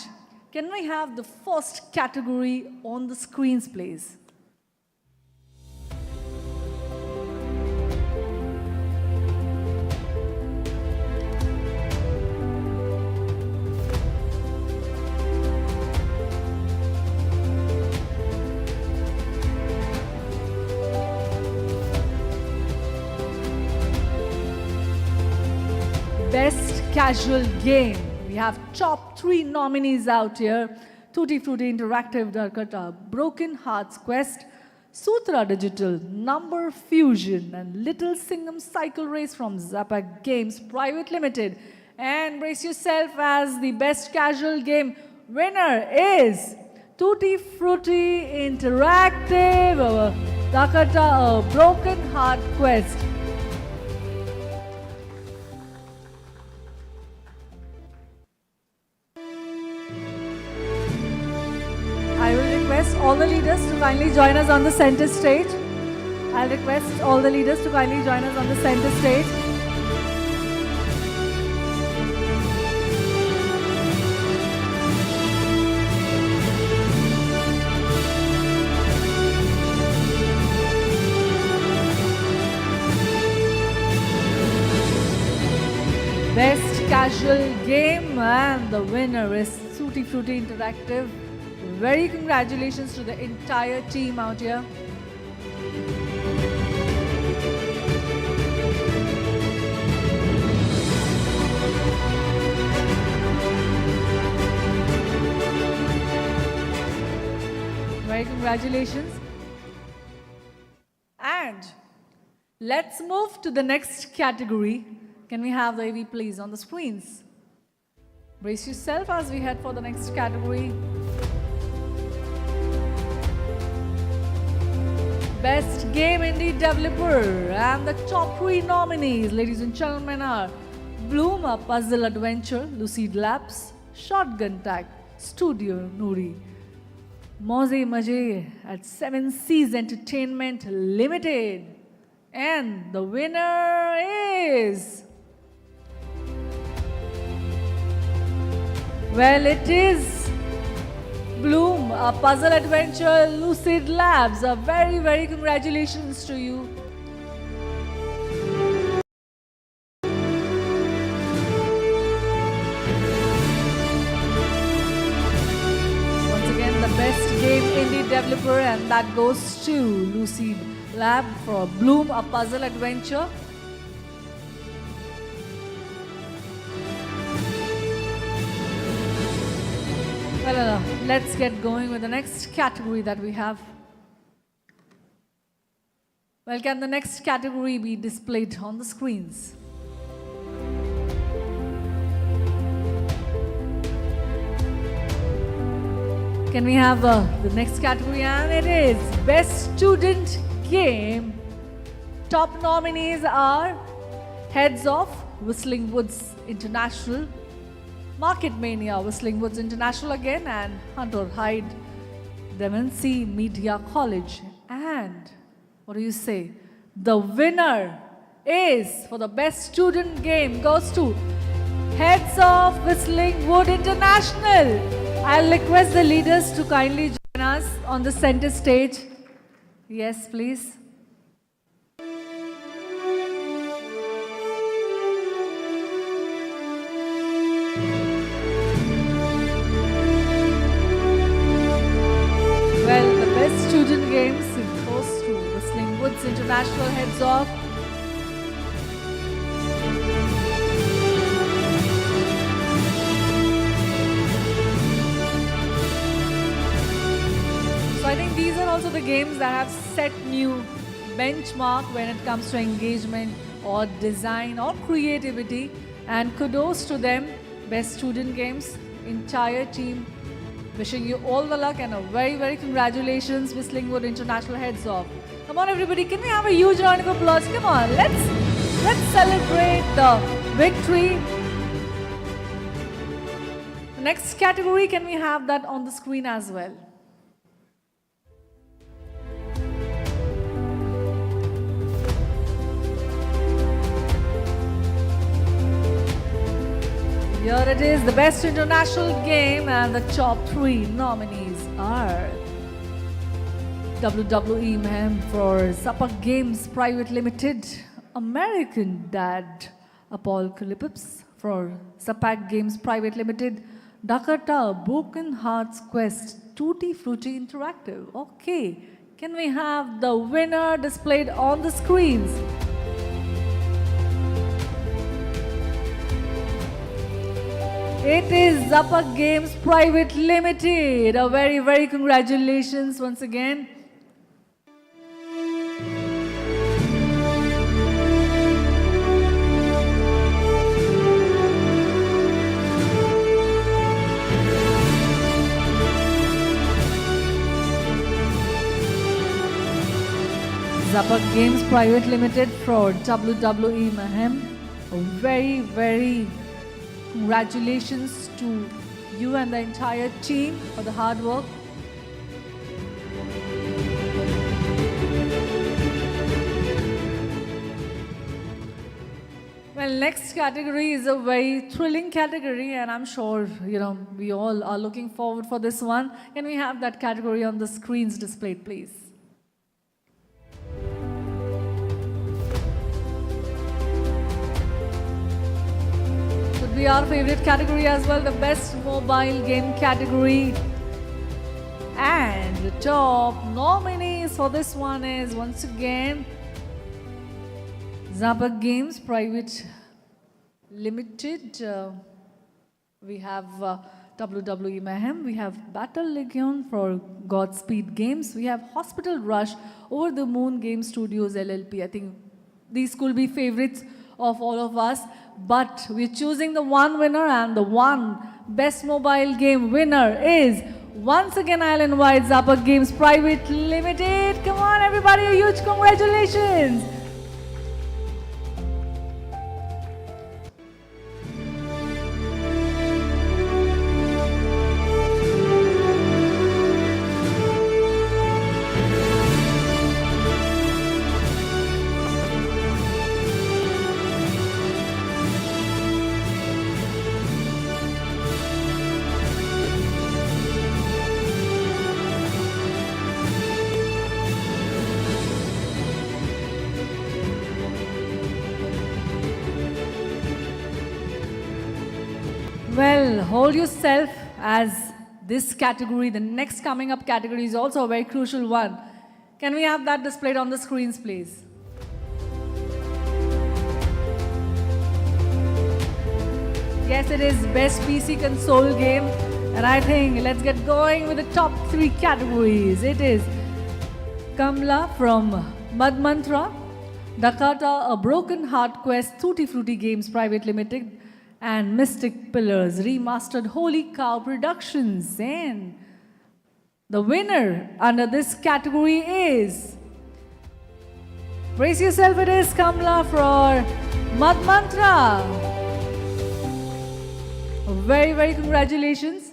can we have the first category on the screens, please? Best Casual Game. We have top 3 nominees out here. Tutti Frutti Interactive Darkata, Broken Hearts Quest, Sutra Digital, Number Fusion, and Little Singham Cycle Race from Zapak Games Private Limited. And brace yourself as the Best Casual Game winner is Tutti Frutti Interactive Darkata, Broken Heart Quest. I will request all the leaders to kindly join us on the center stage. I'll request all the leaders to kindly join us on the center stage. Best Casual Game, and the winner is Tutti Frutti Interactive. Very congratulations to the entire team out here. Very congratulations. And let's move to the next category. Can we have the AV please on the screens? Brace yourself as we head for the next category. Best Game Indie Developer, and the top 3 nominees, ladies and gentlemen, are Bloom, a Puzzle Adventure, Lucid Labs, Shotgun Tag, Studio Nuri, Moze Maje at 7 Seas Entertainment Limited. And the winner is... well, it is Bloom, a Puzzle Adventure, Lucid Labs. A very, very congratulations to you. Once again, the Best Game Indie Developer, and that goes to Lucid Lab for Bloom, a Puzzle Adventure. Well, let's get going with the next category that we have. Well, can the next category be displayed on the screens? Can we have the next category? And it is Best Student Game. Top nominees are Heads Off, Whistling Woods International, Market Mania, Whistling Woods International again, and Hunter Hyde, Demency Media College. And what do you say? The winner is, for the Best Student Game, goes to Heads Off, Whistling Wood International. I'll request the leaders to kindly join us on the center stage. Yes, please. Well, the Best Student Games goes to Whistling Woods International. Heads Off. So I think these are also the games that have set new benchmark when it comes to engagement or design or creativity. And kudos to them, Best Student Games, entire team. Wishing you all the luck and a very, very congratulations, Whistlingwood International heads off. Come on, everybody, can we have a huge round of applause? Come on, let's celebrate the victory. Next category, can we have that on the screen as well? Here it is, the best international game, and the top 3 nominees are WWE Mayhem for Zapak Games Private Limited, American Dad Apocalypse for Zapak Games Private Limited, Dakota Broken Hearts Quest Tutti Frutti Interactive. Okay, can we have the winner displayed on the screens? It is Zapak Games Private Limited. A very, very congratulations once again. Zapak Games Private Limited for WWE Mayhem. A very, very congratulations to you and the entire team for the hard work. Well, next category is a very thrilling category, and I'm sure, we all are looking forward for this one. Can we have that category on the screens displayed, please? Could be our favorite category as well, the best mobile game category. And the top nominees for this one is once again Zapak Games Private Limited. We have WWE Mayhem. We have Battle Legion for Godspeed Games. We have Hospital Rush, Over the Moon Game Studios LLP. I think these could be favorites of all of us. But we're choosing the one winner, and the one best mobile game winner is once again I'll invite Zapak Games Private Limited. Come on, everybody, a huge congratulations. Well, hold yourself, as this category, the next coming up category, is also a very crucial one. Can we have that displayed on the screens, please? Yes, it is Best PC Console Game. And I think let's get going with the top 3 categories. It is Kamla from Mud Mantra, Dakota, A Broken Heart Quest, Tutti Frutti Games Private Limited, and Mystic Pillars Remastered Holy Cow Productions. And the winner under this category is, brace yourself, it is Kamla for Mud Mantra. Very, very congratulations.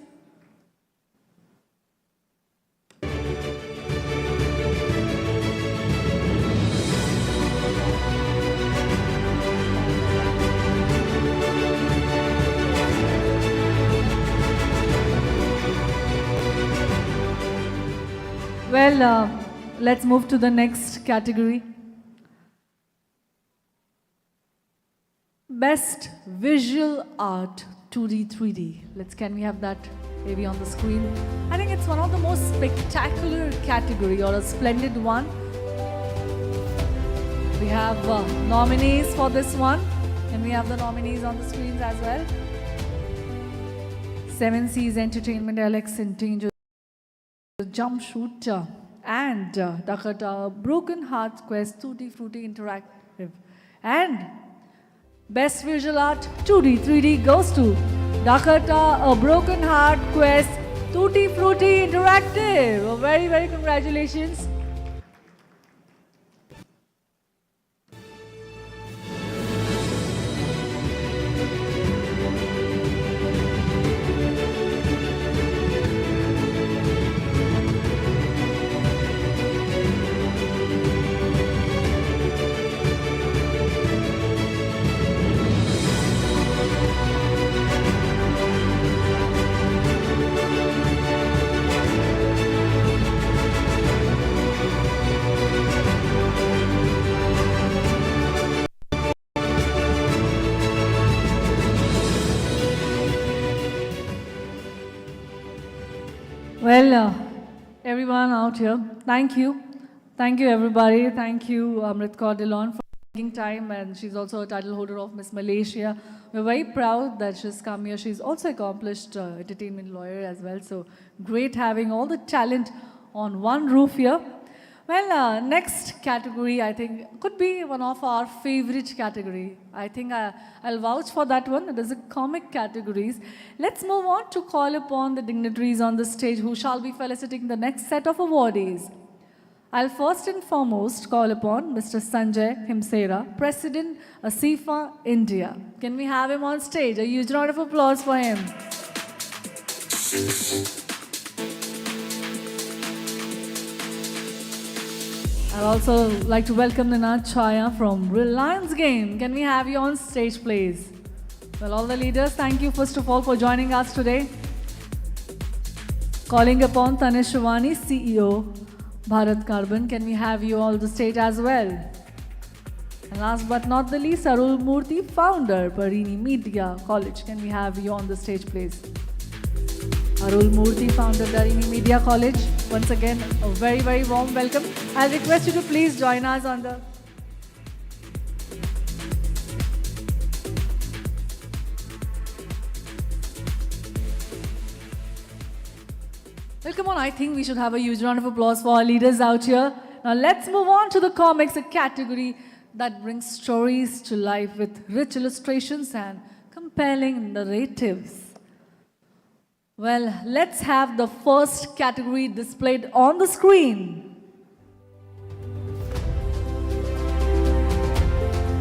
Well, let's move to the next category. Best Visual Art 2D, 3D. Can we have that maybe on the screen? I think it's one of the most spectacular category, or a splendid one. We have nominees for this one, and we have the nominees on the screens as well. Seven Seas Entertainment, Alex Danger, Jump Shoot, and Dakota Broken Hearts Quest 2D Fruity Interactive. And Best Visual Art 2D 3D goes to Dakota A Broken Heart Quest Tutti Frutti Interactive. Oh, very, very congratulations. Well, everyone out here, thank you. Thank you, everybody. Thank you, Amrit Kaur Dillon, for taking time. And she's also a title holder of Miss Malaysia. We're very proud that she's come here. She's also accomplished entertainment lawyer as well. So great having all the talent on one roof here. Well, next category, I think, could be one of our favorite category. I think I'll vouch for that one. It is a comic categories. Let's move on to call upon the dignitaries on the stage who shall be felicitating the next set of awardees. I'll first and foremost call upon Mr. Sanjay Himsera, President, ASIFA, India. Can we have him on stage? A huge round of applause for him. I'd also like to welcome Ninad Chaya from Reliance Game. Can we have you on stage, please? Well, all the leaders, thank you first of all for joining us today. Calling upon Tanish Shivani, CEO, Bharat Carbon. Can we have you all on the stage as well? And last but not the least, Arul Murthy, founder, Parini Media College. Can we have you on the stage, please? Arul Murthy, founder, Parini Media College. Once again, a very, very warm welcome. I'll request you to please join us on the... Well, come on, I think we should have a huge round of applause for our leaders out here. Now let's move on to the comics, a category that brings stories to life with rich illustrations and compelling narratives. Well, let's have the first category displayed on the screen.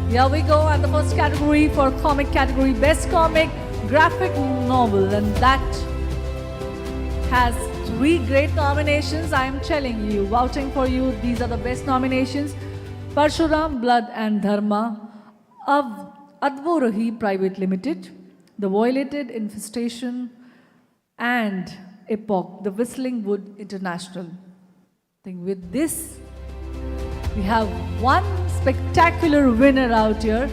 Here we go, and the first category for comic category, Best Comic Graphic Novel, and that has 3 great nominations. I am telling you, vouching for you, these are the best nominations. Parshuram, Blood and Dharma, of Advorahi Private Limited, The Violated Infestation, and Epoch, The Whistling Wood International. I think with this, we have one spectacular winner out here.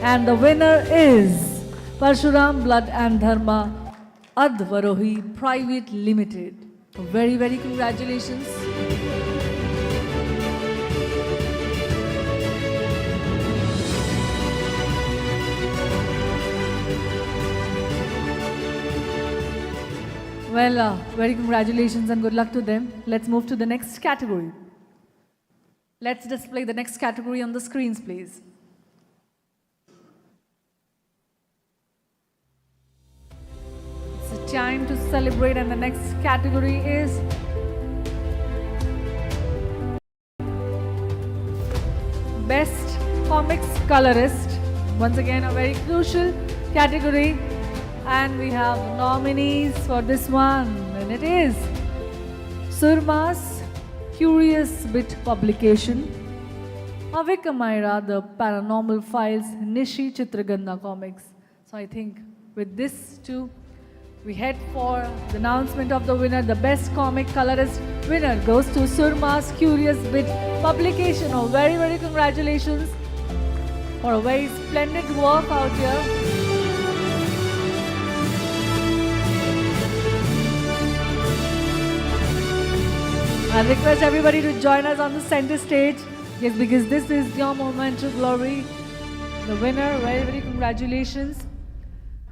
And the winner is Parshuram, Blood and Dharma, Advarohi Private Limited. Very, very congratulations. Well, very congratulations and good luck to them. Let's move to the next category. Let's display the next category on the screens, please. It's a time to celebrate, and the next category is Best Comics Colorist. Once again, a very crucial category. And we have nominees for this one, and it is Surma's Curious Bit Publication, Avik Amaira, The Paranormal Files, Nishi Chitraganda Comics. So I think with this too, we head for the announcement of the winner. The Best Comic Colorist winner goes to Surma's Curious Bit Publication. Oh, very, very congratulations for a very splendid work out here. I request everybody to join us on the center stage. Yes, because this is your moment of glory. The winner, very, very congratulations.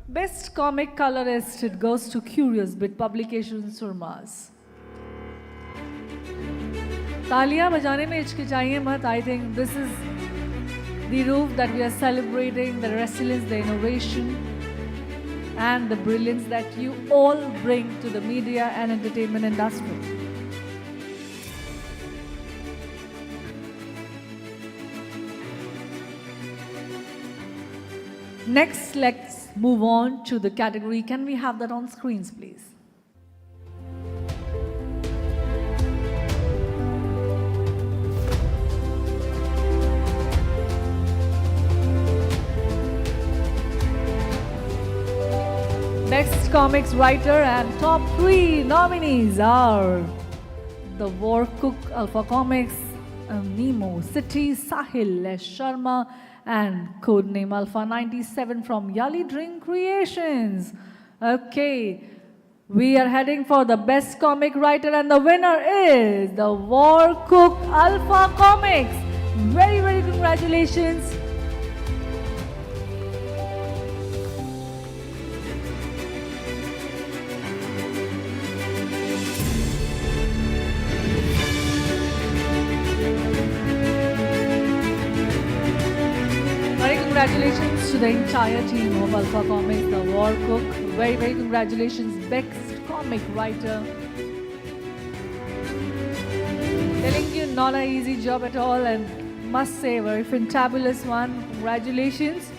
Best Comic Colorist, it goes to Curious Bit Publications, Surmas. तालियां बजाने में हिचकिचाइए मत. I think this is the roof that we are celebrating, the resilience, the innovation. and the brilliance that you all bring to the media and entertainment industry. Next, let's move on to the category. Can we have that on screens, please? Best Comics Writer and top 3 nominees are The War Cook, Alpha Comics, Nemo, City, Sahil, S. Sharma, and Codename Alpha 97 from Yali Drink Creations. Okay, we are heading for the Best Comic Writer and the winner is The War Cook Alpha Comics. Very, very congratulations. Congratulations to the entire team of Alpha Comics, The War Cook. Very, very congratulations, Best Comic Writer. Telling you, not an easy job at all, and must say, very fantabulous one. Congratulations.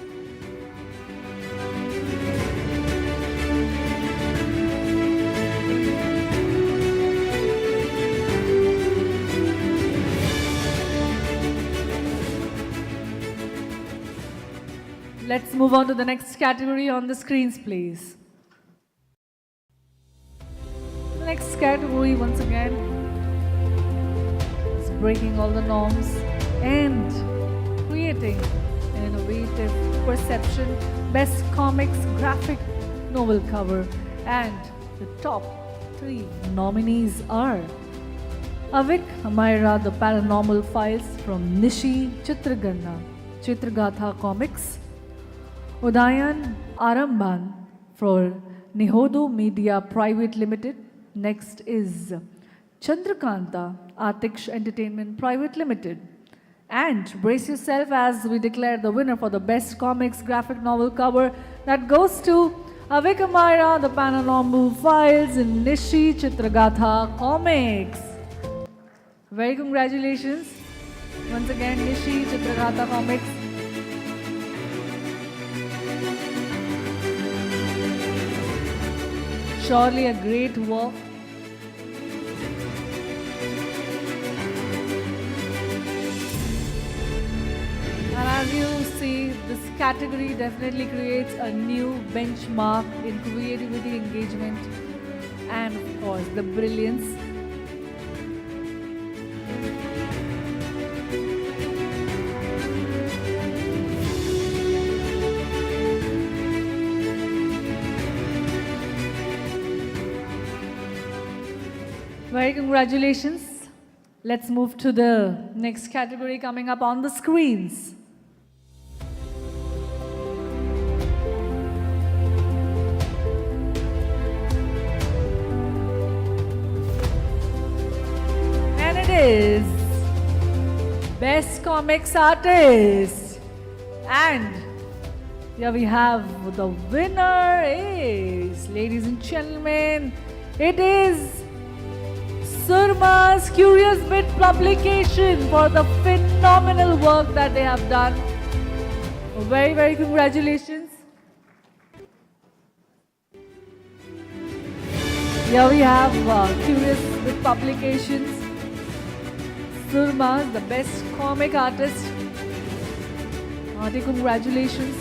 Let's move on to the next category on the screens, please. The next category, once again, is breaking all the norms and creating an innovative perception. Best Comics Graphic Novel Cover. And the top 3 nominees are Avik Amira, The Paranormal Files from Nishi Chitragatha Comics. Udayan Aramban for Nihodo Media Private Limited. Next is Chandrakanta Atiksh Entertainment Private Limited. And brace yourself as we declare the winner for the Best Comics Graphic Novel Cover. That goes to Avik Amira, The Paranormal Files in Nishi Chitragatha Comics. Very congratulations. Once again, Nishi Chitragatha Comics. Surely a great work. And as you see, this category definitely creates a new benchmark in creativity, engagement, and of course, the brilliance. Very congratulations. Let's move to the next category coming up on the screens. And it is Best Comics Artist. And here we have the winner is, ladies and gentlemen, it is Surma's Curious Bit publication for the phenomenal work that they have done. Very, very congratulations. Here we have Curious Bit publications. Surma's, the best comic artist. Hearty congratulations.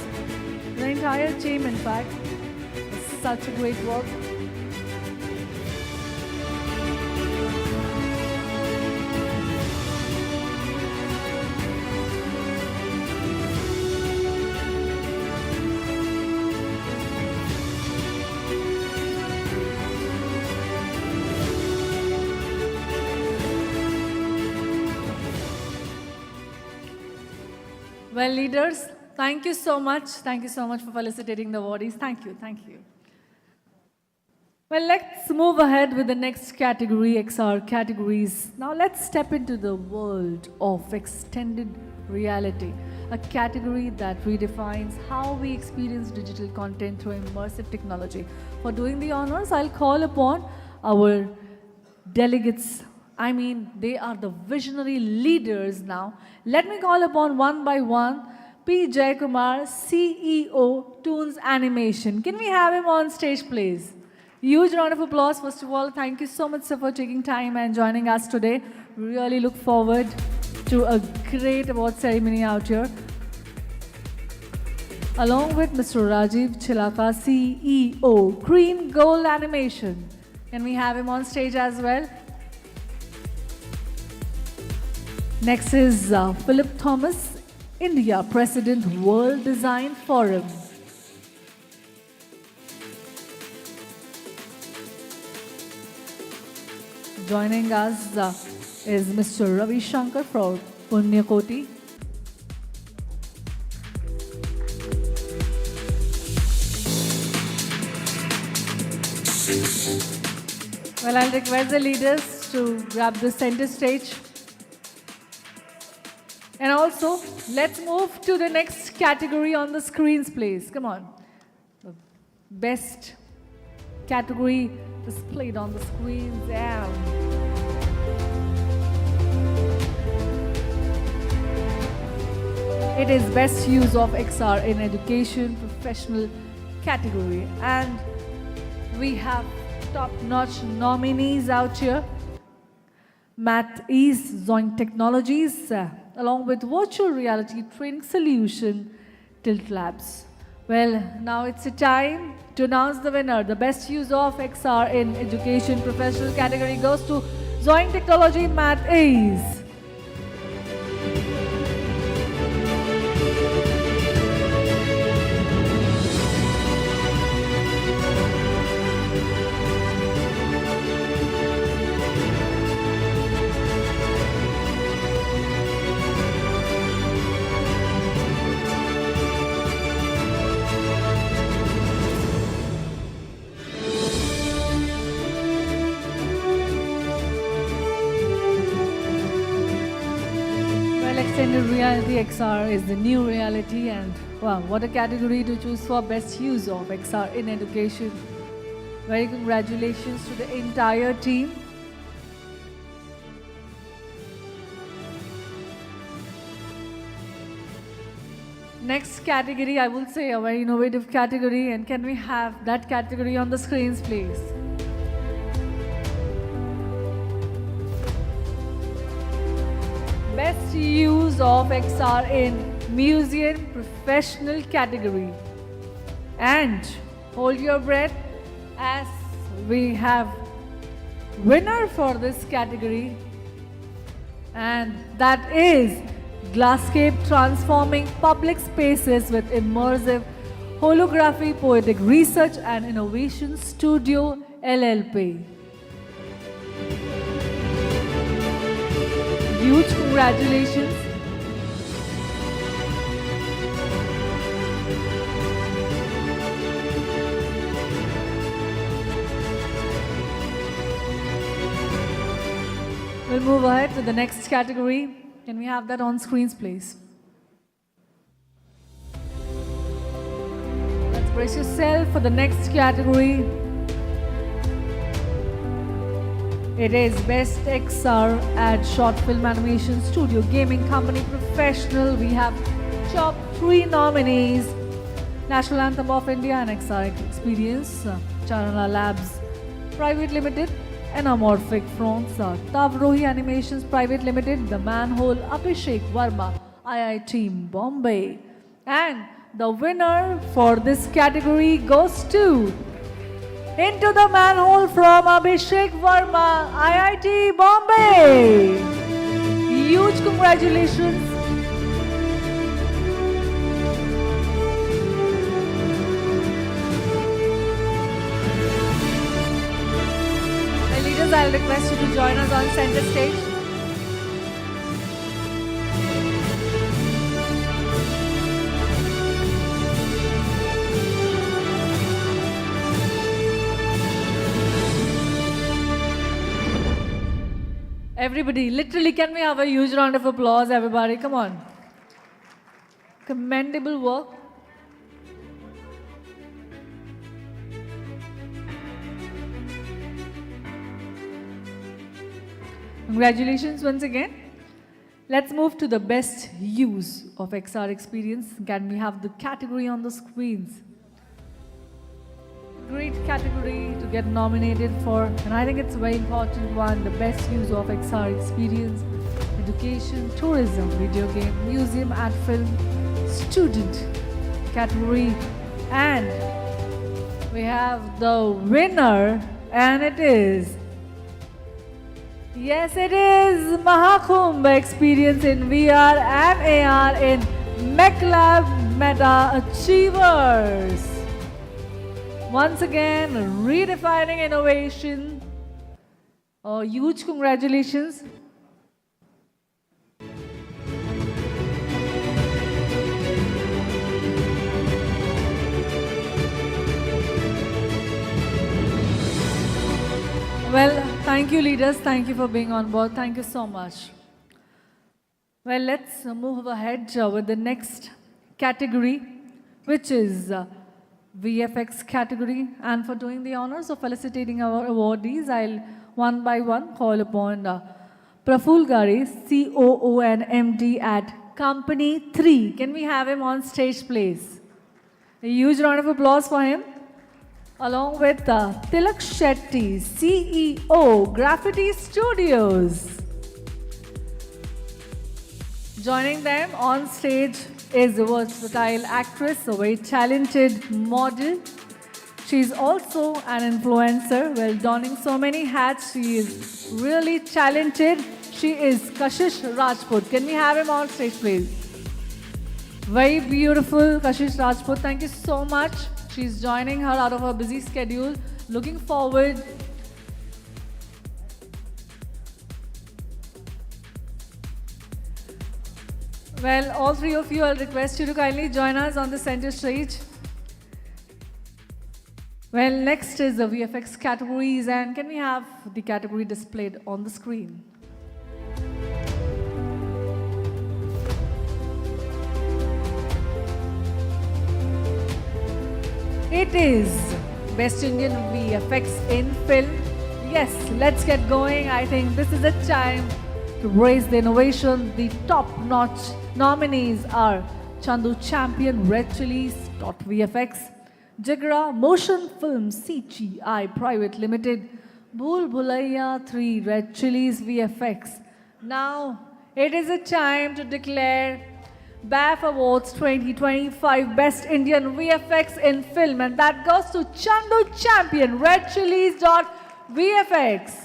The entire team, in fact. It's such a great work. Well, leaders, thank you so much. Thank you so much for felicitating the awardees. Thank you. Thank you. Well, let's move ahead with the next category, XR categories. Now let's step into the world of extended reality, a category that redefines how we experience digital content through immersive technology. For doing the honors, I'll call upon our delegates. I mean, they are the visionary leaders now. Let me call upon one by one P. Jayakumar, CEO, Toons Animation. Can we have him on stage, please? Huge round of applause. First of all, thank you so much, sir, for taking time and joining us today. We really look forward to a great award ceremony out here. Along with Mr. Rajiv Chilaka, CEO, Green Gold Animation. Can we have him on stage as well? Next is Philip Thomas, India, President, World Design Forum. Joining us is Mr. Ravi Shankar from Punyakoti. Well, I'll request the leaders to grab the center stage. And also, let's move to the next category on the screens, please. Come on. The best category displayed on the screens. Yeah. It is best use of XR in education, professional category. And we have top-notch nominees out here. Math East, Zoing Technologies, along with virtual reality training solution, Tilt Labs. Well, now it's a time to announce the winner. The best use of XR in education professional category goes to Zoing Technology Math East. Extended reality XR is the new reality, and wow, what a category to choose for best use of XR in education. Very congratulations to the entire team. Next category, I will say a very innovative category, and can we have that category on the screens, please? Best use of XR in museum professional category. And hold your breath as we have winner for this category, and that is Glasscape, transforming public spaces with immersive holography, poetic research and innovation studio LLP. Huge congratulations. We'll move ahead to the next category. Can we have that on screens, please? Let's brace yourself for the next category. It is Best XR at Short Film Animation Studio Gaming Company Professional. We have top 3 nominees: National Anthem of India and XR Experience, Charana Labs Private Limited, Anamorphic Fronts, Tavrohi Animations Private Limited, The Manhole, Abhishek Verma, IIT Bombay. And the winner for this category goes to Into the Manhole from Abhishek Verma, IIT Bombay. Huge congratulations. My leaders, I'll request you to join us on center stage. Everybody, literally, can we have a huge round of applause, everybody? Come on. Commendable work. Congratulations once again. Let's move to the best use of XR experience. Can we have the category on the screens? Great category to get nominated for, and I think it's a very important one, the best use of XR experience, education, tourism, video game, museum, art film, student category. And we have the winner, and it is, yes, it is Mahakumbh experience in VR and AR in MechLab Meta Achievers. Once again, redefining innovation. Huge congratulations. Well, thank you, leaders. Thank you for being on board. Thank you so much. Well, let's move ahead with the next category, which is VFX category. And for doing the honors of felicitating our awardees, I'll one by one call upon Praful Gare, COO and MD at Company 3. Can we have him on stage, please? A huge round of applause for him. Along with Tilak Shetty, CEO, Graffiti Studios. Joining them on stage is a versatile actress, a very talented model. She's also an influencer, well, donning so many hats. She is really talented. She is Kashish Rajput. Can we have him on stage, please? Very beautiful, Kashish Rajput. Thank you so much. She's joining her out of her busy schedule. Looking forward. Well, all three of you, I'll request you to kindly join us on the center stage. Well, next is the VFX categories, and can we have the category displayed on the screen? It is Best Indian VFX in Film. Yes, let's get going. I think this is a time to raise the innovation. The top-notch nominees are Chandu Champion Red Chillies .VFX, Jigra Motion Film FICCI-EY Private Limited, Bhool Bhulaiya 3 Red Chillies VFX. Now, it is a time to declare BAF Awards 2025 Best Indian VFX in Film, and that goes to Chandu Champion Red Chillies .VFX.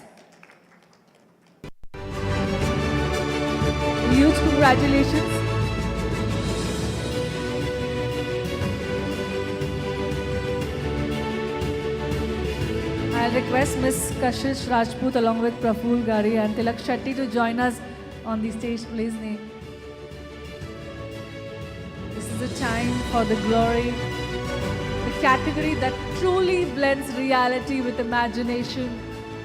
Huge congratulations. I'll request Ms. Kashish Rajput along with Praful Gare and Tilak Shetty to join us on the stage, please. The time for the glory, the category that truly blends reality with imagination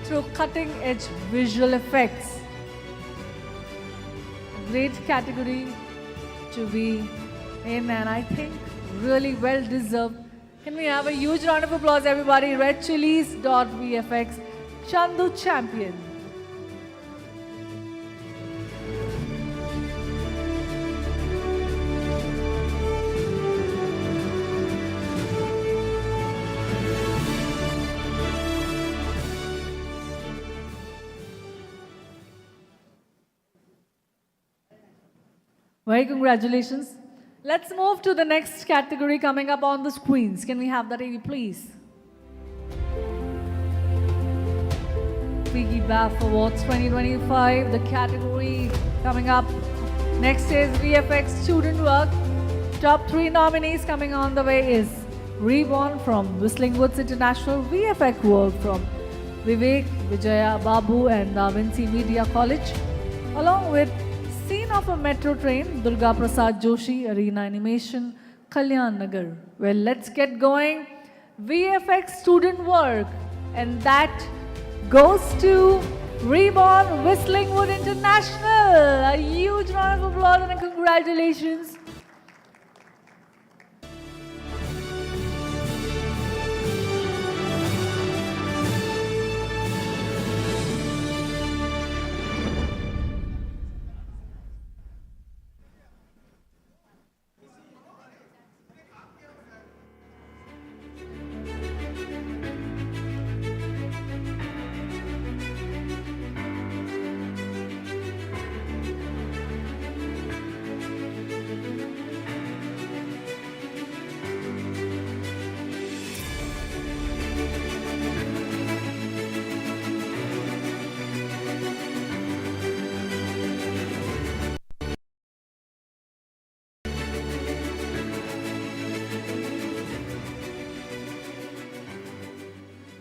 through cutting-edge visual effects. A great category to be in, and I think really well deserved. Can we have a huge round of applause, everybody? Red Chillies .VFX, Chandu Champion. Very congratulations. Let's move to the next category coming up on the screens. Can we have that, AV, please? FICCI BAF Awards 2025, the category coming up. Next is VFX Student Work. Top 3 nominees coming on the way is Reborn from Whistling Woods International, VFX Work from Vivek, Vijaya, Babu and Vinci Media College, along with Scene of a Metro Train, Durga Prasad Joshi, Arena Animation, Kalyan Nagar. Well, let's get going. VFX Student Work, and that goes to Reborn Whistling Wood International. A huge round of applause and congratulations.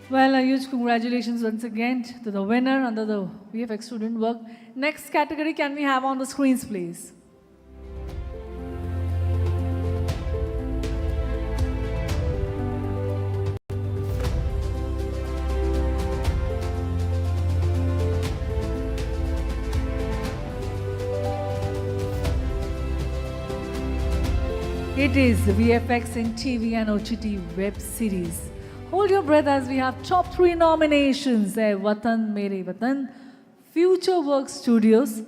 Well, a huge congratulations once again to the winner under the VFX student work. Next category, can we have on the screens, please? It is VFX in TV and OTT web series. Hold your breath as we have top 3 nominations. Watan Mere Watan, Future Work Studios,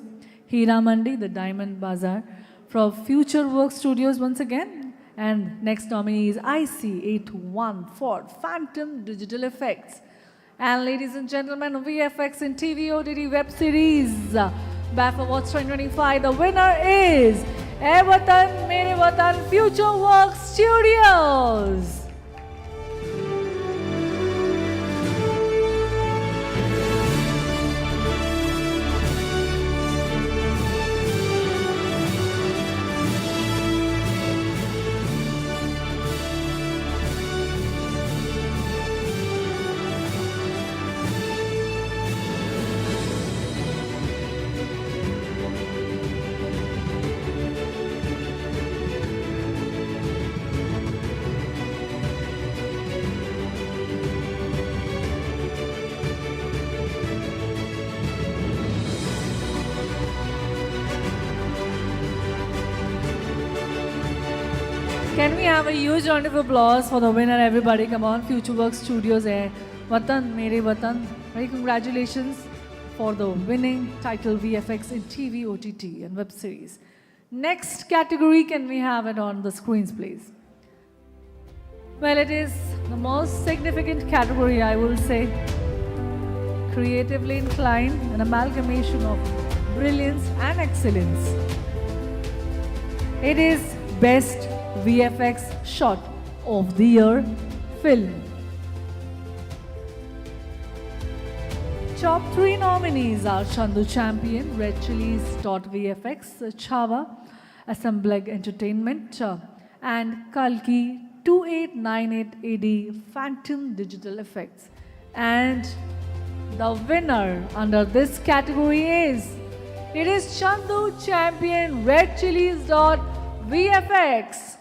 Hira Mandi, the Diamond Bazaar, from Future Work Studios once again. And next nominee is IC814 Ford Phantom Digital Effects. And ladies and gentlemen, VFX in TV OTT web series, BAF Awards 2025, the winner is Watan Mere Watan, Future Work Studios. Can we have a huge round of applause for the winner, everybody? Come on, Future Work Studios hai. Watan Mere Watan. Very congratulations for the winning title VFX in TV, OTT and web series. Next category, can we have it on the screens, please? Well, it is the most significant category, I will say. Creatively inclined, an amalgamation of brilliance and excellence. It is Best VFX Shot of the Year film. Top 3 nominees are Chandu Champion, Red Chilies .vfx, Chava, Assembleg Entertainment, and Kalki 2898 AD Phantom Digital Effects. And the winner under this category is, it is Chandu Champion, Red Chilies .vfx.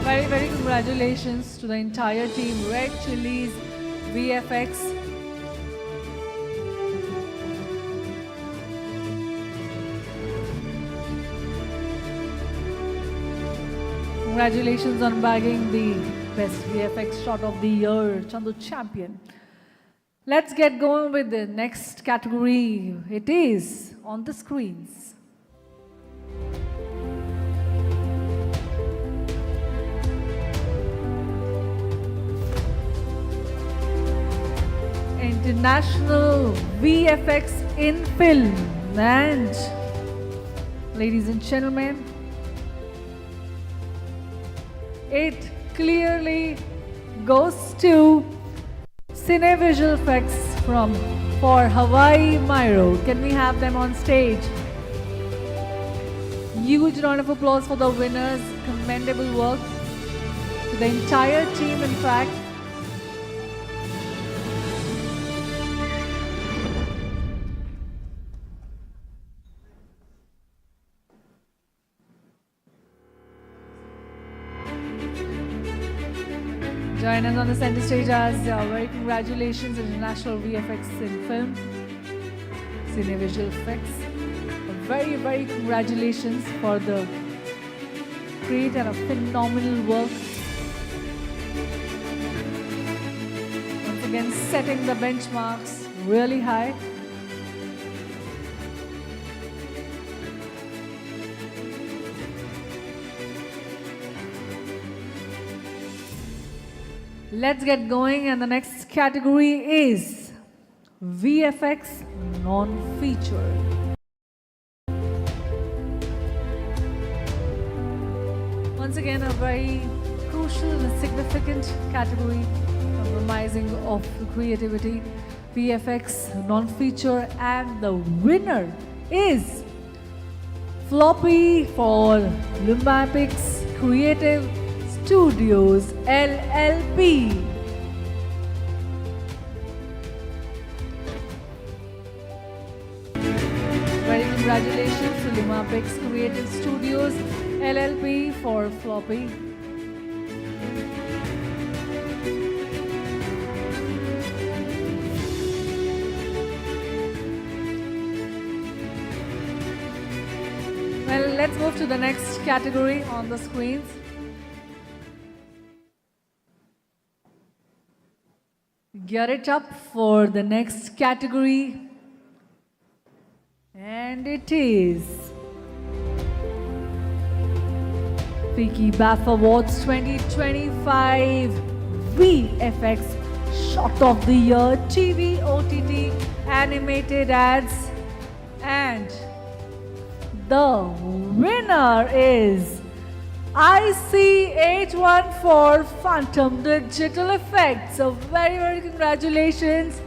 Very, very congratulations to the entire team, Red Chilies VFX. Congratulations on bagging the Best VFX Shot of the Year, Chandu Champion. Let's get going with the next category. It is on the screens. International VFX in Film. And ladies and gentlemen, it clearly goes to Cinevisual Effects for Hawaii Myro. Can we have them on stage? Huge round of applause for the winners. Commendable work to the entire team, in fact. Join us on the center stage as very congratulations International VFX in Film, Cinevisual Effects. Very, very congratulations for the great and a phenomenal work. Once again, setting the benchmarks really high. Let's get going, and the next category is VFX non-feature. Once again, a very crucial and significant category compromising of creativity, VFX non-feature, and the winner is Floppy for Lumapix Creative Studios LLP. Very congratulations to Lumapix Creative Studios LLP for Floppy. Well, let's move to the next category on the screens. Gear it up for the next category. And it is FICCI BAF Awards 2025 VFX Shot of the Year TV OTT Animated Ads, and the winner is IC814 Phantom Digital Effects. So very congratulations.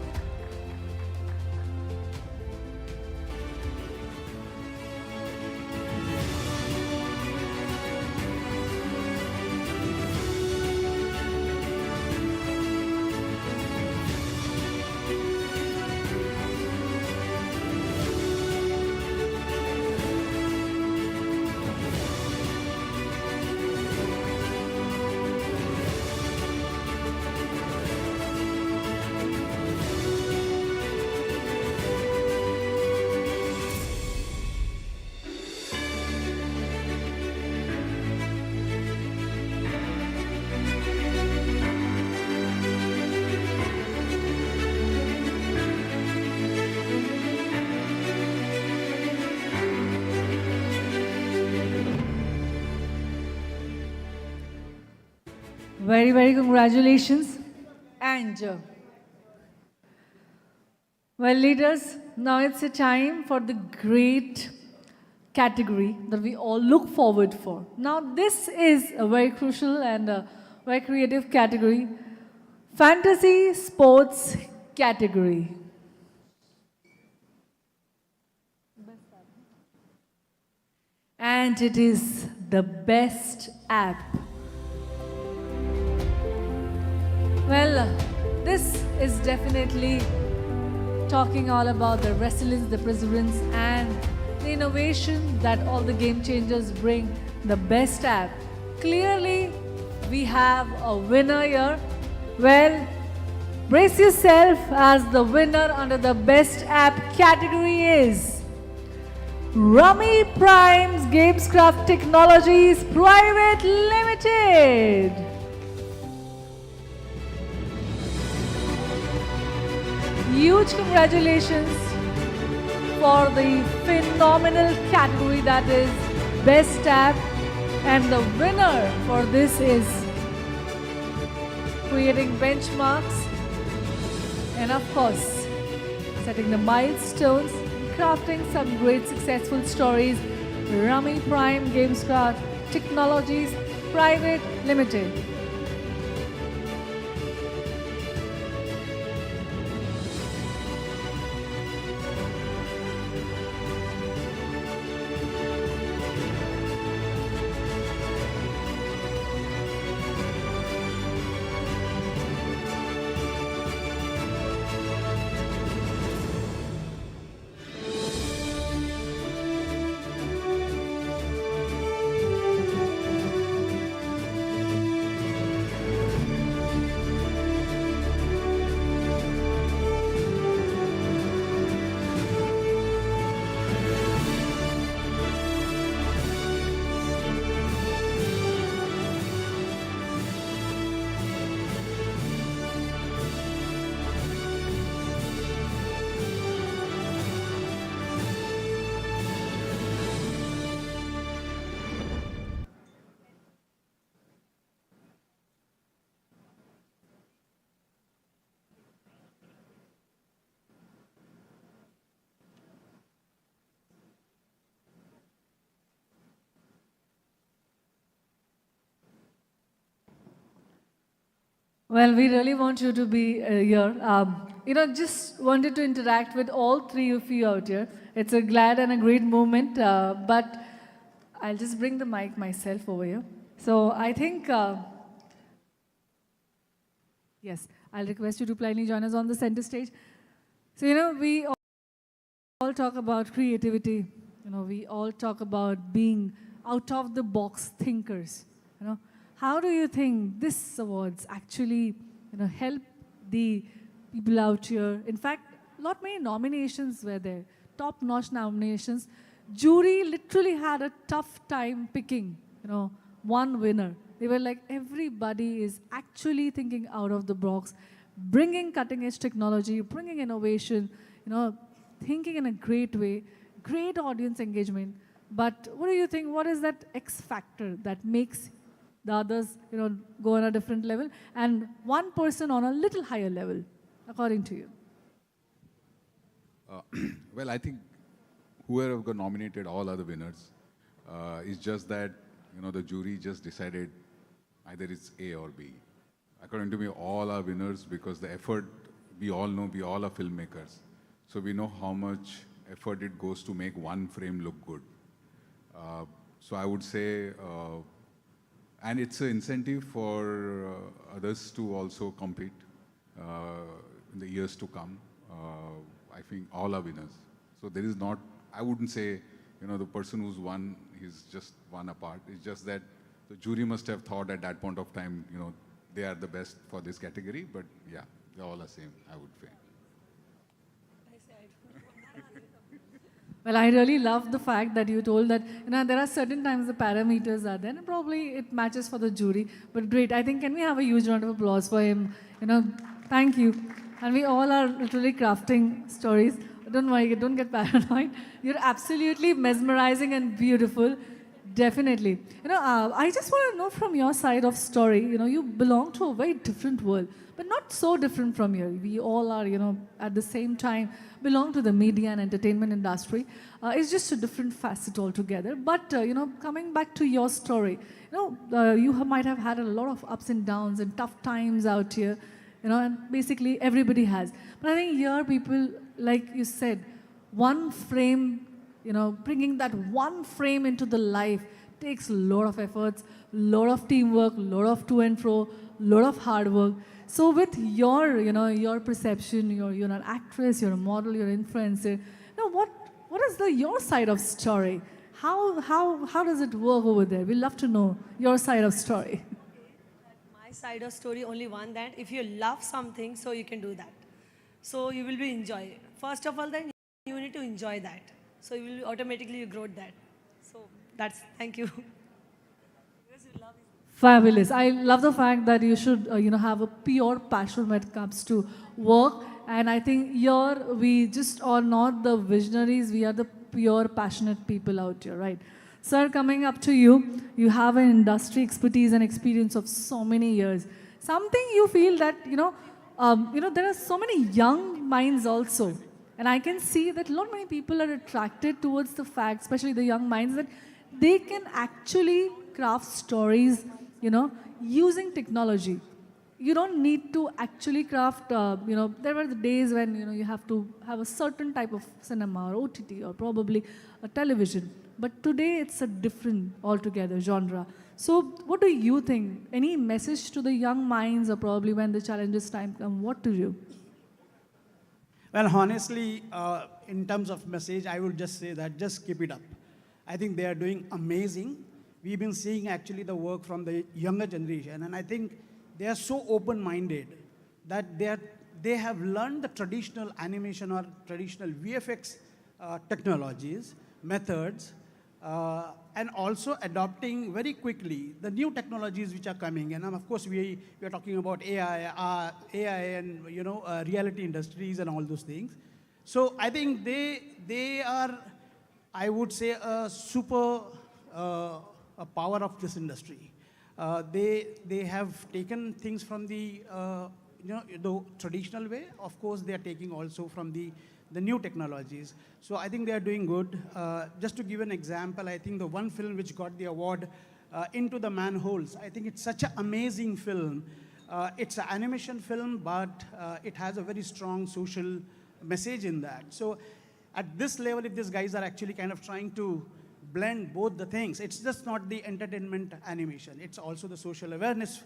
Very congratulations. And well, leaders, now it's a time for the great category that we all look forward for. Now, this is a very crucial and a very creative category, fantasy sports category. And it is the best app. Well, this is definitely talking all about the resilience, the perseverance, and the innovation that all the game changers bring. The best app. Clearly, we have a winner here. Well, brace yourself, as the winner under the best app category is Rummy Prime's Gamescraft Technologies Private Limited. Huge congratulations for the phenomenal category that is Best App, and the winner for this is creating benchmarks and of course setting the milestones, crafting some great successful stories. Rummy Prime Gamescraft Technologies Private Limited. Well, we really want you to be here. Just wanted to interact with all three of you out here. It's a glad and a great moment, but I'll just bring the mic myself over here. So I think, yes, I'll request you to politely join us on the center stage. So, we all talk about creativity. We all talk about being out of the box thinkers. How do you think this awards actually, help the people out here? In fact, lot many nominations were there, top-notch nominations. Jury literally had a tough time picking, one winner. They were like, everybody is actually thinking out of the box, bringing cutting-edge technology, bringing innovation, thinking in a great way, great audience engagement. But what do you think? What is that X factor that makes the others, go on a different level, and one person on a little higher level, according to you? Well, I think whoever got nominated, all are the winners. It's just that, the jury just decided either it's A or B. According to me, all are winners because the effort, we all know, we all are filmmakers. So we know how much effort it goes to make one frame look good. So I would say, and it's an incentive for others to also compete in the years to come. I think all are winners. So there is not, I wouldn't say, the person who's won, he's just one apart. It's just that the jury must have thought at that point of time, they are the best for this category. But yeah, they all are same, I would say. Well, I really love the fact that you told that, there are certain times the parameters are there, and probably it matches for the jury. But great, I think, can we have a huge round of applause for him? Thank you. And we all are literally crafting stories. Don't worry, don't get paranoid. You're absolutely mesmerizing and beautiful. Definitely. I just want to know from your side of story, you belong to a very different world, but not so different from here. We all are, at the same time, belong to the media and entertainment industry. It's just a different facet altogether. But, coming back to your story, you might have had a lot of ups and downs and tough times out here, and basically everybody has. But I think here people, like you said, one frame, bringing that one frame into the life takes a lot of efforts, a lot of teamwork, a lot of to and fro, a lot of hard work. So with your, your perception, you're an actress, you're a model, you're an influencer. What is your side of story? How does it work over there? We'd love to know your side of story. My side of story, only one, that if you love something, so you can do that. So you will be enjoy. First of all, then you need to enjoy that. So you will automatically grow that. So that's, thank you. Fabulous. I love the fact that you should, have a pure passion when it comes to work. And I think here we just are not the visionaries, we are the pure passionate people out here, right? Sir, coming up to you, you have an industry expertise and experience of so many years. Something you feel that, there are so many young minds also. And I can see that not many people are attracted towards the fact, especially the young minds, that they can actually craft stories, using technology. You don't need to actually craft, there were the days when, you have to have a certain type of cinema or OTT or probably a television. But today it's a different altogether genre. So what do you think? Any message to the young minds, or probably when the challenges time come, what to do? Well, honestly, in terms of message, I would just say that just keep it up. I think they are doing amazing. We've been seeing actually the work from the younger generation, and I think they are so open-minded that they have learned the traditional animation or traditional VFX technologies, methods, and also adopting very quickly the new technologies which are coming. And of course, we are talking about AI and reality industries and all those things. So I think they are, I would say, a super a power of this industry. They have taken things from the traditional way. Of course, they are taking also from the new technologies. So I think they are doing good. Just to give an example, I think the one film which got the award, Into the Manholes, I think it's such an amazing film. It's an animation film, but it has a very strong social message in that. So at this level, if these guys are actually kind of trying to blend both the things, it's just not the entertainment animation, it's also the social awareness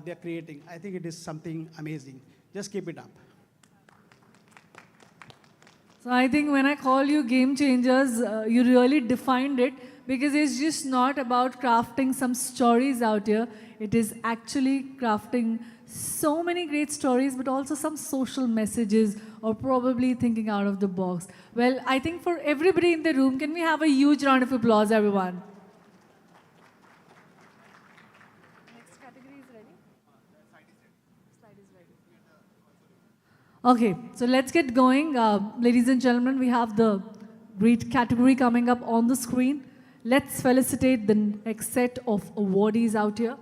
they're creating. I think it is something amazing. Just keep it up. So I think when I call you game changers, you really defined it, because it's just not about crafting some stories out here. It is actually crafting so many great stories, but also some social messages, or probably thinking out of the box. Well, I think for everybody in the room, can we have a huge round of applause, everyone? Next category is ready? Slide is ready. Okay, so let's get going. Ladies and gentlemen, we have the great category coming up on the screen. Let's felicitate the next set of awardees out here.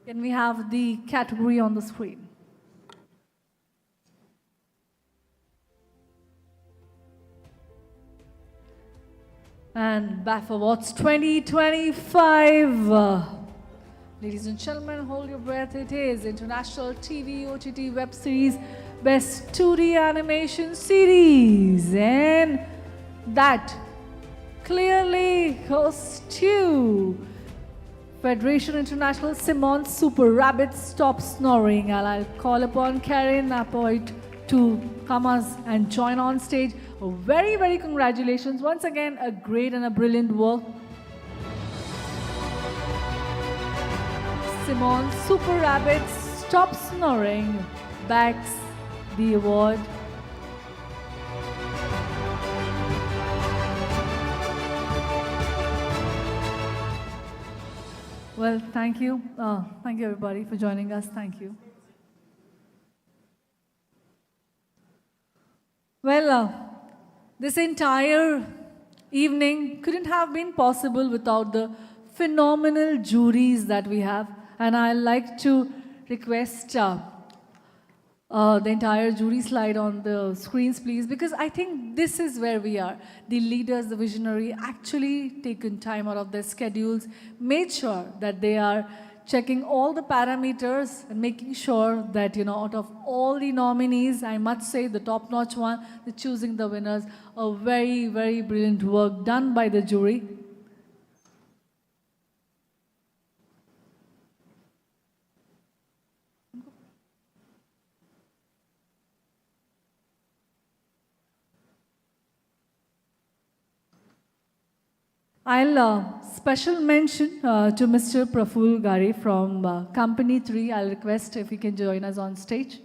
Can we have the category on the screen? And BAF Awards 2025. Ladies and gentlemen, hold your breath. It is International TV OTT Web Series Best 2D Animation Series. And that clearly goes to Federation International Simon Super Rabbit Stop Snoring. And I'll call upon Karen Apoit to come us and join on stage. A very, very congratulations. Once again, a great and a brilliant work. Simon Super Rabbit Stop Snoring backs the award. Well, thank you. Thank you, everybody, for joining us. Thank you. Well, this entire evening couldn't have been possible without the phenomenal juries that we have. And I'd like to request the entire jury slide on the screens, please, because I think this is where we are. The leaders, the visionary, actually taken time out of their schedules, made sure that they are checking all the parameters and making sure that, you know, out of all the nominees, I must say the top-notch one, the choosing the winners, a very, very brilliant work done by the jury. I'll special mention to Mr. Praful Gare from Company 3. I'll request if he can join us on stage.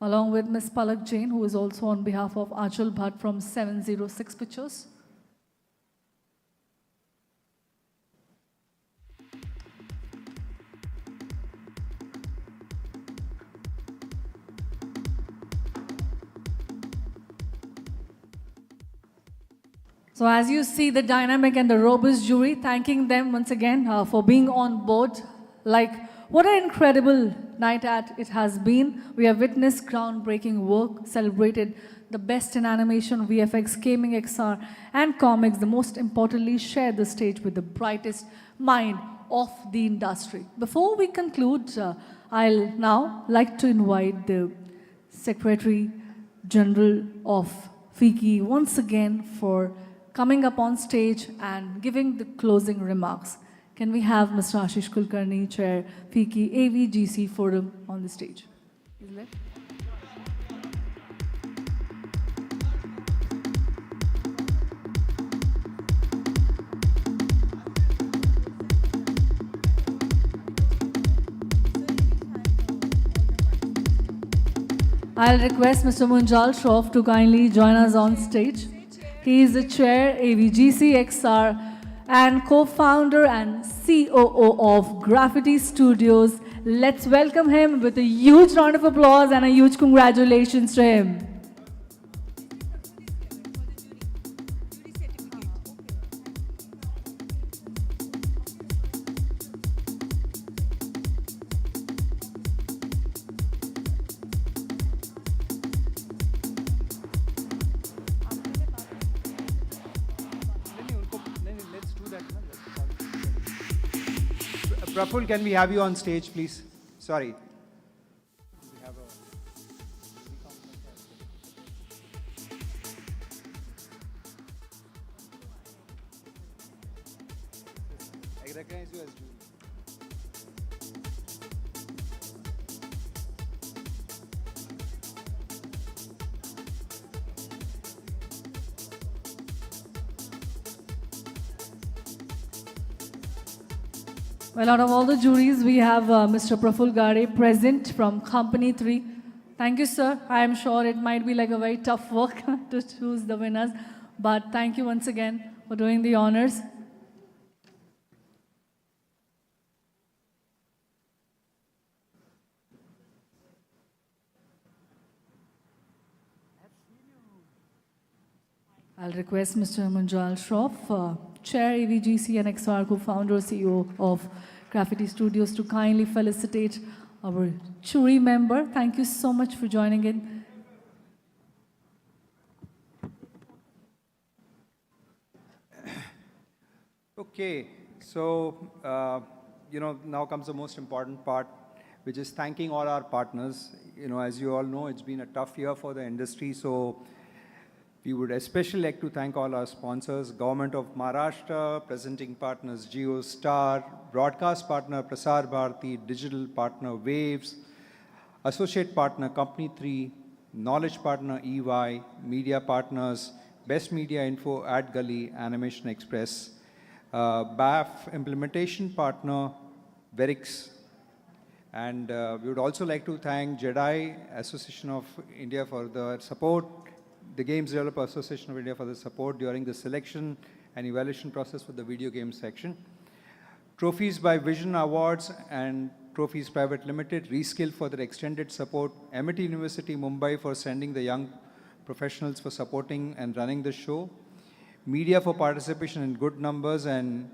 Along with Ms. Palak Jain, who is also on behalf of Achal Bhatt from 706 Pictures. So as you see the dynamic and the robust jury, thanking them once again for being on board. Like, what an incredible night it has been. We have witnessed groundbreaking work, celebrated the best in animation, VFX, gaming, XR, and comics. The most importantly, shared the stage with the brightest mind of the industry. Before we conclude, I'll now like to invite the Secretary General of FICCI once again for coming up on stage and giving the closing remarks. Can we have Mr. Ashish Kulkarni, Chair, FICCI AVGC Forum on the stage? Is there? I'll request Mr. Munjal Shroff to kindly join us on stage. He is the Chair, AVGC XR, and co-founder and COO of Graffiti Studios. Let's welcome him with a huge round of applause and a huge congratulations to him. Praful, can we have you on stage, please? Sorry. We have I recognize you as Julie. Well, out of all the juries, we have Mr. Praful Gade present from Company 3. Thank you, sir. I am sure it might be like a very tough work to choose the winners, but thank you once again for doing the honors. I'll request Mr. Munjal Shroff, Chair AVGC and XR co-founder CEO of Graffiti Studios, to kindly felicitate our jury member. Thank you so much for joining in. Okay, so, now comes the most important part, which is thanking all our partners. As you all know, it's been a tough year for the industry, so we would especially like to thank all our sponsors, Government of Maharashtra, presenting partners Jio Star, broadcast partner Prasar Bharati, digital partner Waves, associate partner Company 3, knowledge partner EY, media partners Best Media Info, Ad Gully, Animation Express, BAF implementation partner Verix, and we would also like to thank JEDI Association of India for the support, the Games Developer Association of India for the support during the selection and evaluation process for the video game section. Trophies by Vision Awards and Trophies Private Limited, Reskill for their extended support, MIT University Mumbai for sending the young professionals for supporting and running the show, media for participation in good numbers and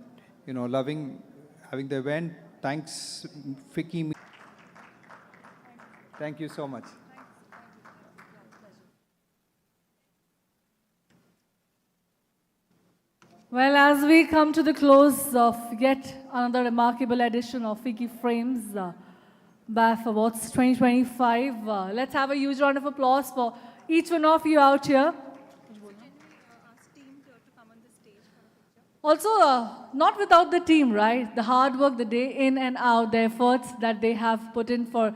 having the event. Thanks, FICCI. Thank you so much. Well, as we come to the close of yet another remarkable edition of FICCI Frames BAF Awards 2025, let's have a huge round of applause for each one of you out here. Also, not without the team, right? The hard work, the day in and out, the efforts that they have put in for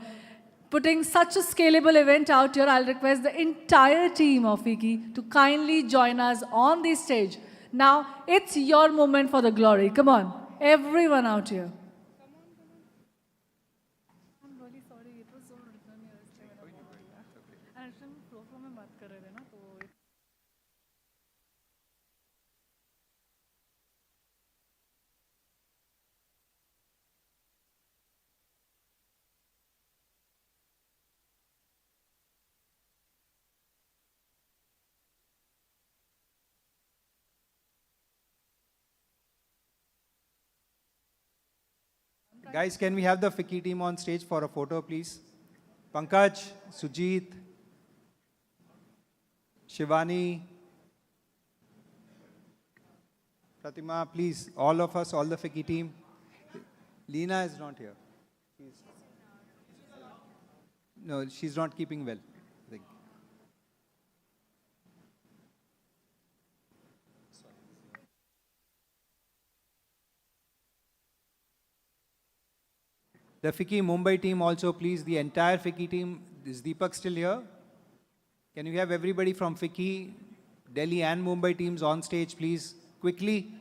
putting such a scalable event out here. I'll request the entire team of FICCI to kindly join us on the stage. Now, it's your moment for the glory. Come on, everyone out here. I'm really sorry, it was so written yesterday when I wrote that. And actually, flow में मत कर रहे थे ना, तो Guys, can we have the FICCI team on stage for a photo, please? Pankaj, Sujit, Shivani, Pratima, please, all of us, all the FICCI team. Leena is not here. No, she's not keeping well, I think. The FICCI Mumbai team also, please, the entire FICCI team. Is Deepak still here? Can you have everybody from FICCI, Delhi and Mumbai teams on stage, please, quickly?